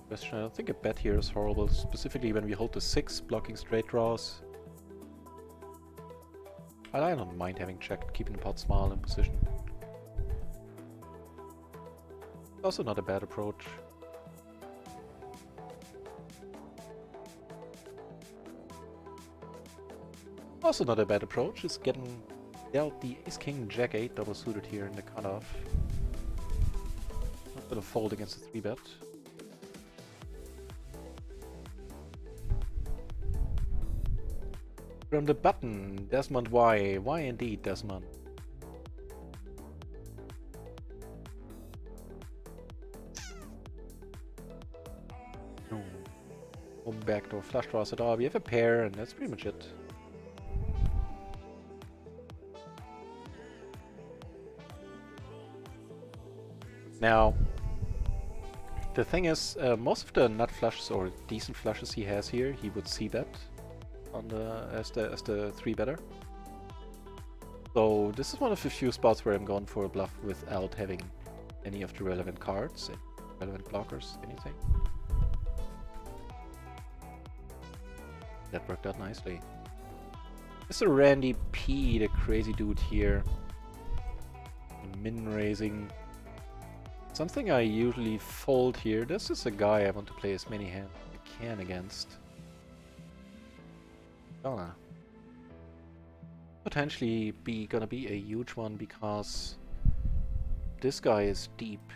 Question, I don't think a bet here is horrible, specifically when we hold the 6 blocking straight draws. I don't mind having checked, keeping the pot small in position. Also not a bad approach. Also not a bad approach, is getting dealt the Ace King Jack 8 double suited here in the cutoff. Not gonna fold against a 3-bet. From the button, Desmond Y. Why indeed, Desmond? No. Home backdoor flush draws at all. We have a pair, and that's pretty much it. Now, the thing is, most of the nut flushes or decent flushes he has here, he would see bet on the as the 3-better. So this is one of the few spots where I'm going for a bluff without having any of the relevant cards, relevant blockers, anything. That worked out nicely. Mr. Randy P, the crazy dude here. Min raising. Something I usually fold here. This is a guy I want to play as many hands as I can against. Gonna potentially gonna be a huge one because this guy is deep.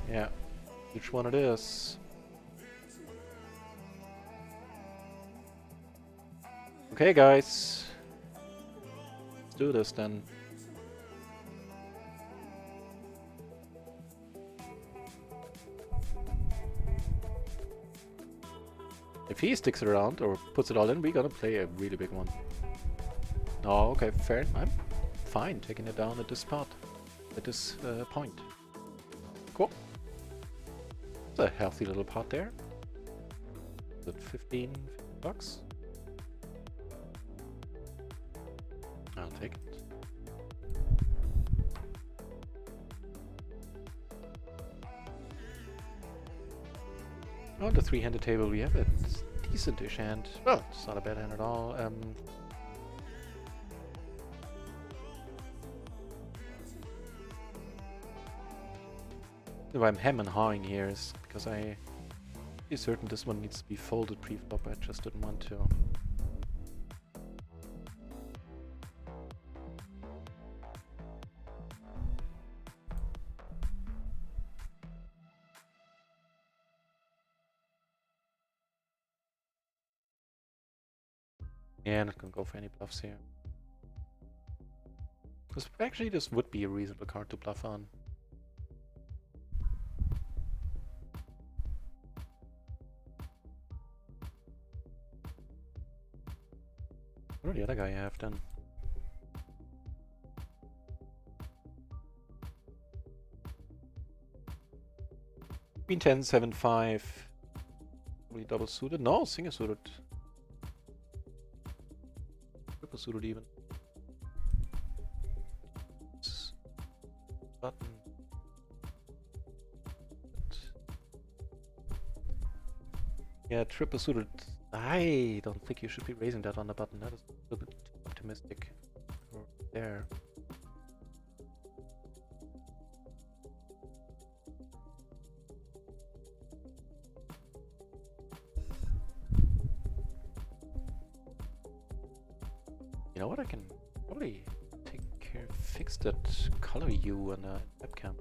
Yeah, which one it is? Okay, guys, let's do this then. If he sticks it around or puts it all in, we're gonna play a really big one. Oh, okay, fair. I'm fine taking it down at this spot, at this point. Cool. It's a healthy little pot there. Is it 15 bucks? I'll take it. On the 3-handed table, we have a decent-ish hand. Well, it's not a bad hand at all. Why I'm hem and hawing here is because I'm certain this one needs to be folded pre-flop. I just didn't want to. Yeah, not gonna go for any bluffs here. Because actually this would be a reasonable card to bluff on. What do the other guy have then? Queen 10, 7, 5. Probably double suited. No, single suited. Triple suited even. Button. Yeah, triple suited. I don't think you should be raising that on the button. That is a little bit too optimistic. For there. You know what? I can probably fix that color hue on the webcam.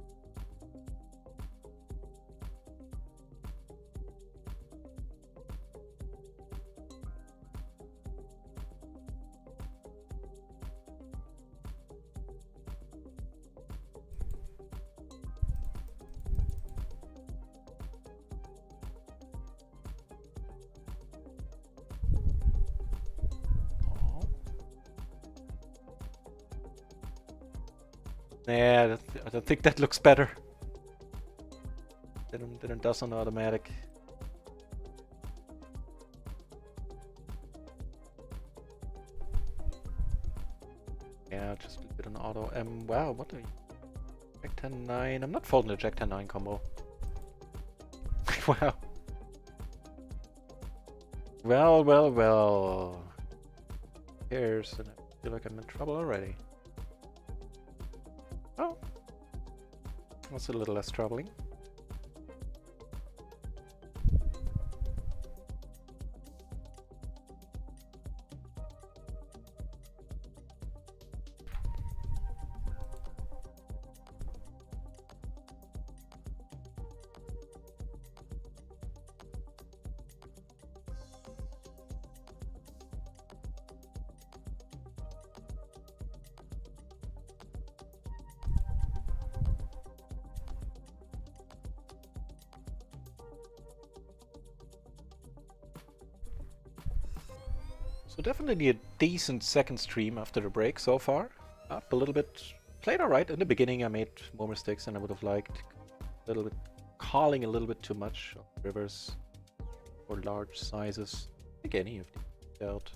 Yeah, I don't think that looks better than it does on automatic. Yeah, just a bit on auto. Wow, what a Jack 10 9. I'm not folding the Jack 10 9 combo. Wow. Well. Here's, and I feel like I'm in trouble already. Oh, that's a little less troubling. So definitely a decent second stream after the break so far. Up a little bit. Played alright. In the beginning I made more mistakes than I would have liked. A little bit calling a little bit too much on rivers for large sizes. I think any of these out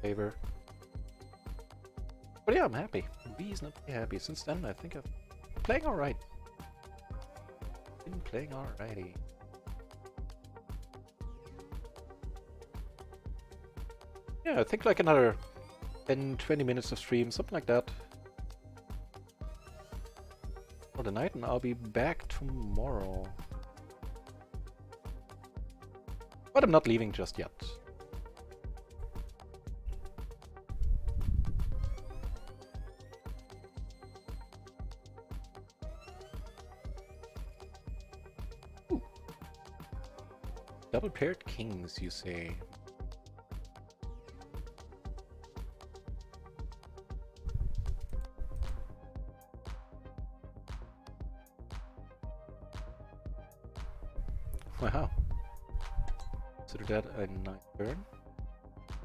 favor. But yeah, I'm happy. Reasonably happy. Since then I think I've been playing alright. Been playing alrighty. Yeah, I think like another 10-20 minutes of stream, something like that. For the night, and I'll be back tomorrow. But I'm not leaving just yet. Ooh. Double paired kings, you say? Wow. Consider that a nice turn.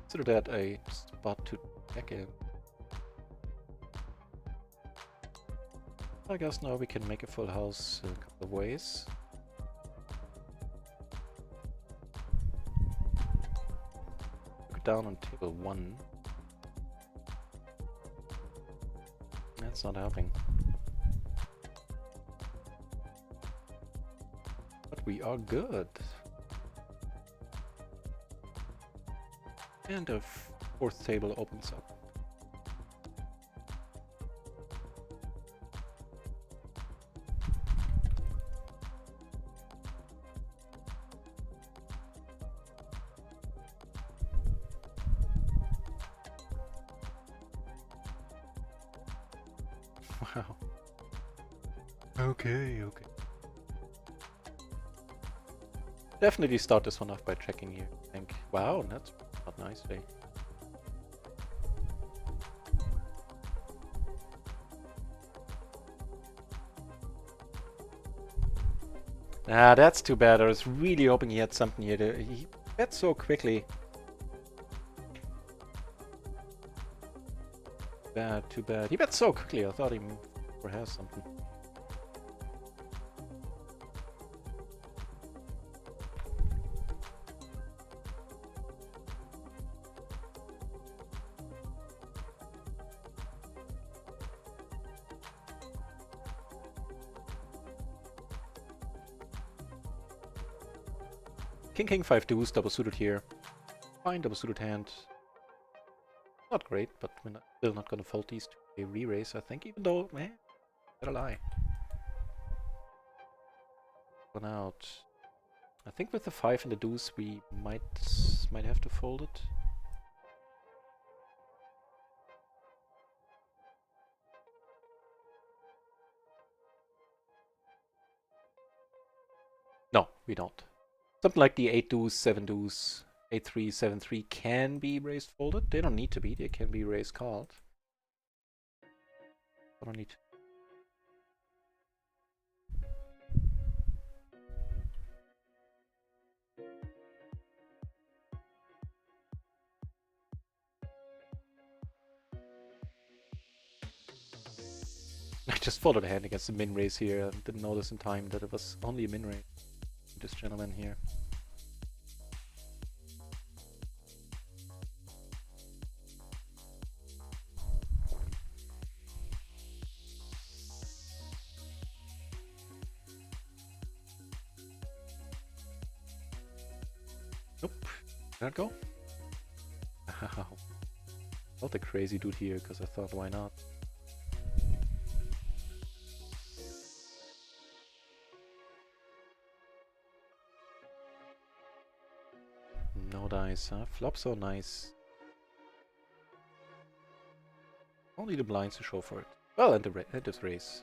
Consider that a spot to check in. I guess now we can make a full house a couple of ways. Look down on table 1. That's not helping. But we are good. And a fourth table opens up. Wow. Okay. Definitely start this one off by checking here, I think. Wow, that's not nicely. Ah, that's too bad. I was really hoping he had something here. He bet so quickly. Bad, too bad. He bet so quickly. I thought he has something. King, 5 deuce, double suited here. Fine, double suited hand. Not great, but we're still not gonna fold these to a re-raise, I think, even though, man, better lie. One out. I think with the 5 and the deuce, we might have to fold it. No, we don't. Something like the 8 deuce, 7 deuce, 8-3, 7-3 can be raised folded. They don't need to be. They can be raised called. I don't need to. I just followed a hand against the min raise here and didn't notice in time that it was only a min raise. This gentleman here. Nope. Did that go? Wow. Not a crazy dude here, because I thought, why not? No dice, huh? Flop so nice. Only the blinds to show for it. Well, and this race.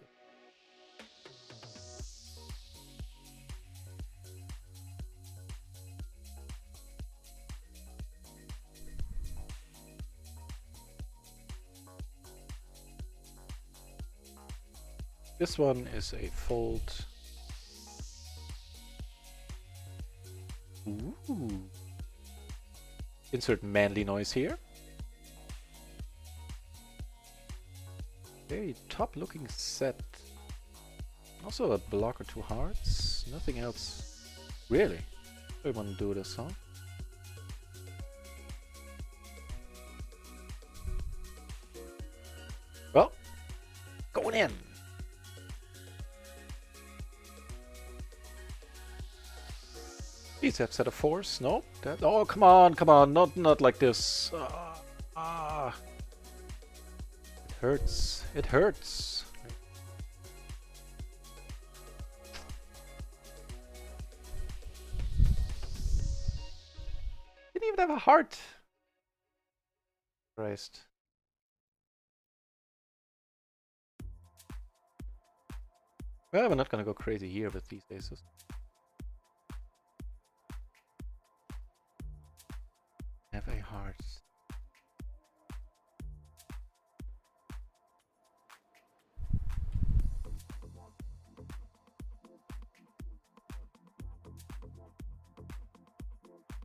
This one is a fold. Ooh. insert manly noise here. Very top looking set. Also a block or 2 hearts. Nothing else. Really? We want to do this, huh? Well, going in. Please have set of 4s. No? That, oh, come on, come on. Not like this. It hurts. It hurts. Didn't even have a heart. Christ. Well, we're not gonna go crazy here with these aces. Have a heart.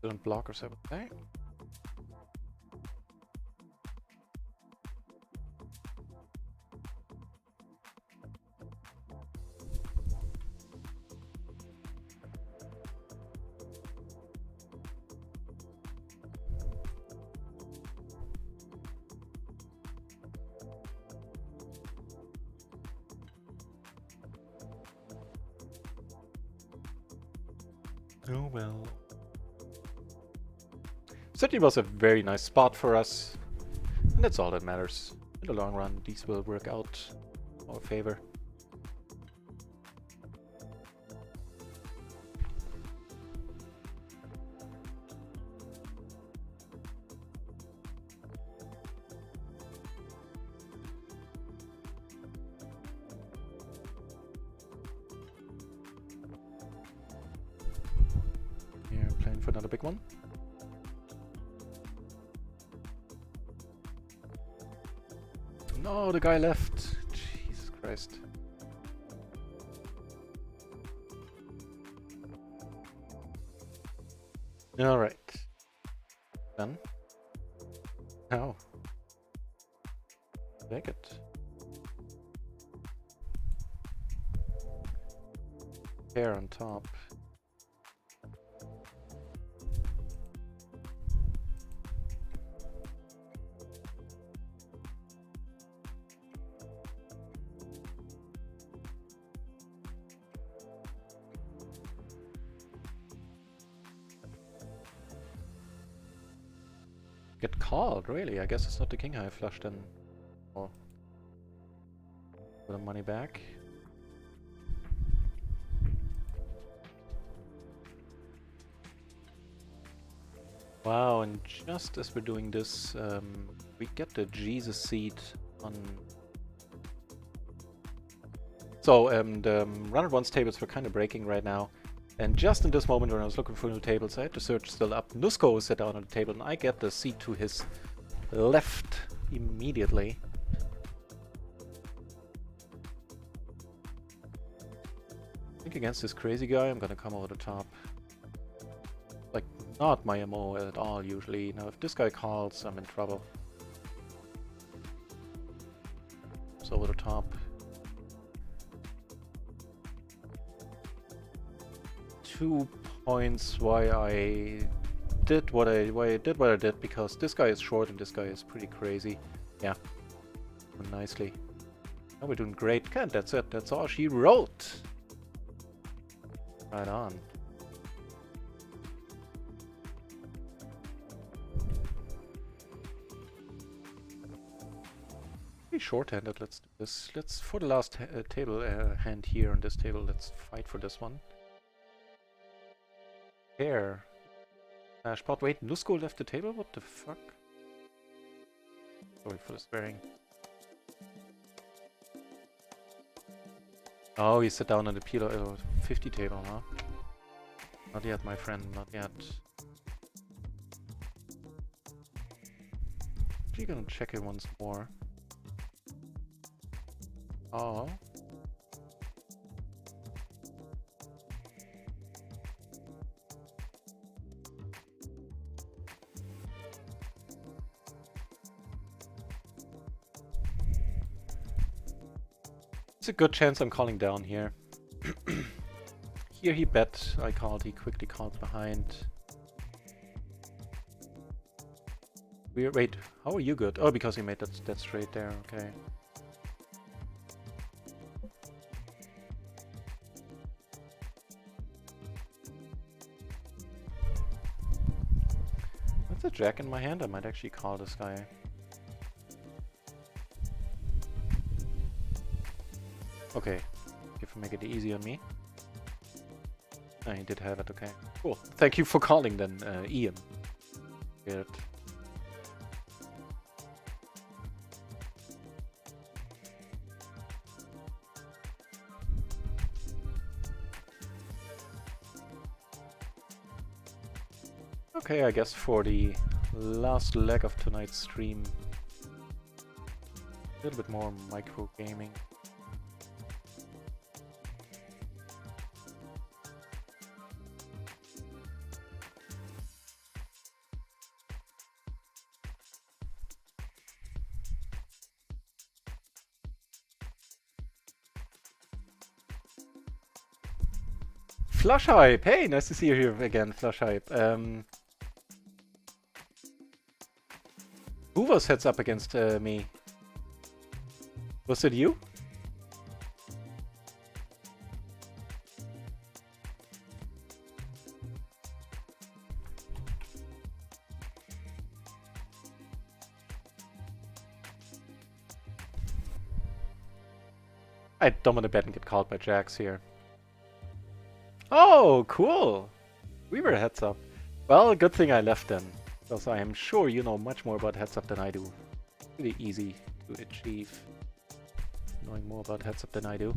Don't block or something. Okay. Oh well. Certainly was a very nice spot for us. And that's all that matters. In the long run, these will work out in our favor. Here, playing for another big one. No, the guy left. Jesus Christ. Alright. Done. Now. Take it. Hair on top. Get called, really? I guess it's not the king high flush then. Or put the money back. Wow, and just as we're doing this, we get the Jesus seed on. So the run at once tables were kind of breaking right now. And just in this moment when I was looking for new tables, I had to search still up. Nusco sat down on the table and I get the seat to his left immediately. I think against this crazy guy, I'm gonna come over the top. Like, not my MO at all usually. Now, if this guy calls, I'm in trouble. So over the top. 2 points why I did what I did, because this guy is short and this guy is pretty crazy. Yeah, nicely. Now we're doing great. And that's it. That's all she wrote. Right on. Pretty short-handed. Let's do this. Let's for the last table hand here on this table. Let's fight for this one. Here. Spot. Wait, Nusco left the table? What the fuck? Sorry for the swearing. Oh, he sat down on the PLO 50 table, huh? Not yet, my friend, not yet. Actually gonna check it once more. Oh. It's a good chance I'm calling down here. Here he bet, I called, he quickly called behind. Wait, how are you good? Oh, because he made that straight there, okay. With a jack in my hand, I might actually call this guy. Okay, if you make it easy on me. Oh, he did have it, okay. Cool. Thank you for calling then, Ian. Good. Okay, I guess for the last leg of tonight's stream, a little bit more micro gaming. Flush Hype! Hey, nice to see you here again, Flush Hype. Who was heads up against me? Was it you? I don't want to bet and get called by jacks here. Oh, cool! We were heads up. Well, good thing I left then, because I am sure you know much more about heads up than I do. Really easy to achieve, knowing more about heads up than I do.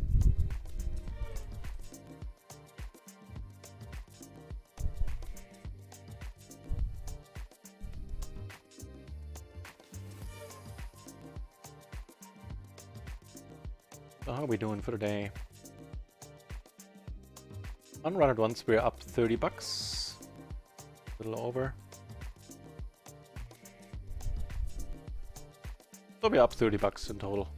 So how are we doing for the day? On run at once, we're up 30 bucks. A little over. So we're up 30 bucks in total.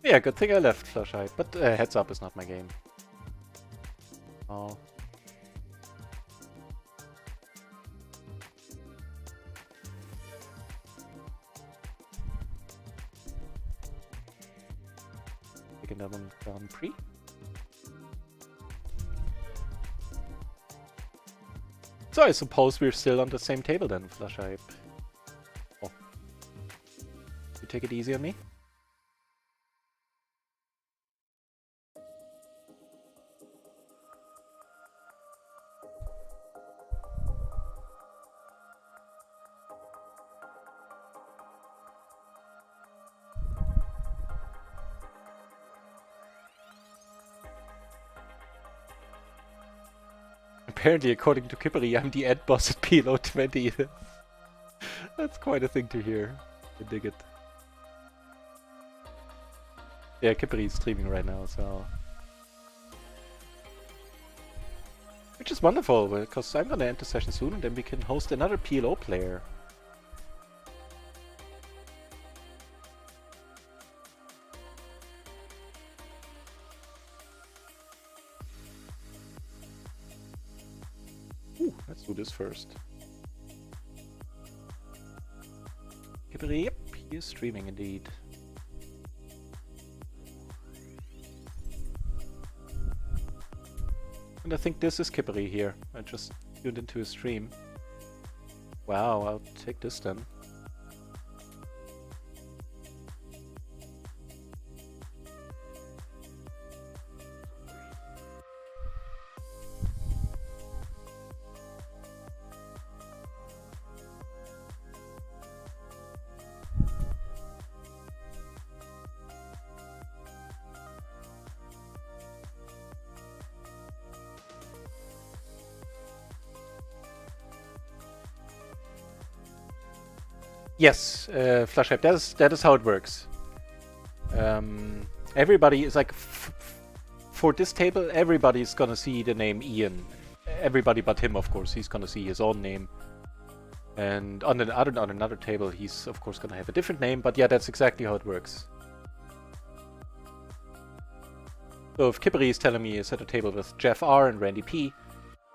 Yeah, good thing I left Flush Hype, but heads up is not my game. Oh. Taking that one down pre. So I suppose we're still on the same table then, Flush Hype. Oh. You take it easy on me? Apparently, according to Kippery, I'm the ad boss at PLO 20. That's quite a thing to hear. I dig it. Yeah, Kippery is streaming right now, so... Which is wonderful, because I'm gonna end the session soon, and then we can host another PLO player. Ooh, let's do this first. Kippery, yep, he is streaming indeed. And I think this is Kippery here. I just tuned into his stream. Wow, I'll take this then. Yes, Flush Hype, that is how it works. Everybody is like, for this table, everybody is gonna see the name Ian. everybody but him, of course. He's gonna see his own name. And on another table, he's of course gonna have a different name, but yeah, that's exactly how it works. So if Kippery is telling me it's at a table with Jeff R and Randy P,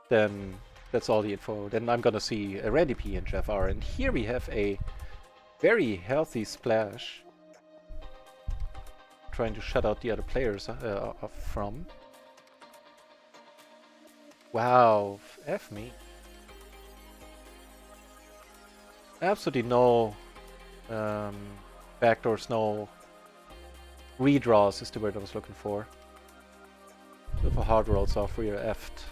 then that's all the info. Then I'm gonna see a Randy P and Jeff R. And here we have a very healthy splash. Trying to shut out the other players from. Wow, F me. Absolutely no backdoors, no redraws is the word I was looking for. If a hard rolls off where you're effed.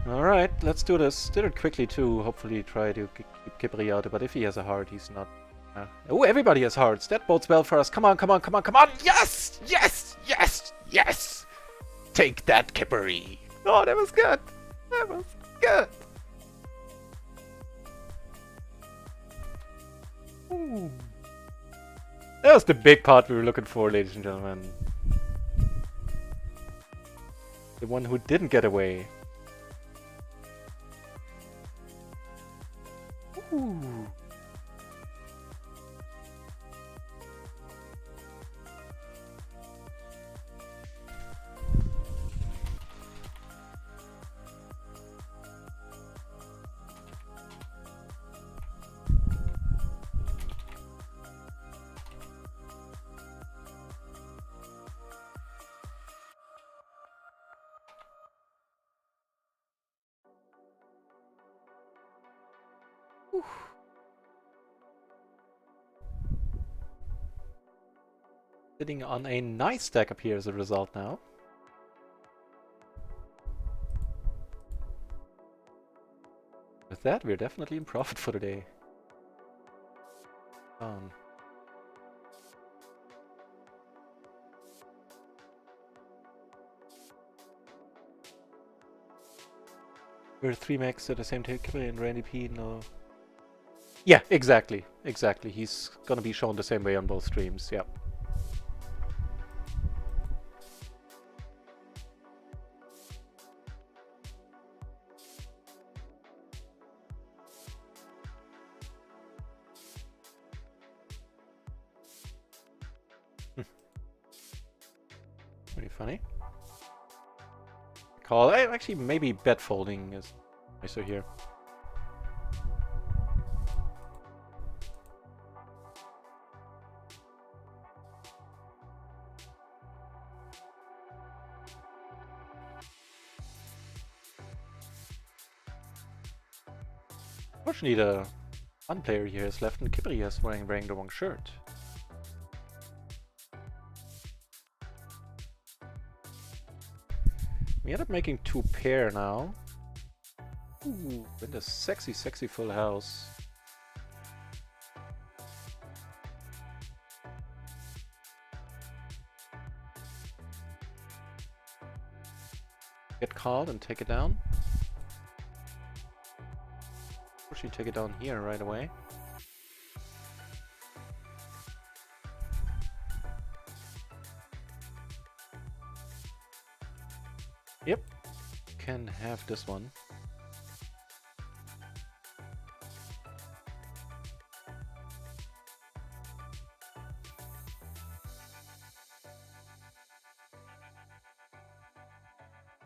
Alright, let's do this. Did it quickly too, hopefully try to keep Kipri out, but if he has a heart, he's not... Oh, everybody has hearts! That bodes well for us. Come on, come on, come on, come on! Yes! Yes! Yes! Yes! Take that, Kipri! Oh, that was good! That was good! Ooh. That was the big part we were looking for, ladies and gentlemen. The one who didn't get away. Ooh. Sitting on a nice stack up here as a result now. With that, we're definitely in profit for the day. We're 3 max at the same table and Randy P, no. Yeah, exactly. Exactly. He's gonna be shown the same way on both streams, yeah. Pretty funny. Call. Actually, maybe bet folding is nicer here. Unfortunately, the one player here is left, and Kipri is wearing the wrong shirt. We end up making 2 pair now. Ooh, with a sexy, sexy full house. Get called and take it down. Or should take it down here right away. Yep, can have this one.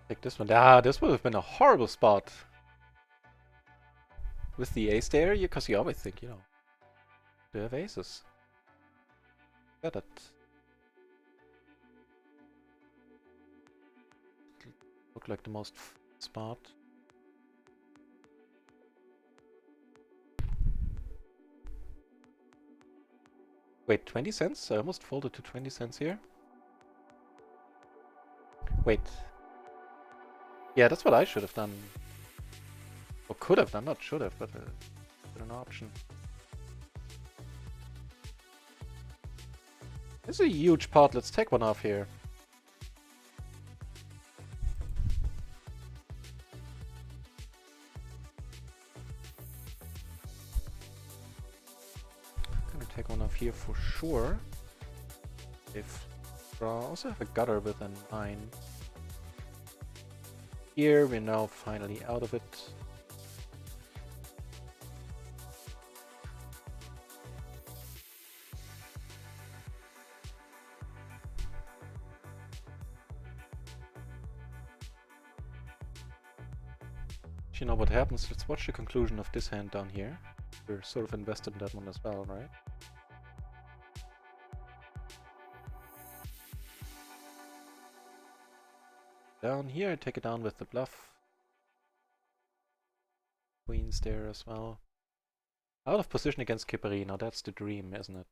Take this one. Ah, this would have been a horrible spot. With the ace there, because you always think, you know, they have aces. Got it. Look like the most spot. Wait, 20 cents? I almost folded to 20 cents here. Wait. Yeah, that's what I should have done. Or could have done, not should have, but an option. This is a huge pot, let's take one off here. Gonna take one off here for sure. If Draw. Also have a gutter with a 9. Here we're now finally out of it. You know what happens? Let's watch the conclusion of this hand down here. We're sort of invested in that one as well, right? Down here, take it down with the bluff. Queen's there as well. Out of position against Kippery. Now that's the dream, isn't it?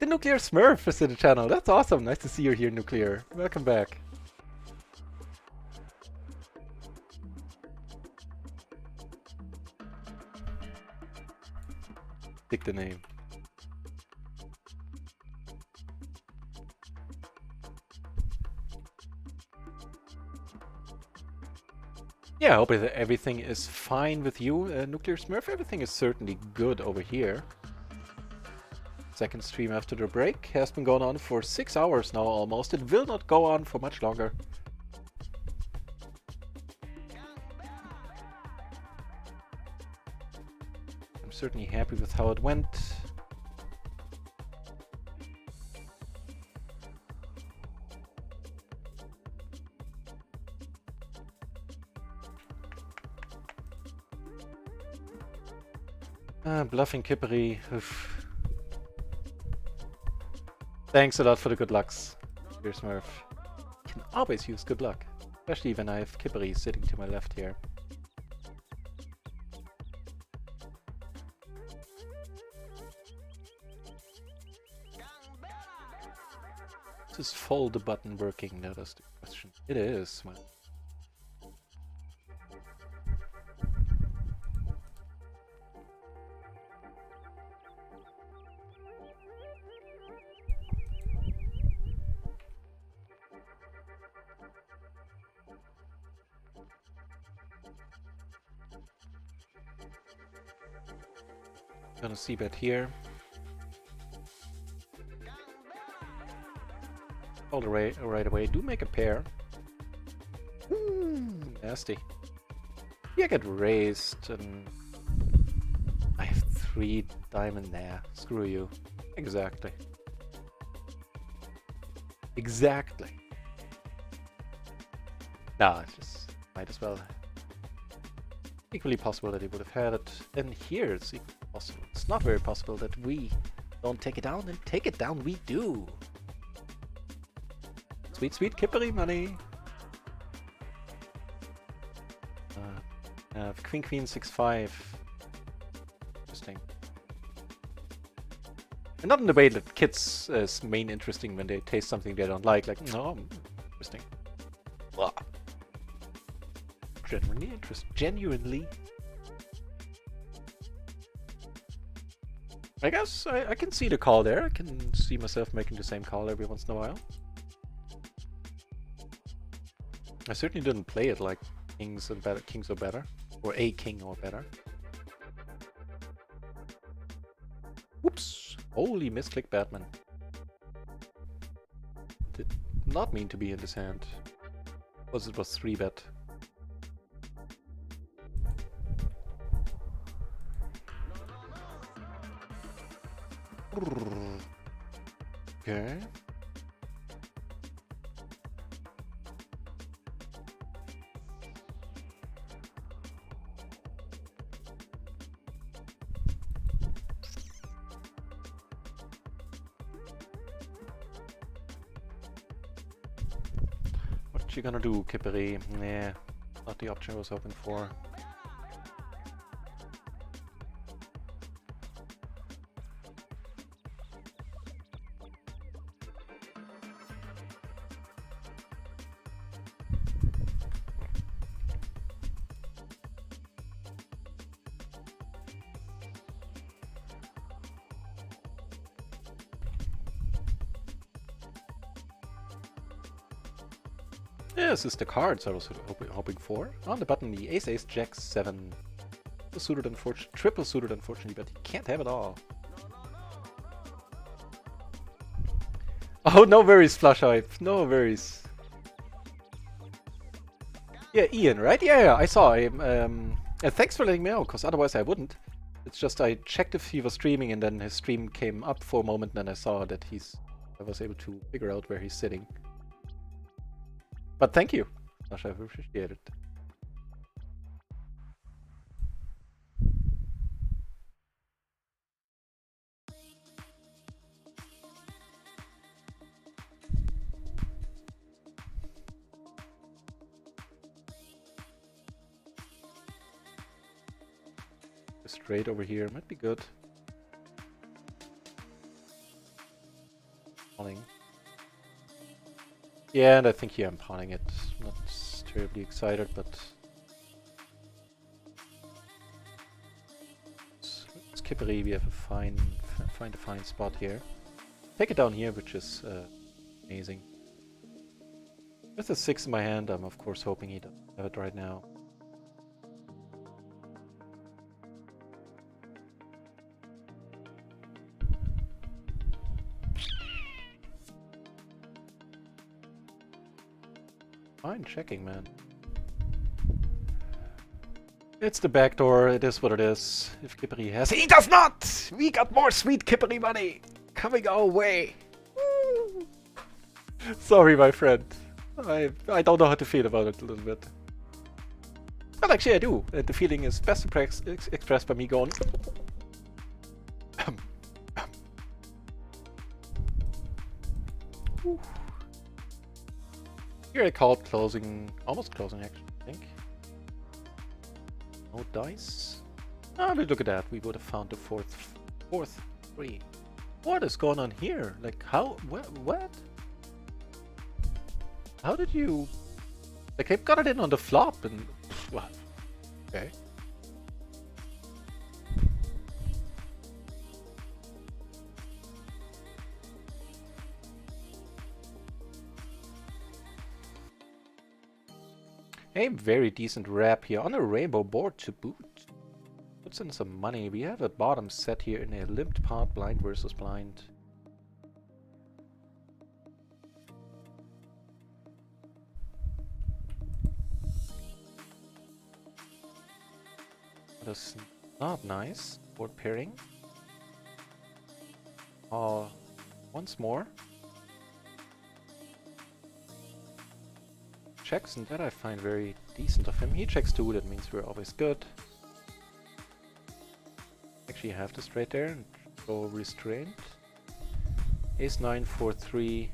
The Nuclear Smurf is in the channel. That's awesome. Nice to see you here, Nuclear. Welcome back. Pick the name. Yeah, I hope everything is fine with you, Nuclear Smurf. Everything is certainly good over here. Second stream after the break has been going on for 6 hours now almost. It will not go on for much longer. I'm certainly happy with how it went. Bluffing Kippery. Oof. Thanks a lot for the good lucks, dear Smurf. You can always use good luck, especially when I have Kippery sitting to my left here. Is fold the button working? That is the question. It is, man. Gonna see bet here. All the way, right away. Do make a pair. Nasty. Yeah, get raised and I have 3 diamond there. Screw you. Exactly. Exactly. Nah, just might as well. Equally possible that he would have had it. And here it's equally possible. It's not very possible that we don't take it down, and take it down we do. Sweet, sweet Kippery money. Queen, Queen, 6-5. Interesting. And not in the way that kids is main interesting when they taste something they don't like. Like, no, interesting. Blah. Genuinely interesting. Genuinely. I guess I can see the call there. I can see myself making the same call every once in a while. I certainly didn't play it like kings and better, kings or better, or a king or better. Whoops! Holy misclick, Batman. Did not mean to be in this hand. Was it was 3-bet. Okay. What you gonna do, Kippery? Nah, not the option I was hoping for. This is the cards I was hoping for. On the button, the ace, ace, jack, 7. Suited, unfortunately. Triple suited, unfortunately, but he can't have it all. Oh, no worries, flush hype. No worries. Yeah, Ian, right? Yeah, I saw him. Thanks for letting me know, because otherwise I wouldn't. It's just I checked if he was streaming, and then his stream came up for a moment, and then I saw that I was able to figure out where he's sitting. But thank you. Flush, I appreciate it. Straight over here might be good. Pawning. Yeah, and I think here I'm pawning it. Not terribly excited, but Skippery, we have find a fine spot here. Take it down here, which is amazing. With a 6 in my hand, I'm of course hoping he doesn't have it right now. Fine checking, man. It's the back door, it is what it is. If Kippery has... He does not! We got more sweet Kippery money coming our way! Woo! Sorry, my friend. I don't know how to feel about it a little bit. But actually I do. And the feeling is best expressed by me going... Here I called closing, almost closing actually, I think. No dice. Ah, but look at that, we would have found the fourth three. What is going on here? Like how, what? How did you, like I've got it in on the flop and, what? Okay. A very decent wrap here on a rainbow board to boot. Puts in some money. We have a bottom set here in a limped pot, blind versus blind. That is not nice. Board pairing. Once more. Checks, and that I find very decent of him. He checks 2, that means we're always good. Actually have the straight there and go restrained. Ace 9, 4, 3.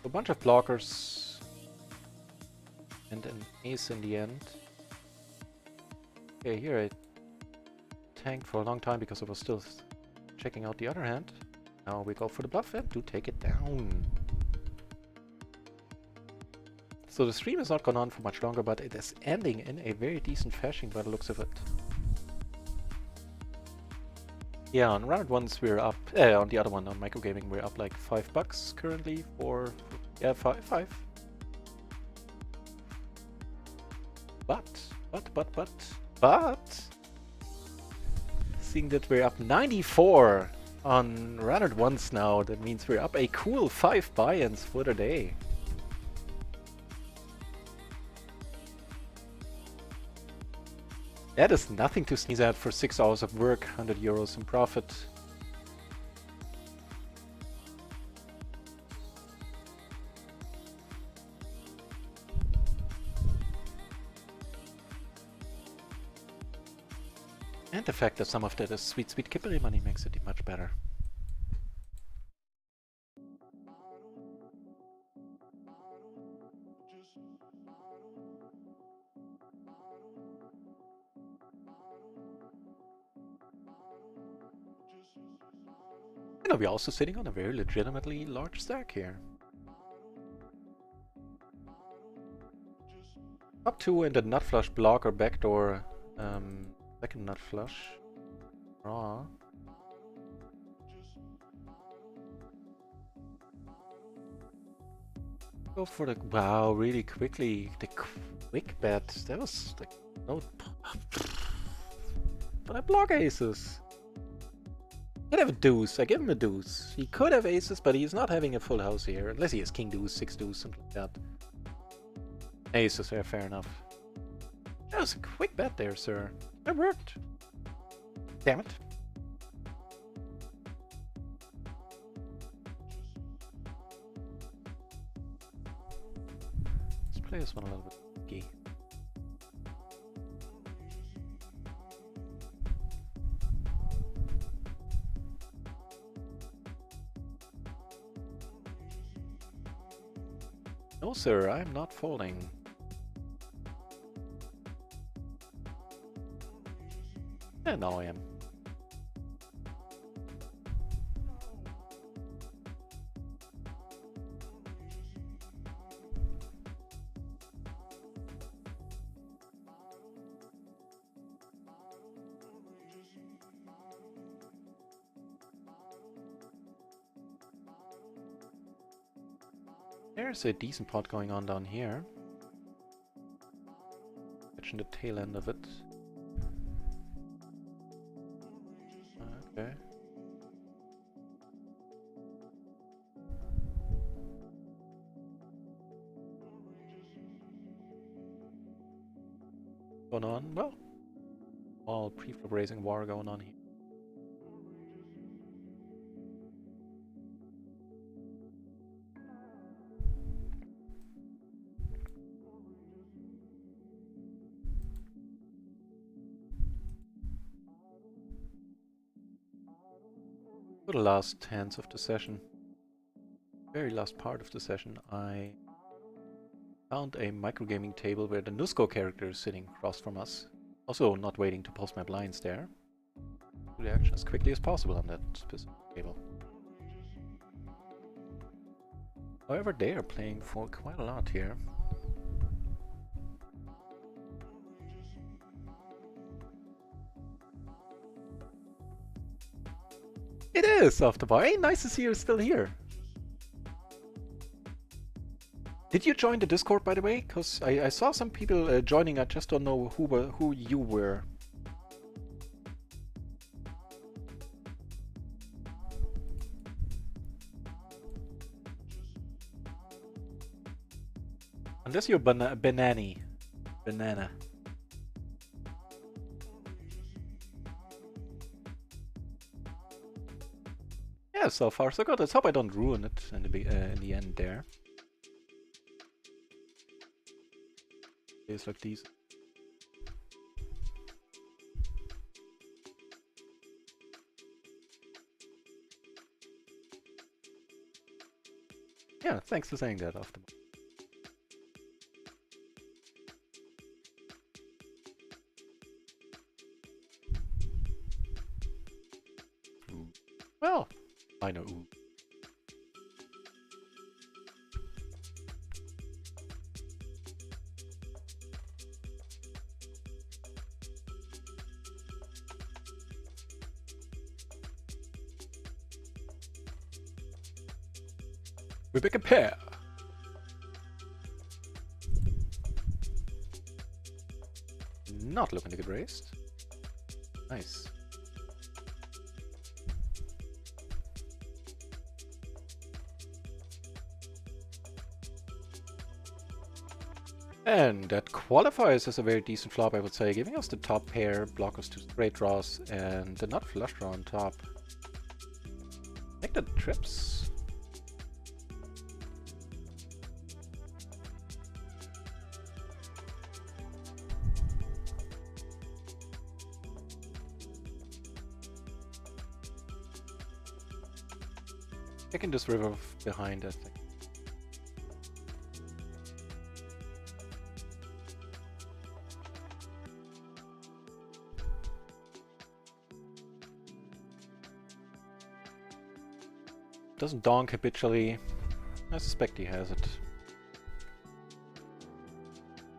A bunch of blockers. And an ace in the end. Okay, here I tanked for a long time because I was still checking out the other hand. Now we go for the bluff and do take it down. So the stream is not going on for much longer, but it is ending in a very decent fashion by the looks of it. Yeah, on round 1s we're up, on the other one, on microgaming, we're up like $5 currently for, yeah, 5. But, seeing that we're up 94 on round 1s now, that means we're up a cool 5 buy-ins for the day. That is nothing to sneeze at for 6 hours of work, €100 in profit. And the fact that some of that is sweet, sweet Kippery money makes it much better. And we're also sitting on a very legitimately large stack here. Up 2 and a nut flush block or backdoor. Second nut flush. Draw. Go for the... Wow, really quickly. The quick bet. That was like... No... But I block aces. He'd have a deuce. I give him a deuce. He could have aces, but he's not having a full house here. Unless he has king deuce, six deuce, something like that. Aces, yeah, fair enough. That was a quick bet there, sir. That worked. Damn it. Let's play this one a little bit tricky. No, sir, I'm not folding. And now I am. There's a decent pot going on down here. Catching the tail end of it. Okay. Going on? Well, all pre-flop raising war going on here. For the last hands of the session, very last part of the session, I found a microgaming table where the Nusco character is sitting across from us. Also not waiting to post my blinds there. Do the action as quickly as possible on that specific table. However, they are playing for quite a lot here. It is off the bar. Hey, nice to see you're still here. Did you join the Discord, by the way? Because I saw some people joining. I just don't know who you were. Unless you're Banana. Yeah, so far so good. Let's hope I don't ruin it in the end there. Days like these. Yeah, thanks for saying that, after. Well, I know. We pick a pair. Not looking to get raised. Nice. And that qualifies as a very decent flop, I would say, giving us the top pair, block us 2 straight draws, and the nut flush draw on top. Make the trips. Taking this river behind, I think. Doesn't donk habitually. I suspect he has it.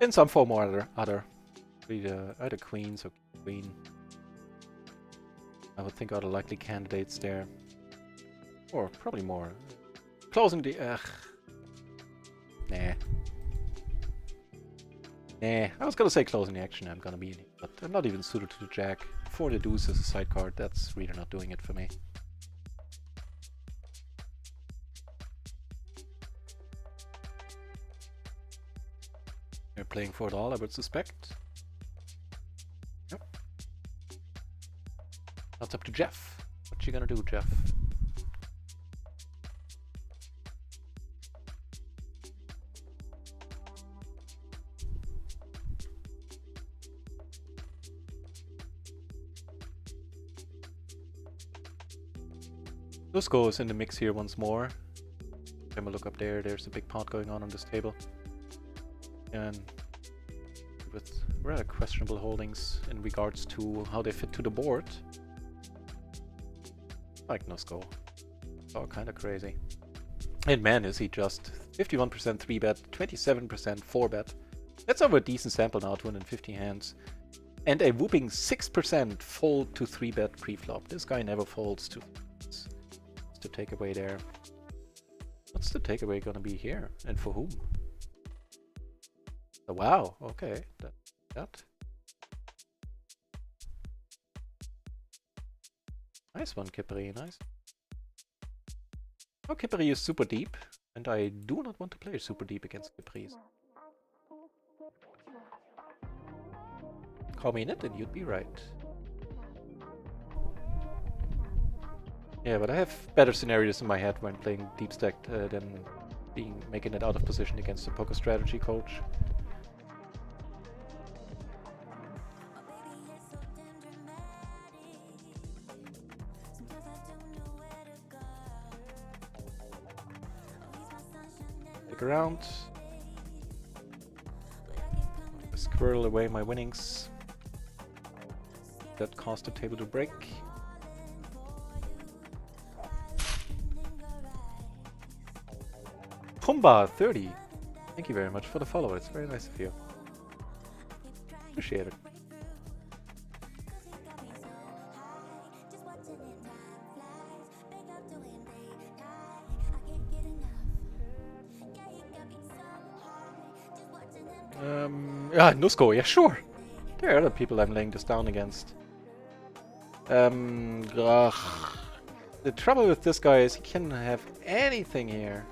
In some form or other. Either queens or queen. I would think are the likely candidates there. Or probably more. Closing the... Nah. Nah, I was gonna say closing the action, I'm gonna be in it, but I'm not even suited to the jack. 4 the deuce as a side card, that's really not doing it for me. They're playing for it all, I would suspect. Yep. That's up to Jeff. What you gonna do, Jeff? Dusko is in the mix here once more. Have a look up there, there's a big pot going on this table. And with rather questionable holdings in regards to how they fit to the board. Like Nusko. It's all kind of crazy. And man, is he just 51% 3-bet, 27% 4-bet. That's over a decent sample now, 250 hands. And a whooping 6% fold to 3-bet pre-flop. This guy never folds to... What's the takeaway there? What's the takeaway gonna be here? And for whom? Oh, wow, okay. That. Nice one, Kipri, nice. Oh, Kipri is super deep, and I do not want to play super deep against Kipri. Call me in it and you'd be right. Yeah, but I have better scenarios in my head when playing deep stacked than making it out of position against a poker strategy coach. Stick around. Squirrel away my winnings. That caused the table to break. Pumba 30. Thank you very much for the follow. It's very nice of you. Appreciate it. Yeah, Nusko, yeah, sure. There are other people I'm laying this down against. The trouble with this guy is he can have anything here.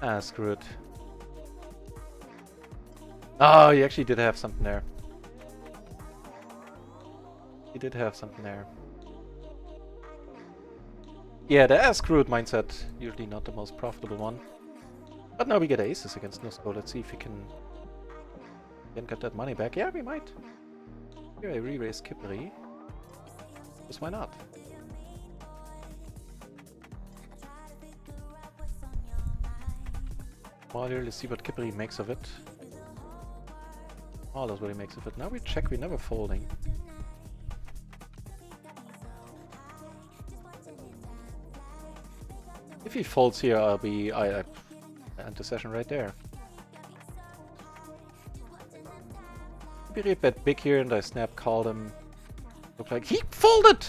Ah, screw it. Oh, he actually did have something there. He did have something there. Yeah, the screw it mindset, usually not the most profitable one. But now we get aces against Nusko. Let's see if we can get that money back. Yeah, we might. Here I re-raise Kipri. Just why not? Well, let's see what Kipri makes of it. Oh, that's what he makes of it. Now we check, we're never folding. If he folds here, I'll be... I end the session right there. Maybe a bet big here and I snap called him. Look like he folded!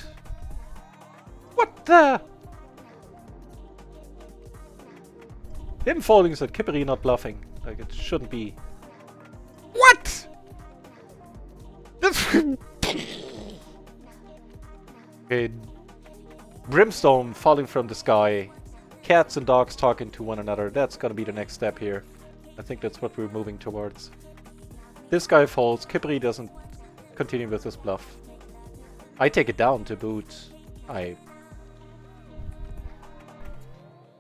What the? Him folding is at Kipri not bluffing. Like it shouldn't be. What? Okay. Brimstone falling from the sky. Cats and dogs talking to one another. That's gonna be the next step here. I think that's what we're moving towards. This guy folds. Kipri doesn't continue with his bluff. I take it down to boot. I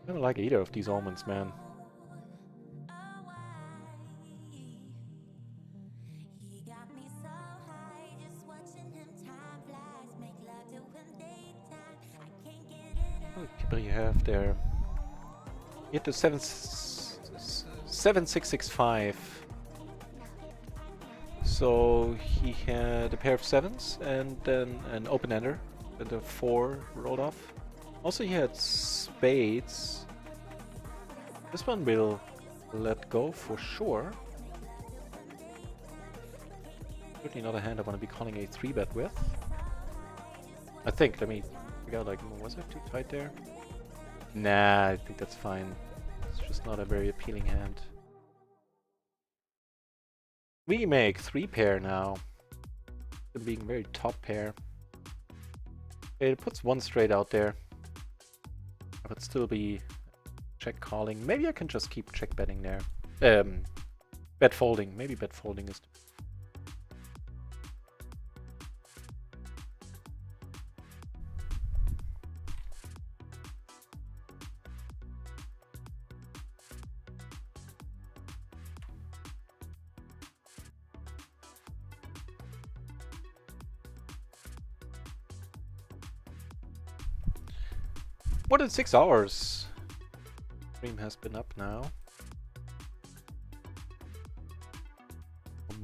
don't like either of these omens, man. What did Kipri have there? He had the 7665. So he had a pair of 7s and then an open-ender with a 4 rolled off. Also he had spades. This one will let go for sure. Certainly not a hand I want to be calling a 3-bet with. I think, let me figure out, like, was I too tight there? Nah, I think that's fine. It's just not a very appealing hand. We make 3 pair now. It being very top pair. It puts 1 straight out there. I would still be check calling. Maybe I can just keep check betting there. Bet folding. Maybe bet folding is. More than 6 hours. Stream has been up now.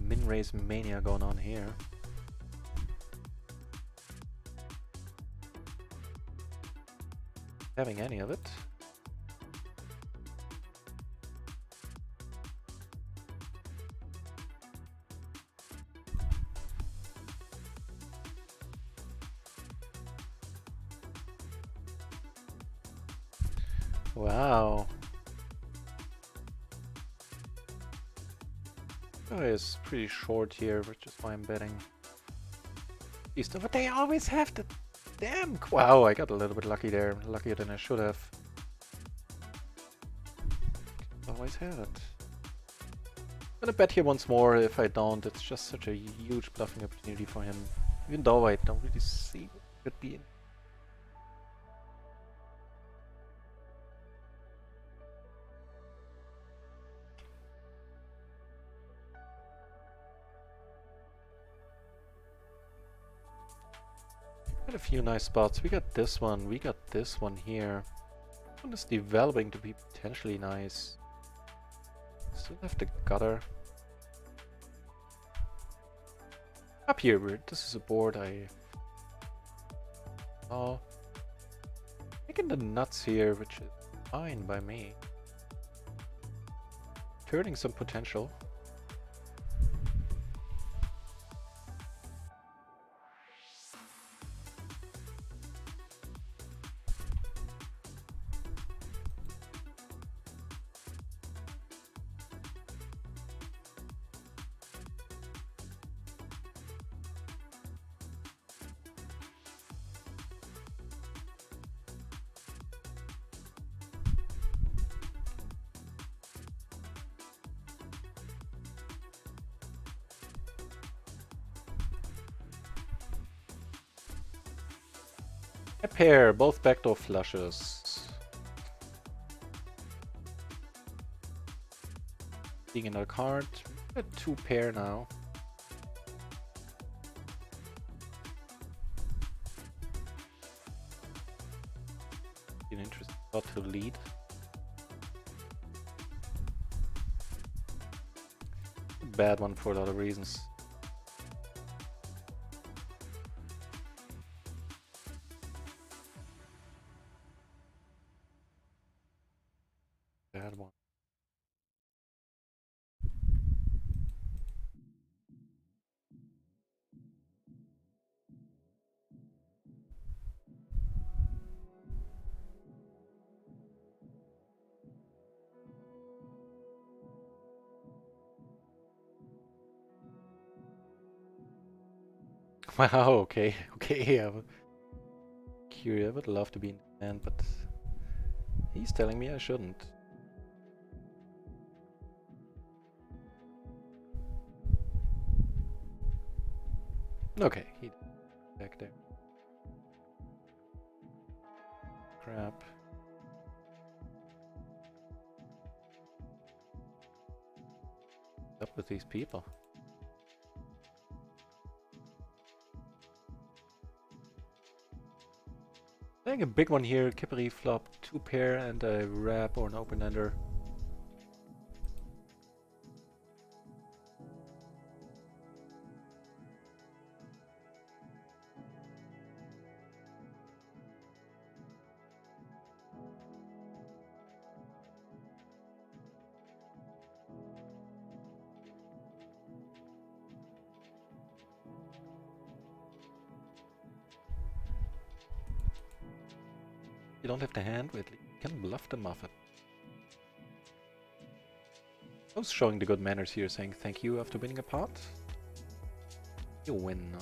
Min raise mania going on here. Having any of it. Wow. Guy is pretty short here, which is why I'm betting. But they always have the damn. Wow, I got a little bit lucky there. Luckier than I should have. Always had it. I'm gonna bet here once more. If I don't, it's just such a huge bluffing opportunity for him. Even though I don't really see what could be in. Got a few nice spots. We got this one. We got this one here. This one is developing to be potentially nice. Still have the gutter. Up here, this is a board oh, making the nuts here, which is fine by me. Turning some potential. A pair, both backdoor flushes. Being another card. A 2 pair now. An interesting spot to lead. Bad one for a lot of reasons. Bad one. Wow, okay, okay. I'm curious. I would love to be in the hand, but he's telling me I shouldn't. Okay, he back there. Crap. What's up with these people? I think a big one here, Kippery flop, 2 pair and a wrap or an open ender. You don't have the hand, but you can bluff them off it. Who's showing the good manners here, saying thank you after winning a pot? You win, no?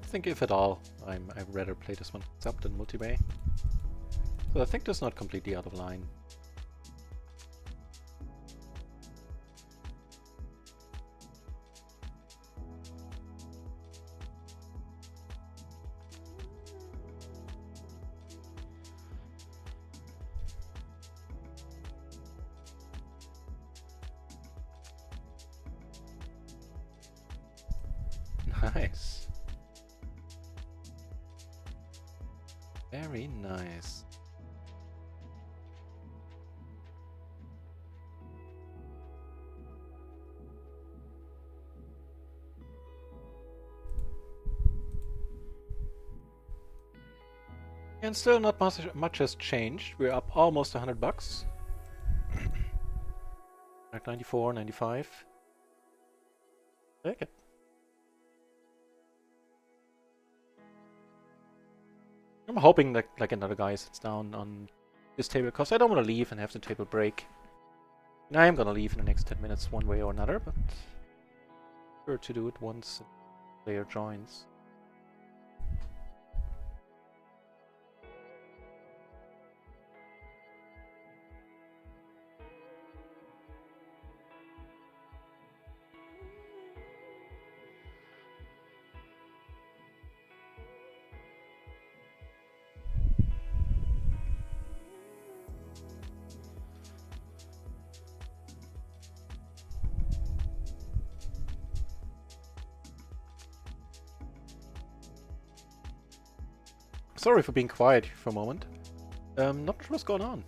I think if at all, I'd rather play this one up than multi-bay. So I think that's not completely out of line. Nice. Very nice. And still not much has changed. We're up almost 100 bucks. Like 94, 95. Take it. I'm hoping that like another guy sits down on this table because I don't want to leave and have the table break. And I am gonna leave in the next 10 minutes one way or another, but sure to do it once the player joins. Sorry for being quiet for a moment. Not sure what's going on.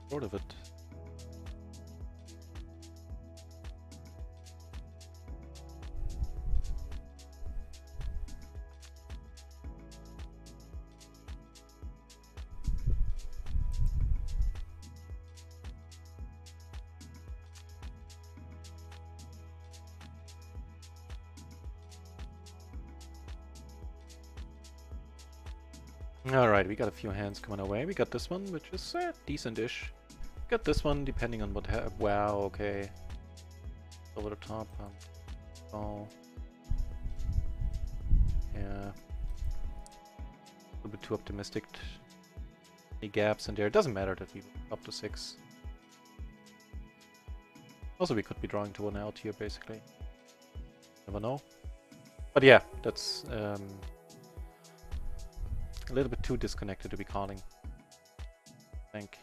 Sort of it. Alright, we got a few hands coming our way. We got this one, which is decent-ish. Got this one, depending on what wow, okay. Over the top. Oh. Yeah. A little bit too optimistic. Any gaps in there. It doesn't matter that we up to 6. Also, we could be drawing to one out here, basically. Never know. But yeah, that's a little bit too disconnected to be calling, I think.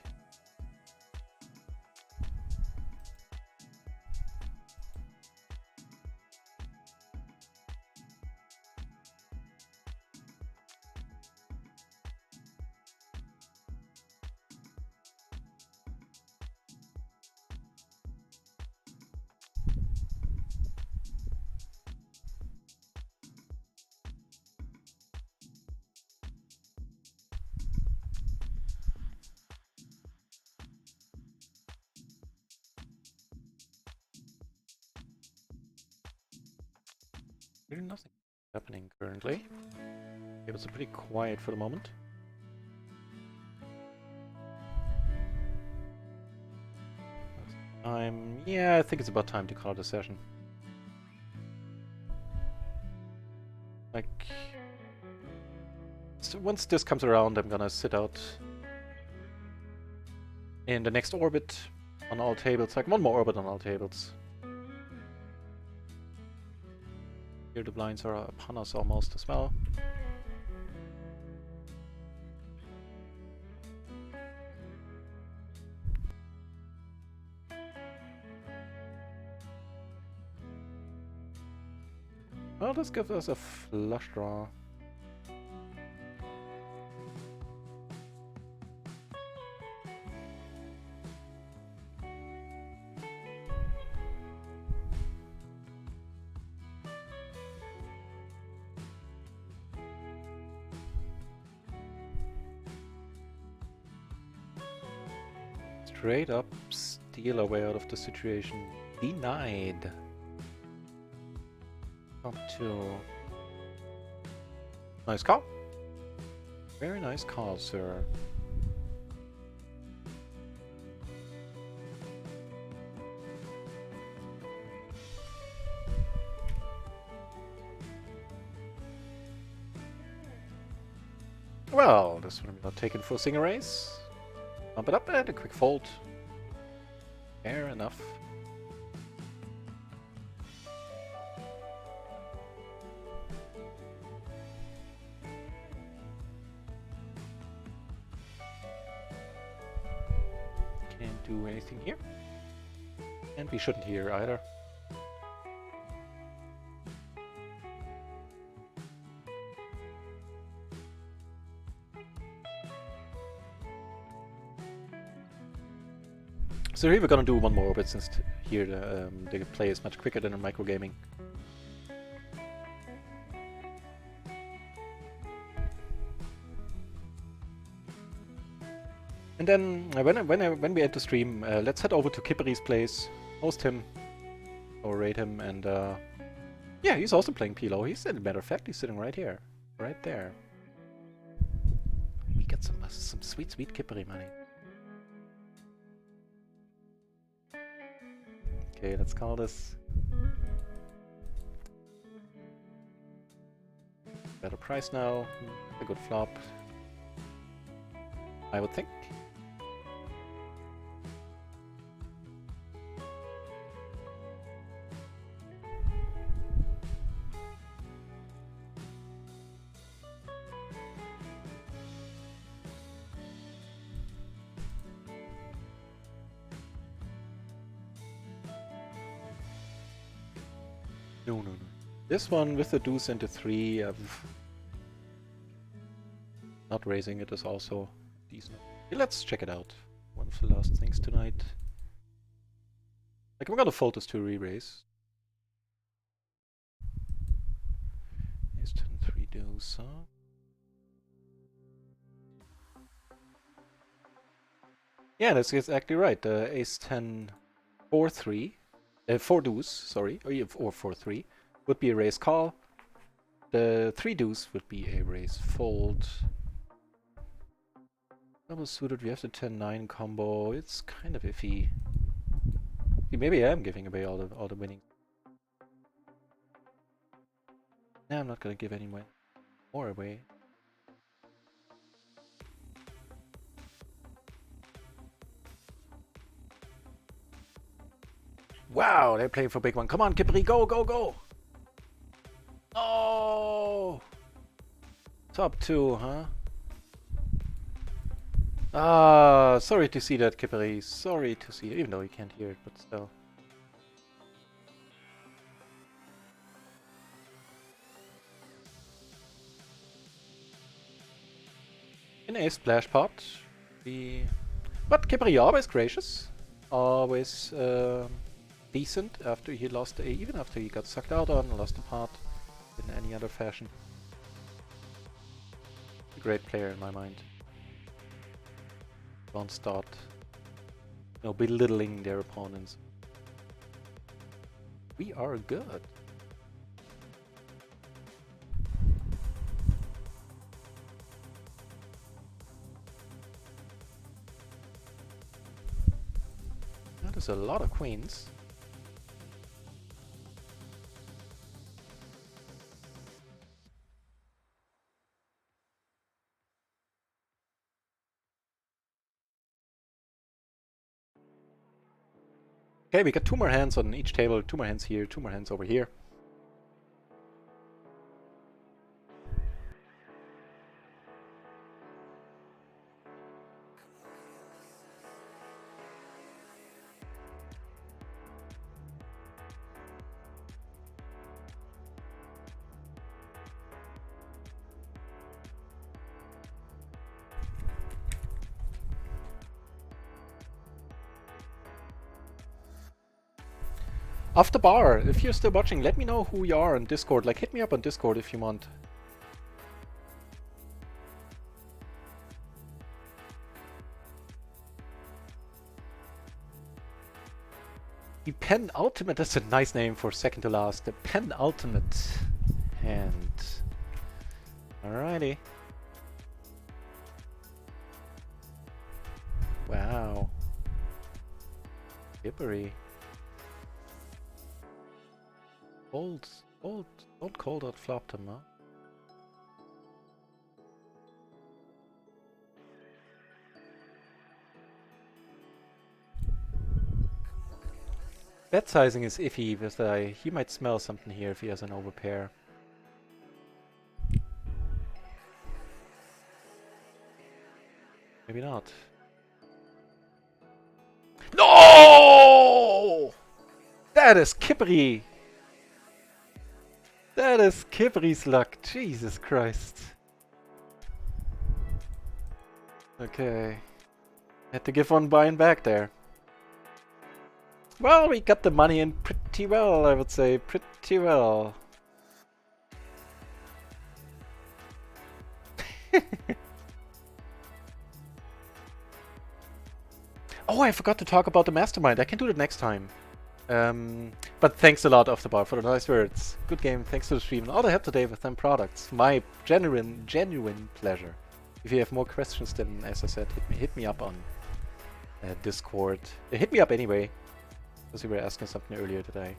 Really nothing happening currently. It was pretty quiet for the moment. Yeah, I think it's about time to call it a session. Like, so once this comes around, I'm gonna sit out in the next orbit on all tables, like one more orbit on all tables. Here the blinds are upon us almost as well. Well, this gives us a flush draw. straight up steal our way out of the situation. Denied. Up to... Nice call. Very nice call, sir. Well, this one I'm not taking for a single race. Bump it up and a quick fold. Fair enough. Can't do anything here. And we shouldn't here either. So here we're gonna do one more orbit since here the play is much quicker than in microgaming. And then when we end the stream, let's head over to Kipperi's place, host him, or raid him, and yeah, he's also playing PLO. He's, as a matter of fact, he's sitting right here, right there. We get some sweet Kipperi money. Okay, let's call this better price now. A good flop, I would think. No. This one with the deuce and the 3, not raising it is also decent. Okay, let's check it out. One of the last things tonight. Like, we're gonna fold this to re-raise. Ace 10, 3 deuce, huh? Yeah, that's exactly right. Ace 10, 4, 3. 4 deuce, sorry, or 4 3 would be a raise call. The 3 deuce would be a raise fold. Double suited, we have the 10-9 combo. It's kind of iffy. Maybe I am giving away all the winnings. Nah, I'm not gonna give any more away. Wow, they're playing for big one. Come on, Kipperi, go! Oh! Top 2, huh? Ah, sorry to see that, Kipperi. Sorry to see it, even though you can't hear it, but still. In a splash pot, but Kipperi always gracious, always decent after he lost, even after he got sucked out on and lost the pot in any other fashion. A great player in my mind. Don't start, belittling their opponents. We are good. That is a lot of queens. Okay, we got 2 more hands on each table, 2 more hands here, 2 more hands over here. Off the bar, if you're still watching, let me know who you are on Discord. Like, hit me up on Discord if you want. The penultimate, that's a nice name for second to last. The penultimate hand. Alrighty. Wow. Gibbery. Old cold out flopped him, huh? Bet sizing is iffy with he might smell something here if he has an overpair. Maybe not. No! That is Kipri! That is Kipri's luck. Jesus Christ. Okay. Had to give one buy-in back there. Well, we got the money in pretty well, I would say. Pretty well. Oh, I forgot to talk about the mastermind. I can do that next time. But thanks a lot, Afterbar, for the nice words. Good game. Thanks for the stream and all the help today with them products. My genuine pleasure. If you have more questions, then, as I said, hit me up on Discord. Hit me up anyway, because you were asking something earlier today.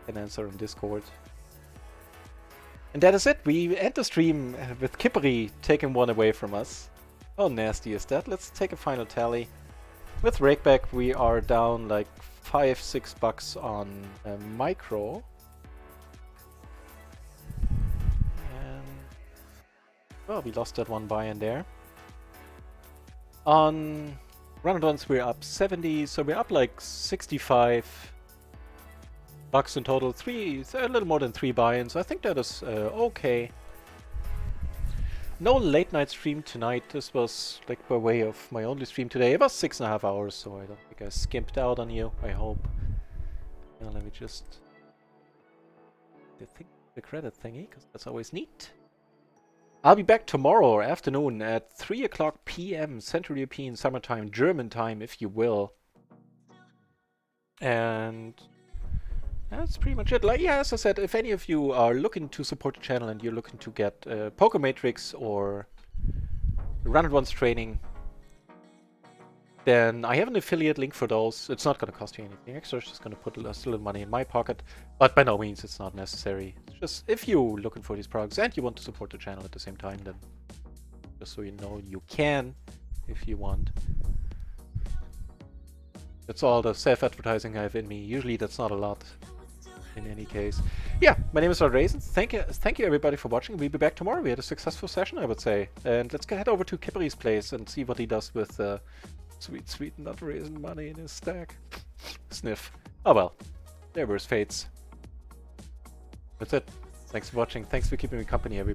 Can answer on Discord. And that is it. We end the stream with Kipri taking one away from us. How nasty is that? Let's take a final tally. With Rakeback, we are down like $5-6 on micro. And well, we lost that one buy in there. On Run-and-Runs, we're up 70, so we're up like $65 in total. A little more than 3 buy-ins. I think that is okay. No late night stream tonight. This was like by way of my only stream today. It was 6.5 hours, so I don't think I skimped out on you, I hope. Now let me just the credit thingy, because that's always neat. I'll be back tomorrow afternoon at 3 o'clock PM Central European Summertime, German time, if you will. And that's pretty much it. Like, yeah, as I said, if any of you are looking to support the channel and you're looking to get Poker Matrix or Run-and-Runs training, then I have an affiliate link for those. It's not going to cost you anything extra. It's just going to put a little money in my pocket. But by no means it's not necessary. It's just if you're looking for these products and you want to support the channel at the same time, then just so you know, you can if you want. That's all the self-advertising I have in me. Usually that's not a lot. In any case, yeah, my name is Rod Raisin. Thank you everybody for watching. We'll be back tomorrow. We had a successful session, I would say. And let's head over to Kipri's place and see what he does with sweet nut raisin money in his stack. Sniff. Oh well, there were his fates. That's it. Thanks for watching. Thanks for keeping me company, everybody.